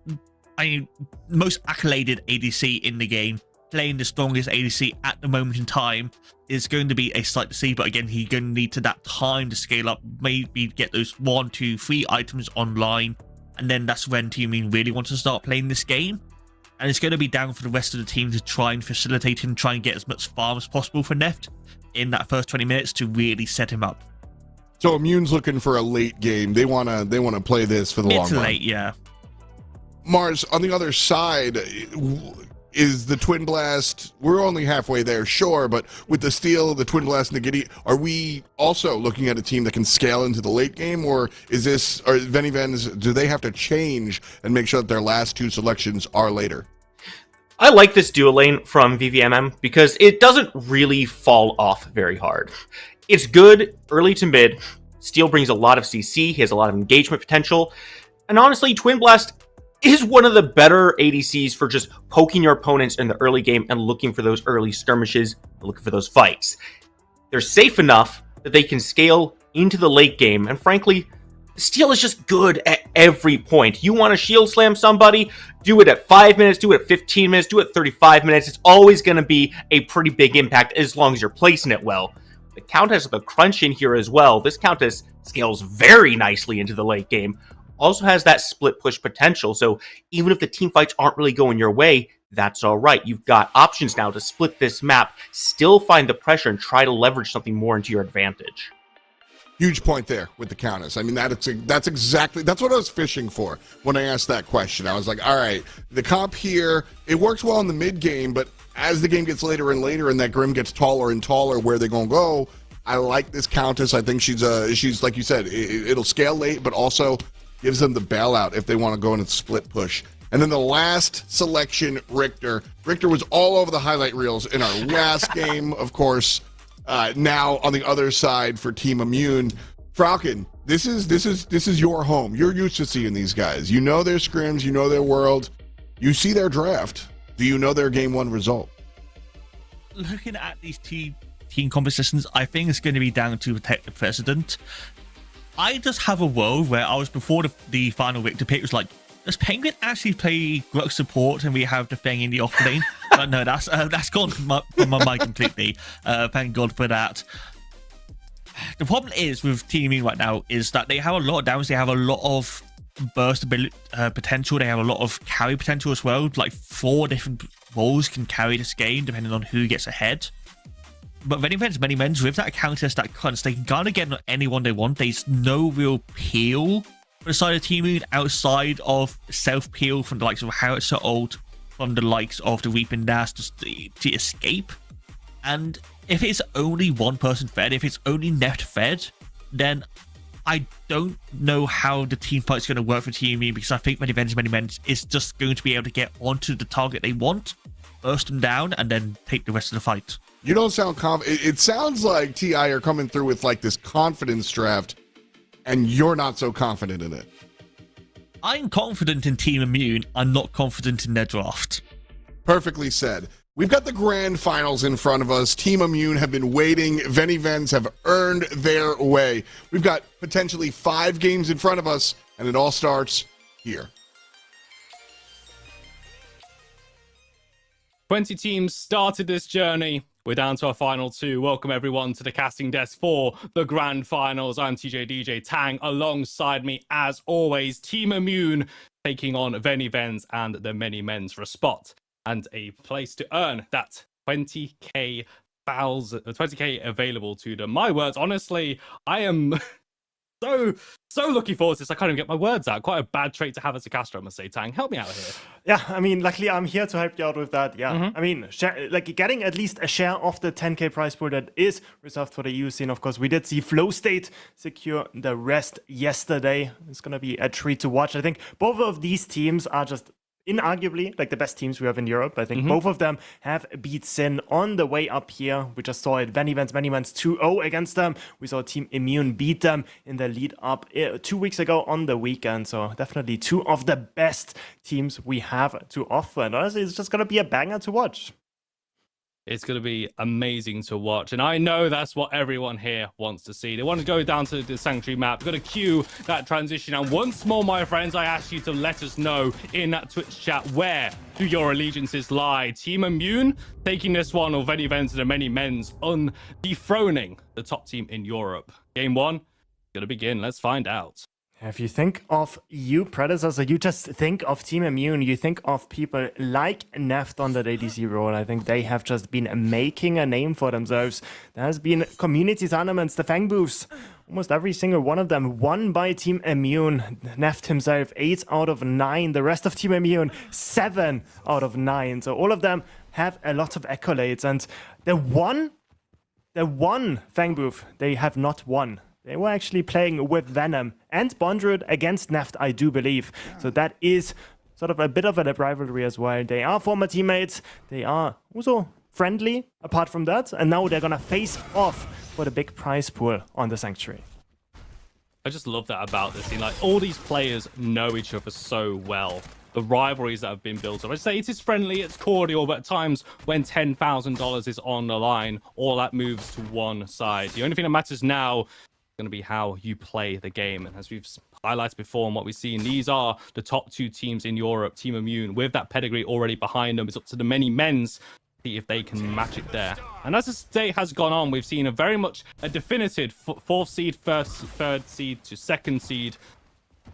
Speaker 11: most accoladed ADC in the game, playing the strongest ADC at the moment in time, is going to be a sight to see. But again, he's going to need that time to scale up, maybe get those 1, 2, 3 items online, and then that's when Team Immune really wants to start playing this game. And it's going to be down for the rest of the team to try and facilitate him, try and get as much farm as possible for Neft in that first 20 minutes to really set him up.
Speaker 10: So Immune's looking for a late game. They wanna play this for the long run.
Speaker 11: Late, yeah.
Speaker 10: Mars, on the other side, is the Twin Blast, we're only halfway there, sure, but with the Steel, the Twin Blast, and the Giddy, are we also looking at a team that can scale into the late game, or is this, or VennyVens, do they have to change and make sure that their last two selections are later?
Speaker 6: I like this duo lane from VVMM because it doesn't really fall off very hard. It's good early to mid. Steel brings a lot of CC, he has a lot of engagement potential, and honestly, Twin Blast is one of the better ADCs for just poking your opponents in the early game and looking for those early skirmishes, and looking for those fights. They're safe enough that they can scale into the late game, and frankly, Steel is just good at every point. You want to shield slam somebody, do it at 5 minutes, do it at 15 minutes, do it at 35 minutes. It's always going to be a pretty big impact as long as you're placing it well. The Countess with the crunch in here as well. This Countess scales very nicely into the late game. Also has that split push potential, so even if the team fights aren't really going your way, that's all right. You've got options now to split this map, still find the pressure, and try to leverage something more into your advantage.
Speaker 10: Huge point there with the Countess. I mean, that's what I was fishing for when I asked that question. I was like, all right, the comp here, it works well in the mid game, but as the game gets later and later and that Grim gets taller and taller, where they're going to go, I like this Countess. I think she's like you said, it'll scale late, but also gives them the bailout if they want to go in and split push. And then the last selection, Richter. Richter was all over the highlight reels in our last game, of course. Now on the other side for Team Immune, Falcon. This is your home. You're used to seeing these guys. You know their scrims. You know their world. You see their draft. Do you know their game one result?
Speaker 11: Looking at these two team compositions, I think it's going to be down to protect the president. I just have a world where I was before the final Richter pick was like, does Penguin actually play Grux support and we have the thing in the off lane? But no, that's gone from my mind completely. Thank God for that. The problem is with Team Immune right now is that they have a lot of damage. They have a lot of burst ability, potential. They have a lot of carry potential as well. Like 4 different roles can carry this game depending on who gets ahead. But MennyMens, with that Countess, that Countess, they can kind of get anyone they want. There's no real peel for the side of Team Immune outside of self-peel from the likes of How It's So Old, from the likes of the Reaping Nast to escape. And if it's only one person fed, if it's only net fed, then I don't know how the team fight's going to work for Team Immune, because I think MennyMens is just going to be able to get onto the target they want, burst them down, and then take the rest of the fight.
Speaker 10: You don't sound confident. It sounds like TI are coming through with like this confidence draft, and you're not so confident in it.
Speaker 11: I'm confident in Team Immune. I'm not confident in their draft.
Speaker 10: Perfectly said. We've got the grand finals in front of us. Team Immune have been waiting. VennyVens have earned their way. We've got potentially 5 games in front of us, and it all starts here.
Speaker 4: 20 teams started this journey. We're down to our final 2. Welcome everyone to the casting desk for the grand finals. I'm TJ DJ Tang. Alongside me, as always, Team Immune taking on VennyVens and the MennyMens for a spot and a place to earn that 20k available to them. My words, honestly, I am so looking forward to this. I can't even get my words out. Quite a bad trait to have as a caster, I must say. Tang, help me out here.
Speaker 5: Yeah, I mean, luckily I'm here to help you out with that. Yeah, I mean, getting at least a share of the 10k prize pool that is reserved for the EU scene. Of course, we did see Flow State secure the rest yesterday. It's gonna be a treat to watch. I think both of these teams are just inarguably like the best teams we have in Europe. I think both of them have beat Sin on the way up here. We just saw it, MennyMens 2-0 against them. We saw Team Immune beat them in the lead up 2 weeks ago on the weekend. So definitely 2 of the best teams we have to offer. And honestly, it's just going to be a banger to watch.
Speaker 4: It's going to be amazing to watch. And I know that's what everyone here wants to see. They want to go down to the Sanctuary map. We're going to cue that transition. And once more, my friends, I ask you to let us know in that Twitch chat, where do your allegiances lie? Team Immune taking this one, or VennyVens and the MennyMens on dethroning the top team in Europe? Game 1 going to begin. Let's find out.
Speaker 5: If you think of you, Predecessor, you just think of Team Immune. You think of people like Neft on that ADC role. I think they have just been making a name for themselves. There has been community tournaments, the Fang booths. Almost every single one of them won by Team Immune. Neft himself, 8 out of 9. The rest of Team Immune, 7 out of 9. So all of them have a lot of accolades. And the one Fang booth they have not won. They were actually playing with Venom and Bondrewd against Neft, I do believe. So that is sort of a bit of a rivalry as well. They are former teammates. They are also friendly, apart from that. And now they're going to face off for the big prize pool on the Sanctuary.
Speaker 4: I just love that about this scene. Like, all these players know each other so well. The rivalries that have been built up. I say it is friendly, it's cordial, but at times when $10,000 is on the line, all that moves to one side. The only thing that matters now going to be how you play the game. And as we've highlighted before and what we've seen, these are the top 2 teams in Europe. Team Immune, with that pedigree already behind them, it's up to the MennyMens to see if they can match it there. And as this day has gone on, we've seen a very much a definitive 4th seed, 3rd seed to 2nd seed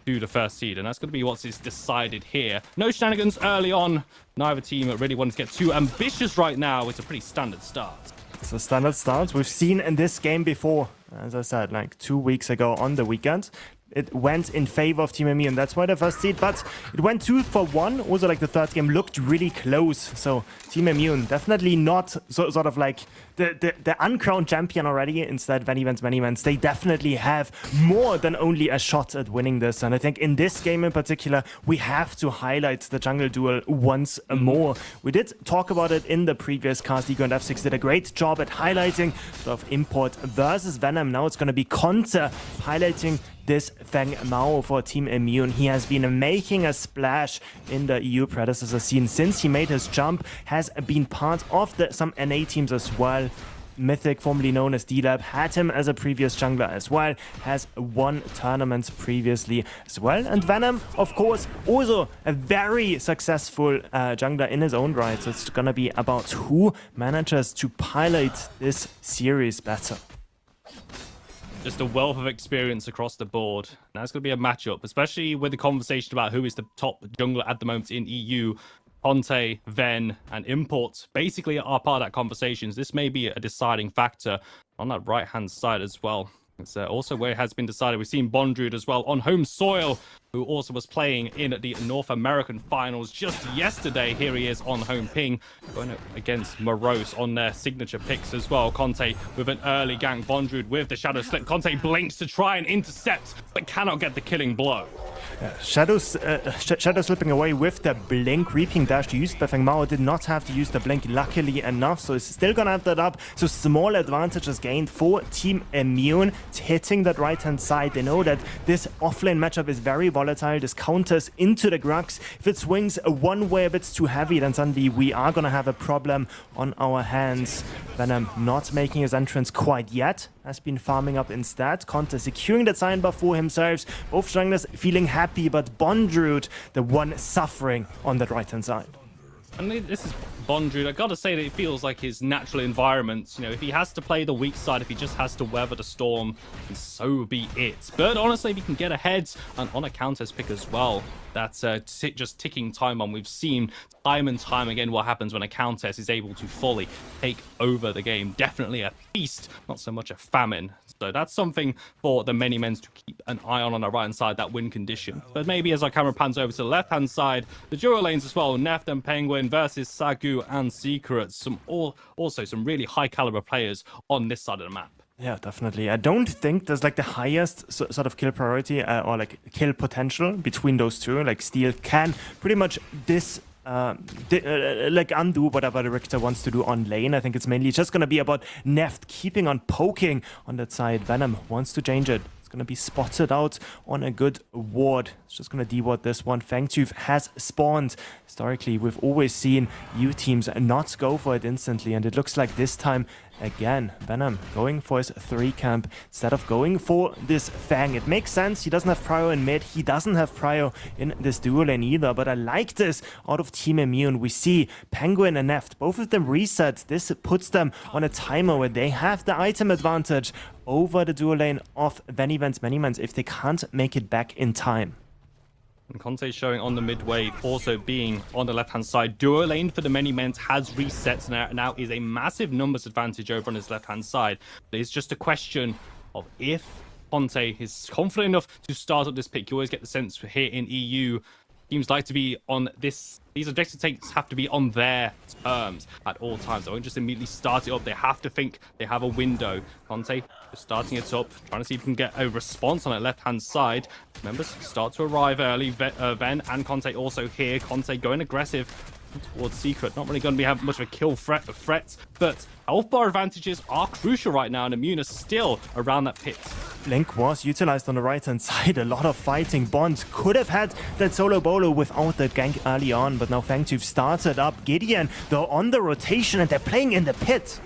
Speaker 4: to the 1st seed. And that's going to be what's decided here. No shenanigans early on. Neither team really wanting to get too ambitious right now. It's a pretty standard start.
Speaker 5: It's a standard start we've seen in this game before. As I said, like 2 weeks ago on the weekend, it went in favor of Team Immune. That's why the 1st seed, but it went 2 for 1. Also, like the 3rd game looked really close. So Team Immune definitely not sort of like the uncrowned champion already. Instead, MennyMens, they definitely have more than only a shot at winning this. And I think in this game in particular, we have to highlight the jungle duel once more. We did talk about it in the previous cast. Ego and F6 did a great job at highlighting sort of Import versus Venom. Now it's going to be Conte highlighting this Feng Mao for Team Immune. He has been making a splash in the EU Predecessor scene since he made his jump, has been part of some NA teams as well. Mythic, formerly known as D-Lab, had him as a previous jungler as well, has won tournaments previously as well. And Venom, of course, also a very successful jungler in his own right. So it's gonna be about who manages to pilot this series better.
Speaker 4: Just a wealth of experience across the board. Now it's going to be a matchup, especially with the conversation about who is the top jungler at the moment in EU. Ponte, Ven, and Import basically are part of that conversations. This may be a deciding factor on that right-hand side as well. It's also where it has been decided. We've seen Bondrewd as well on home soil. who also was playing in the North American finals just yesterday. Here he is on home ping, going up against Morose on their signature picks as well. Conte with an early gank, Bondrewd with the Shadow Slip. Conte blinks to try and intercept, but cannot get the killing blow.
Speaker 5: Shadow slipping away with the blink. Reaping dash used by Feng Mao did not have to use the blink, luckily enough, so he's still gonna have that up. So small advantages gained for Team Immune. It's hitting that right hand side. They know that this offlane matchup is very volatile. This counters into the Grux. If it swings one way a bit too heavy, then suddenly we are gonna have a problem on our hands. Venom not making his entrance quite yet, has been farming up instead. Conte securing that sign buff for himself. Both junglers feeling happy, but Bondrewd, the one suffering on that right hand side.
Speaker 4: And this is Bondrewd. I gotta say that it feels like his natural environment. You know, if he has to play the weak side, if he just has to weather the storm, then so be it. But honestly, if he can get ahead and on a contest pick as well, that's just ticking time bomb. We've seen time and time again what happens when a countess is able to fully take over the game. Definitely a feast, not so much a famine. So that's something for the MennyMens to keep an eye on the right-hand side, that win condition. But maybe as our camera pans over to the left-hand side, the duo lanes as well, Neft and Penguin versus Sagu and Secret. Also some really high-caliber players on this side of the map.
Speaker 5: Yeah, definitely. I don't think there's like the highest sort of kill priority or like kill potential between those two. Like Steel can pretty much like undo whatever the Richter wants to do on lane. I think it's mainly just going to be about Neft keeping on poking on that side. Venom wants to change it. It's going to be spotted out on a good ward. It's just going to deward this one. Fangtooth has spawned. Historically, we've always seen U teams not go for it instantly, and it looks like this time again, Venom going for his 3 camp instead of going for this Fang. It makes sense. He doesn't have prio in mid. He doesn't have prio in this duo lane either. But I like this out of Team Immune. We see Penguin and Neft, both of them reset. This puts them on a timer where they have the item advantage over the duo lane of VennyVen's MennyMens if they can't make it back in time.
Speaker 4: And Conte showing on the mid wave, also being on the left-hand side. Duo lane for the MennyMens has reset now is a massive numbers advantage over on his left-hand side. It's just a question of if Conte is confident enough to start up this pick. You always get the sense here in EU, teams like to be on this. These objective takes have to be on their terms at all times. They won't just immediately start it up. They have to think they have a window. Conte just starting it up, trying to see if he can get a response on that left-hand side. Members start to arrive early. Ven and Conte also here. Conte going aggressive towards Secret. Not really going to have much of a kill threat, but health bar advantages are crucial right now, and Immune is still around that pit.
Speaker 5: Blink was utilized on the right-hand side. A lot of fighting. Bond could have had that solo bolo without that gank early on, but now Fangtooth started up. Gideon, though, on the rotation, and they're playing in the pit.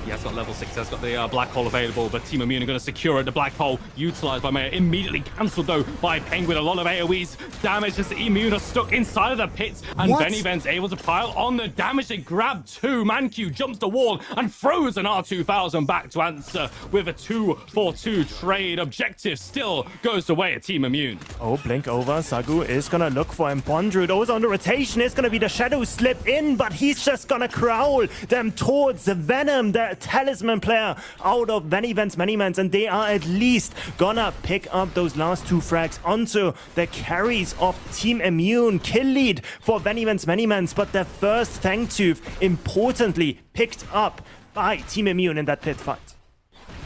Speaker 4: He has got level 6, has got the black hole available, but Team Immune are going to secure it. The black hole utilized by Mayor, immediately cancelled though by Penguin. A lot of AoEs damage as Immune are stuck inside of the pit, and VennyVen's able to pile on the damage. They grab 2. Manq jumps the wall and throws an R2000 back to answer with a 2-for-2 trade. Objective still goes away at Team Immune.
Speaker 5: Oh, blink over. Sagu is going to look for him. Bondrewd also on the rotation. It's going to be the shadow slip in, but he's just going to crawl them towards the Venom, the talisman player out of VennyVen's MennyMens, and they are at least gonna pick up those last 2 frags onto the carries of Team Immune. Kill lead for VennyVen's MennyMens, but the first Fangtooth importantly picked up by Team Immune in that pit fight.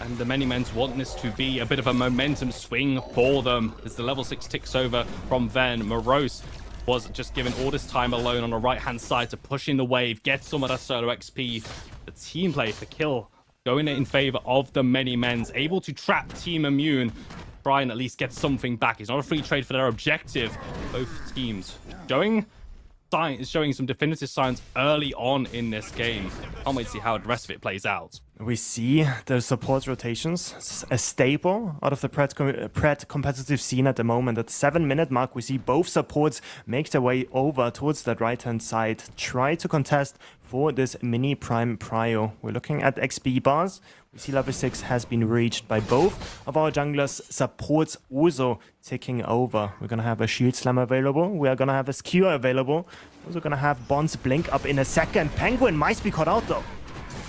Speaker 4: And the MennyMens want this to be a bit of a momentum swing for them as the level 6 ticks over from Ven. Morose was just given all this time alone on the right-hand side to push in the wave, get some of that solo XP. The team play for kill going in favor of the MennyMens, able to trap Team Immune, try and at least get something back. It's not a free trade for their objective. Both teams showing some definitive signs early on in this game. Can't wait to see how the rest of it plays out.
Speaker 5: We see the support rotations, a staple out of the Pred competitive scene at the moment. At the 7-minute mark, we see both supports make their way over towards that right-hand side, try to contest for this mini prime prio. We're looking at XP bars. We see level 6 has been reached by both of our junglers. Supports also ticking over. We're going to have a shield slam available. We are going to have a skewer available. Also going to have Bond's blink up in a second. Penguin might be caught out though.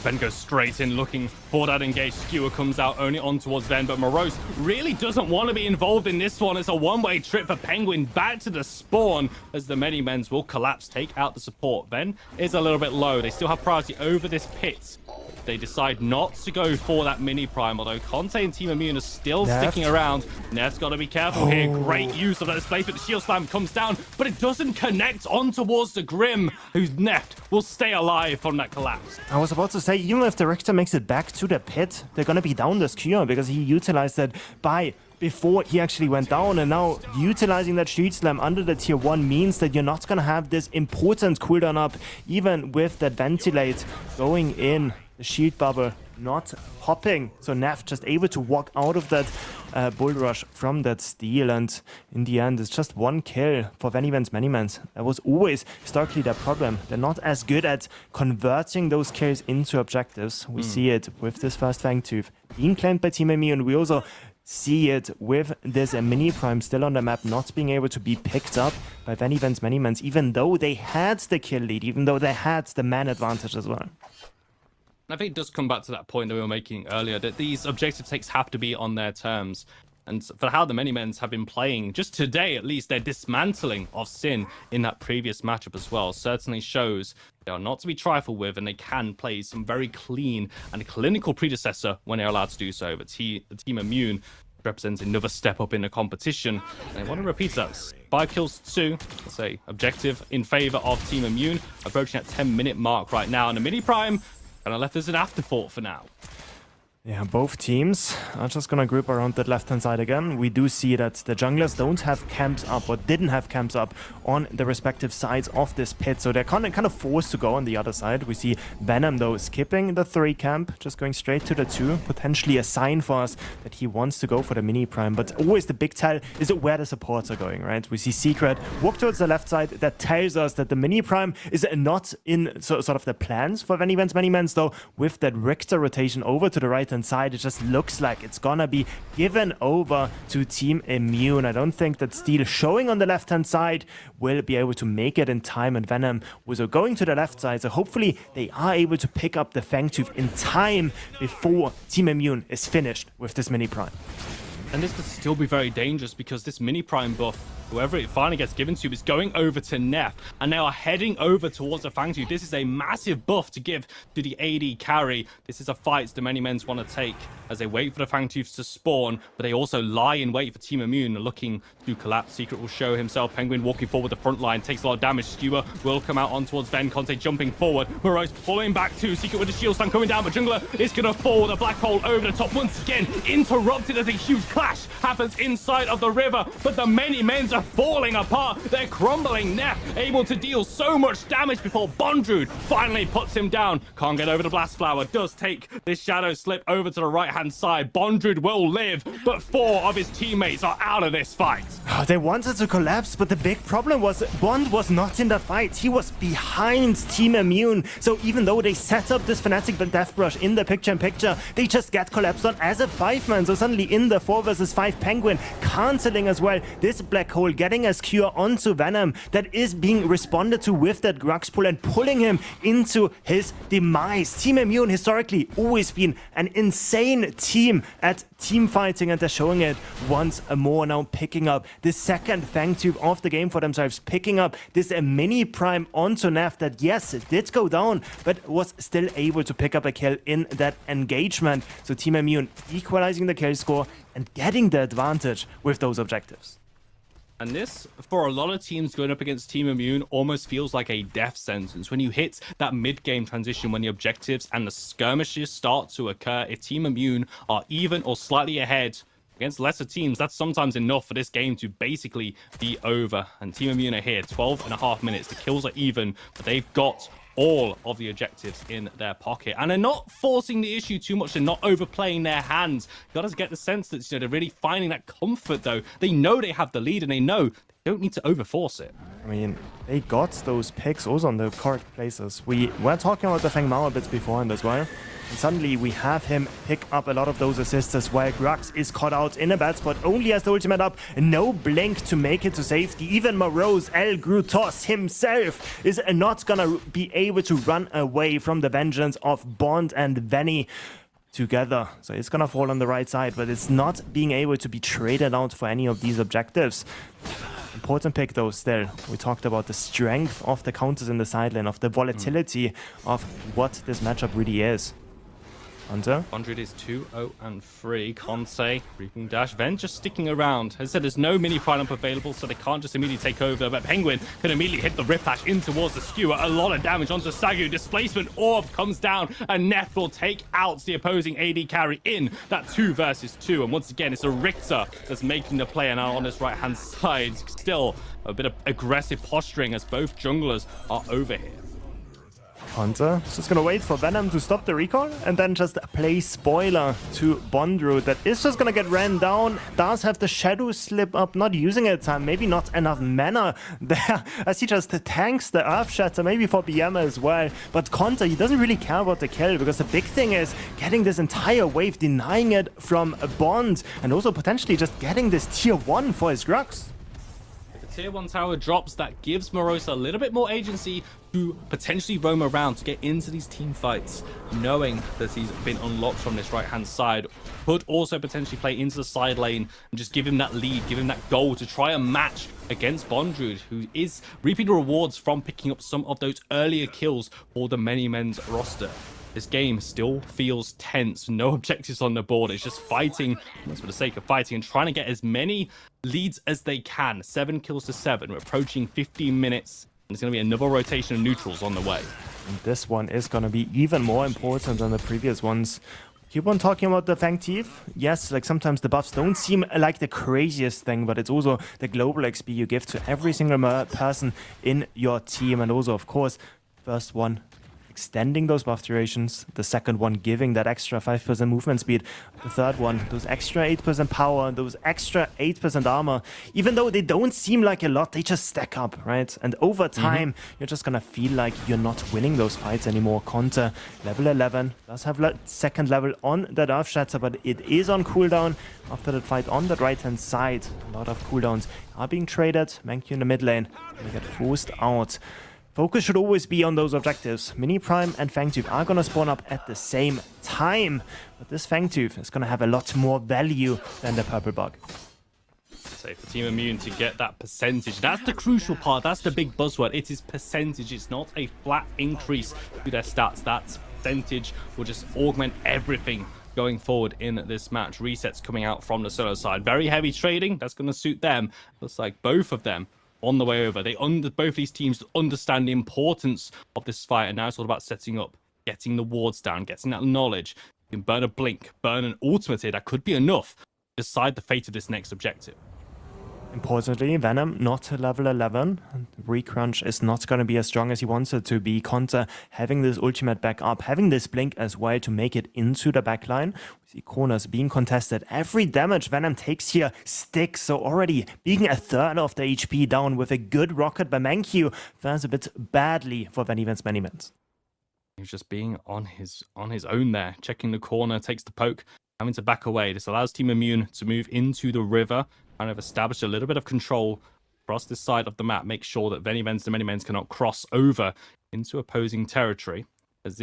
Speaker 4: Ven goes straight in looking for that engage. Skewer comes out only on towards Ven, but Morose really doesn't want to be involved in this one. It's a one-way trip for Penguin back to the spawn as the MennyMens will collapse, take out the support. Ven is a little bit low. They still have priority over this pit. They decide not to go for that mini prime, although Conte and Team Immune are still sticking around. Neff's got to be careful here. Great use of that displacement. The shield slam comes down, but it doesn't connect on towards the Grim, who's Neff will stay alive from that collapse.
Speaker 5: I was about to say, even if the Richter makes it back to the pit, they're going to be down this cure because he utilized it before he actually went down, and now utilizing that shield slam under the tier 1 means that you're not going to have this important cooldown up, even with that ventilate going in. The shield bubble not popping, so Neff just able to walk out of that bull rush from that steal, and in the end it's just one kill for VennyVen's MennyMens. That was always historically their problem. They're not as good at converting those kills into objectives. We see it with this first Fangtooth being claimed by Team Immune. We also see it with this mini prime still on the map not being able to be picked up by VennyVen's MennyMens, even though they had the kill lead, even though they had the man advantage as well.
Speaker 4: I think it does come back to that point that we were making earlier, that these objective takes have to be on their terms. And for how the MennyMens have been playing, just today at least, their dismantling of Sin in that previous matchup as well certainly shows they are not to be trifled with, and they can play some very clean and clinical predecessor when they're allowed to do so. But Team Immune represents another step up in the competition, and I want to repeat that. 5 kills to 2, let's say, objective in favor of Team Immune, approaching that 10-minute mark right now, and the mini prime kind of left as an afterthought for now.
Speaker 5: Yeah, both teams are just gonna group around that left-hand side again. We do see that the junglers don't have camps up, or didn't have camps up on the respective sides of this pit, so they're kind of forced to go on the other side. We see Venom, though, skipping the 3 camp, just going straight to the 2, potentially a sign for us that he wants to go for the mini prime. But always the big tell is where the supports are going, right? We see Secret walk towards the left side. That tells us that the mini prime is not in sort of the plans for VennyVen's MennyMens, though. With that Richter rotation over to the right side, it just looks like it's gonna be given over to Team Immune. I don't think that Steel showing on the left hand side will be able to make it in time, and Venom was going to the left side, so hopefully they are able to pick up the Fangtooth in time before Team Immune is finished with this mini prime.
Speaker 4: And this could still be very dangerous because this mini prime buff, whoever it finally gets given to, is going over to Neff, and they are heading over towards the Fangtooth. This is a massive buff to give to the AD carry. This is a fight the MennyMens want to take as they wait for the Fangtooths to spawn, but they also lie in wait for Team Immune, looking to collapse. Secret will show himself. Penguin walking forward the front line, takes a lot of damage. Skewer will come out on towards Ven. Conte jumping forward. Morose pulling back too. Secret with the shield slam coming down, but Jungler is going to fall with a black hole over the top once again. Interrupted as a huge clash happens inside of the river, but the MennyMens are falling apart. They're crumbling. Neff able to deal so much damage before Bondrewd finally puts him down. Can't get over the blast flower. Does take this shadow slip over to the right hand side. Bondrewd will live, but 4 of his teammates are out of this fight.
Speaker 5: Oh, they wanted to collapse, but the big problem was Bond was not in the fight. He was behind Team Immune. So even though they set up this Fnatic Death Brush in the picture-in-picture, they just get collapsed on as a 5-man. So suddenly in the 4 versus 5 Penguin, cancelling as well this black hole, getting a skewer onto Venom that is being responded to with that Grux pull and pulling him into his demise. Team Immune historically always been an insane team at team fighting, and they're showing it once more now, picking up the second Fangtooth of the game for themselves, picking up this mini prime onto Neff that, yes, it did go down, but was still able to pick up a kill in that engagement. So Team Immune equalizing the kill score and getting the advantage with those objectives.
Speaker 4: And this, for a lot of teams going up against Team Immune, almost feels like a death sentence. When you hit that mid-game transition, when the objectives and the skirmishes start to occur, if Team Immune are even or slightly ahead against lesser teams, that's sometimes enough for this game to basically be over. And Team Immune are here, 12.5 minutes. The kills are even, but they've got all of the objectives in their pocket, and they're not forcing the issue too much. They're not overplaying their hands. You got to get the sense that they're really finding that comfort, though. They know they have the lead, and they know they don't need to overforce it.
Speaker 5: I mean, they got those picks also on the correct places. We were talking about the Feng Mao a bit beforehand as well. And suddenly we have him pick up a lot of those assists as well. Grux is caught out in a bad spot, only has the ultimate up. No blink to make it to safety. Even Morose, El Grutos himself is not gonna be able to run away from the vengeance of Bond and Venny together. So it's gonna fall on the right side, but it's not being able to be traded out for any of these objectives. Important pick though still. We talked about the strength of the counters in the side lane, of the volatility of what this matchup really is. Hunter?
Speaker 4: 100 is 2-0-3. Conte, Reaping Dash. Ven just sticking around. As I said, there's no mini Primal available, so they can't just immediately take over. But Penguin can immediately hit the Riplash in towards the Skewer. A lot of damage onto Sagu. Displacement Orb comes down, and Neff will take out the opposing AD carry in that 2 versus 2. And once again, it's a Richter that's making the play. And now on his right-hand side, still a bit of aggressive posturing as both junglers are over here.
Speaker 5: Hunter is just gonna wait for Venom to stop the recall and then just play spoiler to Bondru. That is just gonna get ran down. Does have the shadow slip up, not using it. Maybe not enough mana there as he just tanks the Earth Shatter, maybe for BM as well. But Conte, he doesn't really care about the kill because the big thing is getting this entire wave, denying it from Bond, and also potentially just getting this tier 1 for his Grux.
Speaker 4: Tier 1 tower drops, that gives Morosa a little bit more agency to potentially roam around to get into these team fights, knowing that he's been unlocked from this right hand side. Could also potentially play into the side lane and just give him that lead, give him that goal to try and match against Bondrewd, who is reaping the rewards from picking up some of those earlier kills for the MennyMens roster. This game still feels tense, no objectives on the board. It's just fighting, that's for the sake of fighting, and trying to get as many leads as they can. 7 kills to 7. We're approaching 15 minutes, and there's going to be another rotation of neutrals on the way.
Speaker 5: And this one is going to be even more important than the previous ones. Keep on talking about the Fangtooth. Yes, like sometimes the buffs don't seem like the craziest thing, but it's also the global XP you give to every single person in your team. And also, of course, first one, extending those buff durations. The second one, giving that extra 5% movement speed. The third one, those extra 8% power, those extra 8% armor. Even though they don't seem like a lot, they just stack up, right? And over time, you're just gonna feel like you're not winning those fights anymore. Conte, level 11, does have second level on that Earth Shatter, but it is on cooldown after that fight on the right-hand side. A lot of cooldowns are being traded. Mankey in the mid lane, they get forced out. Focus should always be on those objectives. Mini Prime and Fangtooth are going to spawn up at the same time. But this Fangtooth is going to have a lot more value than the Purple Bug.
Speaker 4: So for Team Immune to get that percentage, that's the crucial part. That's the big buzzword. It is percentage. It's not a flat increase to their stats. That percentage will just augment everything going forward in this match. Resets coming out from the solo side. Very heavy trading. That's going to suit them. Looks like both of them on the way over. Both these teams understand the importance of this fight, and now it's all about setting up, getting the wards down, getting that knowledge. You can burn a blink, burn an ultimate here. That could be enough to decide the fate of this next objective.
Speaker 5: Importantly, Venom not level 11. Recrunch is not going to be as strong as he wants it to be. Conte having this ultimate back up, having this blink as well to make it into the backline. We see corners being contested. Every damage Venom takes here sticks, so already being a third of the HP down with a good rocket by Mankey fares a bit badly for VennyVen's MennyMens.
Speaker 4: He's just being on his own there, checking the corner, takes the poke, having to back away. This allows Team Immune to move into the river, kind of establish a little bit of control across this side of the map, make sure that VennyVen's and MennyMens cannot cross over into opposing territory, as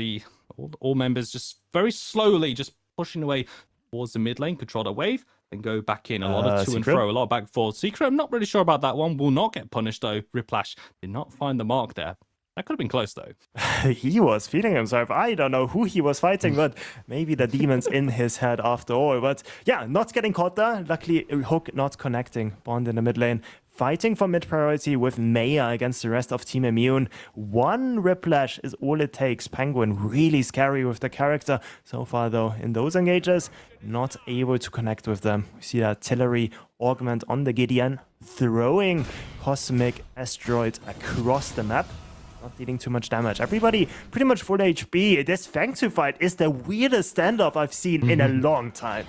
Speaker 4: all members just very slowly just pushing away towards the mid lane, control the wave, then go back in. A lot of to and fro, a lot of back and forth. Secret, I'm not really sure about that one. Will not get punished though. Riplash did not find the mark there. That could have been close though.
Speaker 5: He was feeling himself. I don't know who he was fighting, but maybe the demons in his head after all. But yeah, not getting caught there. Luckily, Hook not connecting. Bond in the mid lane, fighting for mid priority with Maya against the rest of Team Immune. One Riplash is all it takes. Penguin really scary with the character. So far though, in those engages, not able to connect with them. We see artillery augment on the Gideon, throwing Cosmic Asteroids across the map. Not dealing too much damage. Everybody pretty much full HP. This Fangtooth fight is the weirdest standoff I've seen in a long time.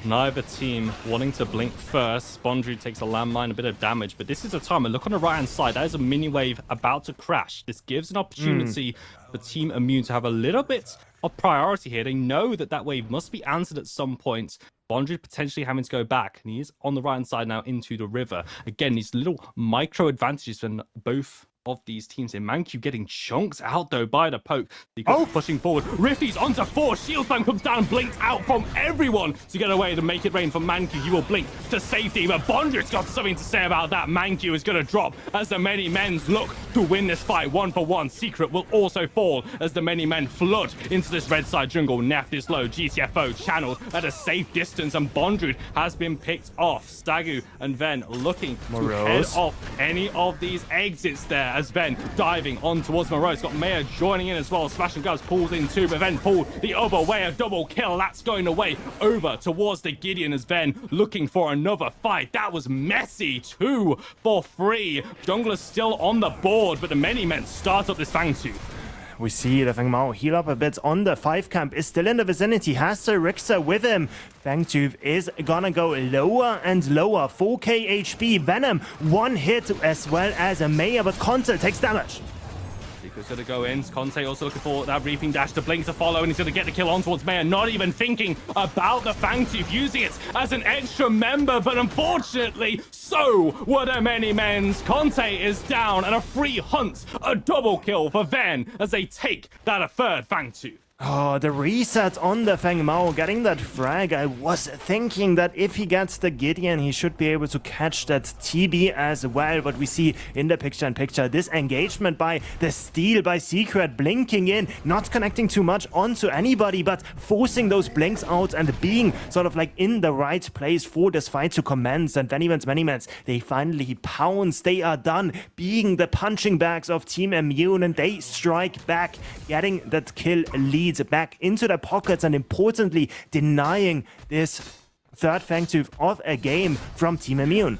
Speaker 4: Neither team wanting to blink first. Bondry takes a landmine, a bit of damage, but this is a time. And look on the right-hand side. That is a mini wave about to crash. This gives an opportunity for Team Immune to have a little bit of priority here. They know that that wave must be answered at some point. Bondry potentially having to go back, and he is on the right-hand side now into the river. Again, these little micro advantages from both of these teams. In ManQ getting chunked out though by the poke. Pushing forward. Rifty's onto 4. Shield spam comes down, blinked out from everyone to get away to make it rain from ManQ. He will blink to safety, but Bondry's got something to say about that. ManQ is going to drop as the MennyMens look to win this fight 1-for-1. Secret will also fall as the MennyMen flood into this red side jungle. Neft is low. GTFO channeled at a safe distance, and Bondry has been picked off. Stagu and Ven looking to head off any of these exits there, as Ven diving on towards Morose. Got Mayor joining in as well. Slash and Gloves pulled in too, but Ven pulled the other way. A double kill. That's going away over towards the Gideon as Ven looking for another fight. That was messy. 2 for 3. Jungler's still on the board, but the MennyMens start up this Fangtooth.
Speaker 5: We see the Feng Mao heal up a bit on the 5 camp, is still in the vicinity, has the Rixer with him. Fangtooth is gonna go lower and lower. 4k HP, Venom, 1 hit as well as a Maya, but Conte takes damage.
Speaker 4: Secret's gonna go in. Conte also looking for that reaping dash to blink to follow, and he's gonna get the kill on towards Maya, not even thinking about the Fangtooth, using it as an extra member, but unfortunately, so were the MennyMens. Conte is down, and a free hunt, a double kill for Ven as they take that a third Fangtooth.
Speaker 5: Oh, the reset on the Feng Mao, getting that frag. I was thinking that if he gets the Gideon, he should be able to catch that TB as well. But we see in the picture-in-picture this engagement by the steal by Secret, blinking in, not connecting too much onto anybody, but forcing those blinks out and being sort of like in the right place for this fight to commence. And MennyMens, they finally pounce. They are done being the punching bags of Team Immune, and they strike back, getting that kill lead back into their pockets, and importantly denying this third Fangtooth of a game from Team Immune.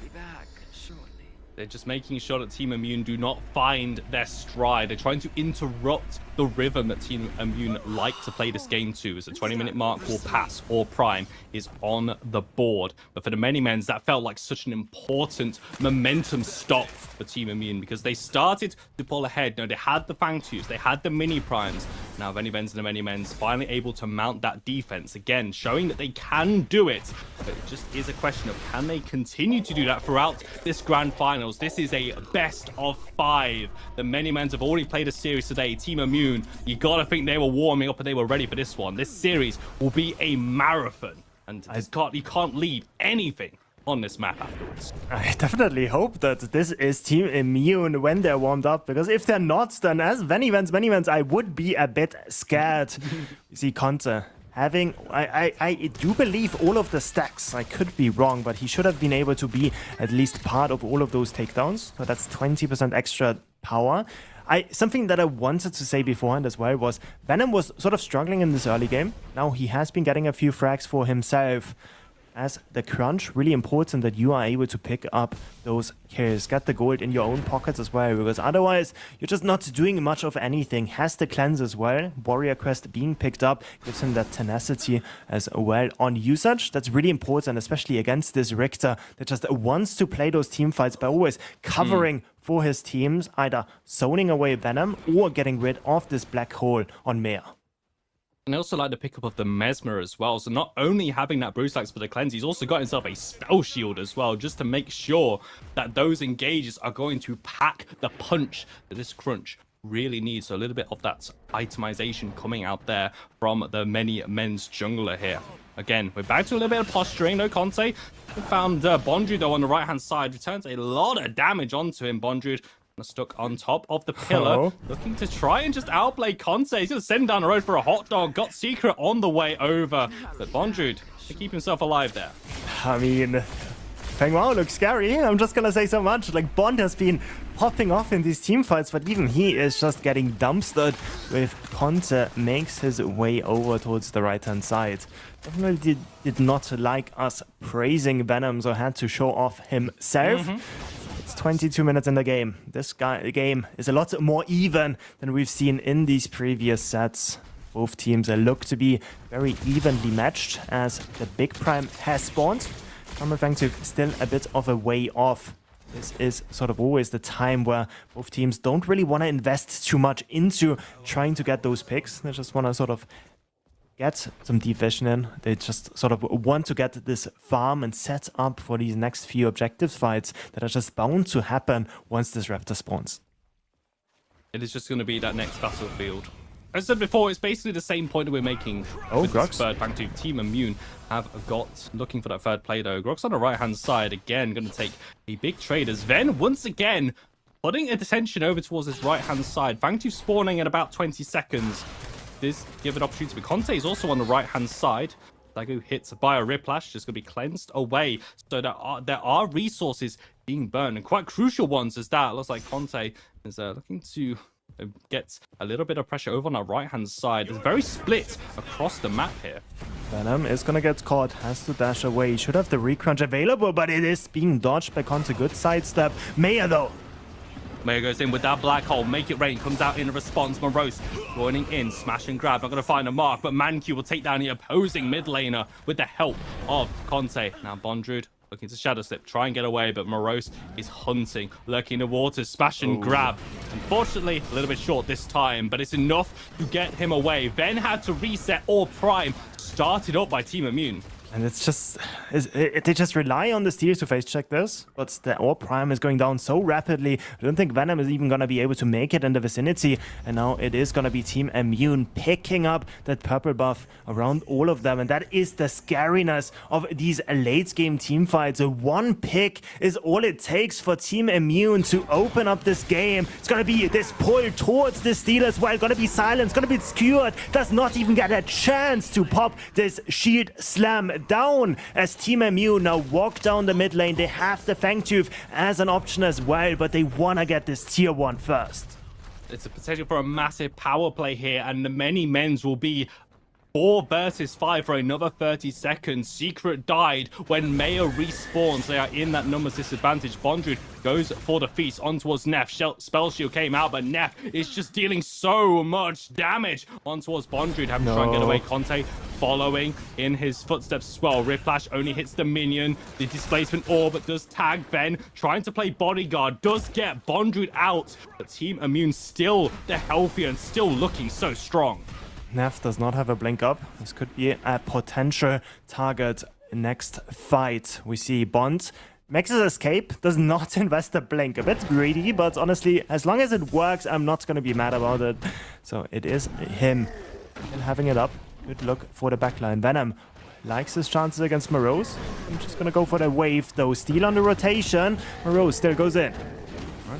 Speaker 4: They're just making sure that Team Immune do not find their stride. They're trying to interrupt the rhythm that Team Immune like to play this game to, as the 20-minute mark will pass. Orb Prime is on the board. But for the MennyMens, that felt like such an important momentum stop for Team Immune, because they started to pull ahead. They had the Fangtooths, they had the mini primes. Now VennyVens and the MennyMens finally able to mount that defense again, showing that they can do it. But it just is a question of, can they continue to do that throughout this grand finals? This is a best of 5. The MennyMens have already played a series today. Team Immune, you gotta think they were warming up and they were ready for this one. This series will be a marathon, and you can't leave anything on this map afterwards.
Speaker 5: I definitely hope that this is Team Immune when they're warmed up, because if they're not, then as MennyMens, I would be a bit scared. You see Conte having, I do believe all of the stacks. I could be wrong, but he should have been able to be at least part of all of those takedowns. So that's 20% extra power. Something that I wanted to say beforehand as well was Venom was sort of struggling in this early game. Now he has been getting a few frags for himself. As the crunch, really important that you are able to pick up those kills. Get the gold in your own pockets as well, because otherwise you're just not doing much of anything. Has the cleanse as well. Warrior Crest being picked up gives him that tenacity as well on usage. That's really important, especially against this Richter that just wants to play those team fights by always covering for his teams, either zoning away Venom or getting rid of this black hole on Mea.
Speaker 4: And I also like the pickup of the Mesmer as well. So not only having that Bruce Axe for the cleanse, he's also got himself a spell shield as well, just to make sure that those engages are going to pack the punch that this crunch really needs. So a little bit of that itemization coming out there from the MennyMens jungler here. Again, we're back to a little bit of posturing. No Conte. We found Bondry though on the right-hand side. Returns a lot of damage onto him. Bondry stuck on top of the pillar, looking to try and just outplay Conte. He's going to send him down the road for a hot dog. Got Secret on the way over, but Bondry to keep himself alive there.
Speaker 5: I mean, Feng Mao looks scary. I'm just going to say so much. Like, Bond has been popping off in these team fights, but even he is just getting dumpstered with Conte makes his way over towards the right-hand side. Definitely did not like us praising Venom, so had to show off himself. It's 22 minutes in the game. This game is a lot more even than we've seen in these previous sets. Both teams look to be very evenly matched as the big prime has spawned. Primal Fangtooth still a bit of a way off. This is sort of always the time where both teams don't really want to invest too much into trying to get those picks. They just want to sort of get some deep vision in. They just sort of want to get this farm and set up for these next few objectives fights that are just bound to happen once this raptor spawns.
Speaker 4: It is just going to be that next battlefield. As I said before, it's basically the same point that we're making with this third Fangtooth. Team Immune have got, looking for that third play though. Grok's on the right-hand side, again, going to take a big trade as Ven, once again, putting attention over towards his right-hand side. Fangtooth spawning in about 20 seconds. This give an opportunity, but Conte is also on the right-hand side. Dagu hits by a Riplash, just going to be cleansed away. So there are resources being burned, and quite crucial ones as that. Looks like Conte is looking to get a little bit of pressure over on our right-hand side. It's very split across the map here.
Speaker 5: Venom is gonna get caught, has to dash away. He should have the recrunch available, but it is being dodged by Conte. Good sidestep. Maya though.
Speaker 4: Maya goes in with that black hole, make it rain, comes out in response. Morose joining in, smash and grab, not going to find a mark, but Manq will take down the opposing mid laner with the help of Conte. Now Bondrewd looking to shadow slip, try and get away, but Morose is hunting, lurking in the waters, smash and grab. Unfortunately, a little bit short this time, but it's enough to get him away. Ven had to reset Orb Prime, started up by Team Immune.
Speaker 5: And it's just, they just rely on the steers to face check this, but the Orb Prime is going down so rapidly. I don't think Venom is even going to be able to make it in the vicinity. And now it is going to be Team Immune picking up that purple buff around all of them. And that is the scariness of these late game team fights. So one pick is all it takes for Team Immune to open up this game. It's going to be this pull towards the steal as well. Going to be silenced, going to be skewered. Does not even get a chance to pop this shield slam down as Team Immune now walk down the mid lane. They have the Fangtooth as an option as well, but they want to get this tier 1 first.
Speaker 4: It's a potential for a massive power play here, and the MennyMens will be 4 versus 5 for another 30 seconds. Secret died when Maya respawns. They are in that numbers disadvantage. Bondrewd goes for the feast on towards Neff. Spell shield came out, but Neff is just dealing so much damage on towards Bondrewd. Having to try and get away. Conte following in his footsteps as well. Riplash only hits the minion. The displacement orb does tag Ven. Trying to play bodyguard. Does get Bondrewd out. But Team Immune still the healthier and still looking so strong.
Speaker 5: Neff does not have a blink up. This could be a potential target next fight. We see Bond makes his escape, does not invest a blink. A bit greedy, but honestly, as long as it works, I'm not going to be mad about it. So it is him having it up. Good look for the backline. Venom likes his chances against Morose. I'm just going to go for the wave, though. Steal on the rotation. Morose still goes in.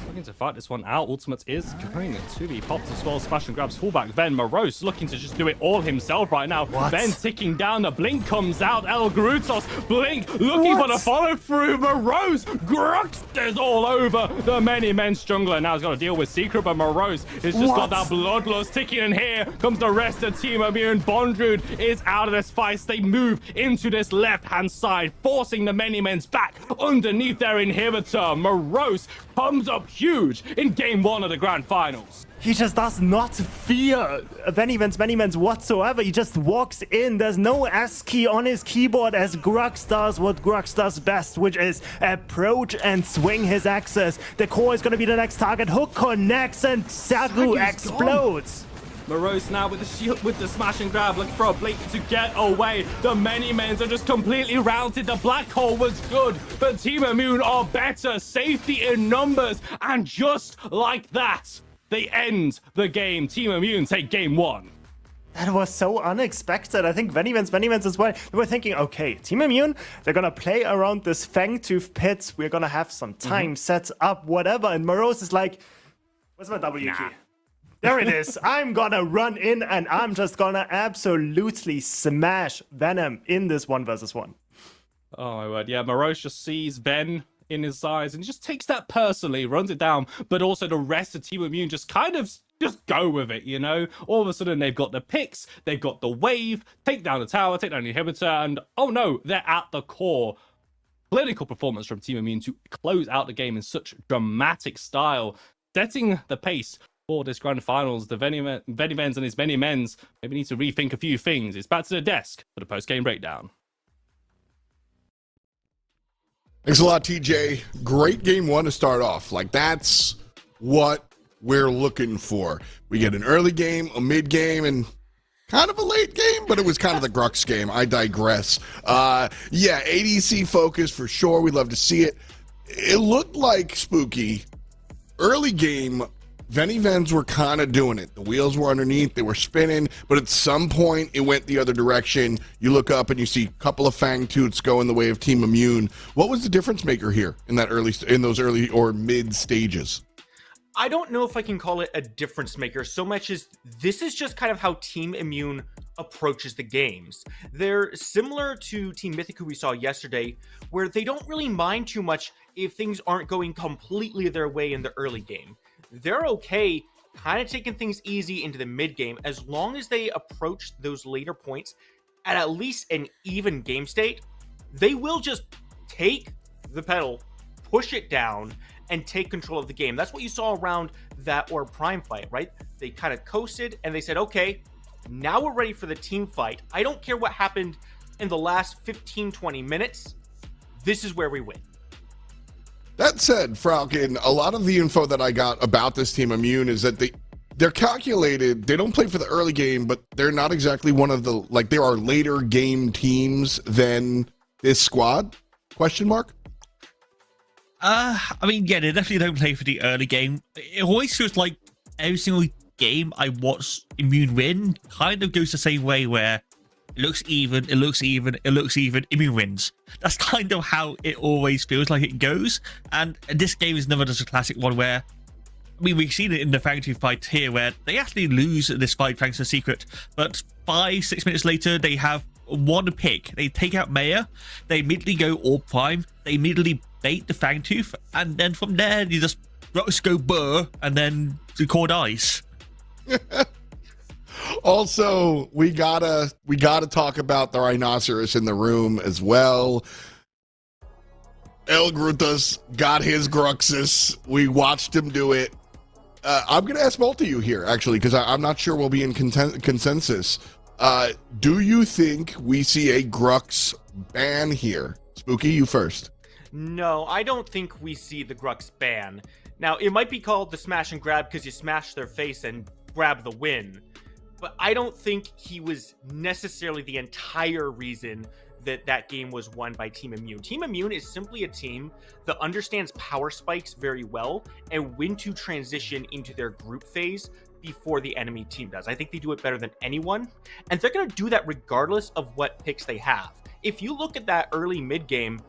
Speaker 4: Looking to fight this one out. Ultimate is going to be popped as well. Smash and grabs fullback. Ven Morose looking to just do it all himself right now. Ven ticking down. The blink comes out. El Grutos blink looking for the follow through. Morose Gruxters all over the MennyMens jungler. Now he's got to deal with Secret, but Morose has just got that bloodlust ticking. And here comes the rest of Team Immune. Bondrewd is out of this fight. They move into this left-hand side, forcing the MennyMens back underneath their inhibitor. Morose comes up huge in game 1 of the grand finals.
Speaker 5: He just does not fear MennyMens whatsoever. He just walks in. There's no S key on his keyboard as Grux does what Grux does best, which is approach and swing his axes. The core is going to be the next target. Hook connects and Sagu explodes.
Speaker 4: Morose now with the shield, with the smash and grab, looking for a blink to get away. The MennyMens are just completely routed. The black hole was good, but Team Immune are better. Safety in numbers, and just like that, they end the game. Team Immune take game 1.
Speaker 5: That was so unexpected. I think MennyMens as well. They were thinking, okay, Team Immune, they're going to play around this Fangtooth pit. We're going to have some time set up, whatever. And Morose is like, where's my W key? There it is. I'm gonna run in and I'm just gonna absolutely smash Venom in this 1 versus 1.
Speaker 4: Oh my word. Yeah, Morose just sees Ven in his eyes and he just takes that personally, runs it down, but also the rest of Team Immune just kind of just go with it, you know? All of a sudden they've got the picks, they've got the wave, take down the tower, take down the inhibitor, and oh no, they're at the core. Clinical performance from Team Immune to close out the game in such dramatic style, setting the pace for this grand finals. The VennyVens and his MennyMens maybe need to rethink a few things. It's back to the desk for the post-game breakdown.
Speaker 10: Thanks a lot, TJ. Great game one to start off. Like, that's what we're looking for. We get an early game, a mid game, and kind of a late game, but it was kind of the Grux game. I digress. Yeah, ADC focus for sure. We'd love to see it. It looked like, Spooky, early game, VennyVens were kind of doing it. The wheels were underneath, they were spinning, but at some point it went the other direction. You look up and you see a couple of Fangtooths go in the way of Team Immune. What was the difference maker here in those early or mid stages?
Speaker 6: I don't know if I can call it a difference maker so much as this is just kind of how Team Immune approaches the games. They're similar to Team Mythic, who we saw yesterday, where they don't really mind too much if things aren't going completely their way in the early game. They're okay kind of taking things easy into the mid game as long as they approach those later points at least an even game state. They will just take the pedal, push it down, and take control of the game. That's what you saw around that Orb Prime fight, right? They kind of coasted and they said, okay, now we're ready for the team fight. I don't care what happened in the last 15-20 minutes. This is where we win.
Speaker 10: That said, Falcon, a lot of the info that I got about this Team Immune is that they're calculated. They don't play for the early game, but they're not exactly one of the, like, there are later game teams than this squad? Question mark?
Speaker 11: I mean, yeah, they definitely don't play for the early game. It always feels like every single game I watch Immune win kind of goes the same way, where it looks even, it looks even, it looks even, Immune wins. That's kind of how it always feels like it goes. And this game is never just a classic one where, I mean, we've seen it in the Fangtooth fight here, where they actually lose this fight thanks to Secret, but 5-6 minutes later, they have one pick. They take out Maya, they immediately go Orb Prime, they immediately bait the Fangtooth, and then from there, you just go burr, and then the core dies.
Speaker 10: Also, we gotta talk about the rhinoceros in the room as well. El Grutas got his Gruxus. We watched him do it. I'm gonna ask both of you here, actually, because I'm not sure we'll be in consensus. Do you think we see a Grux ban here? Spooky, you first.
Speaker 6: No, I don't think we see the Grux ban. Now, it might be called the smash and grab because you smash their face and grab the win, but I don't think he was necessarily the entire reason that game was won by Team Immune. Team Immune is simply a team that understands power spikes very well and when to transition into their group phase before the enemy team does. I think they do it better than anyone, and they're going to do that regardless of what picks they have. If you look at that early mid game,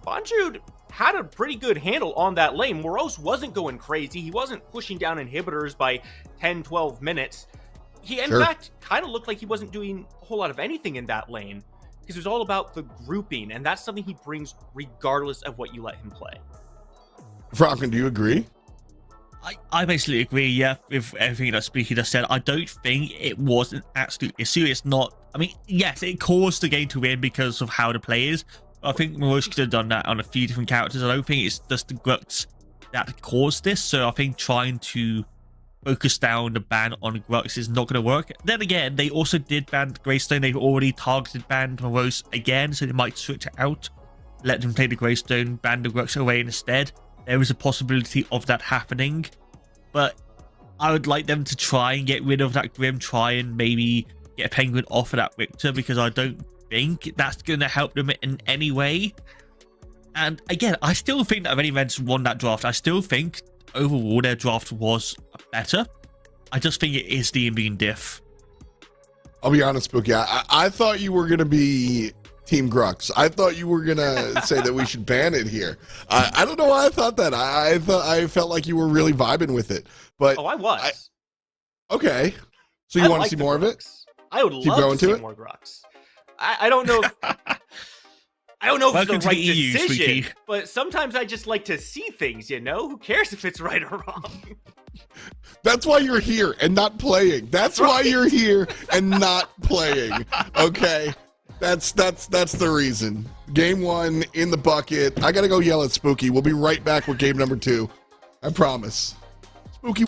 Speaker 6: Bonjude had a pretty good handle on that lane. Morose wasn't going crazy. He wasn't pushing down inhibitors by 10-12 minutes. He, in fact, kind of looked like he wasn't doing a whole lot of anything in that lane because it was all about the grouping, and that's something he brings regardless of what you let him play.
Speaker 10: Falcon, do you agree?
Speaker 11: I basically agree, yeah, with everything that Spooky just said. I don't think it was an absolute issue. It's not, I mean, yes, it caused the game to win because of how the play is. I think Morose could have done that on a few different characters. I don't think it's just the Grux that caused this. So I think trying to focus down the ban on Grux is not going to work. Then again, they also did ban Greystone. They've already targeted banned Morose again, so they might switch it out, let them play the Greystone, ban the Grux away instead. There is a possibility of that happening, but I would like them to try and get rid of that Grim, try and maybe get a Penguin off of that Victor, because I don't think that's going to help them in any way. And again, I still think that MennyMens won that draft. I still think overall their draft was better. I just think it is the Immune diff.
Speaker 10: I'll be honest, Spooky. I thought you were going to be Team Grux. I thought you were going to say that we should ban it here. I don't know why I thought that. I felt like you were really vibing with it. But
Speaker 6: I was.
Speaker 10: Okay. So you want to see more of it?
Speaker 6: I would love to see more Grux. I don't know if I don't know if it's the right decision, but sometimes I just like to see things, you know? Who cares if it's right or wrong?
Speaker 10: That's why you're here and not playing. That's why you're here and not playing. Okay? That's the reason. Game 1 in the bucket. I gotta go yell at Spooky. We'll be right back with game number 2. I promise. Spooky.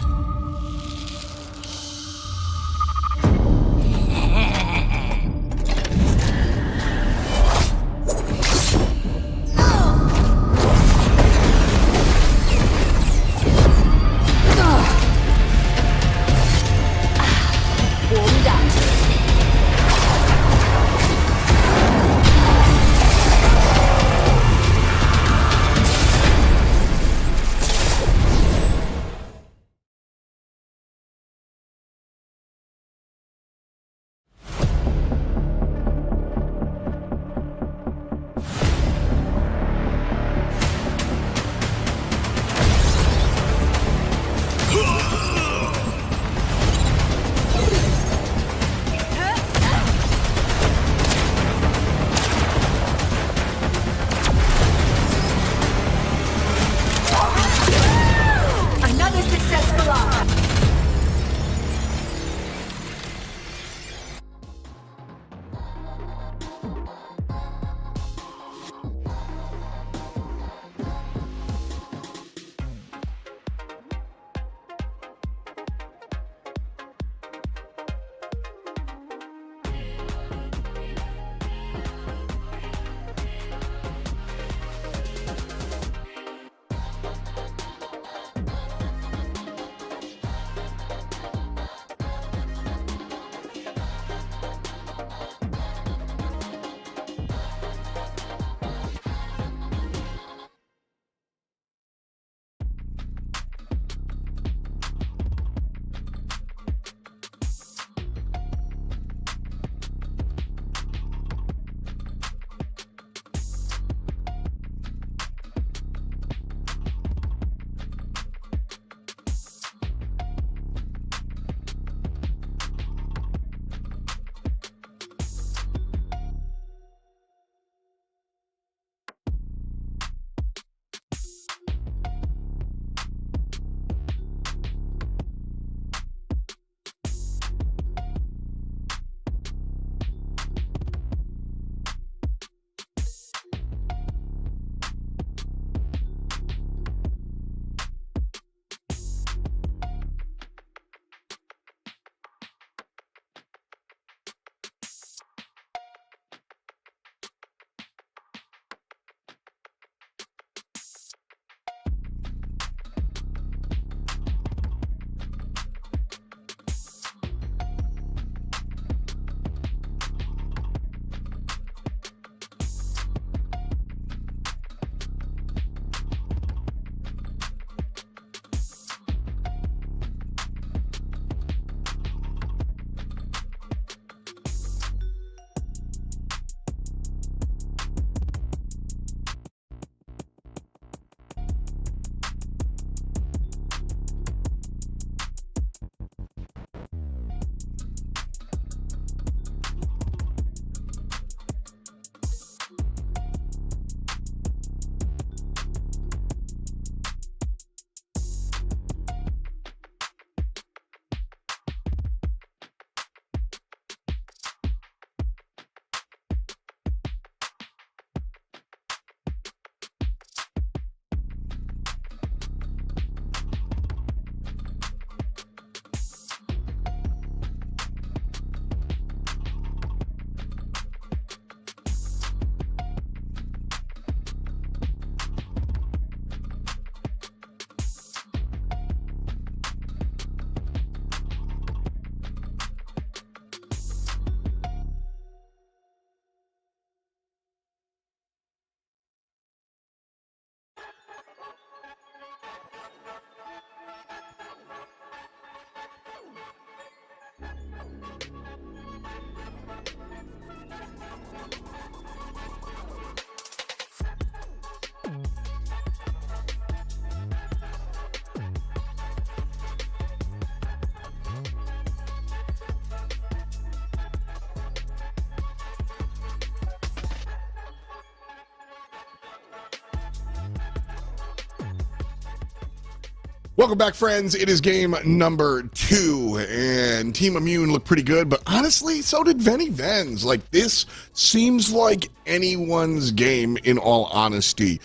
Speaker 10: Welcome back, friends. It is game number 2, and Team Immune looked pretty good, but honestly, so did VennyVen's. Like, this seems like anyone's game, in all honesty.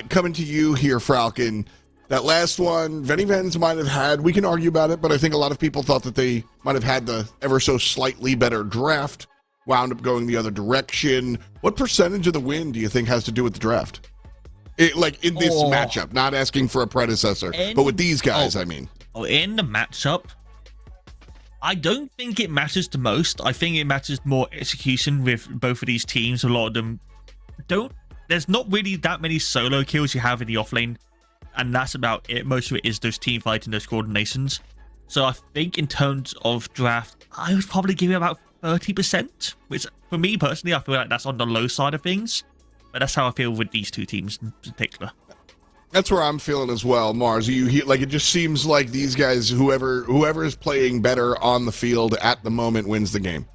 Speaker 10: Coming to you here, Falcon. That last one, VennyVen's might have had, we can argue about it, but I think a lot of people thought that they might have had the ever so slightly better draft, wound up going the other direction. What percentage of the win do you think has to do with the draft? Like in this matchup, not asking for a predecessor, but with these guys, I mean.
Speaker 11: In the matchup, I don't think it matters the most. I think it matters more execution with both of these teams. A lot of them don't. There's not really that many solo kills you have in the offlane, and that's about it. Most of it is those team fighting, those coordinations. So I think in terms of draft, I would probably give it about 30%, which for me personally, I feel like that's on the low side of things. But that's how I feel with these two teams in particular.
Speaker 10: That's where I'm feeling as well, Mars. Like, it just seems like these guys, whoever is playing better on the field at the moment wins the game.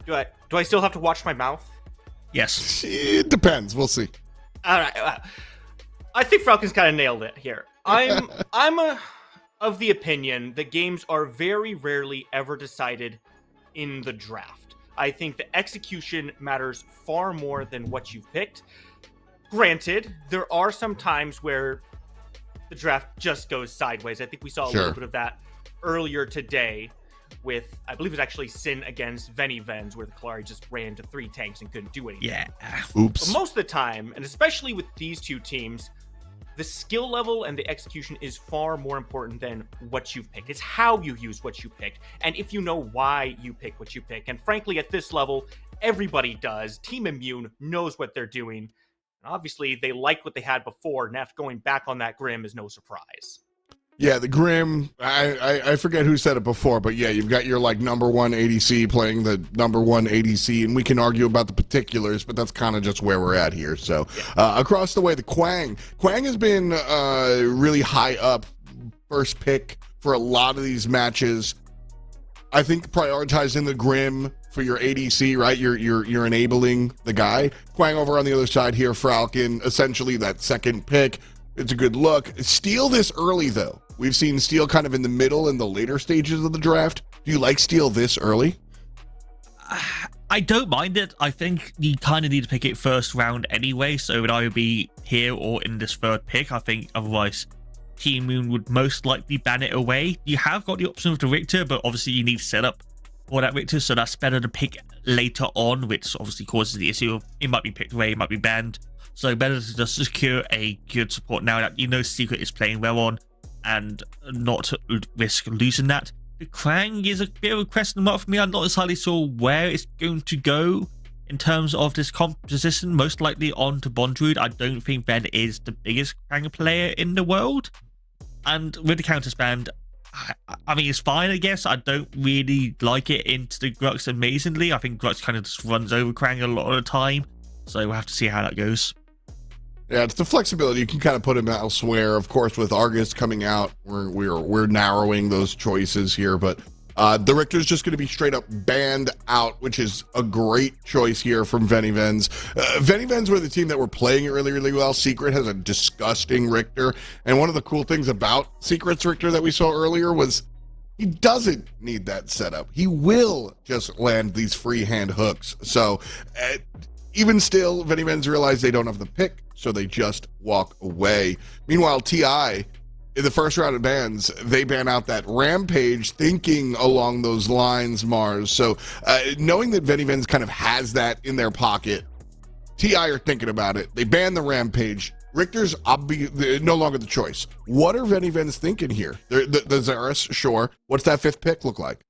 Speaker 15: Do I still have to watch my mouth?
Speaker 11: Yes.
Speaker 10: It depends. We'll see.
Speaker 15: All right. I think Falcon's kind of nailed it here. I'm of the opinion that games are very rarely ever decided in the draft. I think the execution matters far more than what you've picked. Granted, there are some times where the draft just goes sideways. I think we saw a little bit of that earlier today with, I believe it was actually Sin against VennyVen's, where the Kalari just ran to 3 tanks and couldn't do anything.
Speaker 11: Yeah.
Speaker 10: Oops.
Speaker 15: But most of the time, and especially with these two teams, the skill level and the execution is far more important than what you've picked. It's how you use what you picked, and if you know why you pick what you pick. And frankly, at this level, everybody does. Team Immune knows what they're doing. And obviously, they liked what they had before, and after going back on that Grim is no surprise.
Speaker 10: Yeah, the Grim, I forget who said it before, but yeah, you've got your like number 1 ADC playing the number 1 ADC, and we can argue about the particulars, but that's kind of just where we're at here. So across the way, the Kwang has been really high up, first pick for a lot of these matches. I think prioritizing the Grim for your ADC, right? You're enabling the guy. Kwang over on the other side here, Falcon, essentially that second pick. It's a good look. Steel this early, though. We've seen Steel kind of in the middle and the later stages of the draft. Do you like Steel this early?
Speaker 11: I don't mind it. I think you kind of need to pick it first round anyway, so it would either be here or in this third pick. I think otherwise Team Moon would most likely ban it away. You have got the option of the Richter, but obviously you need to set up for that Richter, so that's better to pick later on, which obviously causes the issue of it might be picked away, it might be banned. So better to just secure a good support now that you know Secret is playing well on and not risk losing that. The Krang is a bit of a question mark for me. I'm not entirely sure where it's going to go in terms of this composition. Most likely on to Bondrood. I don't think Ben is the biggest Krang player in the world. And with the counters banned, I mean, it's fine, I guess. I don't really like it into the Grux amazingly. I think Grux kind of just runs over Krang a lot of the time. So we'll have to see how that goes.
Speaker 10: Yeah, it's the flexibility. You can kind of put him elsewhere. Of course, with Argus coming out, we're narrowing those choices here. But the Richter's just going to be straight up banned out, which is a great choice here from VennyVen's. VennyVen's were the team that were playing it really, really well. Secret has a disgusting Richter. And one of the cool things about Secret's Richter that we saw earlier was he doesn't need that setup. He will just land these freehand hooks. So even still, VennyVen's realize they don't have the pick, so they just walk away. Meanwhile, TI, in the first round of bans, they ban out that Rampage, thinking along those lines, Mars. So knowing that VennyVen's kind of has that in their pocket, TI are thinking about it. They ban the Rampage. Richter's no longer the choice. What are VennyVen's thinking here? The Xerath, sure. What's that 5th pick look like?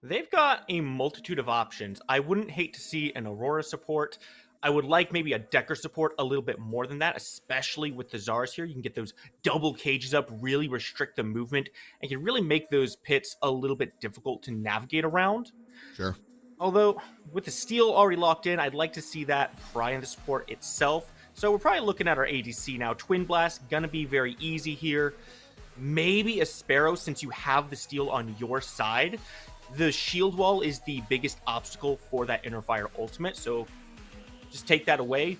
Speaker 15: They've got a multitude of options. I wouldn't hate to see an Aurora support. I would like maybe a Decker support a little bit more than that, especially with the Zars here. You can get those double cages up, really restrict the movement, and can really make those pits a little bit difficult to navigate around.
Speaker 10: Sure.
Speaker 15: Although, with the Steel already locked in, I'd like to see that pry in the support itself. So we're probably looking at our ADC now. Twin Blast, gonna be very easy here. Maybe a Sparrow, since you have the Steel on your side. The shield wall is the biggest obstacle for that Inner Fire ultimate, so just take that away.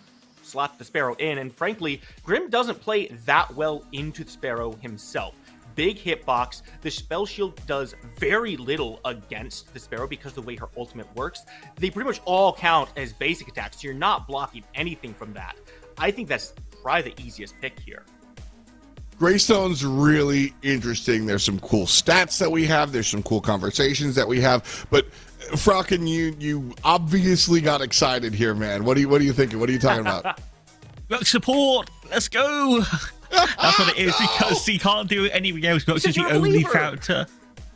Speaker 15: slap the Sparrow in, and frankly, Grim doesn't play that well into the Sparrow himself. Big hitbox. The spell shield does very little against the Sparrow because of the way her ultimate works. They pretty much all count as basic attacks, so you're not blocking anything from that. I think that's probably the easiest pick here.
Speaker 10: Greystone's really interesting. There's some cool stats that we have. There's some cool conversations that we have. But Falcon, you obviously got excited here, man. What are you thinking? What are you talking about?
Speaker 11: Rock support. Let's go. That's what it is, because he can't do anything else. Grux is the only character.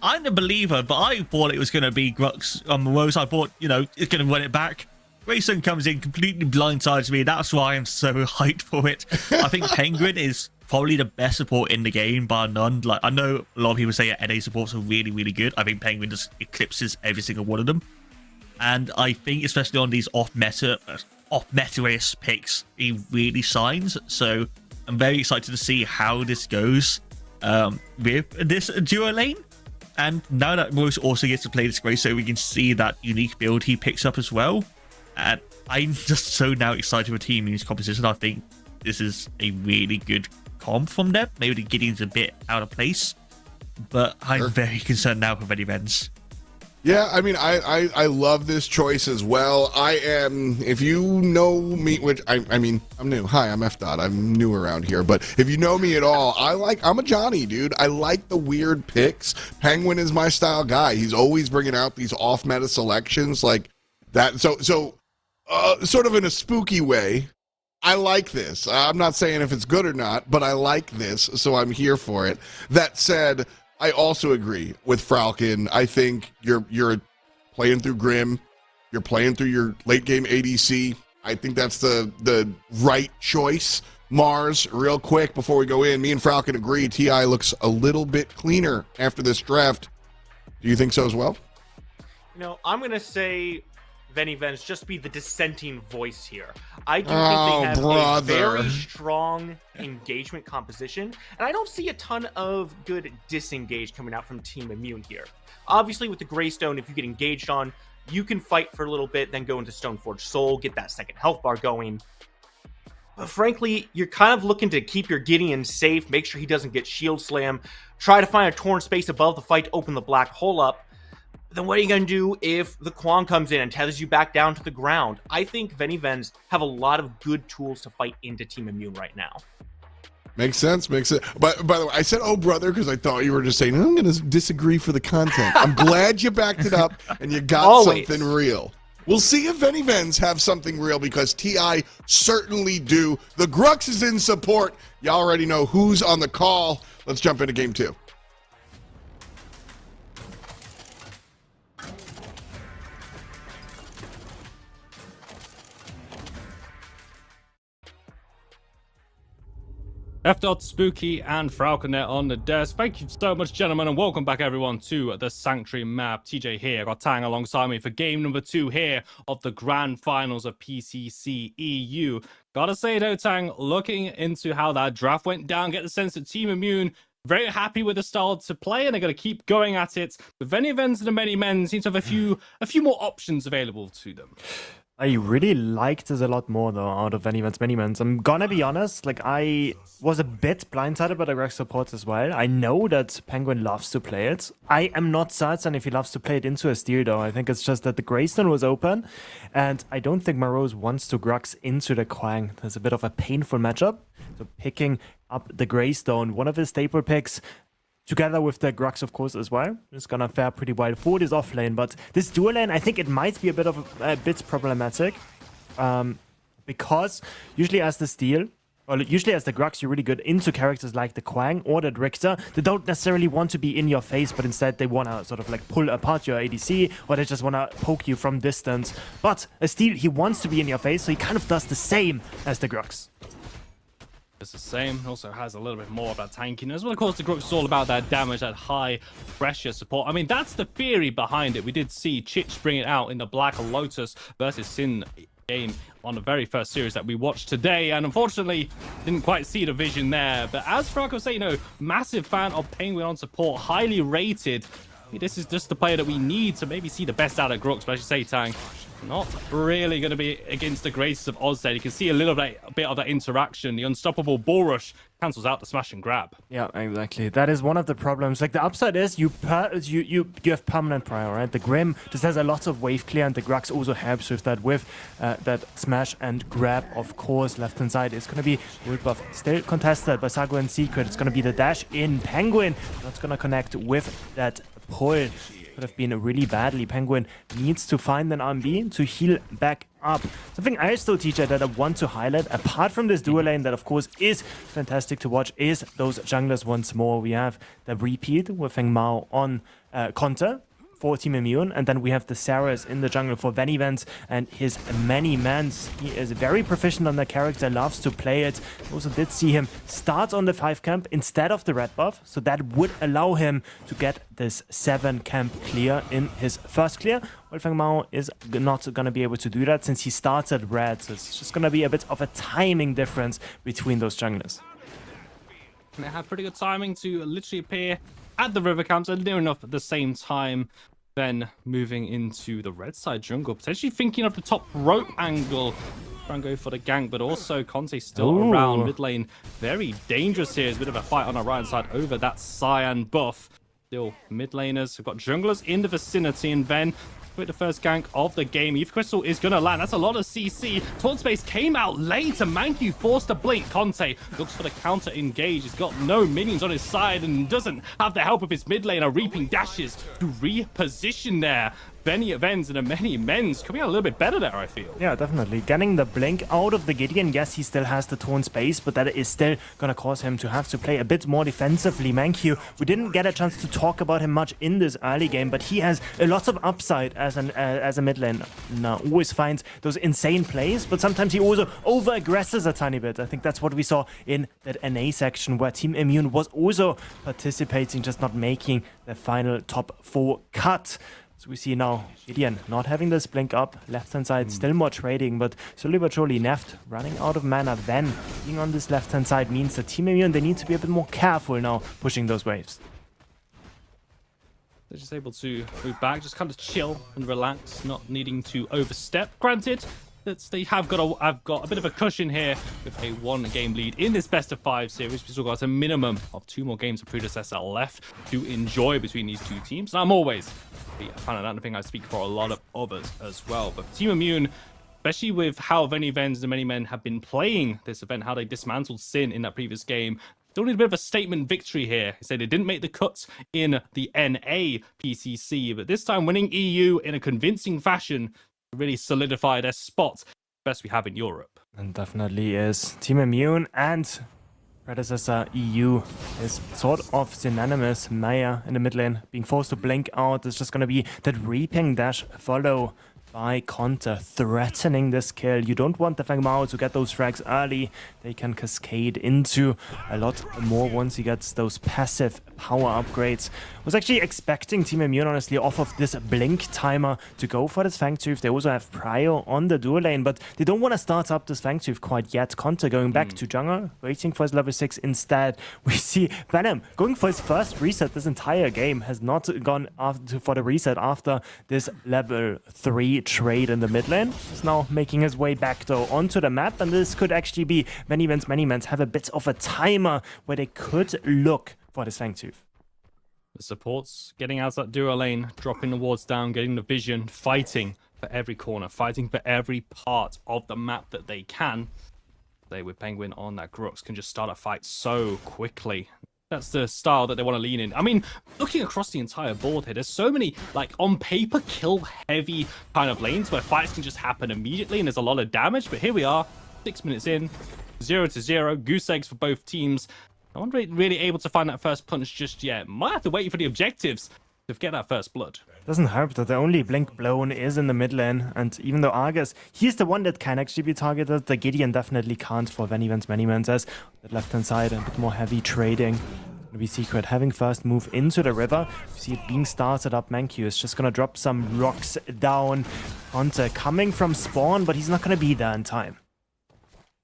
Speaker 11: I'm a believer, but I thought it was going to be Grux on the Rose. I thought, it's going to run it back. Greystone comes in, completely blindsides me. That's why I'm so hyped for it. I think Penguin is probably the best support in the game, bar none. Like, I know a lot of people say NA supports are really, really good. I think Penguin just eclipses every single one of them. And I think, especially on these off-meta-ish picks, he really shines. So I'm very excited to see how this goes with this duo lane. And now that Rose also gets to play this Grace, so we can see that unique build he picks up as well. And I'm just so now excited for Team Immune's composition. I think this is a really good comp from them. Maybe the Gideon's a bit out of place, but I'm very concerned now for MennyMens.
Speaker 10: Yeah, I mean, I love this choice as well. I am, if you know me, which I mean, I'm new. Hi, I'm F-Dot. I'm new around here. But if you know me at all, I'm a Johnny, dude. I like the weird picks. Penguin is my style guy. He's always bringing out these off-meta selections like that. So sort of in a spooky way, I like this. I'm not saying if it's good or not, but I like this, so I'm here for it. That said, I also agree with Falcon. I think you're playing through Grim. You're playing through your late game ADC. I think that's the right choice. Mars, real quick before we go in, me and Falcon agree TI looks a little bit cleaner after this draft. Do you think so as well?
Speaker 15: I'm going to say VennyVen's just be the dissenting voice here. I do think they have a very strong engagement composition, and I don't see a ton of good disengage coming out from Team Immune here. Obviously, with the Greystone, if you get engaged on, you can fight for a little bit, then go into Stoneforge Soul, get that second health bar going. But frankly, you're kind of looking to keep your Gideon safe, make sure he doesn't get shield slam, try to find a torn space above the fight to open the black hole up. Then what are you going to do if the Kwang comes in and tethers you back down to the ground? I think VennyVens have a lot of good tools to fight into Team Immune right now.
Speaker 10: Makes sense. But by the way, I said, oh, brother, because I thought you were just saying, I'm going to disagree for the content. I'm glad you backed it up and you got something real. We'll see if VennyVens have something real, because TI certainly do. The Grux is in support. You already know who's on the call. Let's jump into game 2.
Speaker 4: F-Dot, Spooky, and Falconet on the desk. Thank you so much, gentlemen, and welcome back, everyone, to the Sanctuary map. TJ here, got Tang alongside me for game number 2 here of the grand finals of PCC EU. Gotta say, though, Tang, looking into how that draft went down, get the sense that Team Immune very happy with the style to play, and they're going to keep going at it. The VennyVens and the MennyMens seem to have a few more options available to them.
Speaker 5: I really liked this a lot more, though, out of MennyMens. I'm gonna be honest, like, I was a bit blindsided by the Rex supports as well. I know that Penguin loves to play it. I am not certain if he loves to play it into a steer, though. I think it's just that the Greystone was open, and I don't think Marose wants to Grux into the Kwang. There's a bit of a painful matchup. So picking up the Greystone, one of his staple picks, together with the Grux, of course, as well. It's gonna fare pretty well for this off lane, but this dual lane, I think it might be a bit problematic, because usually as the steal, or usually as the Grux, you're really good into characters like the Kwang or the Drixter. They don't necessarily want to be in your face, but instead they want to sort of like pull apart your ADC, or they just want to poke you from distance. But a steal, he wants to be in your face, so he kind of does the same as the Grux.
Speaker 4: It's the same. Also has a little bit more of that tankiness. Well, of course, the Grux is all about that damage, that high pressure support. I mean, that's the theory behind it. We did see Chich bring it out in the Black Lotus versus Sin game on the very first series that we watched today, and unfortunately didn't quite see the vision there. But as Franco said, massive fan of Penguin on support, highly rated. this is just the player that we need to maybe see the best out of Grux, but as you say, Tang, not really going to be against the greatest of odds there. You can see a little bit of that interaction. The unstoppable bull rush cancels out the smash and grab.
Speaker 5: Yeah, exactly. That is one of the problems. Like, the upside is you have permanent prior, right? The Grim just has a lot of wave clear, and the Grux also helps with that that smash and grab. Of course, left hand side is going to be ult buff still contested by Sago and Secret. It's going to be the dash in. Penguin not going to connect with that pull. Could have been really badly. Penguin needs to find an RMB to heal back up. Something else though, TJ, that I want to highlight, apart from this dual lane that of course is fantastic to watch, is those junglers once more. We have the repeat with Feng Mao on counter for Team Immune, and then we have the Saras in the jungle for VennyVen and his MennyMens. He is very proficient on the character, loves to play it. Also did see him start on the 5 camp instead of the red buff, so that would allow him to get this 7 camp clear in his first clear. Well, Feng Mao is not going to be able to do that since he started red, so it's just going to be a bit of a timing difference between those junglers.
Speaker 4: And they have pretty good timing to literally appear at the river camps and near enough at the same time. Then moving into the red side jungle, potentially thinking of the top rope angle. Try and go for the gank, but also Conte still around mid lane. Very dangerous here. It's a bit of a fight on our right side over that cyan buff. Still mid laners. We've got junglers in the vicinity, and Ven with the first gank of the game. Eve Crystal is going to land. That's a lot of CC. Taunt Space came out late, and Mangyu forced to blink. Conte looks for the counter engage. He's got no minions on his side and doesn't have the help of his mid laner. Reaping dashes to reposition there. VennyVen and a MennyMens coming out a little bit better there, I feel.
Speaker 5: Yeah, definitely. Getting the blink out of the Gideon. Yes, he still has the Taunt Space, but that is still going to cause him to have to play a bit more defensively. Mangyu, we didn't get a chance to talk about him much in this early game, but he has a lot of upside as a mid laner. Now, always finds those insane plays, but sometimes he also over-aggresses a tiny bit. I think that's what we saw in that NA section, where Team Immune was also participating, just not making the final top 4 cut. So we see now Gideon not having this blink up, left-hand side still more trading, but slowly but surely Neft running out of mana. Then being on this left-hand side means that Team Immune, they need to be a bit more careful now pushing those waves.
Speaker 4: They're just able to move back, just kind of chill and relax, not needing to overstep. Granted, that they have got a bit of a cushion here with a 1-game lead in this best of 5 series. We still got a minimum of 2 more games of Predecessor left to enjoy between these two teams. And I'm always a fan of that, and I think I speak for a lot of others as well. But Team Immune, especially with how VennyVen and MennyMen have been playing this event, how they dismantled Sin in that previous game, still need a bit of a statement victory here. They say they didn't make the cuts in the NA PCC, but this time winning EU in a convincing fashion to really solidify their spot, best we have in Europe.
Speaker 5: And definitely is. Team Immune and Predecessor EU is sort of synonymous. Maya in the mid lane being forced to blink out. It's just going to be that reaping dash follow by Conte, threatening this kill. You don't want the Feng Mao to get those frags early. They can cascade into a lot more once he gets those passive power upgrades. Was actually expecting Team Immune, honestly, off of this blink timer to go for this Fangtooth. They also have Prio on the dual lane, but they don't want to start up this Fangtooth quite yet. Conte going back to jungle, waiting for his level 6 instead. We see Venom going for his first reset this entire game. Has not gone for the reset after this level 3 trade in the mid lane. Is now making his way back though onto the map, and this could actually be MennyMens have a bit of a timer where they could look for this Fangtooth.
Speaker 4: The supports getting out that dual lane, dropping the wards down, getting the vision, fighting for every corner, fighting for every part of the map that they can. They, with Penguin on that Grux, can just start a fight so quickly. That's the style that they want to lean in. I mean, looking across the entire board here, there's so many, like, on paper, kill-heavy kind of lanes where fights can just happen immediately and there's a lot of damage. But here we are, 6 minutes in, 0-0, goose eggs for both teams. No one really able to find that first punch just yet. Might have to wait for the objectives to get that first blood.
Speaker 5: Doesn't help that the only blink blown is in the mid lane, and even though Argus, he's the one that can actually be targeted, the Gideon definitely can't for VennyVen, MennyMens, as that left-hand side, a bit more heavy trading. Gonna be Secret having first move into the river. You see it being started up. Mangyu is just gonna drop some rocks down. Conte coming from spawn, but he's not gonna be there in time.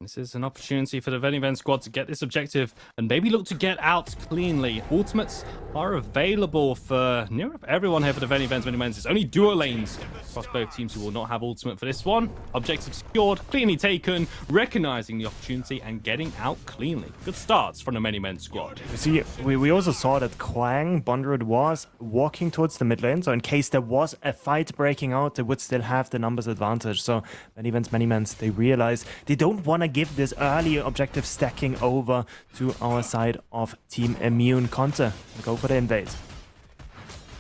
Speaker 4: This is an opportunity for the VennyVen squad to get this objective and maybe look to get out cleanly. Ultimates are available for near enough everyone here for the MennyMens. It's only duo lanes across both teams who will not have ultimate for this one. Objective secured, cleanly taken, recognizing the opportunity and getting out cleanly. Good starts from the MennyMen squad.
Speaker 5: You see, we also saw that Kwang, Bondrod was walking towards the mid lane, so in case there was a fight breaking out, they would still have the numbers advantage. So MennyMens, they realize they don't want to give this early objective stacking over to our side of Team Immune. Conte, go for the invade.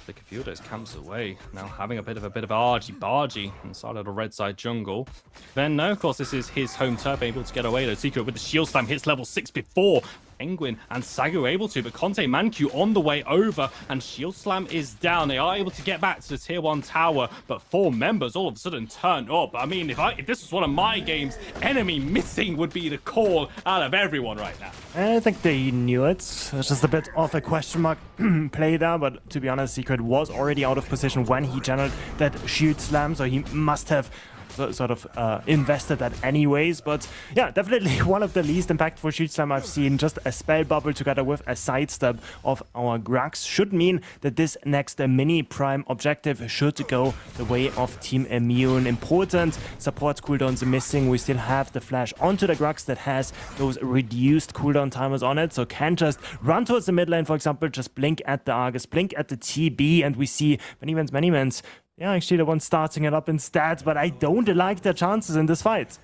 Speaker 4: The few of those camps away, now having a bit of argy-bargy inside of the red side jungle. Then, no, of course, this is his home turf, able to get away though. Secret with the shield slam hits level 6 before Penguin and Sagu able to, but Conte Mancu on the way over, and Shield Slam is down. They are able to get back to the tier 1 tower, but 4 members all of a sudden turn up. I mean, if this was one of my games, enemy missing would be the call out of everyone right now.
Speaker 5: I think they knew it. It's just a bit of a question mark play there, but to be honest, Secret was already out of position when he channeled that Shield Slam, so he must have sort of invested that anyways. But yeah, definitely one of the least impactful Shield Slam I've seen. Just a spell bubble together with a sidestep of our Grax should mean that this next mini prime objective should go the way of Team Immune. Important support cooldowns missing. We still have the flash onto the Grax that has those reduced cooldown timers on it, so can just run towards the mid lane, for example, just blink at the Argus, blink at the TB, and we see MennyMens. Yeah, actually the one starting it up instead, but I don't like their chances in this fight.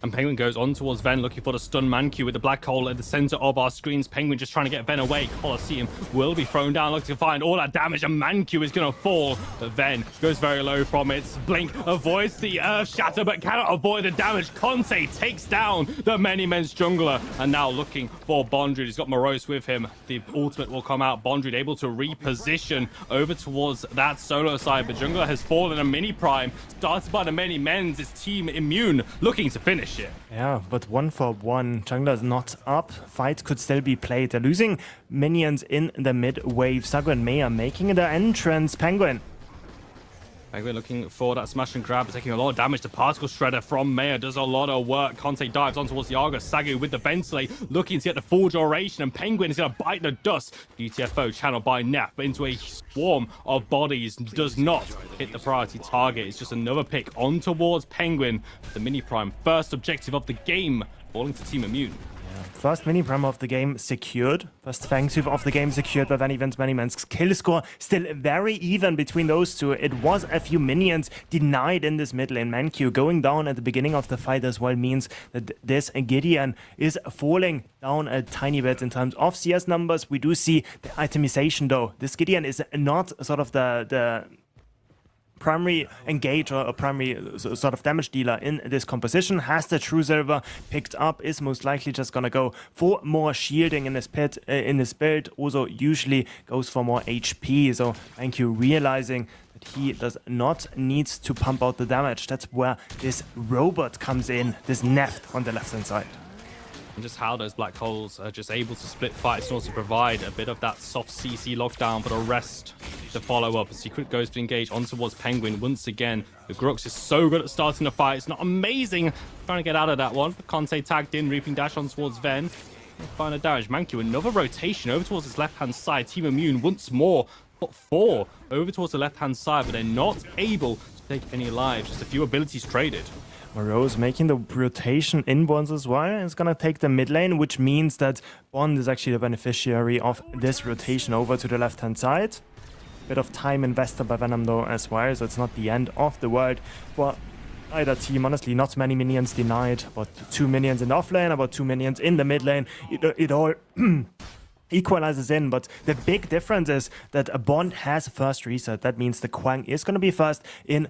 Speaker 4: And Penguin goes on towards Ven, looking for the stun Mancu with the black hole at the center of our screens. Penguin just trying to get Ven away. Colosseum will be thrown down, looking to find all that damage, and Mancu is going to fall. But Ven goes very low from it. Blink avoids the Earth Shatter, but cannot avoid the damage. Conte takes down the MennyMens jungler, and now looking for Bondrod. He's got Morose with him. The ultimate will come out. Bondrod able to reposition over towards that solo side, but jungler has fallen. A mini prime started by the MennyMens. It's Team Immune looking to finish it.
Speaker 5: Yeah, but 1-for-1. Jungler is not up. Fight could still be played. They're losing minions in the mid wave. Sagu and Mei are making their entrance. Penguin
Speaker 4: looking for that smash and grab, taking a lot of damage. The particle shredder from Maya does a lot of work. Conte dives on towards the Argus. Sagu with the ventilate, looking to get the full duration, and Penguin is going to bite the dust. GTFO channeled by Nef, but into a swarm of bodies. Does not hit the priority target. It's just another pick on towards Penguin. The mini prime, first objective of the game, falling to Team Immune.
Speaker 5: First mini prime of the game secured. First Fangtooth of the game secured by VennyVen's MennyMens. Kill score still very even between those two. It was a few minions denied in this mid lane. Mancu going down at the beginning of the fight as well means that this Gideon is falling down a tiny bit in terms of CS numbers. We do see the itemization though. This Gideon is not sort of the primary engager or primary sort of damage dealer in this composition. Has the True Silver picked up, is most likely just gonna go for more shielding in this pit, in this build. Also usually goes for more HP. So thank you, realizing that he does not need to pump out the damage. That's where this robot comes in, this Neft on the left hand side.
Speaker 4: And just how those black holes are just able to split fights and also provide a bit of that soft CC lockdown for the rest to follow up. Secret goes to engage on towards Penguin once again. The Grux is so good at starting the fight. It's not amazing trying to get out of that one. But Conte tagged in, reaping dash on towards Ven. Final damage. Mancu, another rotation over towards his left-hand side. Team Immune once more. Got 4 over towards the left-hand side, but they're not able to take any lives. Just a few abilities traded.
Speaker 5: Morose making the rotation inbounds as well. It's gonna take the mid lane, which means that Bond is actually the beneficiary of this rotation over to the left-hand side. Bit of time invested by Venom though as well, so it's not the end of the world for either team. Honestly, not many minions denied, about 2 minions in the off lane, about 2 minions in the mid lane. It all equalizes in, but the big difference is that a Bond has first reset. That means the Kwang is going to be first in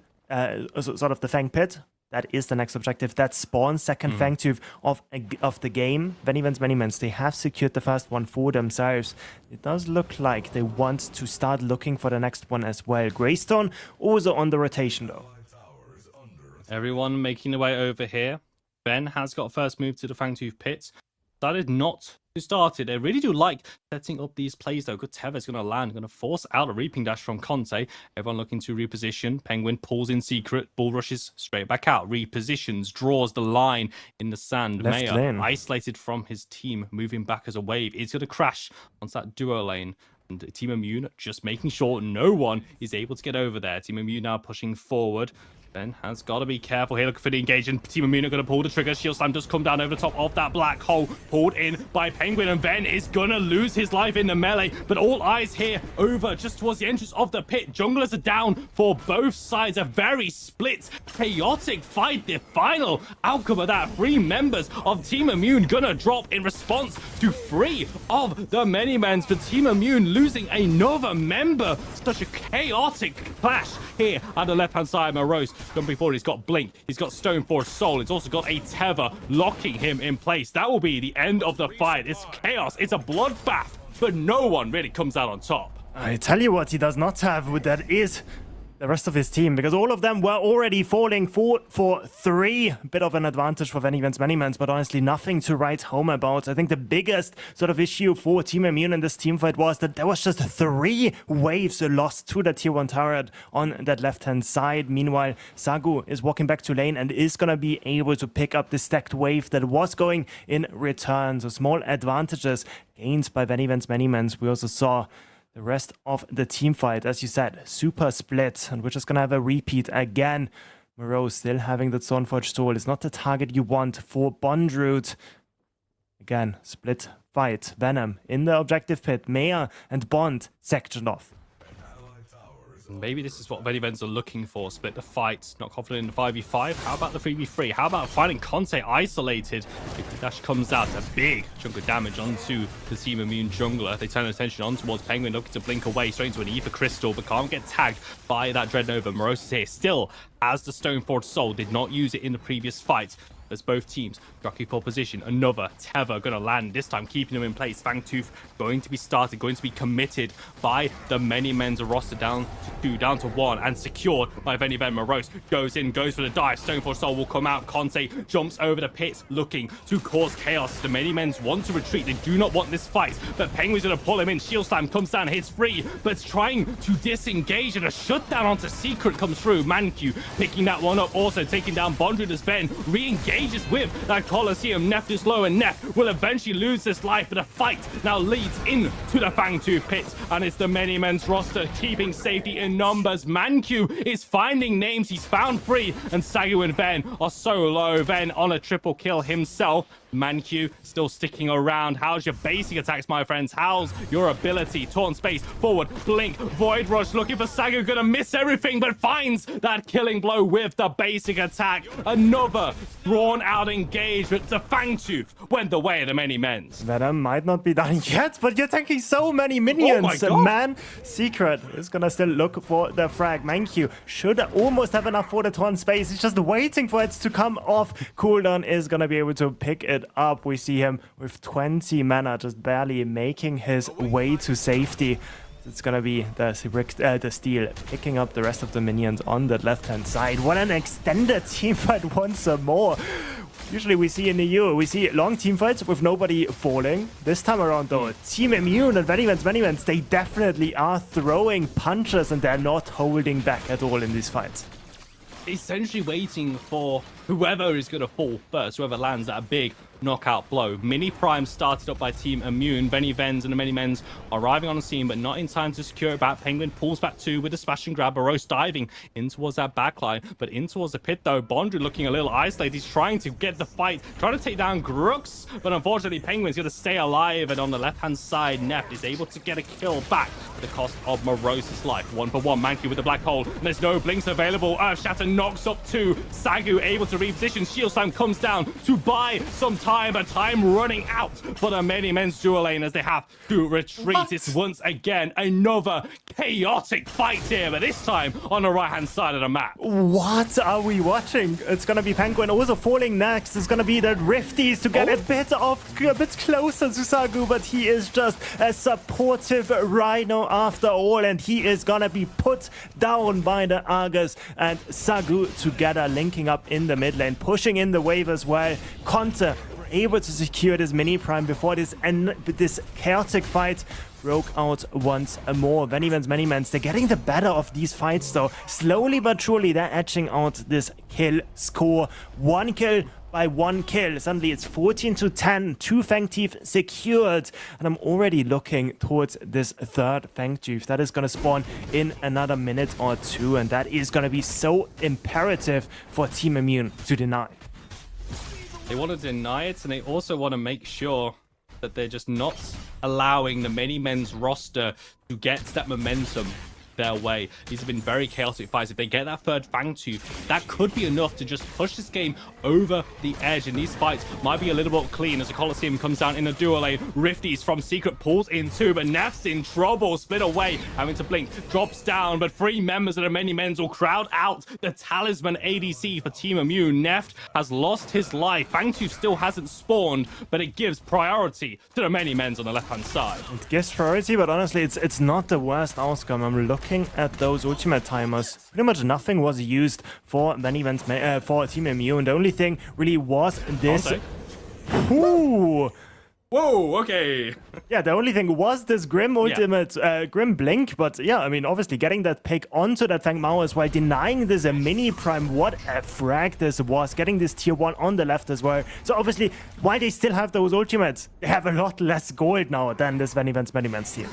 Speaker 5: sort of the Fang pit. That is the next objective. That spawns second Fangtooth of the game. VennyVen's MennyMens, they have secured the first one for themselves. It does look like they want to start looking for the next one as well. Greystone also on the rotation though.
Speaker 4: Everyone making their way over here. Ben has got first move to the Fangtooth pit. Decided not who started. I really do like setting up these plays though. Good Teva's going to land, going to force out a reaping dash from Conte. Everyone looking to reposition. Penguin pulls in secret, bull rushes straight back out, repositions, draws the line in the sand.
Speaker 5: Left
Speaker 4: Mayor
Speaker 5: lane.
Speaker 4: isolated from his team, moving back as a wave. It's going to crash onto that duo lane. And Team Immune just making sure no one is able to get over there. Team Immune now pushing forward. Ben has got to be careful here, looking for the engagement. Team Immune are going to pull the trigger. Shield Slam does come down over the top of that black hole, pulled in by Penguin, and Ben is going to lose his life in the melee. But all eyes here over just towards the entrance of the pit. Junglers are down for both sides. A very split, chaotic fight. The final outcome of that, 3 members of Team Immune going to drop in response to 3 of the MennyMens. For Team Immune losing another member. Such a chaotic clash here on the left-hand side. Morose jumping forward. He's got Blink. He's got Stone for Soul. He's also got a Teva locking him in place. That will be the end of the fight. It's chaos. It's a bloodbath, but no one really comes out on top.
Speaker 5: I tell you what he does not have with that is the rest of his team, because all of them were already falling 4 for 3. Bit of an advantage for VennyVen's MennyMens, but honestly nothing to write home about. I think the biggest sort of issue for Team Immune in this team fight was that there was just 3 waves lost to the tier 1 turret on that left-hand side. Meanwhile, Sagu is walking back to lane and is gonna be able to pick up the stacked wave that was going in return. So small advantages gained by VennyVen's MennyMens. We also saw the rest of the team fight, as you said, super split, and we're just gonna have a repeat again. Moreau still having the Stormforged Soul. Is not the target you want for Bondroot. Again, split fight. Venom in the objective pit. Maya and Bond sectioned off.
Speaker 4: Maybe this is what VennyVens are looking for. Split the fight. Not confident in the 5v5. How about the 3v3? How about finding Conte isolated? If the dash comes out, a big chunk of damage onto the Team Immune jungler. They turn their attention on towards Penguin, looking to blink away straight into an Ether Crystal, but can't get tagged by that Dreadnova. Morose is here still as the Stoneforged Soul. Did not use it in the previous fight. As both teams jockey for position. Another Teva gonna land, this time keeping him in place. Fangtooth going to be started, going to be committed by the MennyMens. Roster down to 2, down to 1, and secured by VennyVen. Morose goes in, goes for the dive. Stoneforged Soul will come out. Conte jumps over the pit, looking to cause chaos. The MennyMens want to retreat. They do not want this fight, but Penguin's gonna pull him in. Shield Slam comes down, hits free, but it's trying to disengage, and a shutdown onto Secret comes through. Manq picking that one up, also taking down Bondroot as Ben re-engages with that Colosseum. Neft is low, and Neft will eventually lose this life, but a fight now leads into the Fangtooth pit, and it's the MennyMens roster keeping safety in numbers. Manq is finding names. He's found 3, and Sagu and Ven are so low. Ven on a triple kill himself. Manq still sticking around. How's your basic attacks, my friends? How's your ability? Taunt space, forward, blink, void rush, looking for Sagu, gonna miss everything, but finds that killing blow with the basic attack. Another drawn out engagement. The Fangtooth went the way of the MennyMens.
Speaker 5: Venom might not be done yet, but you're tanking so many minions.
Speaker 4: Oh my God.
Speaker 5: Man, Secret is gonna still look for the frag. Manq should almost have enough for the taunt space. He's just waiting for it to come off. Cooldown is gonna be able to pick it up. We see him with 20 mana, just barely making his way to safety. It's gonna be the Steel picking up the rest of the minions on that left-hand side. What an extended team fight once more. Usually we see in the EU, we see long team fights with nobody falling. This time around though, Team Immune and MennyMens, they definitely are throwing punches, and they're not holding back at all in these fights.
Speaker 4: Essentially waiting for whoever is going to fall first, whoever lands that big knockout blow. Mini Prime started up by Team Immune. VennyVens and the MennyMens arriving on the scene, but not in time to secure it back. Penguin pulls back 2 with a smash and grab. Morose diving in towards that backline, but in towards the pit though. Bondroot looking a little isolated. He's trying to get the fight, trying to take down Grux, but unfortunately Penguin's going to stay alive, and on the left-hand side, Neft is able to get a kill back at the cost of Morose's life. 1 for 1, Manq with the black hole, and there's no blinks available. Earthshatter knocks up 2. Sagu able to reposition. Shield Slam comes down to buy some time, but time running out for the MennyMens dual lane as they have to retreat. It's once again another chaotic fight here, but this time on the right-hand side of the map.
Speaker 5: What are we watching? It's gonna be Penguin also falling next. It's gonna be the Rifties to get a bit closer to Sagu, but he is just a supportive Rhino after all, and he is gonna be put down by the Argus and Sagu together, linking up in the mid lane, pushing in the wave as well. Conte able to secure this mini prime before this chaotic fight broke out once more. VennyVen's MennyMens, they're getting the better of these fights though. Slowly but surely, they're edging out this kill score. 1 kill by 1 kill. Suddenly it's 14-10. 2 Fangtooth secured. And I'm already looking towards this third Fangtooth. That is going to spawn in another minute or 2. And that is going to be so imperative for Team Immune to deny.
Speaker 4: They want to deny it, and they also want to make sure that they're just not allowing the MennyMens roster to get that momentum their way. These have been very chaotic fights. If they get that third Fangtooth, that could be enough to just push this game over the edge. And these fights might be a little bit clean as the Colosseum comes down in a duo lane. Rifties from Secret pulls in too, but Nef's in trouble. Split away, having to blink. Drops down, but 3 members of the MennyMens will crowd out the Talisman ADC for Team Immune. Neft has lost his life. Fangtooth still hasn't spawned, but it gives priority to the MennyMens on the left-hand side.
Speaker 5: It gives priority, but honestly, it's not the worst outcome. I'm looking at those ultimate timers. Pretty much nothing was used for MennyMens, for Team Immune. The only thing really was this. Ooh.
Speaker 4: Whoa, okay.
Speaker 5: Yeah, the only thing was this Grim ultimate, Grim Blink, but yeah, I mean, obviously getting that pick onto that Fang Mao as well, denying this a mini prime, what a frag this was, getting this tier 1 on the left as well. So obviously, while they still have those ultimates, they have a lot less gold now than this VennyVen's MennyMens team.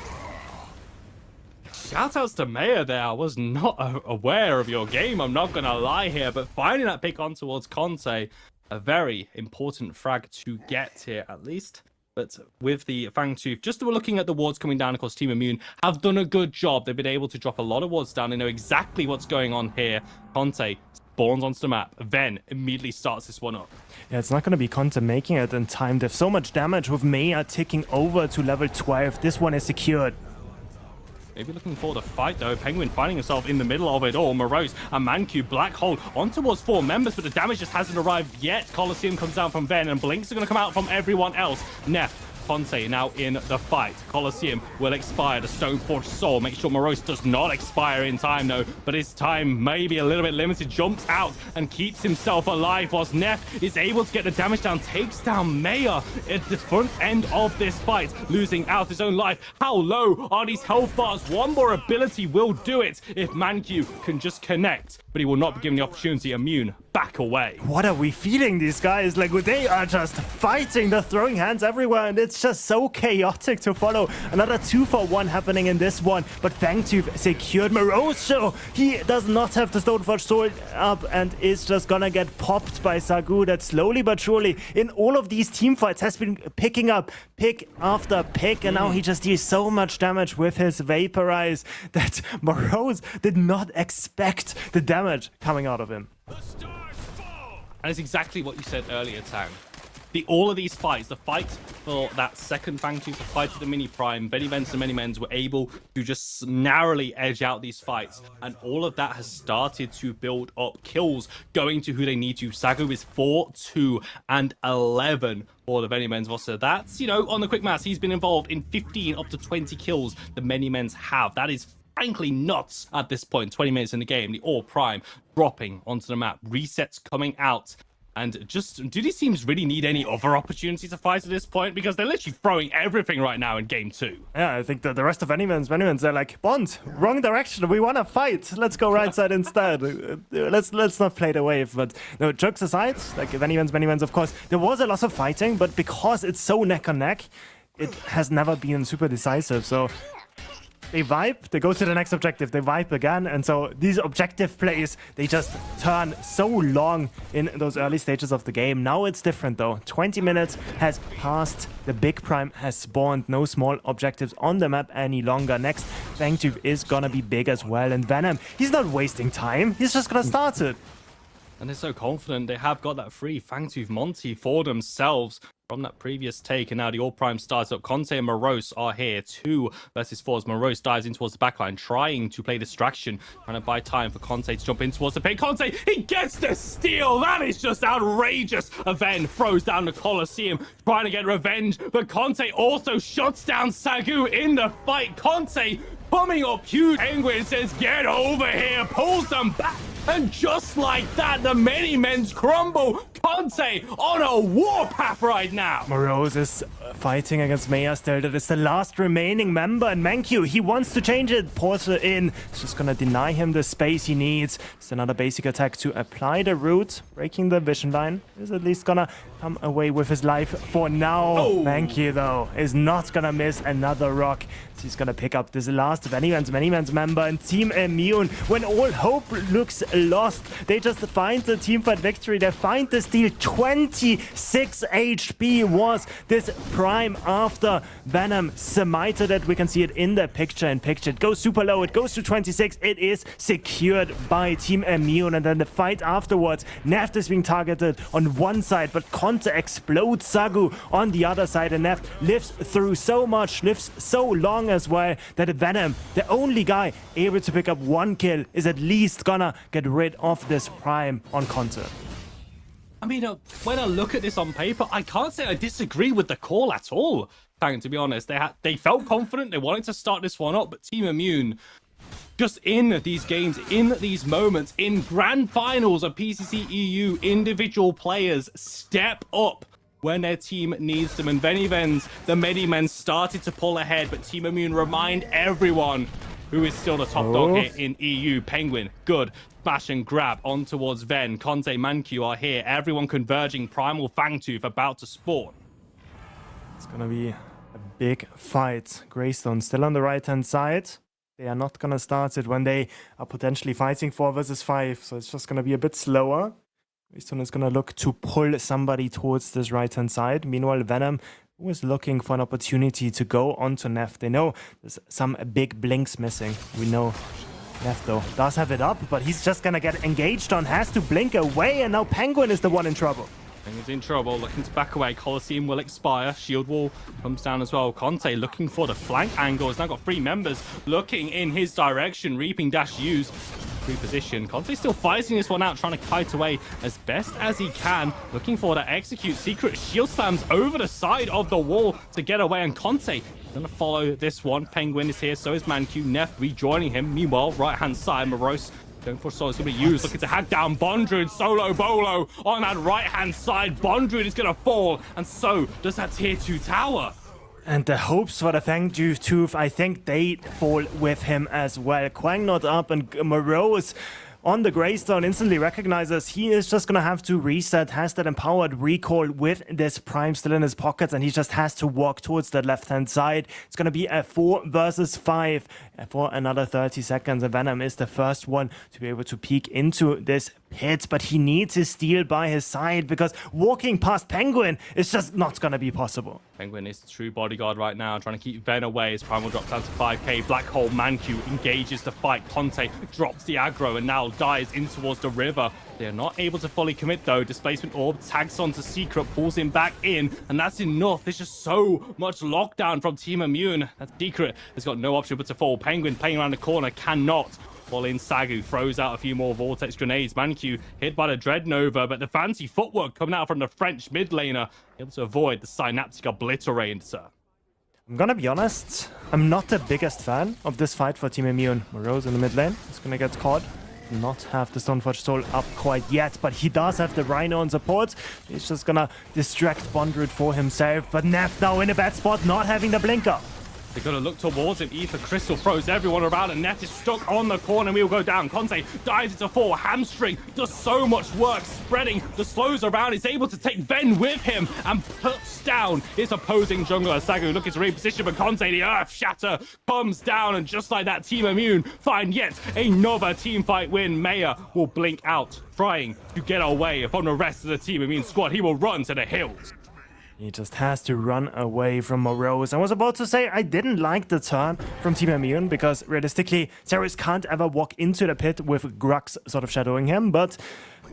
Speaker 4: Shoutouts to Maya there. I was not aware of your game, I'm not gonna lie here, but finding that pick on towards Conte, a very important frag to get here at least. But with the Fangtooth, just we're looking at the wards coming down, of course, Team Immune have done a good job. They've been able to drop a lot of wards down. They know exactly what's going on here. Conte spawns onto the map. Ven immediately starts this one up.
Speaker 5: Yeah, it's not going to be Conte making it in time. They have so much damage with Maya ticking over to level 12. This one is secured.
Speaker 4: Maybe looking for the fight though. Penguin finding himself in the middle of it all. Morose and Mancu, Black Hole on towards 4 members, but the damage just hasn't arrived yet. Colosseum comes down from Ven, and Blinks are going to come out from everyone else. Neff, Conte now in the fight. Colosseum will expire. The Stoneforged Soul. Make sure Morose does not expire in time though, but his time may be a little bit limited. Jumps out and keeps himself alive whilst Neff is able to get the damage down. Takes down Maya at the front end of this fight, losing out his own life. How low are these health bars? One more ability will do it if Mancu can just connect, but he will not be given the opportunity. Immune back away.
Speaker 5: What are we feeding these guys? Like, they are just fighting. They're throwing hands everywhere, and it's just so chaotic to follow. Another 2-for-1 happening in this one, but Fangtooth secured Moroso. He does not have the Stoneforged Sword up and is just gonna get popped by Sagu, that slowly but surely in all of these team fights has been picking up pick after pick, and now he just deals so much damage with his Vaporize that Morose did not expect the damage coming out of him.
Speaker 4: And it's exactly what you said earlier, Tang. All of these fights, the fight for that second Fangtooth, the fight for the mini prime, VennyVen and MennyMens were able to just narrowly edge out these fights, and all of that has started to build up kills going to who they need to. Sagu is 4, 2, and 11 for the VennyMens roster. That's, you know, on the quick maths, he's been involved in 15 up to 20 kills the MennyMens have. That is frankly nuts at this point. 20 minutes in the game, the Orb Prime dropping onto the map, resets coming out. And just, do these teams really need any other opportunities to fight at this point? Because they're literally throwing everything right now in game 2.
Speaker 5: Yeah, I think that the rest of MennyMens, they're like, Bond, wrong direction. We want to fight. Let's go right side instead. Let's not play the wave. But no, jokes aside, like MennyMens, of course, there was a lot of fighting, but because it's so neck on neck, it has never been super decisive. So they vibe, they go to the next objective, they vibe again, and so these objective plays, they just turn so long in those early stages of the game. Now it's different though. 20 minutes has passed, the big prime has spawned, no small objectives on the map any longer. Next Fangtooth is gonna be big as well, and Venom, he's not wasting time, he's just gonna start it.
Speaker 4: And they're so confident, they have got that free Fangtooth Monty for themselves from that previous take, and now the Orb Prime starts up. Conte and Morose are here, 2 versus 4. Morose dives in towards the backline, trying to play distraction, trying to buy time for Conte to jump in towards the pick. Conte, he gets the steal! That is just outrageous! Ven throws down the Colosseum, trying to get revenge, but Conte also shuts down Sagu in the fight. Conte coming up huge. Penguin says, get over here, pulls them back, and just like that, the MennyMens crumble. Conte on a warpath right now.
Speaker 5: Morose is fighting against Maya still. That is the last remaining member. And Mankyu, he wants to change it. Porter in. It's just gonna deny him the space he needs. It's another basic attack to apply the root. Breaking the vision line. Is at least gonna come away with his life for now. Mankyu, though, is not gonna miss another rock. He's gonna pick up this last MennyMens member, and Team Immune, when all hope looks lost, they just find the teamfight victory. They find the steal. 26 HP was this Prime after Venom smited it. We can see it in the picture. It goes super low. It goes to 26. It is secured by Team Immune, and then the fight afterwards. Neft is being targeted on one side, but Conte explodes Sagu on the other side, and Neft lives through so much, lives so long as well, that Venom, the only guy able to pick up one kill, is at least gonna get rid of this Prime on Conte.
Speaker 4: I mean, when I look at this on paper, I can't say I disagree with the call at all. To be honest, they felt confident, they wanted to start this one up, but Team Immune, just in these games, in these moments, in grand finals of PCC EU, individual players step up when their team needs them. And VennyVens, the MennyMens, started to pull ahead, but Team Immune remind everyone who is still the top dog here in EU. Penguin, good. Smash and grab on towards Ven. Conte, Mankyu are here. Everyone converging. Primal Fangtooth about to spawn.
Speaker 5: It's gonna be a big fight. Greystone still on the right-hand side. They are not gonna start it when they are potentially fighting 4 versus 5, so it's just gonna be a bit slower. Greystone is gonna look to pull somebody towards this right-hand side. Meanwhile, Venom, who is looking for an opportunity to go onto Neft. They know there's some big blinks missing. We know Neft, though, does have it up, but he's just gonna get engaged on, has to blink away, and now Penguin is the one in trouble.
Speaker 4: Penguin's in trouble, looking to back away. Colosseum will expire. Shield wall comes down as well. Conte looking for the flank angle. Has now got 3 members looking in his direction. Reaping dash used. Position. Conte still fighting this one out, trying to kite away as best as he can, looking for to execute. Secret shield slams over the side of the wall to get away, and Conte gonna follow this one. Penguin is here, so is Mankyu. Neft rejoining him. Meanwhile, right hand side, Morose going for solo. It's gonna be used, looking to hack down Bondruid. Solo Bolo on that right hand side. Bondruid is gonna fall, and so does that tier 2 tower.
Speaker 5: And the hopes for the Fangtooth, I think they fall with him as well. Quang not up, and Morose on the Greystone instantly recognizes he is just gonna have to reset, has that empowered recall with this Prime still in his pockets, and he just has to walk towards that left-hand side. It's gonna be a 4 versus 5 for another 30 seconds, and Venom is the first one to be able to peek into this pit, but he needs his steal by his side, because walking past Penguin is just not gonna be possible.
Speaker 4: Penguin is the true bodyguard right now, trying to keep Ven away as Primal drops down to 5k. Black Hole Mankyu engages the fight. Conte drops the aggro and now dives in towards the river. They are not able to fully commit though. Displacement Orb tags onto Secret, pulls him back in, and that's enough. There's just so much lockdown from Team Immune. That Secret has got no option but to fall. Penguin playing around the corner, cannot. While in, Sagu throws out a few more Vortex grenades. Mankyu hit by the Dreadnova, but the fancy footwork coming out from the French mid laner, able to avoid the Synaptic Obliterator.
Speaker 5: I'm gonna be honest, I'm not the biggest fan of this fight for Team Immune. Morose in the mid lane is gonna get caught. Not have the Stoneforge Soul up quite yet, but he does have the Rhino on support. He's just gonna distract Bondruid for himself, but Neft now in a bad spot, not having the blinker.
Speaker 4: They're going to look towards him. Ether Crystal throws everyone around, and Neft is stuck on the corner. We'll go down. Conte dives into 4. Hamstring does so much work, spreading the slows around. He's able to take Ven with him and puts down his opposing jungler. Sagu looking to reposition, but Conte, the Earth Shatter, comes down, and just like that, Team Immune find yet another team fight win. Maya will blink out, trying to get away from the rest of the Team Immune squad. He will run to the hills.
Speaker 5: He just has to run away from Morose. I was about to say I didn't like the turn from Team Immune, because realistically, Ceres can't ever walk into the pit with Grux sort of shadowing him, but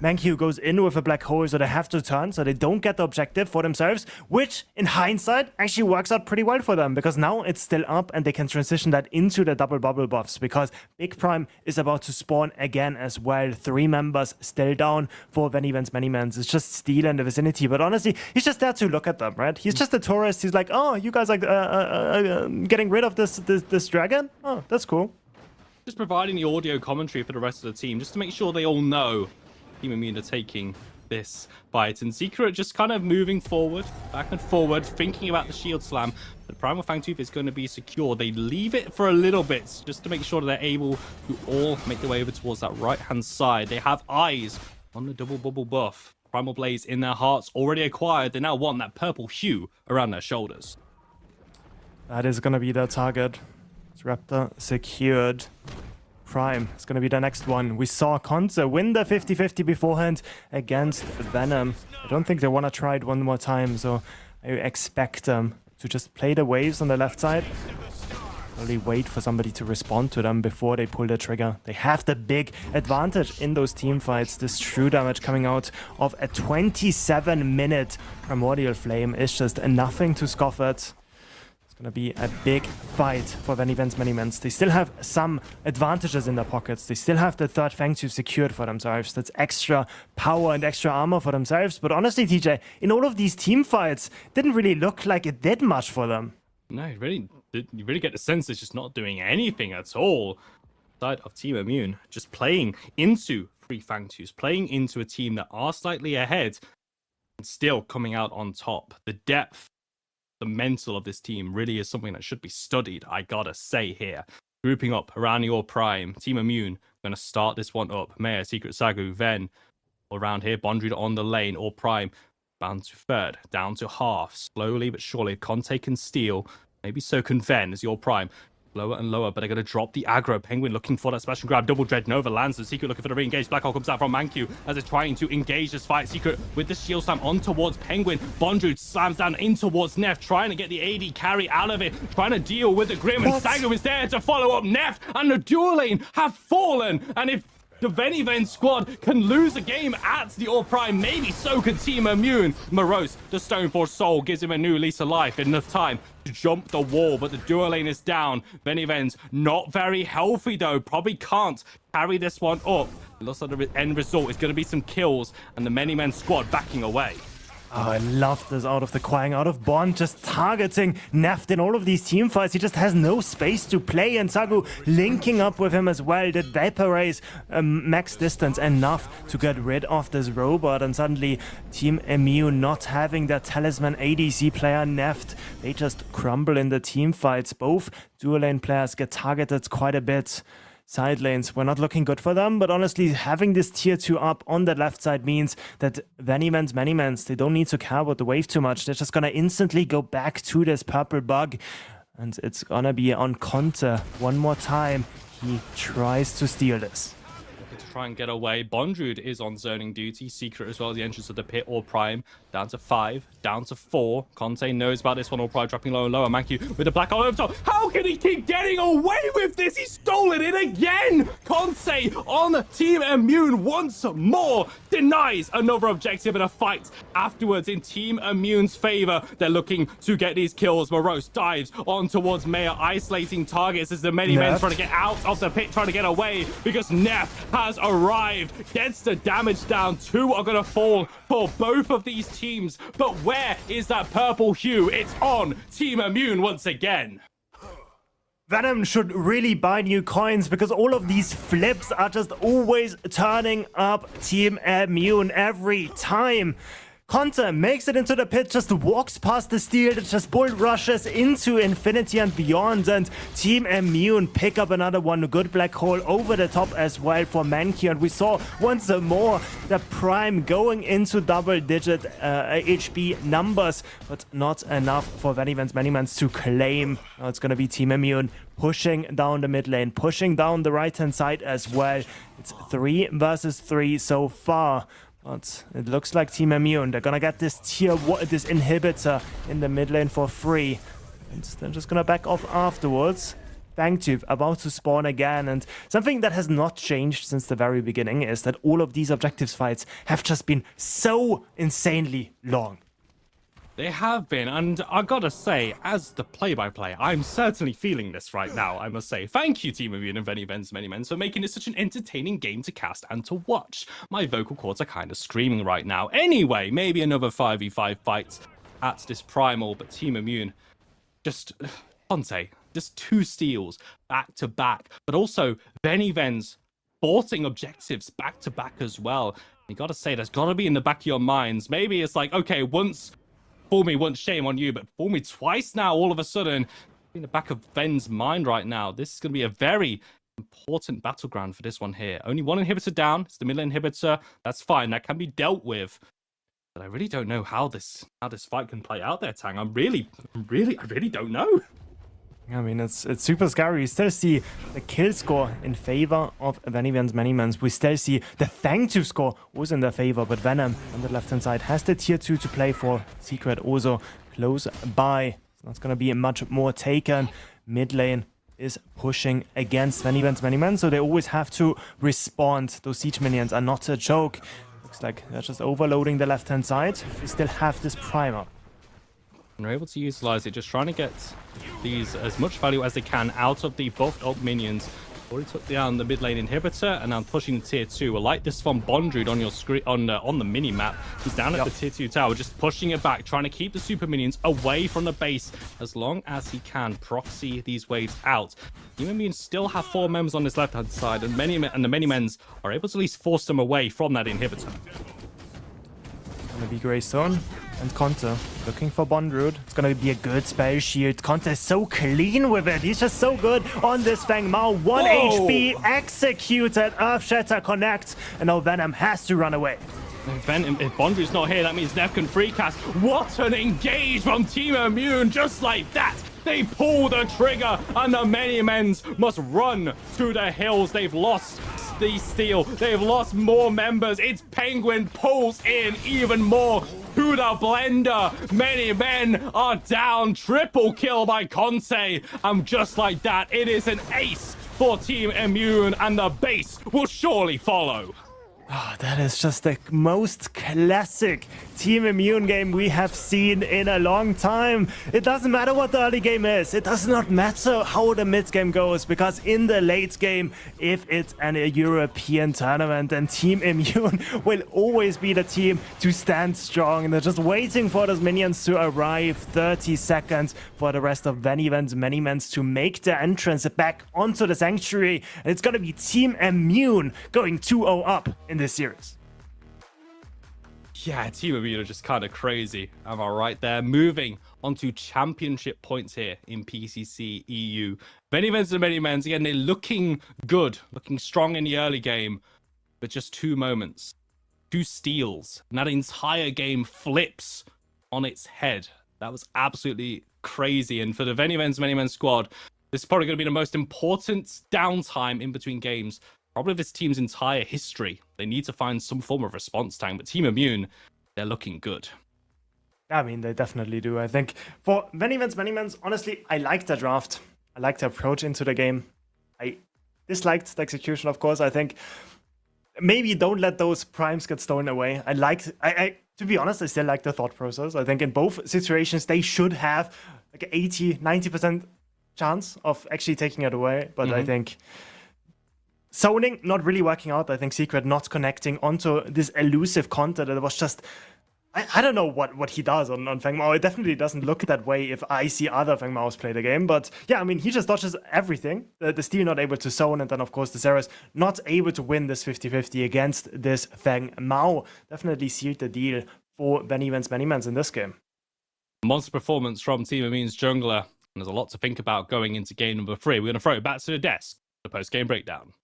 Speaker 5: Mankyu goes in with a black hole, so they have to turn, so they don't get the objective for themselves, which in hindsight actually works out pretty well for them, because now it's still up and they can transition that into the double bubble buffs, because Big Prime is about to spawn again as well. 3 members still down for VennyVen's MennyMens. It's just Steel in the vicinity, but honestly, he's just there to look at them, right? He's just a tourist. He's like, oh, you guys are getting rid of this dragon? Oh, that's cool.
Speaker 4: Just providing the audio commentary for the rest of the team, just to make sure they all know Team Immune are taking this fight. And Secret just kind of moving forward, back and forward, thinking about the shield slam. The Primal Fangtooth is going to be secure. They leave it for a little bit just to make sure that they're able to all make their way over towards that right-hand side. They have eyes on the double bubble buff. Primal Blaze in their hearts already acquired. They now want that purple hue around their shoulders.
Speaker 5: That is going to be their target. It's Raptor secured. Prime is going to be the next one. We saw Conte win the 50-50 beforehand against Venom. I don't think they want to try it one more time, so I expect them to just play the waves on the left side. Only wait for somebody to respond to them before they pull the trigger. They have the big advantage in those team fights. This true damage coming out of a 27-minute Primordial Flame is just nothing to scoff at. Gonna be a big fight for VennyVen's MennyMens. They still have some advantages in their pockets. They still have the third Fangtooth secured for themselves. That's extra power and extra armor for themselves. But honestly, TJ, in all of these team fights, didn't really look like it did much for them.
Speaker 4: No, you really get the sense it's just not doing anything at all. Side of Team Immune, just playing into 3 Fangtooths, playing into a team that are slightly ahead and still coming out on top. The depth, the mental of this team really is something that should be studied, I gotta say here. Grouping up around your Prime, Team Immune, gonna start this one up. Mayor, Secret Sagu, Ven, around here, Bondred on the lane, or Prime, bound to third, down to half, slowly but surely. Conte can steal, maybe so can Ven as your Prime. Lower and lower, but they're going to drop the aggro. Penguin looking for that smash and grab. Double Dread Nova lands. The Secret looking for the re-engage. Black Hole comes out from Mancu as they're trying to engage this fight. Secret with the shield slam on towards Penguin. Bondrewd slams down in towards Neff, trying to get the AD carry out of it, trying to deal with the Grim. And Sagu is there to follow up Neff, and the dual lane have fallen. And if the VennyVen squad can lose a game at the Orb Prime, maybe so can Team Immune. Morose, the Stoneforge Soul, gives him a new lease of life. Enough time to jump the wall, but the dual lane is down. VennyVen's not very healthy though. Probably can't carry this one up. It looks like the end result is going to be some kills and the MennyMen squad backing away.
Speaker 5: Oh, I love this out of the Quang, out of Bond, just targeting Neft in all of these team fights. He just has no space to play, and Sagu linking up with him as well. Did Vaporize max distance enough to get rid of this robot, and suddenly Team Immune not having their talisman ADC player Neft. They just crumble in the team fights. Both dual lane players get targeted quite a bit. Side lanes were not looking good for them, but honestly, having this tier 2 up on the left side means that VennyVen's MennyMens, they don't need to care about the wave too much. They're just gonna instantly go back to this purple bug, and it's gonna be on Conte one more time. He tries to steal this.
Speaker 4: To try and get away. Bondrewd is on zoning duty. Secret as well as the entrance of the pit. Or Prime down to 5, down to 4. Conte knows about this one. Or Prime dropping low and lower. Mancu with the black eye over top. How can he keep getting away with this? He's stolen it again. Conte on Team Immune once more denies another objective in a fight afterwards in Team Immune's favor. They're looking to get these kills. Morose dives on towards Mayor, isolating targets as the MennyMens trying to get out of the pit, trying to get away because Neff has arrived, gets the damage down. 2 are going to fall for both of these teams, but where is that purple hue? It's on Team Immune once again.
Speaker 5: Venom should really buy new coins because all of these flips are just always turning up Team Immune every time. Conte makes it into the pit, just walks past the steel, just bull rushes into infinity and beyond, and Team Immune pick up another one. A good black hole over the top as well for Manky, and we saw once more the Prime going into double-digit HP numbers, but not enough for VennyVen's MennyMens to claim. Now it's going to be Team Immune pushing down the mid lane, pushing down the right-hand side as well. It's 3 versus 3 so far. But it looks like Team Immune, they're gonna get this this inhibitor in the mid lane for free. And they're just gonna back off afterwards. Fangtooth about to spawn again, and something that has not changed since the very beginning is that all of these objectives fights have just been so insanely long.
Speaker 4: They have been, and I gotta say, as the play-by-play, I'm certainly feeling this right now, I must say. Thank you, Team Immune and VennyVen's MennyMens, for making this such an entertaining game to cast and to watch. My vocal cords are kind of screaming right now. Anyway, maybe another 5v5 fight at this Primal, but Team Immune, just, Conte, just 2 steals back-to-back, but also VennyVen's forcing objectives back-to-back as well. You gotta say, there's gotta be in the back of your minds. Maybe it's like, okay, once fool me, once shame on you, but fool me twice now, all of a sudden. In the back of Ven's mind right now, this is gonna be a very important battleground for this one here. Only one inhibitor down. It's the middle inhibitor. That's fine. That can be dealt with. But I really don't know how this fight can play out there, Tang. I really don't know.
Speaker 5: I mean, it's super scary. We still see the kill score in favor of VennyVen's MennyMens. We still see the Fangtooth score was in their favor, but Venom on the left-hand side has the tier 2 to play for. Secret also close by. So that's going to be much more taken. Mid lane is pushing against VennyVen's MennyMens, so they always have to respond. Those siege minions are not a joke. Looks like they're just overloading the left-hand side. We still have this primer.
Speaker 4: And they're able to utilize it, just trying to get these as much value as they can out of the buffed up minions. Already took down the mid lane inhibitor, and now pushing the tier 2. I like this from Bondrude on your screen on the mini map. He's down at the tier 2 tower, just pushing it back, trying to keep the super minions away from the base as long as he can. Proxy these waves out. Human beings still have 4 members on this left hand side, and the MennyMens are able to at least force them away from that inhibitor.
Speaker 5: Gonna be Greystone and Conte looking for Bondrude. It's gonna be a good spell shield. Conte is so clean with it. He's just so good on this Fang Mao. 1 HP executed. Earth Shatter connects, and now Venom has to run away.
Speaker 4: If Bondrude's not here, that means Nev can free cast. What an engage from Team Immune, just like that. They pull the trigger, and the MennyMens must run to the hills. They've lost the steel. They've lost more members. It's Penguin pulls in even more to the blender. MennyMen are down. Triple kill by Conte. And just like that, it is an ace for Team Immune, and the base will surely follow.
Speaker 5: Oh, that is just the most classic Team Immune game we have seen in a long time. It doesn't matter what the early game is. It does not matter how the mid game goes, because in the late game, if it's a European tournament, then Team Immune will always be the team to stand strong. And they're just waiting for those minions to arrive. 30 seconds for the rest of VennyVen's MennyMens to make their entrance back onto the Sanctuary. And it's going to be Team Immune going 2-0 up in this series.
Speaker 4: Yeah, Team Immune are just kind of crazy. Am I right there? Moving on to championship points here in PCC EU. VennyVen's and MennyMens, again, they're looking good, looking strong in the early game, but just 2 moments, 2 steals, and that entire game flips on its head. That was absolutely crazy. And for the VennyVen's MennyMens squad, this is probably going to be the most important downtime in between games probably this team's entire history. They need to find some form of response time, but Team Immune, they're looking good.
Speaker 5: I mean, they definitely do. I think for VennyVen's MennyMens, honestly, I like the draft. I like the approach into the game. I disliked the execution, of course. I think maybe don't let those primes get stolen away. I to be honest, I still like the thought process. I think in both situations, they should have like 80, 90% chance of actually taking it away. But I think zoning not really working out. I think Secret not connecting onto this elusive counter that was just, I don't know what he does on Fang Mao. It definitely doesn't look that way if I see other Fang Maos play the game. But yeah, I mean, he just dodges everything. The Steel not able to zone, and then of course the Ceres not able to win this 50-50 against this Fang Mao. Definitely sealed the deal for VennyVen's MennyMens in this game.
Speaker 4: Monster performance from Team Immune's jungler. And there's a lot to think about going into game number 3. We're going to throw it back to the desk, the post-game breakdown.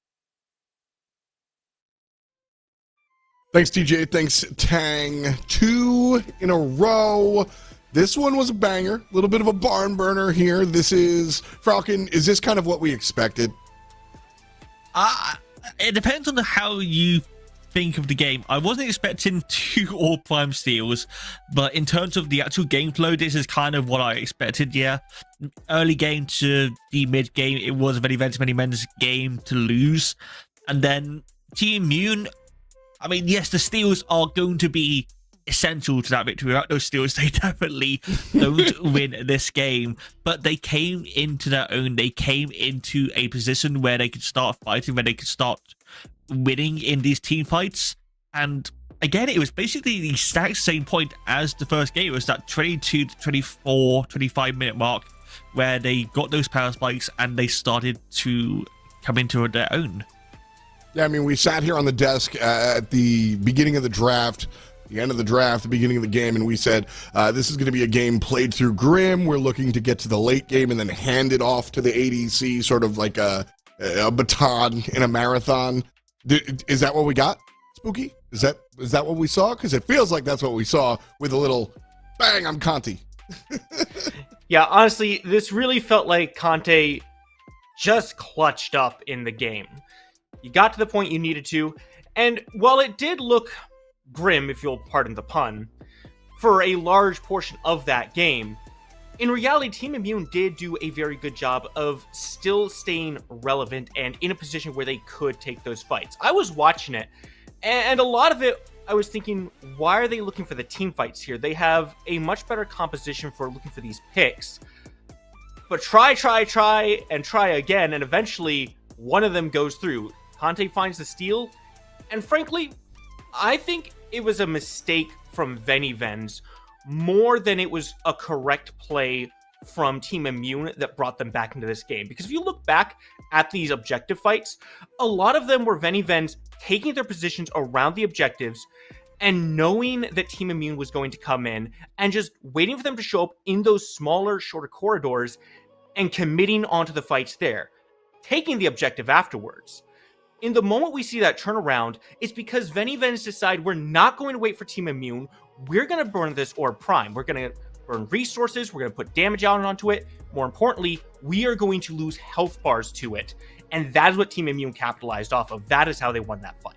Speaker 10: Thanks, TJ. Thanks, Tang. 2 in a row. This one was a banger. A little bit of a barn burner here. This is, Falcon, is this kind of what we expected?
Speaker 11: It depends on how you think of the game. I wasn't expecting 2 Orb Prime steals, but in terms of the actual game flow, this is kind of what I expected, yeah. Early game to the mid game, it was a VennyVen's MennyMens game to lose. And then Team Immune, I mean, yes, the steals are going to be essential to that victory. Without those steals, they definitely don't win this game. But they came into their own. They came into a position where they could start fighting, where they could start winning in these team fights. And again, it was basically the exact same point as the first game. It was that 22 to 24, 25 minute mark where they got those power spikes and they started to come into their own.
Speaker 10: Yeah, I mean, we sat here on the desk at the beginning of the draft, the end of the draft, the beginning of the game, and we said, this is going to be a game played through Grim. We're looking to get to the late game and then hand it off to the ADC, sort of like a baton in a marathon. Is that what we got, Spooky? Is that what we saw? Because it feels like that's what we saw with a little bang, I'm Conti.
Speaker 15: Yeah, honestly, this really felt like Conte just clutched up in the game. You got to the point you needed to, and while it did look grim, if you'll pardon the pun, for a large portion of that game, in reality, Team Immune did do a very good job of still staying relevant and in a position where they could take those fights. I was watching it, and a lot of it, I was thinking, why are they looking for the team fights here? They have a much better composition for looking for these picks. But try again, and eventually one of them goes through. Conte finds the steal, and frankly, I think it was a mistake from VennyVen's more than it was a correct play from Team Immune that brought them back into this game. Because if you look back at these objective fights, a lot of them were VennyVen's taking their positions around the objectives and knowing that Team Immune was going to come in and just waiting for them to show up in those smaller, shorter corridors and committing onto the fights there, taking the objective afterwards. In the moment we see that turnaround, it's because VennyVen's decide we're not going to wait for Team Immune. We're going to burn this Orb Prime. We're going to burn resources. We're going to put damage out onto it. More importantly, we are going to lose health bars to it. And that is what Team Immune capitalized off of. That is how they won that fight.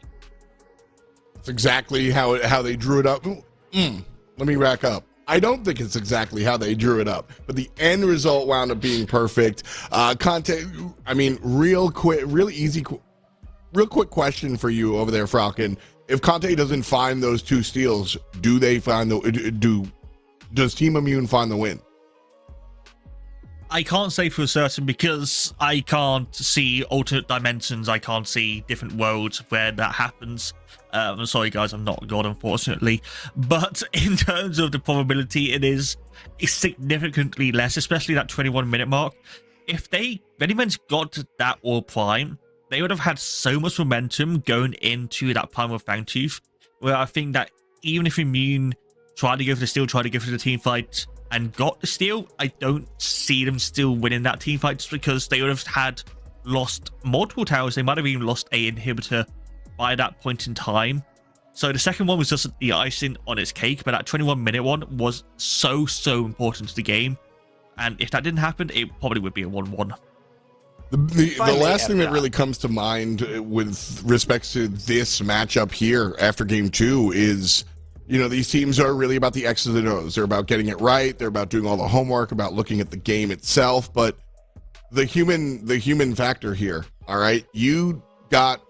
Speaker 10: That's exactly how they drew it up. Let me rack up. I don't think it's exactly how they drew it up, but the end result wound up being perfect. Conte, I mean, real quick question for you over there, Falcon. If Conte doesn't find those two steals, does Team Immune find the win?
Speaker 11: I can't say for certain because I can't see alternate dimensions. I can't see different worlds where that happens. I'm sorry, guys, I'm not God, unfortunately. But in terms of the probability, it is significantly less, especially that 21-minute mark. If MennyMens got to that Orb Prime, they would have had so much momentum going into that Primal Fangtooth, where I think that even if Immune tried to go for the steal, tried to go for the team fight, and got the steal, I don't see them still winning that team fight just because they would have lost multiple towers. They might have even lost a inhibitor by that point in time. So the second one was just the icing on its cake, but that 21-minute one was so important to the game. And if that didn't happen, it probably would be a 1-1.
Speaker 10: The last thing that really comes to mind with respects to this matchup here after game 2 is, you know, these teams are really about the X's and O's. They're about getting it right. They're about doing all the homework, about looking at the game itself. But the human factor here, all right? You got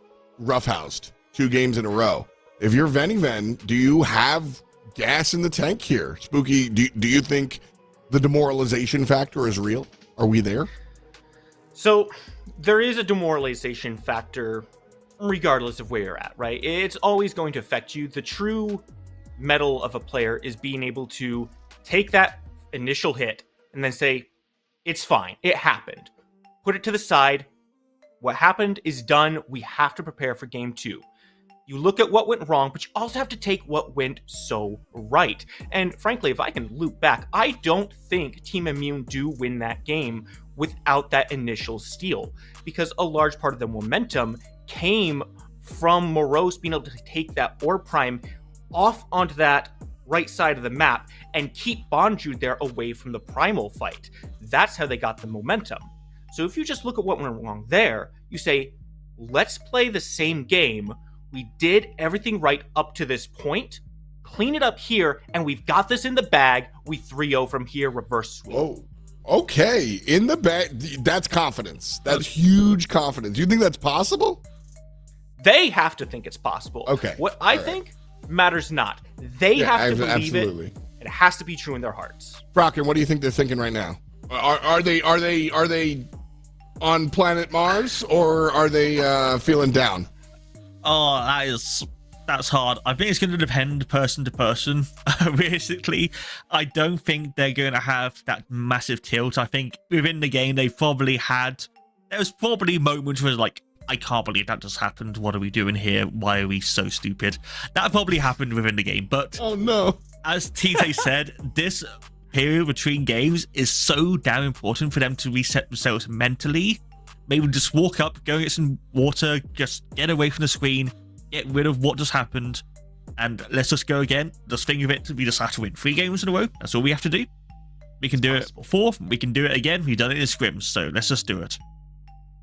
Speaker 10: roughhoused 2 games in a row. If you're VennyVen, do you have gas in the tank here? Spooky, do you think the demoralization factor is real? Are we there?
Speaker 15: So there is a demoralization factor regardless of where you're at, right? It's always going to affect you. The true mettle of a player is being able to take that initial hit and then say, it's fine, it happened. Put it to the side. What happened is done. We have to prepare for game 2. You look at what went wrong, but you also have to take what went so right. And frankly, if I can loop back, I don't think Team Immune do win that game without that initial steal, because a large part of the momentum came from Morose being able to take that Orb Prime off onto that right side of the map and keep Bonjude there away from the Primal fight. That's how they got the momentum. So if you just look at what went wrong there, you say, let's play the same game. We did everything right up to this point. Clean it up here, and we've got this in the bag. We 3-0 from here, reverse sweep.
Speaker 10: Whoa. Okay, in the bag. That's confidence. That's huge confidence. You think that's possible?
Speaker 15: They have to think it's possible.
Speaker 10: Okay.
Speaker 15: What I think matters not. They have to believe
Speaker 10: absolutely.
Speaker 15: it. It has to be true in their hearts.
Speaker 10: Brocken, what do you think they're thinking right now? Are they on planet Mars, or are they feeling down?
Speaker 11: Oh, that's hard. I think it's going to depend person to person. Realistically, I don't think they're going to have that massive tilt. I think within the game, there was probably moments where like I can't believe that just happened. What are we doing here? Why are we so stupid? That probably happened within the game, but
Speaker 10: oh no.
Speaker 11: As TJ said, this period between games is so damn important for them to reset themselves mentally. Maybe just walk up, go get some water, just get away from the screen, get rid of what just happened, and let's just go again. Just think of it, we just have to win 3 games in a row. That's all we have to do. We can do it before, we can do it again. We've done it in scrims, so let's just do it.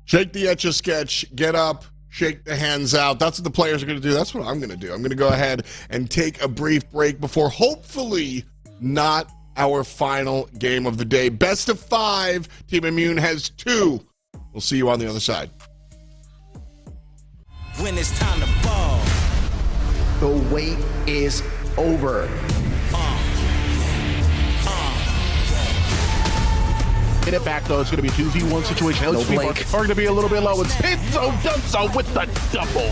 Speaker 10: Shake the Etch-a-Sketch, get up, shake the hands out. That's what the players are going to do. That's what I'm going to do. I'm going to go ahead and take a brief break before hopefully not our final game of the day. Best of 5. Team Immune has 2. We'll see you on the other side.
Speaker 1: When it's time to ball.
Speaker 2: The wait is over.
Speaker 3: Get it back though. It's going to be a 2v1 situation.
Speaker 2: No
Speaker 3: LHP
Speaker 2: blink.
Speaker 3: are going to be a little bit low. It's Pizzo Dunzo with the double.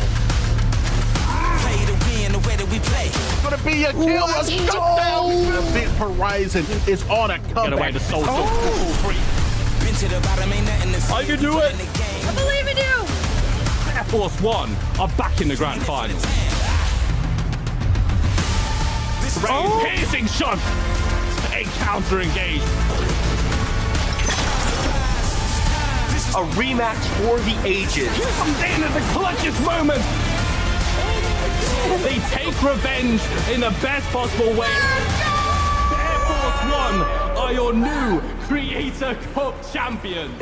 Speaker 1: Play to win the way that we play.
Speaker 3: It's going to be a kill. A shutdown. Big Horizon is on a comeback.
Speaker 4: Get away the soul.
Speaker 1: Been to the bottom, ain't nothing to
Speaker 4: I can do it.
Speaker 16: I believe in you.
Speaker 4: Air Force One are back in the grand final. Piercing shot. A counter engage.
Speaker 15: A rematch for the ages.
Speaker 4: Comes in at the clutchest moment. They take revenge in the best possible way. Air Force One are your new Creator Cup champions.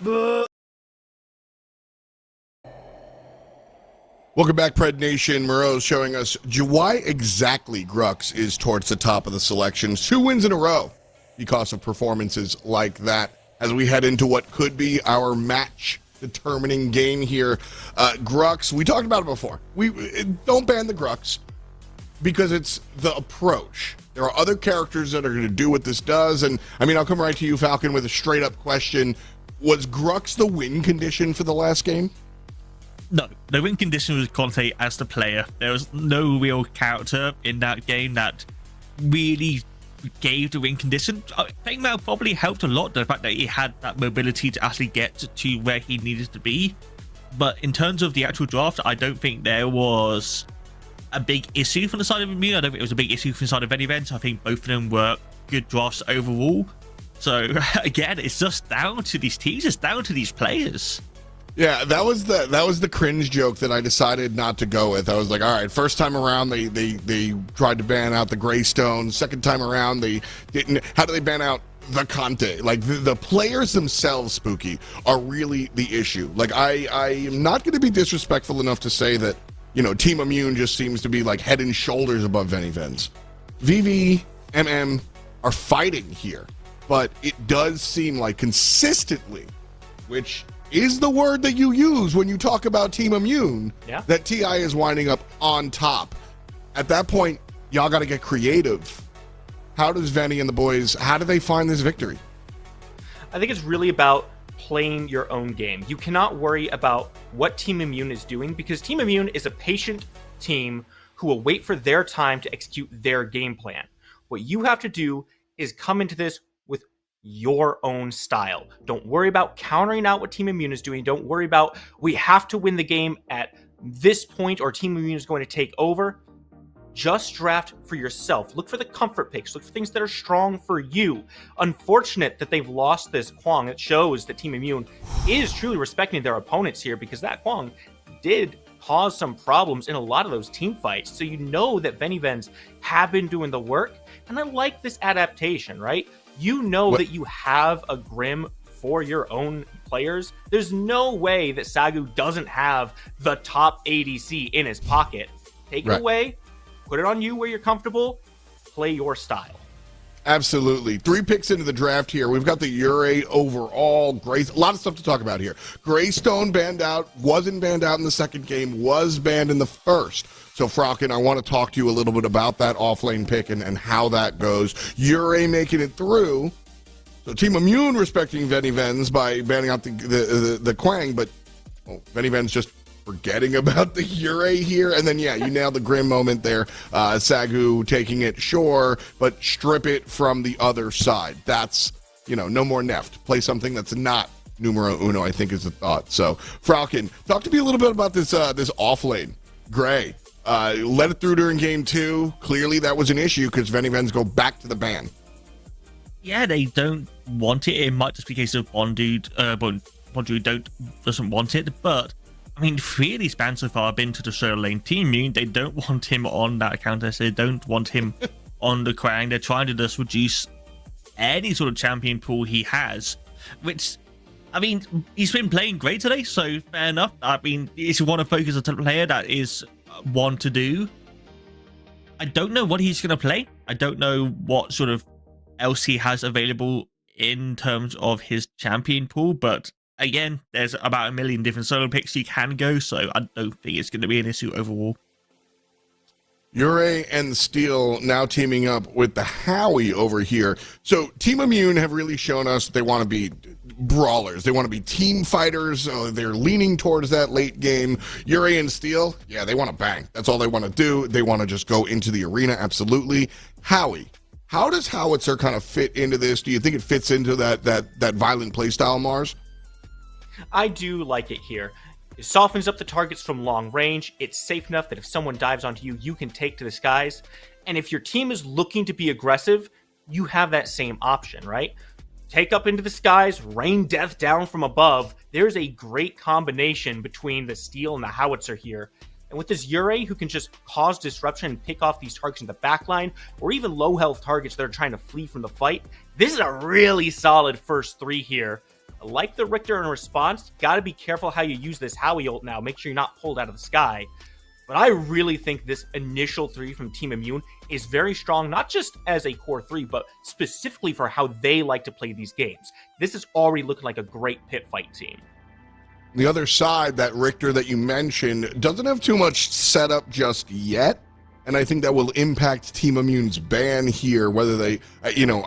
Speaker 10: Welcome back, Pred Nation. Moreau's showing us why exactly Grux is towards the top of the selections. 2 wins in a row because of performances like that. As we head into what could be our match-determining game here, Grux, we talked about it before. We don't ban the Grux because it's the approach. There are other characters that are going to do what this does, and I mean, I'll come right to you, Falcon, with a straight-up question. Was Grux the win condition for the last game?
Speaker 11: No, the win condition was Conte as the player. There was no real character in that game that really gave the win condition. I think that probably helped a lot, the fact that he had that mobility to actually get to where he needed to be. But in terms of the actual draft, I don't think there was a big issue from the side of Immune. I don't think it was a big issue from the side of VennyVen. I think both of them were good drafts overall. So again, it's just down to these teams, it's down to these players.
Speaker 10: Yeah, that was the cringe joke that I decided not to go with. I was like, all right, first time around they tried to ban out the Greystone. Second time around they didn't. How do they ban out the Conte? Like the players themselves, Spooky, are really the issue. Like I am not going to be disrespectful enough to say that, you know, Team Immune just seems to be like head and shoulders above VennyVen's. VV, MM are fighting here, but it does seem like consistently, which is the word that you use when you talk about Team Immune, that TI is winding up on top. At that point, y'all got to get creative. How does Venny and the boys, how do they find this victory?
Speaker 15: I think it's really about playing your own game. You cannot worry about what Team Immune is doing because Team Immune is a patient team who will wait for their time to execute their game plan. What you have to do is come into this with your own style. Don't worry about countering out what Team Immune is doing. Don't worry about we have to win the game at this point or Team Immune is going to take over. Just draft for yourself. Look for the comfort picks. Look for things that are strong for you. Unfortunate that they've lost this Kwang. It shows that Team Immune is truly respecting their opponents here because that Kwang did cause some problems in a lot of those team fights. So you know that VennyVens have been doing the work. And I like this adaptation, right? You know that you have a Grim for your own players. There's no way that Sagu doesn't have the top ADC in his pocket. Take it away, put it on you where you're comfortable, play your style.
Speaker 10: Absolutely. 3 picks into the draft here. We've got the Ure overall. A lot of stuff to talk about here. Greystone banned out, wasn't banned out in the second game, was banned in the first. So, Frauken, I want to talk to you a little bit about that offlane pick and how that goes. Ure making it through. So, Team Immune respecting VennyVen's by banning out the Kwang, but VennyVen's just forgetting about the Ure here. And then, yeah, you nailed the Grim moment there. Sagu taking it, sure, but strip it from the other side. That's, you know, no more Neft. Play something that's not numero uno, I think is the thought. So, Frauken, talk to me a little bit about this offlane. Gray. Let it through during game 2. Clearly that was an issue because VennyVen's go back to the ban.
Speaker 11: Yeah, they don't want it. It might just be a case of Bondude doesn't want it. But, I mean, 3 of these bans so far have been to the solo lane. Team Immune, they don't want him on that counter. They don't want him on the Krang. They're trying to just reduce any sort of champion pool he has. Which, I mean, he's been playing great today, so fair enough. I mean, if you want to focus on a player that is one to do, I don't know what he's going to play. I don't know what sort of else he has available in terms of his champion pool, but again, there's about 1 million different solo picks you can go, so I don't think it's going to be an issue overall.
Speaker 10: Ure and Steel now teaming up with the Howie over here. So Team Immune have really shown us they want to be brawlers. They want to be team fighters. They're leaning towards that late game. Ure and Steel, yeah, they want to bang. That's all they want to do. They want to just go into the arena, absolutely. Howie, how does Howitzer kind of fit into this? Do you think it fits into that violent playstyle, Mars?
Speaker 15: I do like it here. It softens up the targets from long range. It's safe enough that if someone dives onto you, you can take to the skies. And if your team is looking to be aggressive, you have that same option, right? Take up into the skies, rain death down from above. There's a great combination between the Steel and the Howitzer here. And with this Ure, who can just cause disruption and pick off these targets in the backline, or even low health targets that are trying to flee from the fight, this is a really solid first 3 here. like the Richter in response. Got to be careful how you use this Howie ult now. Make sure you're not pulled out of the sky. But I really think this initial 3 from Team Immune is very strong, not just as a core 3, but specifically for how they like to play these games. This is already looking like a great pit fight team.
Speaker 10: The other side, that Richter that you mentioned, doesn't have too much setup just yet. And I think that will impact Team Immune's ban here, whether they,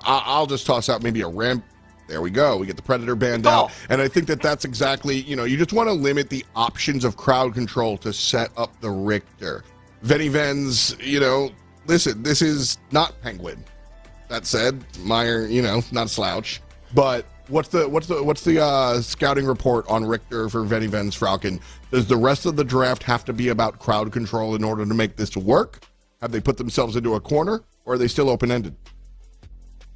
Speaker 10: I'll just toss out maybe a ramp. There we go. We get the Predator banned out. And I think that that's exactly, you just want to limit the options of crowd control to set up the Richter. VennyVen's, listen, this is not Penguin. That said, Meyer, not a slouch. But what's the scouting report on Richter for VennyVen's Falcon? Does the rest of the draft have to be about crowd control in order to make this work? Have they put themselves into a corner, or are they still open-ended?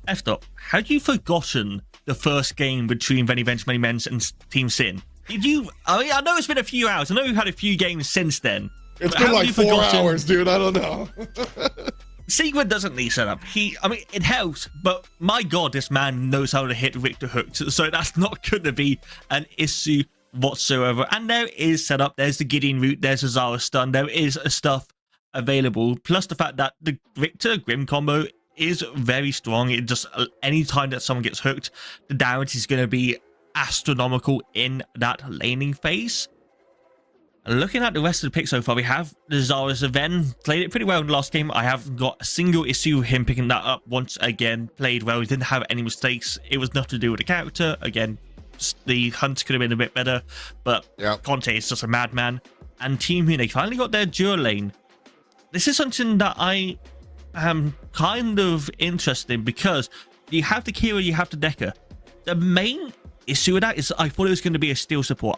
Speaker 11: F-Dot, had you forgotten the first game between VennyVen's, MennyMens, and Team Sin? I know it's been a few hours. I know we've had a few games since then.
Speaker 10: It's been like 4 hours, dude. I don't know.
Speaker 11: Secret doesn't need setup. It helps, but my God, this man knows how to hit Richter hooks, so that's not going to be an issue whatsoever. And there is setup. There's the Gideon route. There's a Zara stun. There is stuff available. Plus the fact that the Richter Grim combo is very strong. It just, any time that someone gets hooked, the damage is going to be astronomical in that laning phase. Looking at the rest of the picks so far, we have the Zara's Ven. Played it pretty well in the last game. I haven't got a single issue with him picking that up once again. Played well. He didn't have any mistakes. It was nothing to do with the character. Again, the hunt could have been a bit better, but Conte is just a madman. And Team Immune, they finally got their dual lane. This is something that I am kind of interested in, because you have the Kira, you have the Decker. The main issue with that is I thought it was going to be a steal support.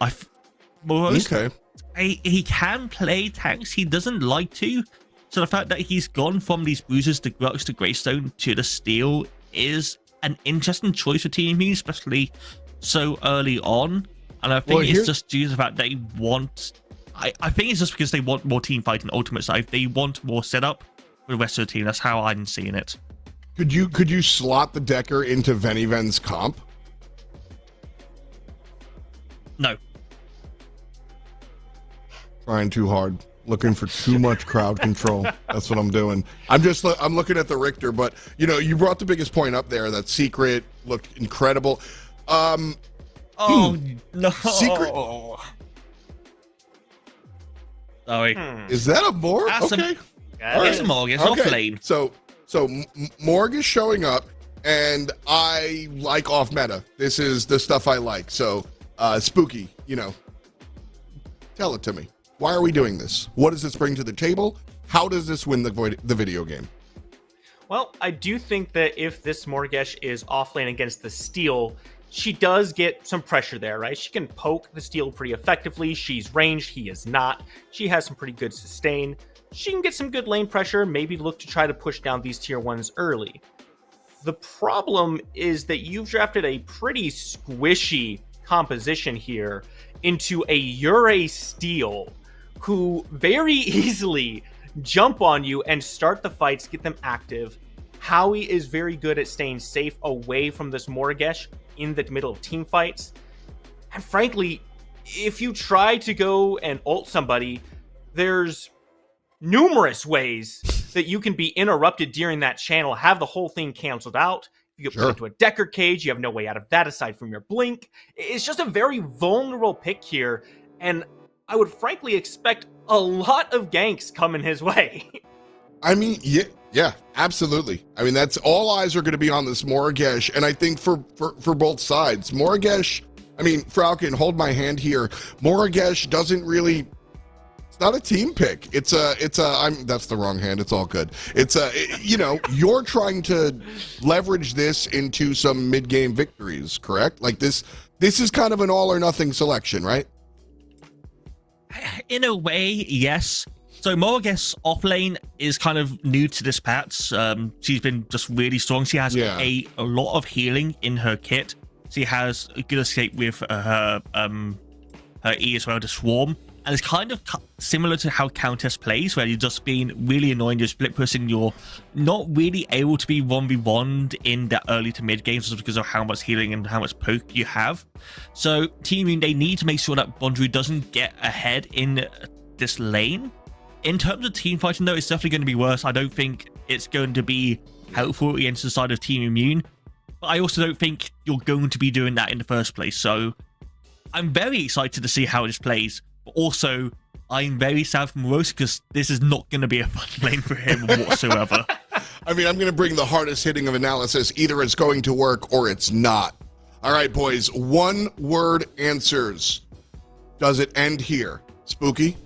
Speaker 11: He can play tanks. He doesn't like to. So the fact that he's gone from these bruises, the Grux, to Greystone to the Steel is an interesting choice for Team Immune, especially so early on. And I think it's just due to the fact they want... I think it's just because they want more team fight in Ultimate side. They want more setup for the rest of the team. That's how I'm seeing it.
Speaker 10: Could you slot the Decker into VennyVen's comp?
Speaker 11: No.
Speaker 10: Trying too hard. Looking for too much crowd control. That's what I'm doing. I'm looking at the Richter, but you brought the biggest point up there. That Secret looked incredible.
Speaker 11: No.
Speaker 10: Secret.
Speaker 11: Sorry.
Speaker 10: Is that a Morg? Okay.
Speaker 11: It's a Morg. It's off lane.
Speaker 10: So Morg is showing up, and I like off meta. This is the stuff I like. So Spooky, tell it to me. Why are we doing this? What does this bring to the table? How does this win the video game?
Speaker 15: Well, I do think that if this Morgesh is offlane against the Steel, she does get some pressure there, right? She can poke the Steel pretty effectively. She's ranged, he is not. She has some pretty good sustain. She can get some good lane pressure, maybe look to try to push down these tier 1s early. The problem is that you've drafted a pretty squishy composition here into a Ure Steel, who very easily jump on you and start the fights, get them active. Howie is very good at staying safe away from this Morgesh in the middle of team fights. And frankly, if you try to go and ult somebody, there's numerous ways that you can be interrupted during that channel, have the whole thing canceled out. You get put into a Decker cage, you have no way out of that aside from your blink. It's just a very vulnerable pick here, and I would frankly expect a lot of ganks coming his way.
Speaker 10: I mean, yeah, absolutely. I mean, that's all eyes are going to be on this Morgesh, and I think for both sides, Morgesh. I mean, Falcon, hold my hand here. Morgesh doesn't really. It's not a team pick. It's a. That's the wrong hand. It's all good. You're trying to leverage this into some mid-game victories, correct? Like this is kind of an all or nothing selection, right?
Speaker 11: In a way, yes. So Morgesh offlane is kind of new to this patch. She's been just really strong. She has a lot of healing in her kit. She has a good escape with her E as well, to Swarm. And it's kind of similar to how Countess plays, where you're just being really annoying, you're split pushing, you're not really able to be 1v1'd in the early to mid games just because of how much healing and how much poke you have. So Team Immune, they need to make sure that Bondru doesn't get ahead in this lane. In terms of team fighting though, it's definitely going to be worse. I don't think it's going to be helpful against the side of Team Immune, but I also don't think you're going to be doing that in the first place. So I'm very excited to see how this plays. But also, I'm very sad for Morose because this is not going to be a fun lane for him whatsoever.
Speaker 10: I mean, I'm going to bring the hardest hitting of analysis. Either it's going to work or it's not. All right, boys. 1-word answers. Does it end here? Spooky?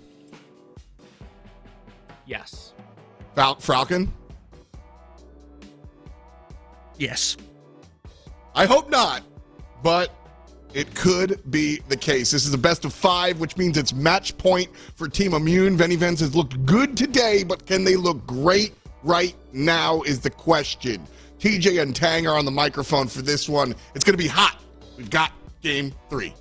Speaker 15: Yes.
Speaker 10: Falcon?
Speaker 11: Yes.
Speaker 10: I hope not, but it could be the case. This is a best of 5, which means it's match point for Team Immune. VennyVen has looked good today, but can they look great right now is the question. TJ and Tang are on the microphone for this one. It's going to be hot. We've got game 3.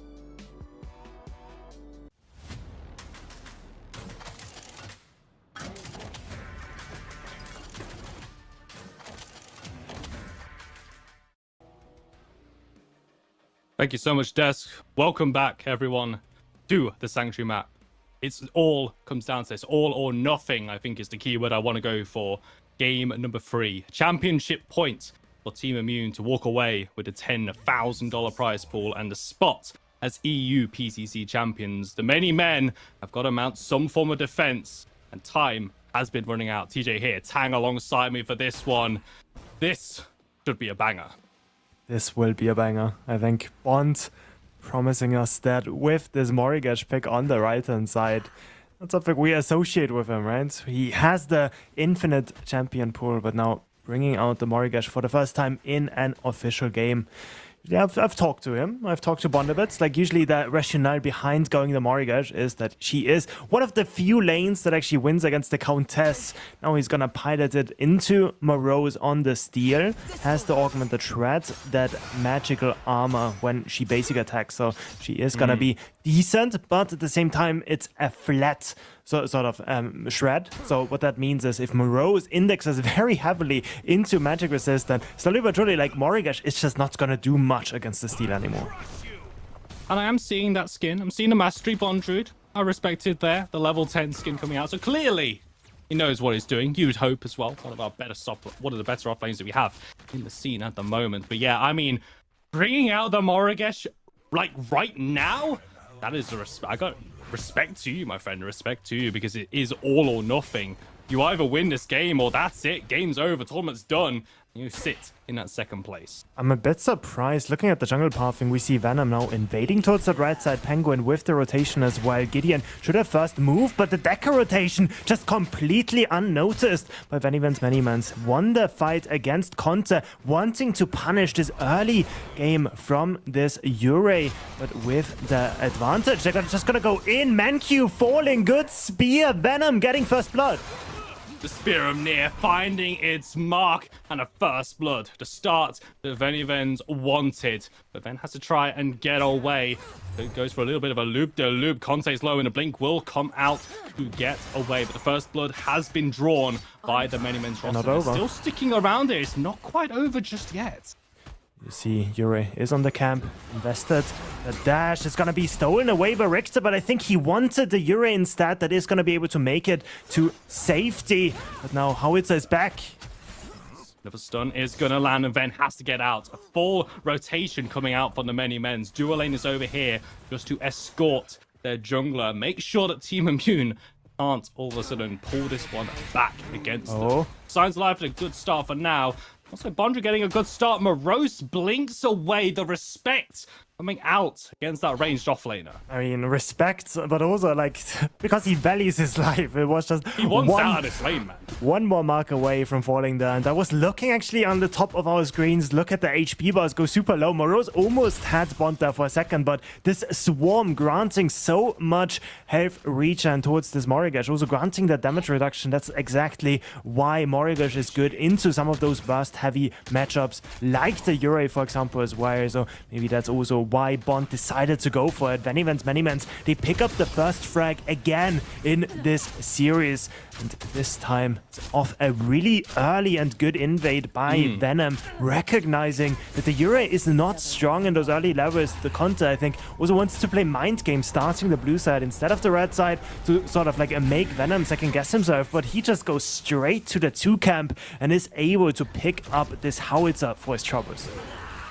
Speaker 4: Thank you so much, Desk. Welcome back, everyone, to the Sanctuary map. It's all comes down to this. All or nothing, I think, is the keyword I want to go for. Game number 3. Championship point for Team Immune to walk away with a $10,000 prize pool and a spot as EU PCC champions. The MennyMen have got to mount some form of defense, and time has been running out. TJ here, Tang alongside me for this one. This should be a banger.
Speaker 5: This will be a banger. I think Bond promising us that with this Morigesh pick on the right-hand side, that's something we associate with him, right? He has the infinite champion pool, but now bringing out the Morigesh for the first time in an official game. Yeah, I've talked to him. I've talked to Bond a bit. Like, usually the rationale behind going the Morigesh is that she is one of the few lanes that actually wins against the Countess. Now he's gonna pilot it into Morose on the steal. Has the augmented shred, that magical armor when she basic attacks. So she is gonna be decent, but at the same time, it's a flat sort of shred. So what that means is if Morose indexes very heavily into magic resistance, slowly but surely, like, Morigesh is just not gonna do much against the steal anymore.
Speaker 4: And I am seeing that skin. I'm seeing the Mastery Bondrude. I respect it there. The level 10 skin coming out. So clearly, he knows what he's doing. You'd hope as well. One of the better off lanes that we have in the scene at the moment. But yeah, I mean, bringing out the Morigesh, like, right now, that is the respect. I got respect to you, my friend. Respect to you, because it is all or nothing. You either win this game or that's it. Game's over. Tournament's done. You sit in that second place.
Speaker 5: I'm a bit surprised. Looking at the jungle pathing, we see Venom now invading towards that right side. Penguin with the rotation as well. Gideon should have first moved, but the Decker rotation just completely unnoticed by VennyVen's MennyMens. Won the fight against Conte, wanting to punish this early game from this Ure, but with the advantage, they're just gonna go in. Manq falling, good spear. Venom getting first blood.
Speaker 4: The Spear of Near finding its mark, and a first blood to start that VennyVen's wanted. But Ven has to try and get away. It goes for a little bit of a loop-de-loop. Conte's low, and a blink will come out to get away. But the first blood has been drawn by the MennyMens roster.
Speaker 5: Not over.
Speaker 4: Still sticking around it. It's not quite over just yet.
Speaker 5: You see, Ure is on the camp, invested. The dash is going to be stolen away by Richter, but I think he wanted the Ure instead that is going to be able to make it to safety. But now Howitzer is back.
Speaker 4: Another stun is going to land, and Ven has to get out. A full rotation coming out from the MennyMens. Dual lane is over here just to escort their jungler. Make sure that Team Immune can't all of a sudden pull this one back against them. Signs Life with a good start for now. Also, Bondru getting a good start. Morose blinks away. The respect coming out against that ranged offlaner.
Speaker 5: I mean, respect, but also, like, because he values his life. It was just
Speaker 4: he wants out of this lane, man.
Speaker 5: One more mark away from falling there. And I was looking actually on the top of our screens. Look at the HP bars go super low. Morose almost had Bond there for a second, but this swarm granting so much health regen towards this Morigesh, also granting that damage reduction. That's exactly why Morigesh is good into some of those burst heavy matchups, like the Ure, for example, as well. So maybe that's also why Bond decided to go for it. VennyVen's MennyMens, they pick up the first frag again in this series. And this time, it's off a really early and good invade by Venom, recognizing that the Yurei is not strong in those early levels. The Conte, I think, also wants to play mind game, starting the blue side instead of the red side to sort of like make Venom second guess himself. But he just goes straight to the 2 camp and is able to pick up this howitzer for his troubles.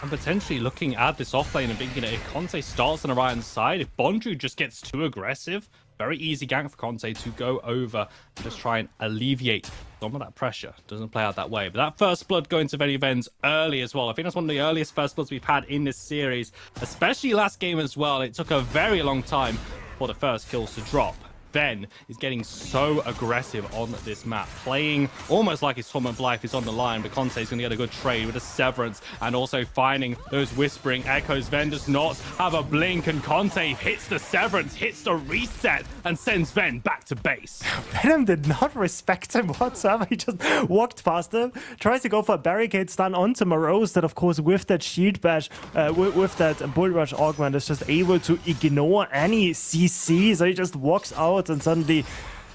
Speaker 4: And potentially looking at this offlane and thinking that if Conte starts on Orion's side, if Bondru just gets too aggressive, very easy gank for Conte to go over and just try and alleviate some of that pressure. Doesn't play out that way. But that first blood going to VennyVen's early as well. I think that's one of the earliest first bloods we've had in this series, especially last game as well. It took a very long time for the first kills to drop. Ven is getting so aggressive on this map, playing almost like his tournament of life is on the line, but Conte is going to get a good trade with a Severance and also finding those Whispering Echoes. Ven does not have a blink, and Conte hits the Severance, hits the reset, and sends Ven back to base.
Speaker 5: Venom did not respect him whatsoever. He just walked past him, tries to go for a barricade stun onto Morose, that of course with that shield bash, with that bull rush augment is just able to ignore any CC, so he just walks out. And suddenly,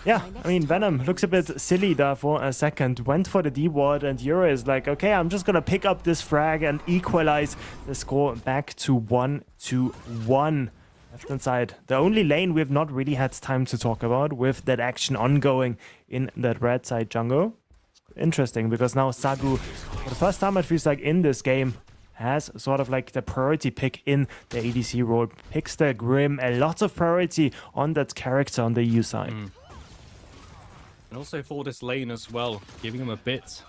Speaker 5: yeah, I mean, Venom looks a bit silly there for a second, went for the D-ward, and Yura is like, okay, I'm just gonna pick up this frag and equalize the score back to 1-1. Left hand side, the only lane we've not really had time to talk about with that action ongoing in that red side jungle. Interesting, because now Sagu, for the first time it feels like in this game, has sort of like the priority pick in the ADC role. Picks the Grim, a lot of priority on that character on the EU side.
Speaker 4: And also for this lane as well, giving him a bit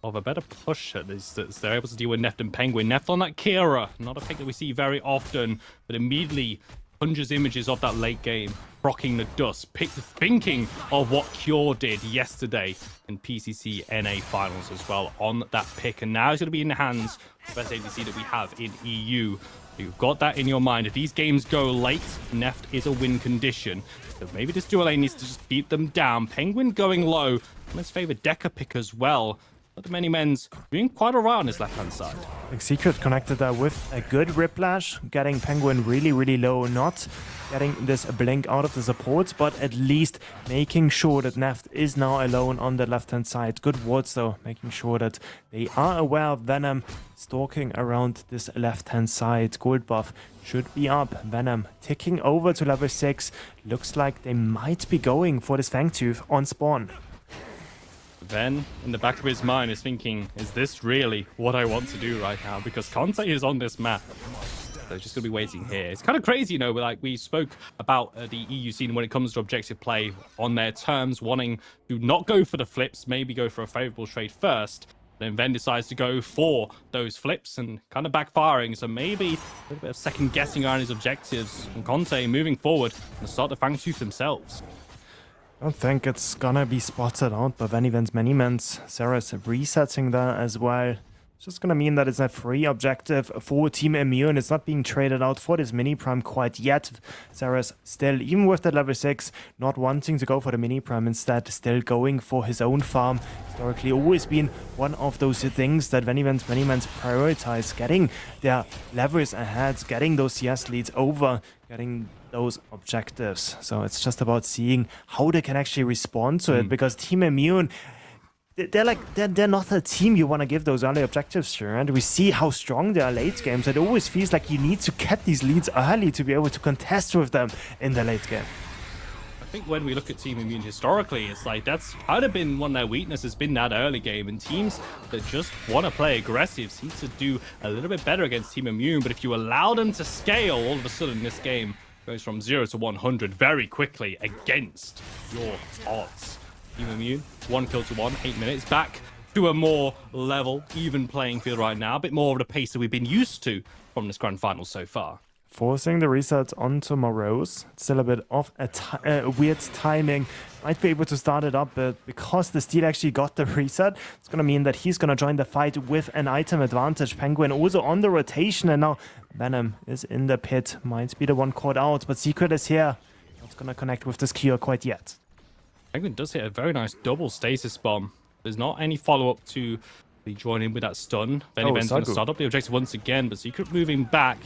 Speaker 4: of a better push at this. They're able to deal with Neft and Penguin. Neft on that Kira, not a pick that we see very often, but immediately conjures images of that late game, rocking the dust, thinking of what Cure did yesterday in PCC NA finals as well on that pick. And now it's going to be in the hands of the best ADC that we have in EU. You've got that in your mind. If these games go late, Neft is a win condition. So maybe this dual lane needs to just beat them down. Penguin going low. Let's favor Deca pick as well. But the MennyMens doing quite alright on his left-hand side.
Speaker 5: Big Secret connected there with a good Whiplash, getting Penguin really, really low, not getting this blink out of the support, but at least making sure that Neft is now alone on the left-hand side. Good wards though, making sure that they are aware of Venom stalking around this left-hand side. Gold buff should be up. Venom ticking over to level 6. Looks like they might be going for this Fangtooth on spawn.
Speaker 4: Ven, in the back of his mind, is thinking, is this really what I want to do right now? Because Conte is on this map. So he's just going to be waiting here. It's kind of crazy, you know, like we spoke about the EU scene when it comes to objective play on their terms, wanting to not go for the flips, maybe go for a favorable trade first. Then Ven decides to go for those flips and kind of backfiring. So maybe a little bit of second guessing around his objectives. And Conte moving forward and start the Fangtooth themselves.
Speaker 5: I don't think it's gonna be spotted out by VennyVen's MennyMens. Sarah's resetting there as well. It's just gonna mean that it's a free objective for Team Immune. It's not being traded out for this mini prime quite yet. Sarah's still, even with that level 6, not wanting to go for the mini prime, instead still going for his own farm. Historically always been one of those things that VennyVen's MennyMens prioritize, getting their levels ahead, getting those CS leads over, getting those objectives. So it's just about seeing how they can actually respond to it, because Team Immune, they're not a team you want to give those early objectives to, and we see how strong they are late games. It always feels like you need to get these leads early to be able to contest with them in the late game.
Speaker 4: I think when we look at Team Immune historically, it's like that's kind of been one of their weaknesses, been that early game, and teams that just want to play aggressive seem to do a little bit better against Team Immune. But if you allow them to scale, all of a sudden this game goes from 0 to 100 very quickly against your odds. Team Immune, 1 kill to 1, 8 minutes, back to a more level, even playing field right now. A bit more of the pace that we've been used to from this grand final so far.
Speaker 5: Forcing the reset onto Morose. It's still a bit of a weird timing. Might be able to start it up, but because the Steel actually got the reset, it's going to mean that he's going to join the fight with an item advantage. Penguin also on the rotation, and now Venom is in the pit. Might be the one caught out, but Secret is here. Not going to connect with this cure quite yet.
Speaker 4: Penguin does hit a very nice double stasis bomb. There's not any follow-up to be joining with that stun. VennyVen's going to start up the objective once again, but Secret moving back.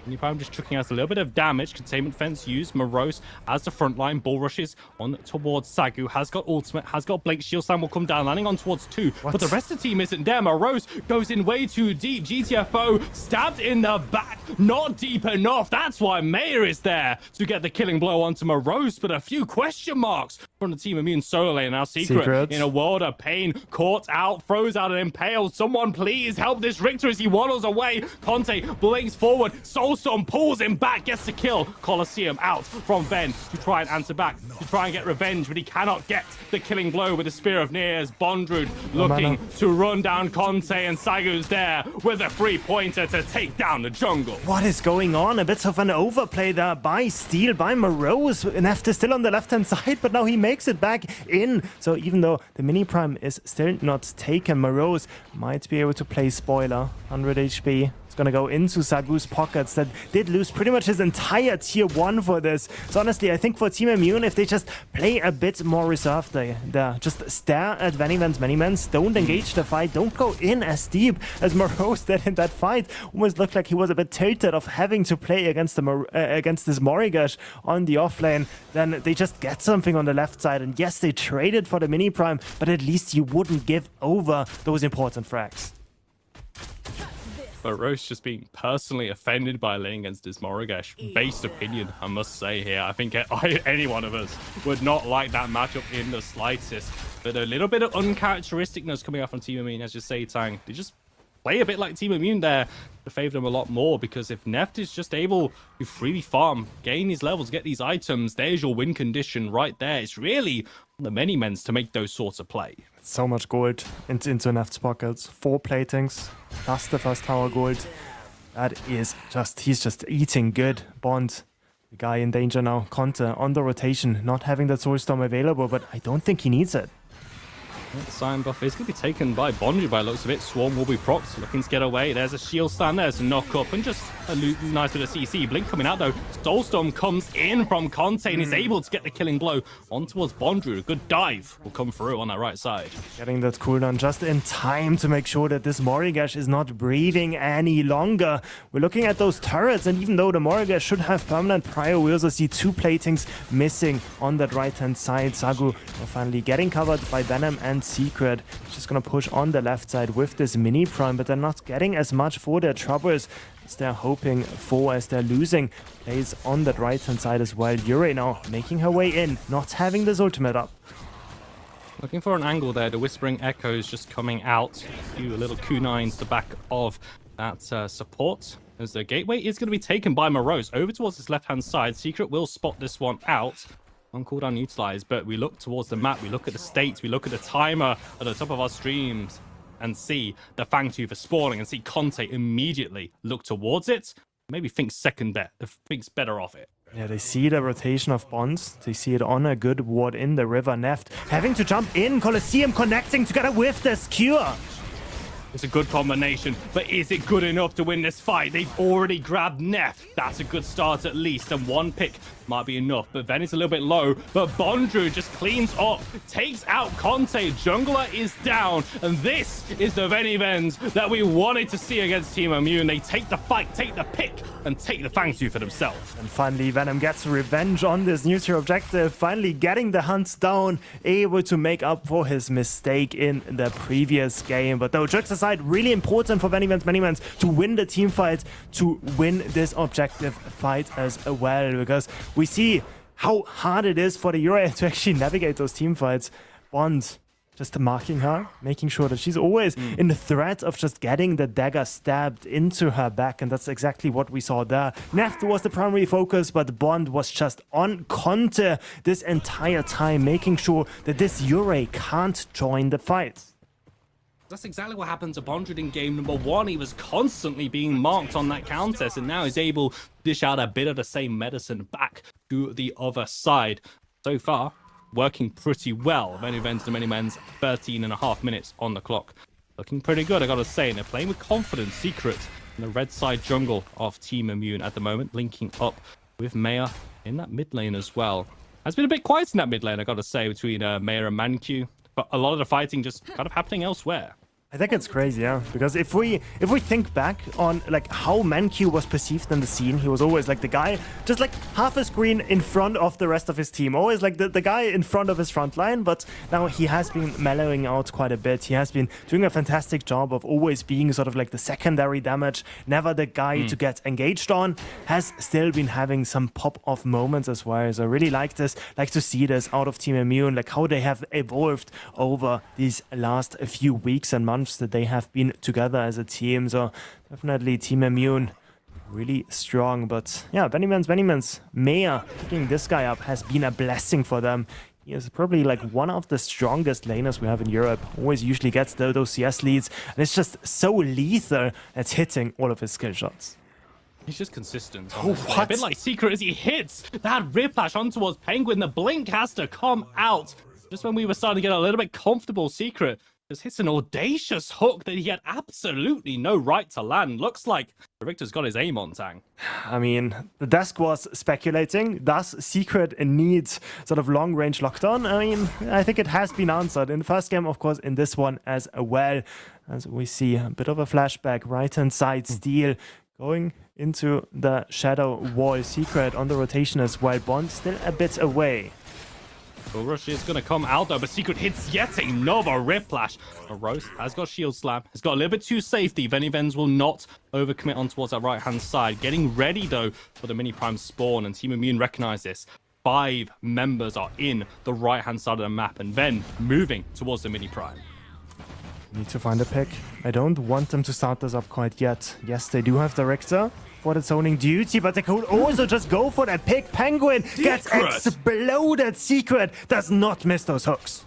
Speaker 4: MennyPrime just chucking out a little bit of damage. Containment fence used. Morose as the front line. Bull rushes on towards Sagu. Has got ultimate. Has got Blink. Shield Slam will come down, landing on towards 2. But the rest of the team isn't there. Morose goes in way too deep. GTFO stabbed in the back. Not deep enough. That's why Mayor is there to get the killing blow onto Morose. But a few question marks from the Team Immune solo lane. Now Secret in a world of pain. Caught out. Throws out an impale. Someone please help this Richter as he waddles away. Conte blinks forward. Soulstorm pulls him back. Gets the kill. Colosseum out from Ven to try and answer back. To try and get revenge. But he cannot get the killing blow with the Spear of Nears. Bondrewd looking to run down Conte. And Sagu's there with a 3-pointer to take down the jungle.
Speaker 5: What is going on? A bit of an overplay there by Steel, by Morose. Neft is still on the left-hand side, but now he makes it back in. So even though the Mini-Prime is still not taken, Morose might be able to play spoiler. 100 HP. It's going to go into Sagu's pockets that did lose pretty much his entire tier 1 for this. So honestly, I think for Team Immune, if they just play a bit more reserved there, just stare at VennyVen's MennyMens, don't engage the fight, don't go in as deep as Morose did in that fight. Almost looked like he was a bit tilted of having to play against this Morigash on the offlane. Then they just get something on the left side, and yes, they traded for the Mini-Prime, but at least you wouldn't give over those important frags.
Speaker 4: But Roche just being personally offended by laying against this Morigash. Based opinion, I must say here. I think any one of us would not like that matchup in the slightest. But a little bit of uncharacteristicness coming out from Team Immune, as you say, Tang. They just play a bit like Team Immune there to favor them a lot more, because if Neft is just able to freely farm, gain these levels, get these items, there's your win condition right there. It's really on the MennyMens to make those sorts of play.
Speaker 5: So much gold into Neft's pockets. 4 platings, plus the first tower gold. That is just, he's just eating good. Bond, the guy in danger now. Conte on the rotation, not having that Soulstorm available, but I don't think he needs it.
Speaker 4: The Sign buff is going to be taken by Bondrewd by looks of it. Swarm will be procced, looking to get away. There's a shield stand there to knock up, and just a nice bit of CC. Blink coming out though. Soulstorm comes in from Conte and is able to get the killing blow on towards Bondrewd. A good dive will come through on that right side.
Speaker 5: Getting that cooldown just in time to make sure that this Morigash is not breathing any longer. We're looking at those turrets, and even though the Morigash should have permanent prior, we also see 2 platings missing on that right-hand side. Sagu finally getting covered by Venom and Secret. Just gonna push on the left side with this Mini-Prime, but they're not getting as much for their troubles as they're hoping for, as they're losing plays on that right-hand side as well. Yurei now making her way in, not having this ultimate up.
Speaker 4: Looking for an angle there. The Whispering Echoes just coming out. A few little kunines to back of that support. As the gateway is going to be taken by Morose over towards his left-hand side. Secret will spot this one out. On cooldown utilized, but we look towards the map, we look at the states, we look at the timer at the top of our streams and see the Fangtooth is spawning and see Conte immediately look towards it. Maybe think second bet, thinks better of it.
Speaker 5: Yeah, they see the rotation of Bonds. They see it on a good ward in the river. Neft having to jump in. Colosseum connecting together with the Skewer.
Speaker 4: It's a good combination, but is it good enough to win this fight? They've already grabbed Neft. That's a good start at least, and 1 pick might be enough. But Ven is a little bit low, but Bondrewd just cleans up, takes out Conte. Jungler is down, and this is the VennyVens that we wanted to see against Team Immune. They take the fight, take the pick, and take the Fangtooth for themselves.
Speaker 5: And finally, Venom gets revenge on this new tier objective, finally getting the hunts down, able to make up for his mistake in the previous game. But though, jokes aside, really important for MennyMens to win the team fight, to win this objective fight as well, because we see how hard it is for the Yurei to actually navigate those team fights. Bond just marking her, making sure that she's always in the threat of just getting the dagger stabbed into her back, and that's exactly what we saw there. Neft was the primary focus, but Bond was just on Conte this entire time, making sure that this Yurei can't join the fight.
Speaker 4: That's exactly what happened to Bondrewd in game number 1. He was constantly being marked on that countess, and now he's able to dish out a bit of the same medicine back to the other side. So far, working pretty well. MennyVen's to MennyMens, 13.5 minutes on the clock. Looking pretty good, I gotta say, and they're playing with confidence. Secret in the red side jungle of Team Immune at the moment, linking up with Maya in that mid lane as well. It's been a bit quiet in that mid lane, I gotta say, between Maya and Manq, but a lot of the fighting just kind of happening elsewhere.
Speaker 5: I think it's crazy, yeah. Because if we think back on like how MenQ was perceived in the scene, he was always like the guy just like half a screen in front of the rest of his team. Always like the guy in front of his front line, but now he has been mellowing out quite a bit. He has been doing a fantastic job of always being sort of like the secondary damage, never the guy to get engaged on. Has still been having some pop-off moments as well. So I really like this, like to see this out of Team Immune, like how they have evolved over these last few weeks and months that they have been together as a team. So definitely Team Immune really strong. But yeah, VennyMens, Mea picking this guy up has been a blessing for them. He is probably like one of the strongest laners we have in Europe. Always usually gets those CS leads, and it's just so lethal at hitting all of his skill shots.
Speaker 4: He's just consistent. A bit like Secret as he hits that whiplash on towards Penguin. The blink has to come out. Just when we were starting to get a little bit comfortable, Secret just hits an audacious hook that he had absolutely no right to land. Looks like Victor's got his aim on, Tang.
Speaker 5: I mean, the desk was speculating. Does Secret needs sort of long-range lockdown? I mean, I think it has been answered in the first game, of course, in this one as well. As we see a bit of a flashback, right-hand side steal going into the shadow wall. Secret on the rotation as well. Bond still a bit away.
Speaker 4: Well, Rush is going to come out though, but Secret hits yet another Whiplash. Rose has got Shield Slam, has got a little bit too safety. VennyVens will not overcommit on towards that right-hand side. Getting ready though for the Mini Prime spawn, and Team Immune recognize this. 5 members are in the right-hand side of the map, and Ven moving towards the Mini Prime.
Speaker 5: Need to find a pick. I don't want them to start this up quite yet. Yes, they do have Director for the zoning duty, but they could also just go for that pick. Penguin gets exploded. Secret does not miss those hooks.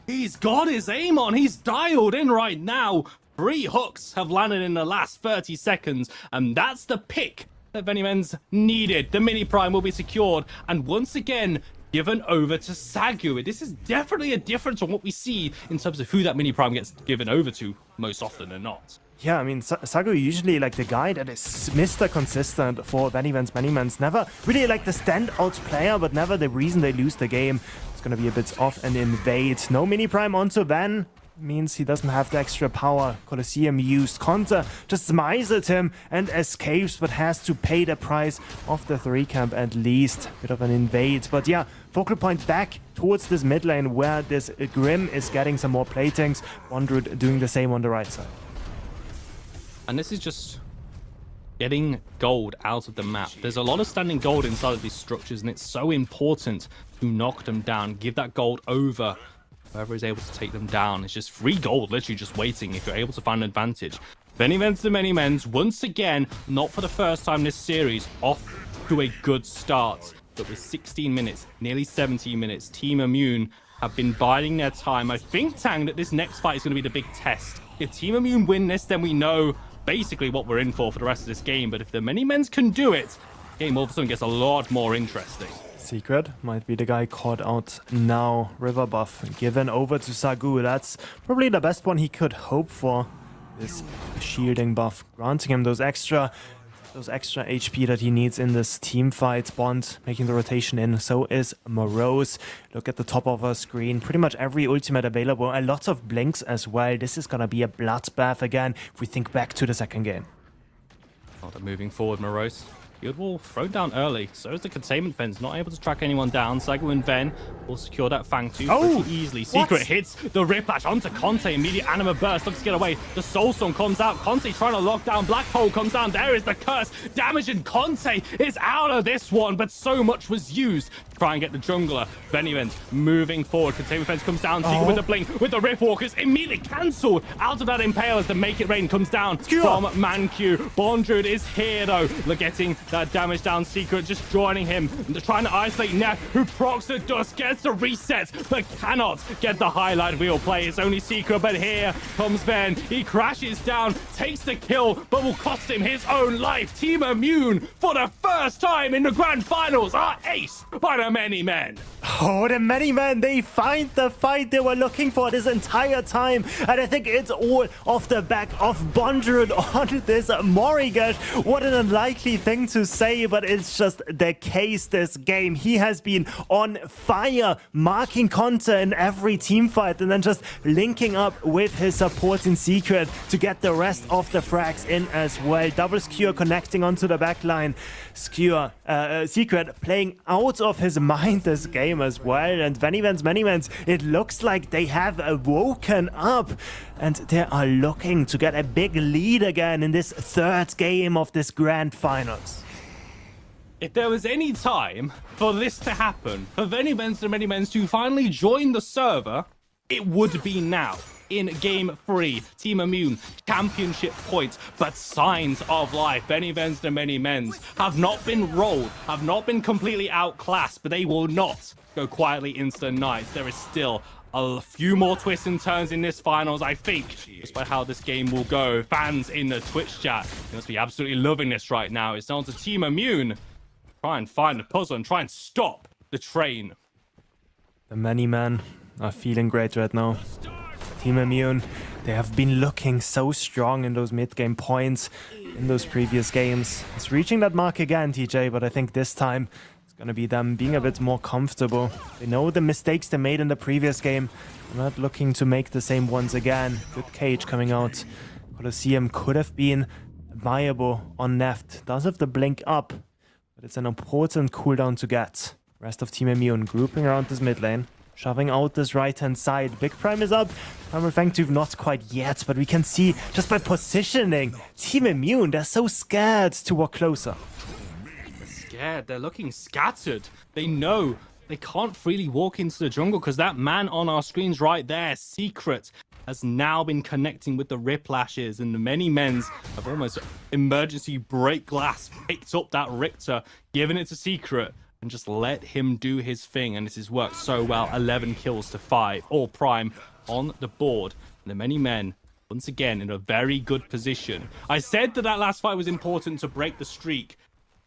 Speaker 4: He's got his aim on. He's dialed in right now. 3 hooks have landed in the last 30 seconds, and that's the pick that VennyMens needed. The Mini Prime will be secured, and once again, given over to Sagu. This is definitely a difference on what we see in terms of who that Mini Prime gets given over to most often than not.
Speaker 5: Yeah, I mean, Sagu usually like the guy that is Mr. Consistent for MennyMens. Never really like the standout player, but never the reason they lose the game. It's gonna be a bit off and invade. No Mini Prime onto Ven. Means he doesn't have the extra power. Colosseum used Conta, just smiles at him and escapes, but has to pay the price of the 3 camp at least. Bit of an invade, but yeah, focal point back towards this mid lane where this Grim is getting some more platings. Wondred doing the same on the right side.
Speaker 4: And this is just getting gold out of the map. There's a lot of standing gold inside of these structures, and it's so important to knock them down, give that gold over. Whoever is able to take them down, it's just free gold, literally just waiting if you're able to find an advantage. VennyVens to MennyMens, once again, not for the first time this series, off to a good start. But with 16 minutes, nearly 17 minutes, Team Immune have been biding their time. I think, Tang, that this next fight is going to be the big test. If Team Immune win this, then we know basically what we're in for the rest of this game. But if the MennyMens can do it, the game all of a sudden gets a lot more interesting.
Speaker 5: Secret might be the guy caught out now. River buff given over to Sagu. That's probably the best one he could hope for. This shielding buff, granting him those extra HP that he needs in this team fight. Bond making the rotation in. So is Morose. Look at the top of our screen. Pretty much every ultimate available. A lot of blinks as well. This is gonna be a bloodbath again if we think back to the second game.
Speaker 4: Oh, they're moving forward, Morose. Field wall thrown down early. So is the containment fence, not able to track anyone down. Sagu and Ven will secure that Fangtooth pretty easily. Secret hits the Whiplash onto Conte. Immediate Anima Burst, looks to get away. The Soulstorm comes out. Conte trying to lock down. Black Hole comes down. There is the curse. Damaging Conte is out of this one, but so much was used to try and get the jungler. VennyVen moving forward. Containment fence comes down. Secret with the blink, with the Riftwalkers immediately cancelled out of that Impale as the Make It Rain comes down from ManQ. Bondrude is here though. Look, getting that damage down. Secret just joining him, trying to isolate Neff, who procs the dust, gets the reset, but cannot get the highlight wheel play. It's only Secret, but here comes Ven. He crashes down, takes the kill, but will cost him his own life. Team Immune, for the first time in the grand finals, are aced by the MennyMen.
Speaker 5: Oh, the MennyMen, they find the fight they were looking for this entire time. And I think it's all off the back of Bondrun on this Morigesh. What an unlikely thing to say, but it's just the case this game. He has been on fire, marking Conte in every team fight and then just linking up with his support in secret to get the rest of the frags in as well. Double Skewer connecting onto the backline. Skewer, Secret playing out of his mind this game as well, and MennyMens, it looks like they have woken up and they are looking to get a big lead again in this third game of this grand finals.
Speaker 4: If there was any time for this to happen, for MennyMens to finally join the server, it would be now. In Game 3, Team Immune, championship points, but signs of life. MennyMens have not been rolled, have not been completely outclassed, but they will not go quietly into the night. There is still a few more twists and turns in this finals, I think, despite how this game will go. Fans in the Twitch chat must be absolutely loving this right now. It's down to Team Immune. Try and find the puzzle and try and stop the train.
Speaker 5: The MennyMen are feeling great right now. Team Immune, they have been looking so strong in those mid-game points in those previous games. It's reaching that mark again, TJ, but I think this time it's going to be them being a bit more comfortable. They know the mistakes they made in the previous game. They're not looking to make the same ones again. Good cage coming out. Colosseum could have been viable on Neft. Does have the blink up, but it's an important cooldown to get. Rest of Team Immune grouping around this mid lane. Shoving out this right-hand side. Big Prime is up. Primal Fangtooth not quite yet, but we can see just by positioning, Team Immune, they're so scared to walk closer.
Speaker 4: They're scared. They're looking scattered. They know they can't freely walk into the jungle because that man on our screens right there, Secret, has now been connecting with the Riplashes, and the MennyMens have almost emergency break glass, picked up that Richter, given it to Secret, and just let him do his thing, and this has worked so well. 11 kills to 5. Orb Prime on the board. And the MennyMen, once again, in a very good position. I said that last fight was important to break the streak.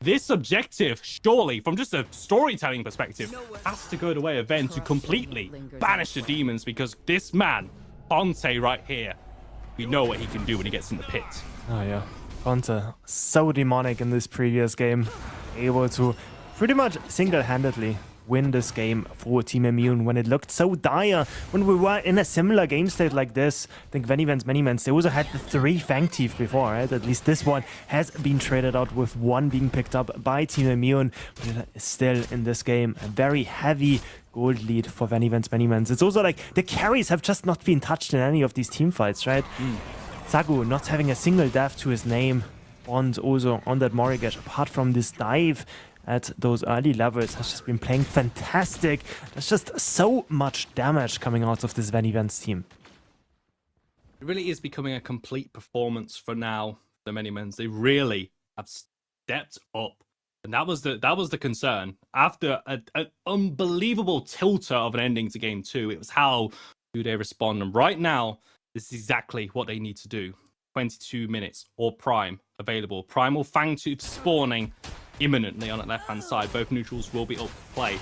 Speaker 4: This objective, surely, from just a storytelling perspective, has to go the way of Ven to completely banish the demons, because this man, Ponte right here, we know what he can do when he gets in the pit.
Speaker 5: Oh yeah, Ponte, so demonic in this previous game. Able to pretty much single-handedly win this game for Team Immune when it looked so dire. When we were in a similar game state like this, I think MennyMens, they also had the 3 Fangtooth before, right? At least this one has been traded out with 1 being picked up by Team Immune. But it is still in this game a very heavy gold lead for MennyMens. It's also like the carries have just not been touched in any of these team fights, right? Sagu not having a single death to his name. Bond also on that Morigesh, apart from this dive at those early levels, has just been playing fantastic. There's just so much damage coming out of this VennyVen's team.
Speaker 4: It really is becoming a complete performance for now, the MennyMens. They really have stepped up. And that was the concern. After an unbelievable tilter of an ending to game 2, it was how do they respond? And right now, this is exactly what they need to do. 22 minutes, or Prime available. Primal Fangtooth spawning imminently on the left-hand side. Both neutrals will be up to play.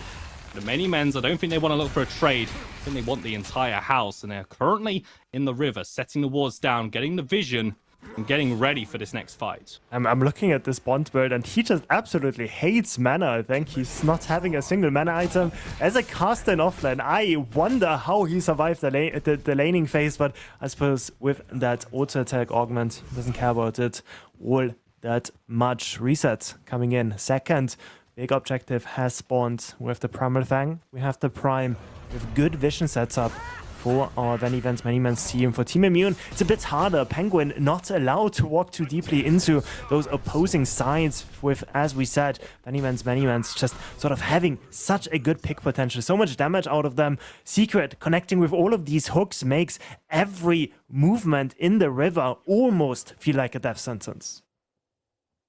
Speaker 4: The MennyMens, I don't think they want to look for a trade. I think they want the entire house, and they're currently in the river, setting the wards down, getting the vision, and getting ready for this next fight.
Speaker 5: I'm looking at this Bond build, and he just absolutely hates mana. I think he's not having a single mana item. As a caster in offline, I wonder how he survived the laning phase, but I suppose with that auto attack augment, he doesn't care about it all that much. Reset coming in. Second big objective has spawned with the Primal Fang. We have the Prime with good vision sets up for our MennyMens team. For Team Immune, it's a bit harder. Penguin not allowed to walk too deeply into those opposing sides with, as we said, MennyMens just sort of having such a good pick potential, so much damage out of them. Secret connecting with all of these hooks makes every movement in the river almost feel like a death sentence.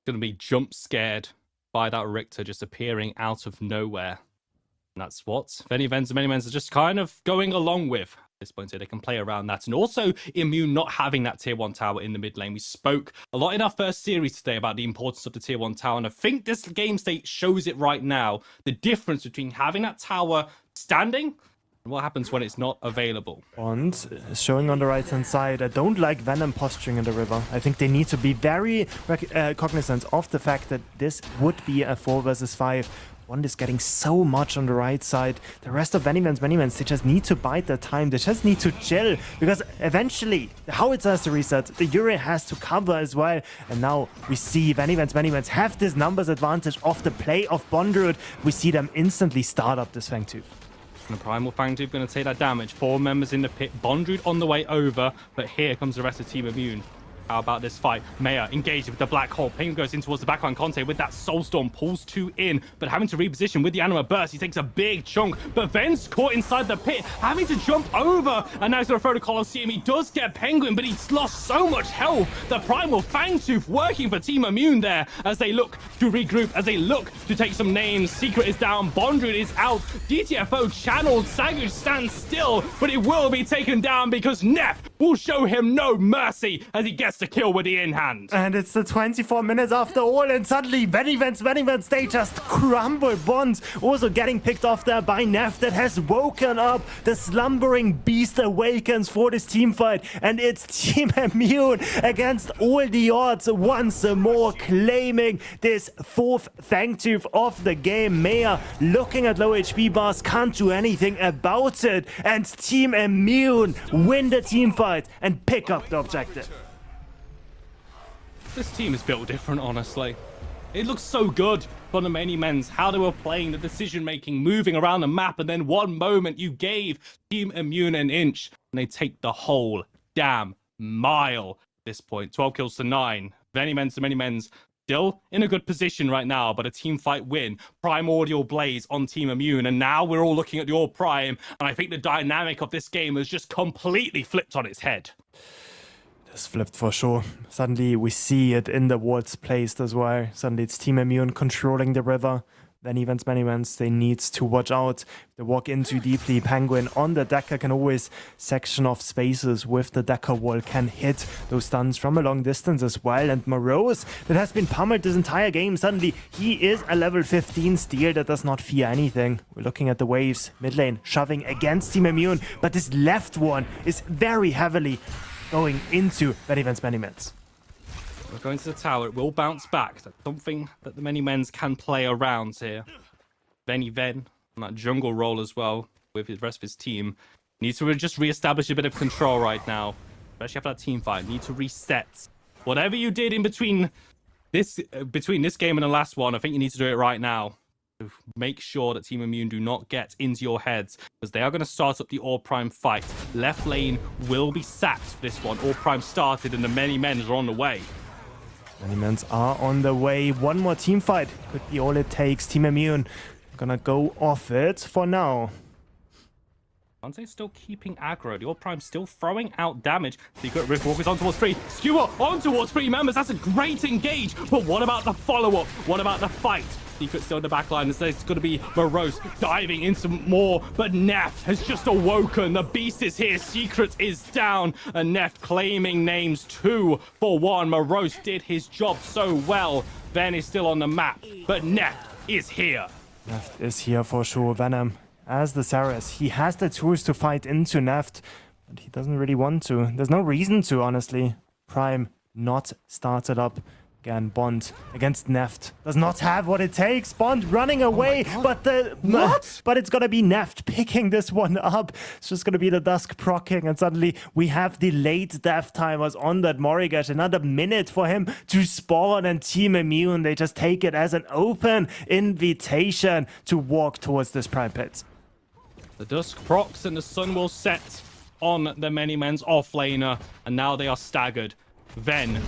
Speaker 4: Going to be jump scared by that Richter just appearing out of nowhere. And that's what MennyMens are just kind of going along with. this point, so they can play around that. And also Immune not having that tier 1 tower in the mid lane. We spoke a lot in our first series today about the importance of the tier 1 tower, and I think this game state shows it right now, the difference between having that tower standing and what happens when it's not available.
Speaker 5: And showing on the right hand side, I don't like Venom posturing in the river. I think they need to be very cognizant of the fact that this would be a 4 versus 5. One is getting so much on the right side. The rest of MennyMens, they just need to bide their time. They just need to chill, because eventually the howitzer has to reset. The Yuri has to cover as well. And now we see MennyMens have this numbers advantage off the play of Bondrewd. We see them instantly start up this Fangtooth.
Speaker 4: And the Primal Fangtooth going to take that damage. 4 members in the pit. Bondrewd on the way over, but here comes the rest of Team Immune. How about this fight? Maya engaged with the black hole. Penguin goes in towards the backline. Conte with that Soulstorm pulls 2 in, but having to reposition with the Anima Burst. He takes a big chunk, but Ven's caught inside the pit, having to jump over. And now he's going to throw the Colosseum. He does get Penguin, but he's lost so much health. The Primal Fangtooth working for Team Immune there as they look to regroup, as they look to take some names. Secret is down. Bondrewd is out. DTFO channeled. Sagu stands still, but it will be taken down because Neff will show him no mercy as he gets the kill with the in-hand.
Speaker 5: And it's the 24 minutes after all, and suddenly MennyMens, they just crumble. Bond also getting picked off there by Neff that has woken up. The slumbering beast awakens for this team fight, and it's Team Immune against all the odds once more, claiming this 4th Fangtooth of the game. Maya looking at low HP bars, can't do anything about it, and Team Immune win the team fight and pick up the objective.
Speaker 4: This team is built different, honestly. It looks so good from the MennyMens, how they were playing, the decision-making, moving around the map, and then one moment you gave Team Immune an inch, and they take the whole damn mile at this point. 12 kills to 9. MennyMens to MennyMens still in a good position right now, but a team fight win. Primordial Blaze on Team Immune, and now we're all looking at the Orb Prime, and I think the dynamic of this game has just completely flipped on its head.
Speaker 5: It's flipped for sure. Suddenly we see it in the wards placed as well. Suddenly it's Team Immune controlling the river. MennyMens, they need to watch out. If they walk in too deeply, Penguin on the Decker can always section off spaces with the Decker wall, can hit those stuns from a long distance as well. And Morose, that has been pummeled this entire game, suddenly he is a level 15 steal that does not fear anything. We're looking at the waves, mid lane shoving against Team Immune, but this left one is very heavily going into MennyMens.
Speaker 4: We're going to the tower. It will bounce back. That's something that the MennyMens can play around here. VennyVen on that jungle role as well with the rest of his team. Needs to just re-establish a bit of control right now. Especially after that team fight. Need to reset. Whatever you did in between this game and the last one, I think you need to do it right now. To make sure that Team Immune do not get into your heads, because they are going to start up the Orb Prime fight. Left lane will be sacked for this one. Orb Prime started and the MennyMens are on the way.
Speaker 5: MennyMens are on the way. One more team fight could be all it takes. Team Immune gonna go off it for now.
Speaker 4: Conte's still keeping aggro. The Orb Prime still throwing out damage. Secret Riftwalkers on towards 3. Skewer on towards 3 members. That's a great engage. But what about the follow-up? What about the fight? Secret still in the back line. It's going to be Morose diving into more. But Neff has just awoken. The beast is here. Secret is down. And Neff claiming names 2 for 1. Morose did his job so well. Ven is still on the map. But Neff is here.
Speaker 5: Neff is here for sure. Venom, as the Saras, he has the tools to fight into Neff, but he doesn't really want to. There's no reason to, honestly. Prime not started up. Again, Bond against Neff does not have what it takes. Bond running away, but it's gonna be Neff picking this one up. It's just gonna be the Dusk proccing, and suddenly we have the late death timers on that Morigesh. Another minute for him to spawn, and Team Immune, they just take it as an open invitation to walk towards this Prime Pit.
Speaker 4: The Dusk procs and the sun will set on the MennyMens offlaner, and now they are staggered. Ven,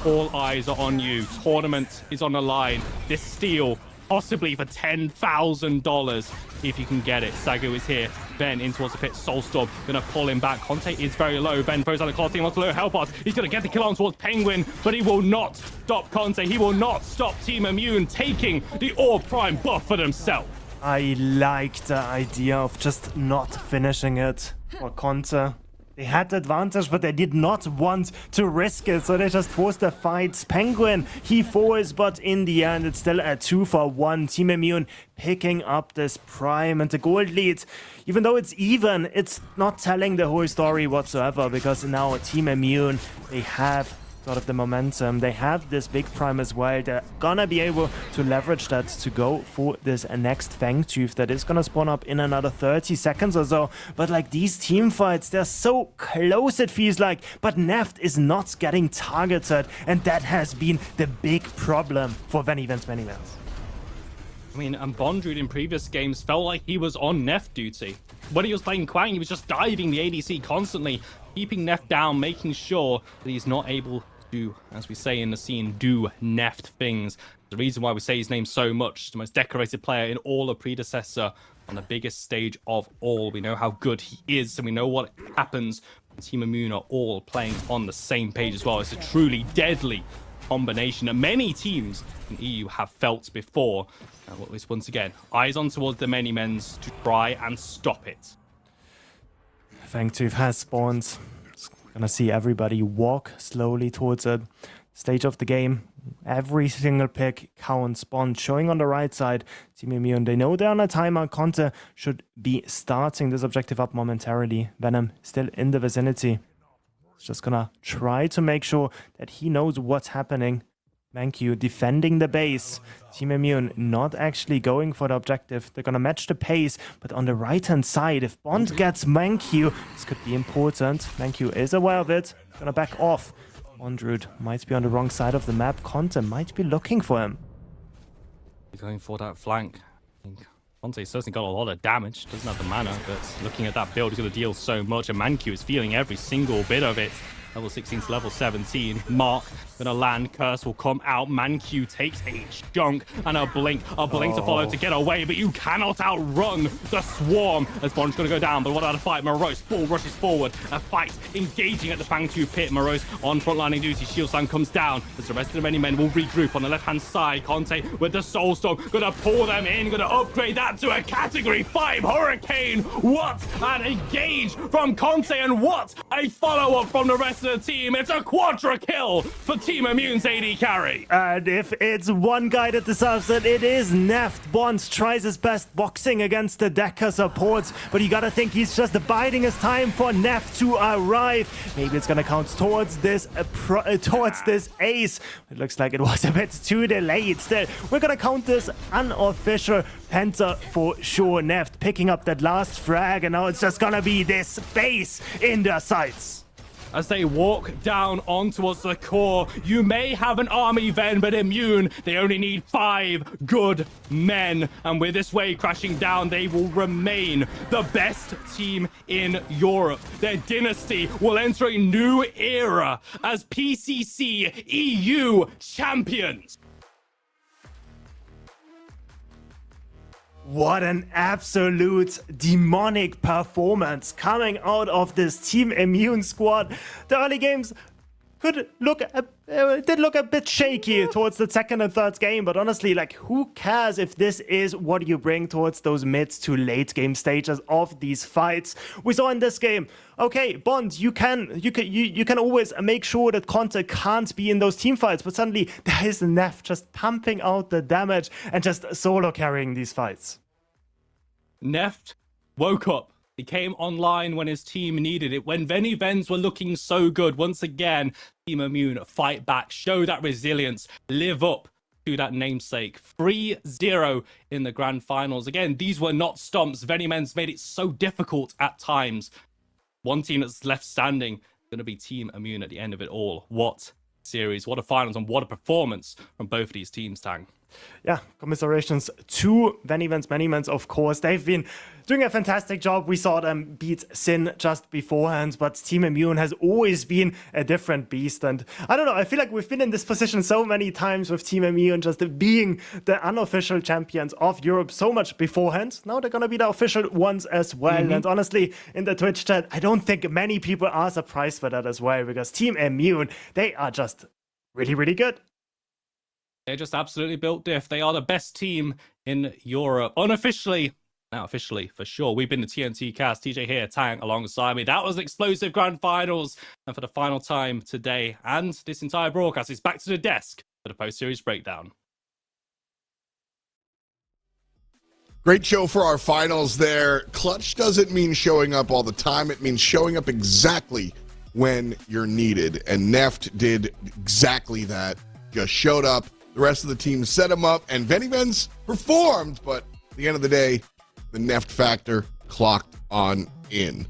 Speaker 4: all eyes are on you. Tournament is on the line. This steal, possibly for $10,000 if you can get it. Sagu is here. Ven in towards the pit. Soulstorm gonna pull him back. Conte is very low. Ven throws out the Colosseum, wants to help us. He's gonna get the kill on towards Penguin, but he will not stop Conte. He will not stop Team Immune taking the Orb Prime buff for themselves.
Speaker 5: I like the idea of just not finishing it. for Conte. They had the advantage, but they did not want to risk it, so they just forced the fight. Penguin, he falls, but in the end, it's still a 2-for-1. Team Immune picking up this Prime and the gold lead. Even though it's even, it's not telling the whole story whatsoever, because now Team Immune, they have sort of the momentum. They have this big Prime as well. They're gonna be able to leverage that to go for this next Fangtooth that is gonna spawn up in another 30 seconds or so. But like these team fights, they're so close it feels like, but Neft is not getting targeted, and that has been the big problem for VennyVen's MennyMens.
Speaker 4: I mean, and Bondrude in previous games felt like he was on Neft duty. When he was playing Quang, he was just diving the ADC constantly, keeping Neft down, making sure that he's not able to, as we say in the scene, do Neft things. The reason why we say his name so much, the most decorated player in all of Predecessor on the biggest stage of all. We know how good he is, and we know what happens when Team Immune are all playing on the same page as well. It's a truly deadly combination that many teams in EU have felt before. Once again, eyes on towards the MennyMens to try and stop it.
Speaker 5: Fangtooth has spawned. Gonna see everybody walk slowly towards a stage of the game. Every single pick counts. Bond showing on the right side. Team Immune, they know they're on a timer. Conte should be starting this objective up momentarily. Venom still in the vicinity. He's just gonna try to make sure that he knows what's happening. Manq defending the base. Team Immune not actually going for the objective. They're gonna match the pace, but on the right-hand side, if Bond gets Manq, this could be important. Manq is aware of it. Gonna back off. Bondrude might be on the wrong side of the map. Conte might be looking for him.
Speaker 4: He's going for that flank. I think Conte's certainly got a lot of damage. Doesn't have the mana, but looking at that build, he's going to deal so much, and Manq is feeling every single bit of it. Level 16 to level 17. Mark gonna land. Curse will come out. Manq takes a chunk and a blink to follow to get away, but you cannot outrun the swarm as Bond's gonna go down. But what about a fight? Morose ball rushes forward. A fight engaging at the Fangtooth pit. Morose on frontlining duty. Shield Slam comes down as the rest of the MennyMen will regroup on the left hand side. Conte with the Soul Storm gonna pull them in, gonna upgrade that to a category 5 Hurricane. What an engage from Conte, and what a follow up from the rest of the team. It's a quadra kill for Team Immune's AD carry.
Speaker 5: And if it's one guy that deserves it, it is Neft. Bonds tries his best boxing against the Decker supports, but you gotta think he's just biding his time for Neft to arrive. Maybe it's gonna count towards this ace. It looks like it was a bit too delayed. Still, we're gonna count this unofficial Penta for sure. Neft picking up that last frag, and now it's just gonna be this base in their sights.
Speaker 4: As they walk down on towards the core, you may have an army Ven, but Immune, they only need 5 good men. And with this wave crashing down, they will remain the best team in Europe. Their dynasty will enter a new era as PCC EU champions.
Speaker 5: What an absolute demonic performance coming out of this Team Immune squad. The early games did look a bit shaky towards the second and third game, but honestly, like, who cares if this is what you bring towards those mid to late game stages of these fights? We saw in this game, okay, Bond, you can always make sure that Conte can't be in those team fights, but suddenly there is Neft just pumping out the damage and just solo carrying these fights.
Speaker 4: Neft woke up. He came online when his team needed it. When VennyVens were looking so good, once again, Team Immune fight back, show that resilience, live up to that namesake. 3-0 in the grand finals. Again, these were not stomps. VennyMens made it so difficult at times. One team that's left standing is going to be Team Immune at the end of it all. What series, what a finals, and what a performance from both of these teams, Tang.
Speaker 5: Yeah, commiserations to VennyVen's MennyMens, of course. They've been doing a fantastic job. We saw them beat Sin just beforehand, but Team Immune has always been a different beast. And I don't know, I feel like we've been in this position so many times with Team Immune just being the unofficial champions of Europe so much beforehand. Now they're going to be the official ones as well. And honestly, in the Twitch chat, I don't think many people are surprised by that as well, because Team Immune, they are just really, really good.
Speaker 4: They're just absolutely built diff. They are the best team in Europe. Unofficially, Now officially, for sure. We've been the TNT cast. TJ here, Tang alongside me. That was explosive grand finals. And for the final time today, and this entire broadcast is back to the desk for the post-series breakdown.
Speaker 10: Great show for our finals there. Clutch doesn't mean showing up all the time. It means showing up exactly when you're needed. And Neft did exactly that. Just showed up. The rest of the team set him up. And VennyVen's performed. But at the end of the day, the Neft factor clocked on in.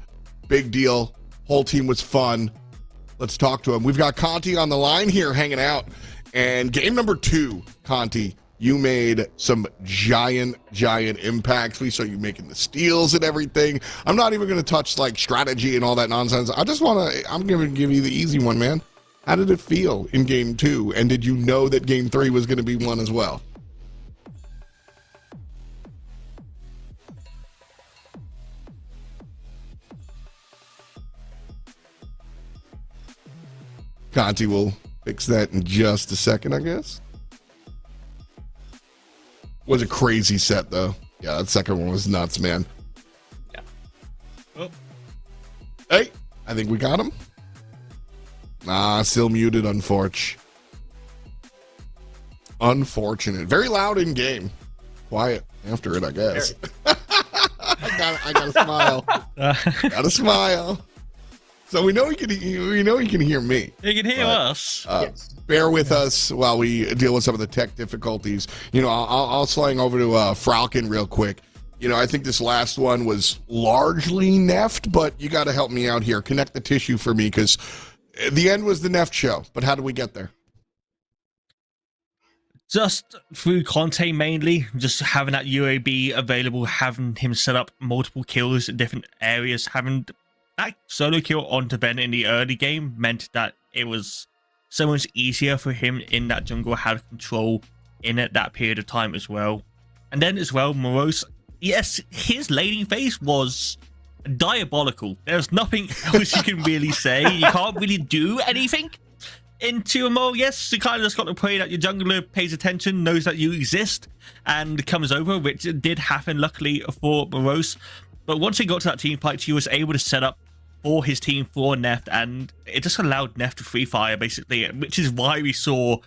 Speaker 10: Big deal. Whole team was fun. Let's talk to him. We've got Conti on the line here hanging out. And game number 2, Conti, you made some giant impacts. We saw you making the steals and everything. I'm not even going to touch like strategy and all that nonsense. I'm going to give you the easy one, man. How did it feel in game 2? And did you know that game 3 was going to be one as well? Conti will fix that in just a second, I guess. Was a crazy set, though. Yeah, that second one was nuts, man.
Speaker 15: Yeah.
Speaker 10: Oh. Hey, I think we got him. Still muted, unfortunate. Very loud in game. Quiet after it, I guess. I got a smile. Got a smile. So we know he can hear me.
Speaker 11: He can hear us.
Speaker 15: Yes.
Speaker 10: Bear with us while we deal with some of the tech difficulties. You know, I'll slang over to Falcon real quick. You know, I think this last one was largely Neft, but you got to help me out here. Connect the tissue for me, because the end was the Neft show. But how did we get there?
Speaker 11: Just through Conte mainly, just having that UAB available, having him set up multiple kills in different areas, having that solo kill onto Ben in the early game meant that it was so much easier for him in that jungle, had control in it that period of time as well. And then as well, Morose, yes, his laning phase was diabolical. There's nothing else you can really say. You can't really do anything into a mole. Yes, you kind of just got to pray that your jungler pays attention, knows that you exist, and comes over, which did happen luckily for Morose. But once he got to that team fight, he was able to set up for his team for Neft, and it just allowed Neft to free fire basically, which is why we saw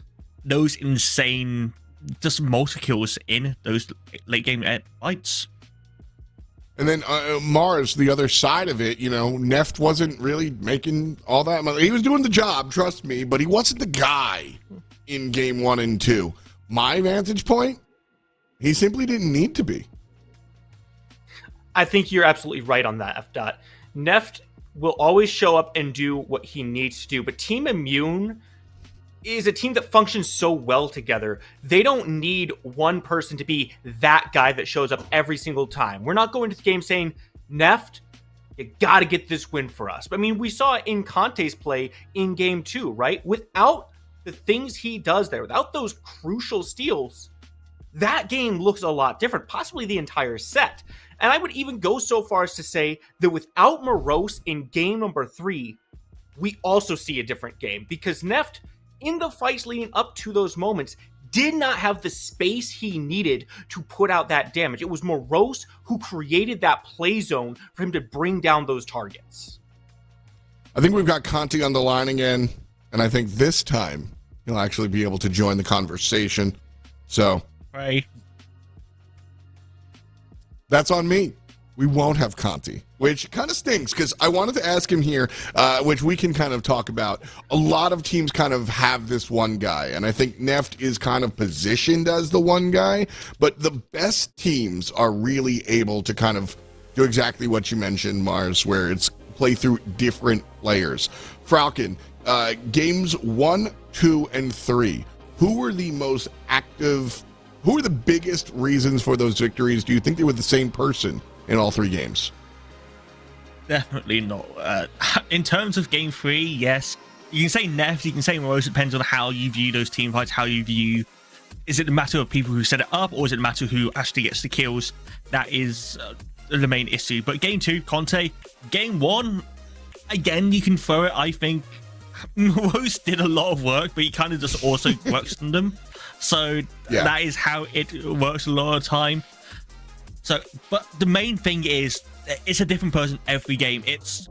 Speaker 11: those insane just multi-kills in those late game fights.
Speaker 10: And then Mars, the other side of it, you know, Neft wasn't really making all that money. He was doing the job, trust me, but he wasn't the guy in game 1 and 2. My vantage point, he simply didn't need to be.
Speaker 15: I think you're absolutely right on that, F. Neft will always show up and do what he needs to do, but Team Immune is a team that functions so well together. They don't need one person to be that guy that shows up every single time. We're not going to the game saying, Neft, you got to get this win for us. But, I mean, we saw it in Conte's play in game 2, right? Without the things he does there, without those crucial steals, that game looks a lot different, possibly the entire set. And I would even go so far as to say that without Morose in game number 3, we also see a different game, because Neft, in the fights leading up to those moments, did not have the space he needed to put out that damage. It was Morose who created that play zone for him to bring down those targets.
Speaker 10: I think we've got Conti on the line again, and I think this time he'll actually be able to join the conversation. So,
Speaker 11: right.
Speaker 10: That's on me. We won't have Conti, which kind of stinks, because I wanted to ask him here, which we can kind of talk about. A lot of teams kind of have this one guy, and I think Neft is kind of positioned as the one guy, but the best teams are really able to kind of do exactly what you mentioned, Mars, where it's play through different layers. Falcon, games 1, 2, and 3, who were the most active? Who are the biggest reasons for those victories? Do you think they were the same person in all 3 games?
Speaker 11: Definitely not. In terms of game 3, yes. You can say Neft, you can say Morose. It depends on how you view those team fights, how you view... Is it a matter of people who set it up, or is it a matter of who actually gets the kills? That is the main issue. But game 2, Conte. Game 1, again, you can throw it. I think Morose did a lot of work, but he kind of just also works on them. So that is how it works a lot of the time. So, but the main thing is, it's a different person every game. It's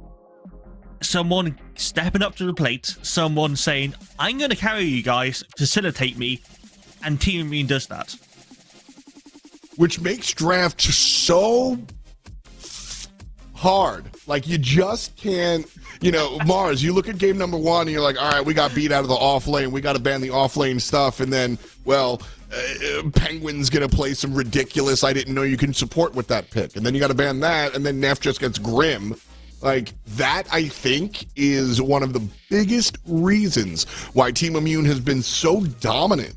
Speaker 11: someone stepping up to the plate, someone saying, I'm going to carry you guys, facilitate me, and Team Immune does that.
Speaker 10: Which makes draft so hard. Like, you just can't, you know, Mars, you look at game number 1 and you're like, all right, we got beat out of the off lane. We got to ban the off lane stuff. And then, well, Penguin's going to play some ridiculous, I didn't know you can support with that pick. And then you got to ban that. And then Neff just gets grim. Like, that, I think, is one of the biggest reasons why Team Immune has been so dominant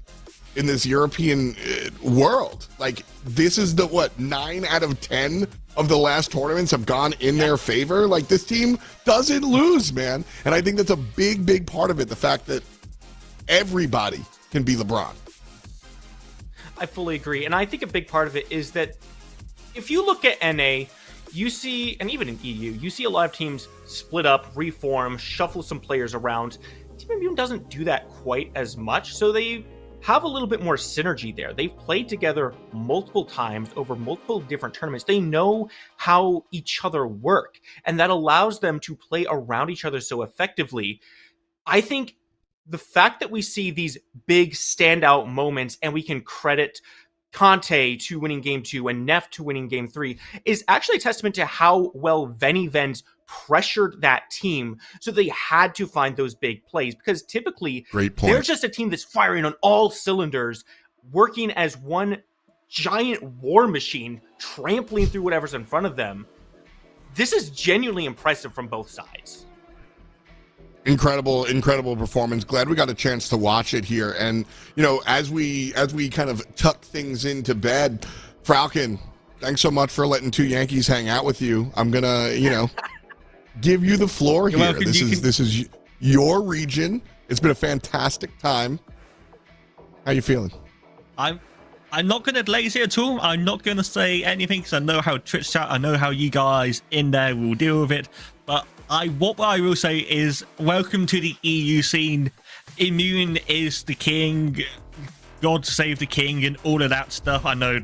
Speaker 10: in this European world. Like, this is the, 9 out of 10 of the last tournaments have gone in their favor. Like, this team doesn't lose, man. And I think that's a big, big part of it, the fact that everybody can be LeBron.
Speaker 15: I fully agree. And I think a big part of it is that if you look at NA, you see, and even in EU, you see a lot of teams split up, reform, shuffle some players around. Team Immune doesn't do that quite as much, so they have a little bit more synergy there. They've played together multiple times over multiple different tournaments. They know how each other work, and that allows them to play around each other so effectively. I think the fact that we see these big standout moments and we can credit Conte to winning game 2 and Neff to winning game 3 is actually a testament to how well VennyVen's pressured that team, so they had to find those big plays, because typically they're just a team that's firing on all cylinders, working as one giant war machine, trampling through whatever's in front of them. This is genuinely impressive from both sides.
Speaker 10: Incredible performance. Glad we got a chance to watch it here. And, you know, as we kind of tuck things into bed, Falcon, thanks so much for letting 2 Yankees hang out with you. I'm gonna, you know, give you the floor here.
Speaker 11: Welcome.
Speaker 10: This is your region. It's been a fantastic time. How you feeling?
Speaker 11: I'm not going to lazy at all. I'm not going to say anything because I know how Twitch chat, I know how you guys in there will deal with it. But what I will say is, welcome to the EU scene. Immune is the king. God save the king and all of that stuff. I know.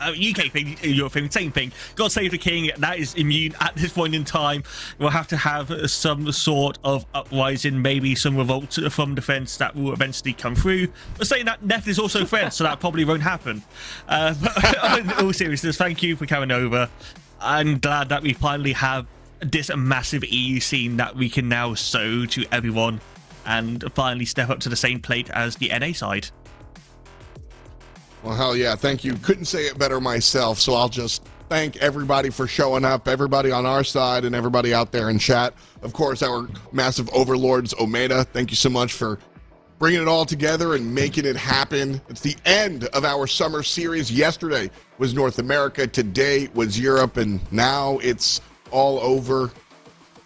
Speaker 11: UK thing, Europe thing, same thing. God save the king. That is Immune at this point in time. We'll have to have some sort of uprising, maybe some revolt from defense that will eventually come through. But saying that, Neff is also French, so that probably won't happen. But in all seriousness, thank you for coming over. I'm glad that we finally have this massive EU scene that we can now show to everyone and finally step up to the same plate as the NA side.
Speaker 10: Well, hell yeah, thank you. Couldn't say it better myself, so I'll just thank everybody for showing up, everybody on our side and everybody out there in chat. Of course, our massive overlords, Omeda, thank you so much for bringing it all together and making it happen. It's the end of our summer series. Yesterday was North America, today was Europe, and now it's all over,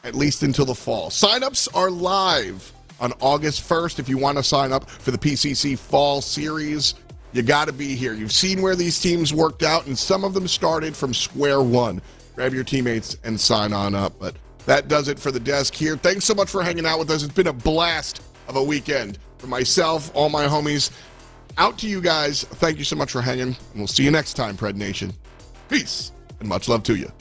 Speaker 10: at least until the fall. Signups are live on August 1st. If you want to sign up for the PCC Fall Series, you got to be here. You've seen where these teams worked out, and some of them started from square one. Grab your teammates and sign on up. But that does it for the desk here. Thanks so much for hanging out with us. It's been a blast of a weekend. For myself, all my homies, out to you guys. Thank you so much for hanging, and we'll see you next time, Pred Nation. Peace, and much love to you.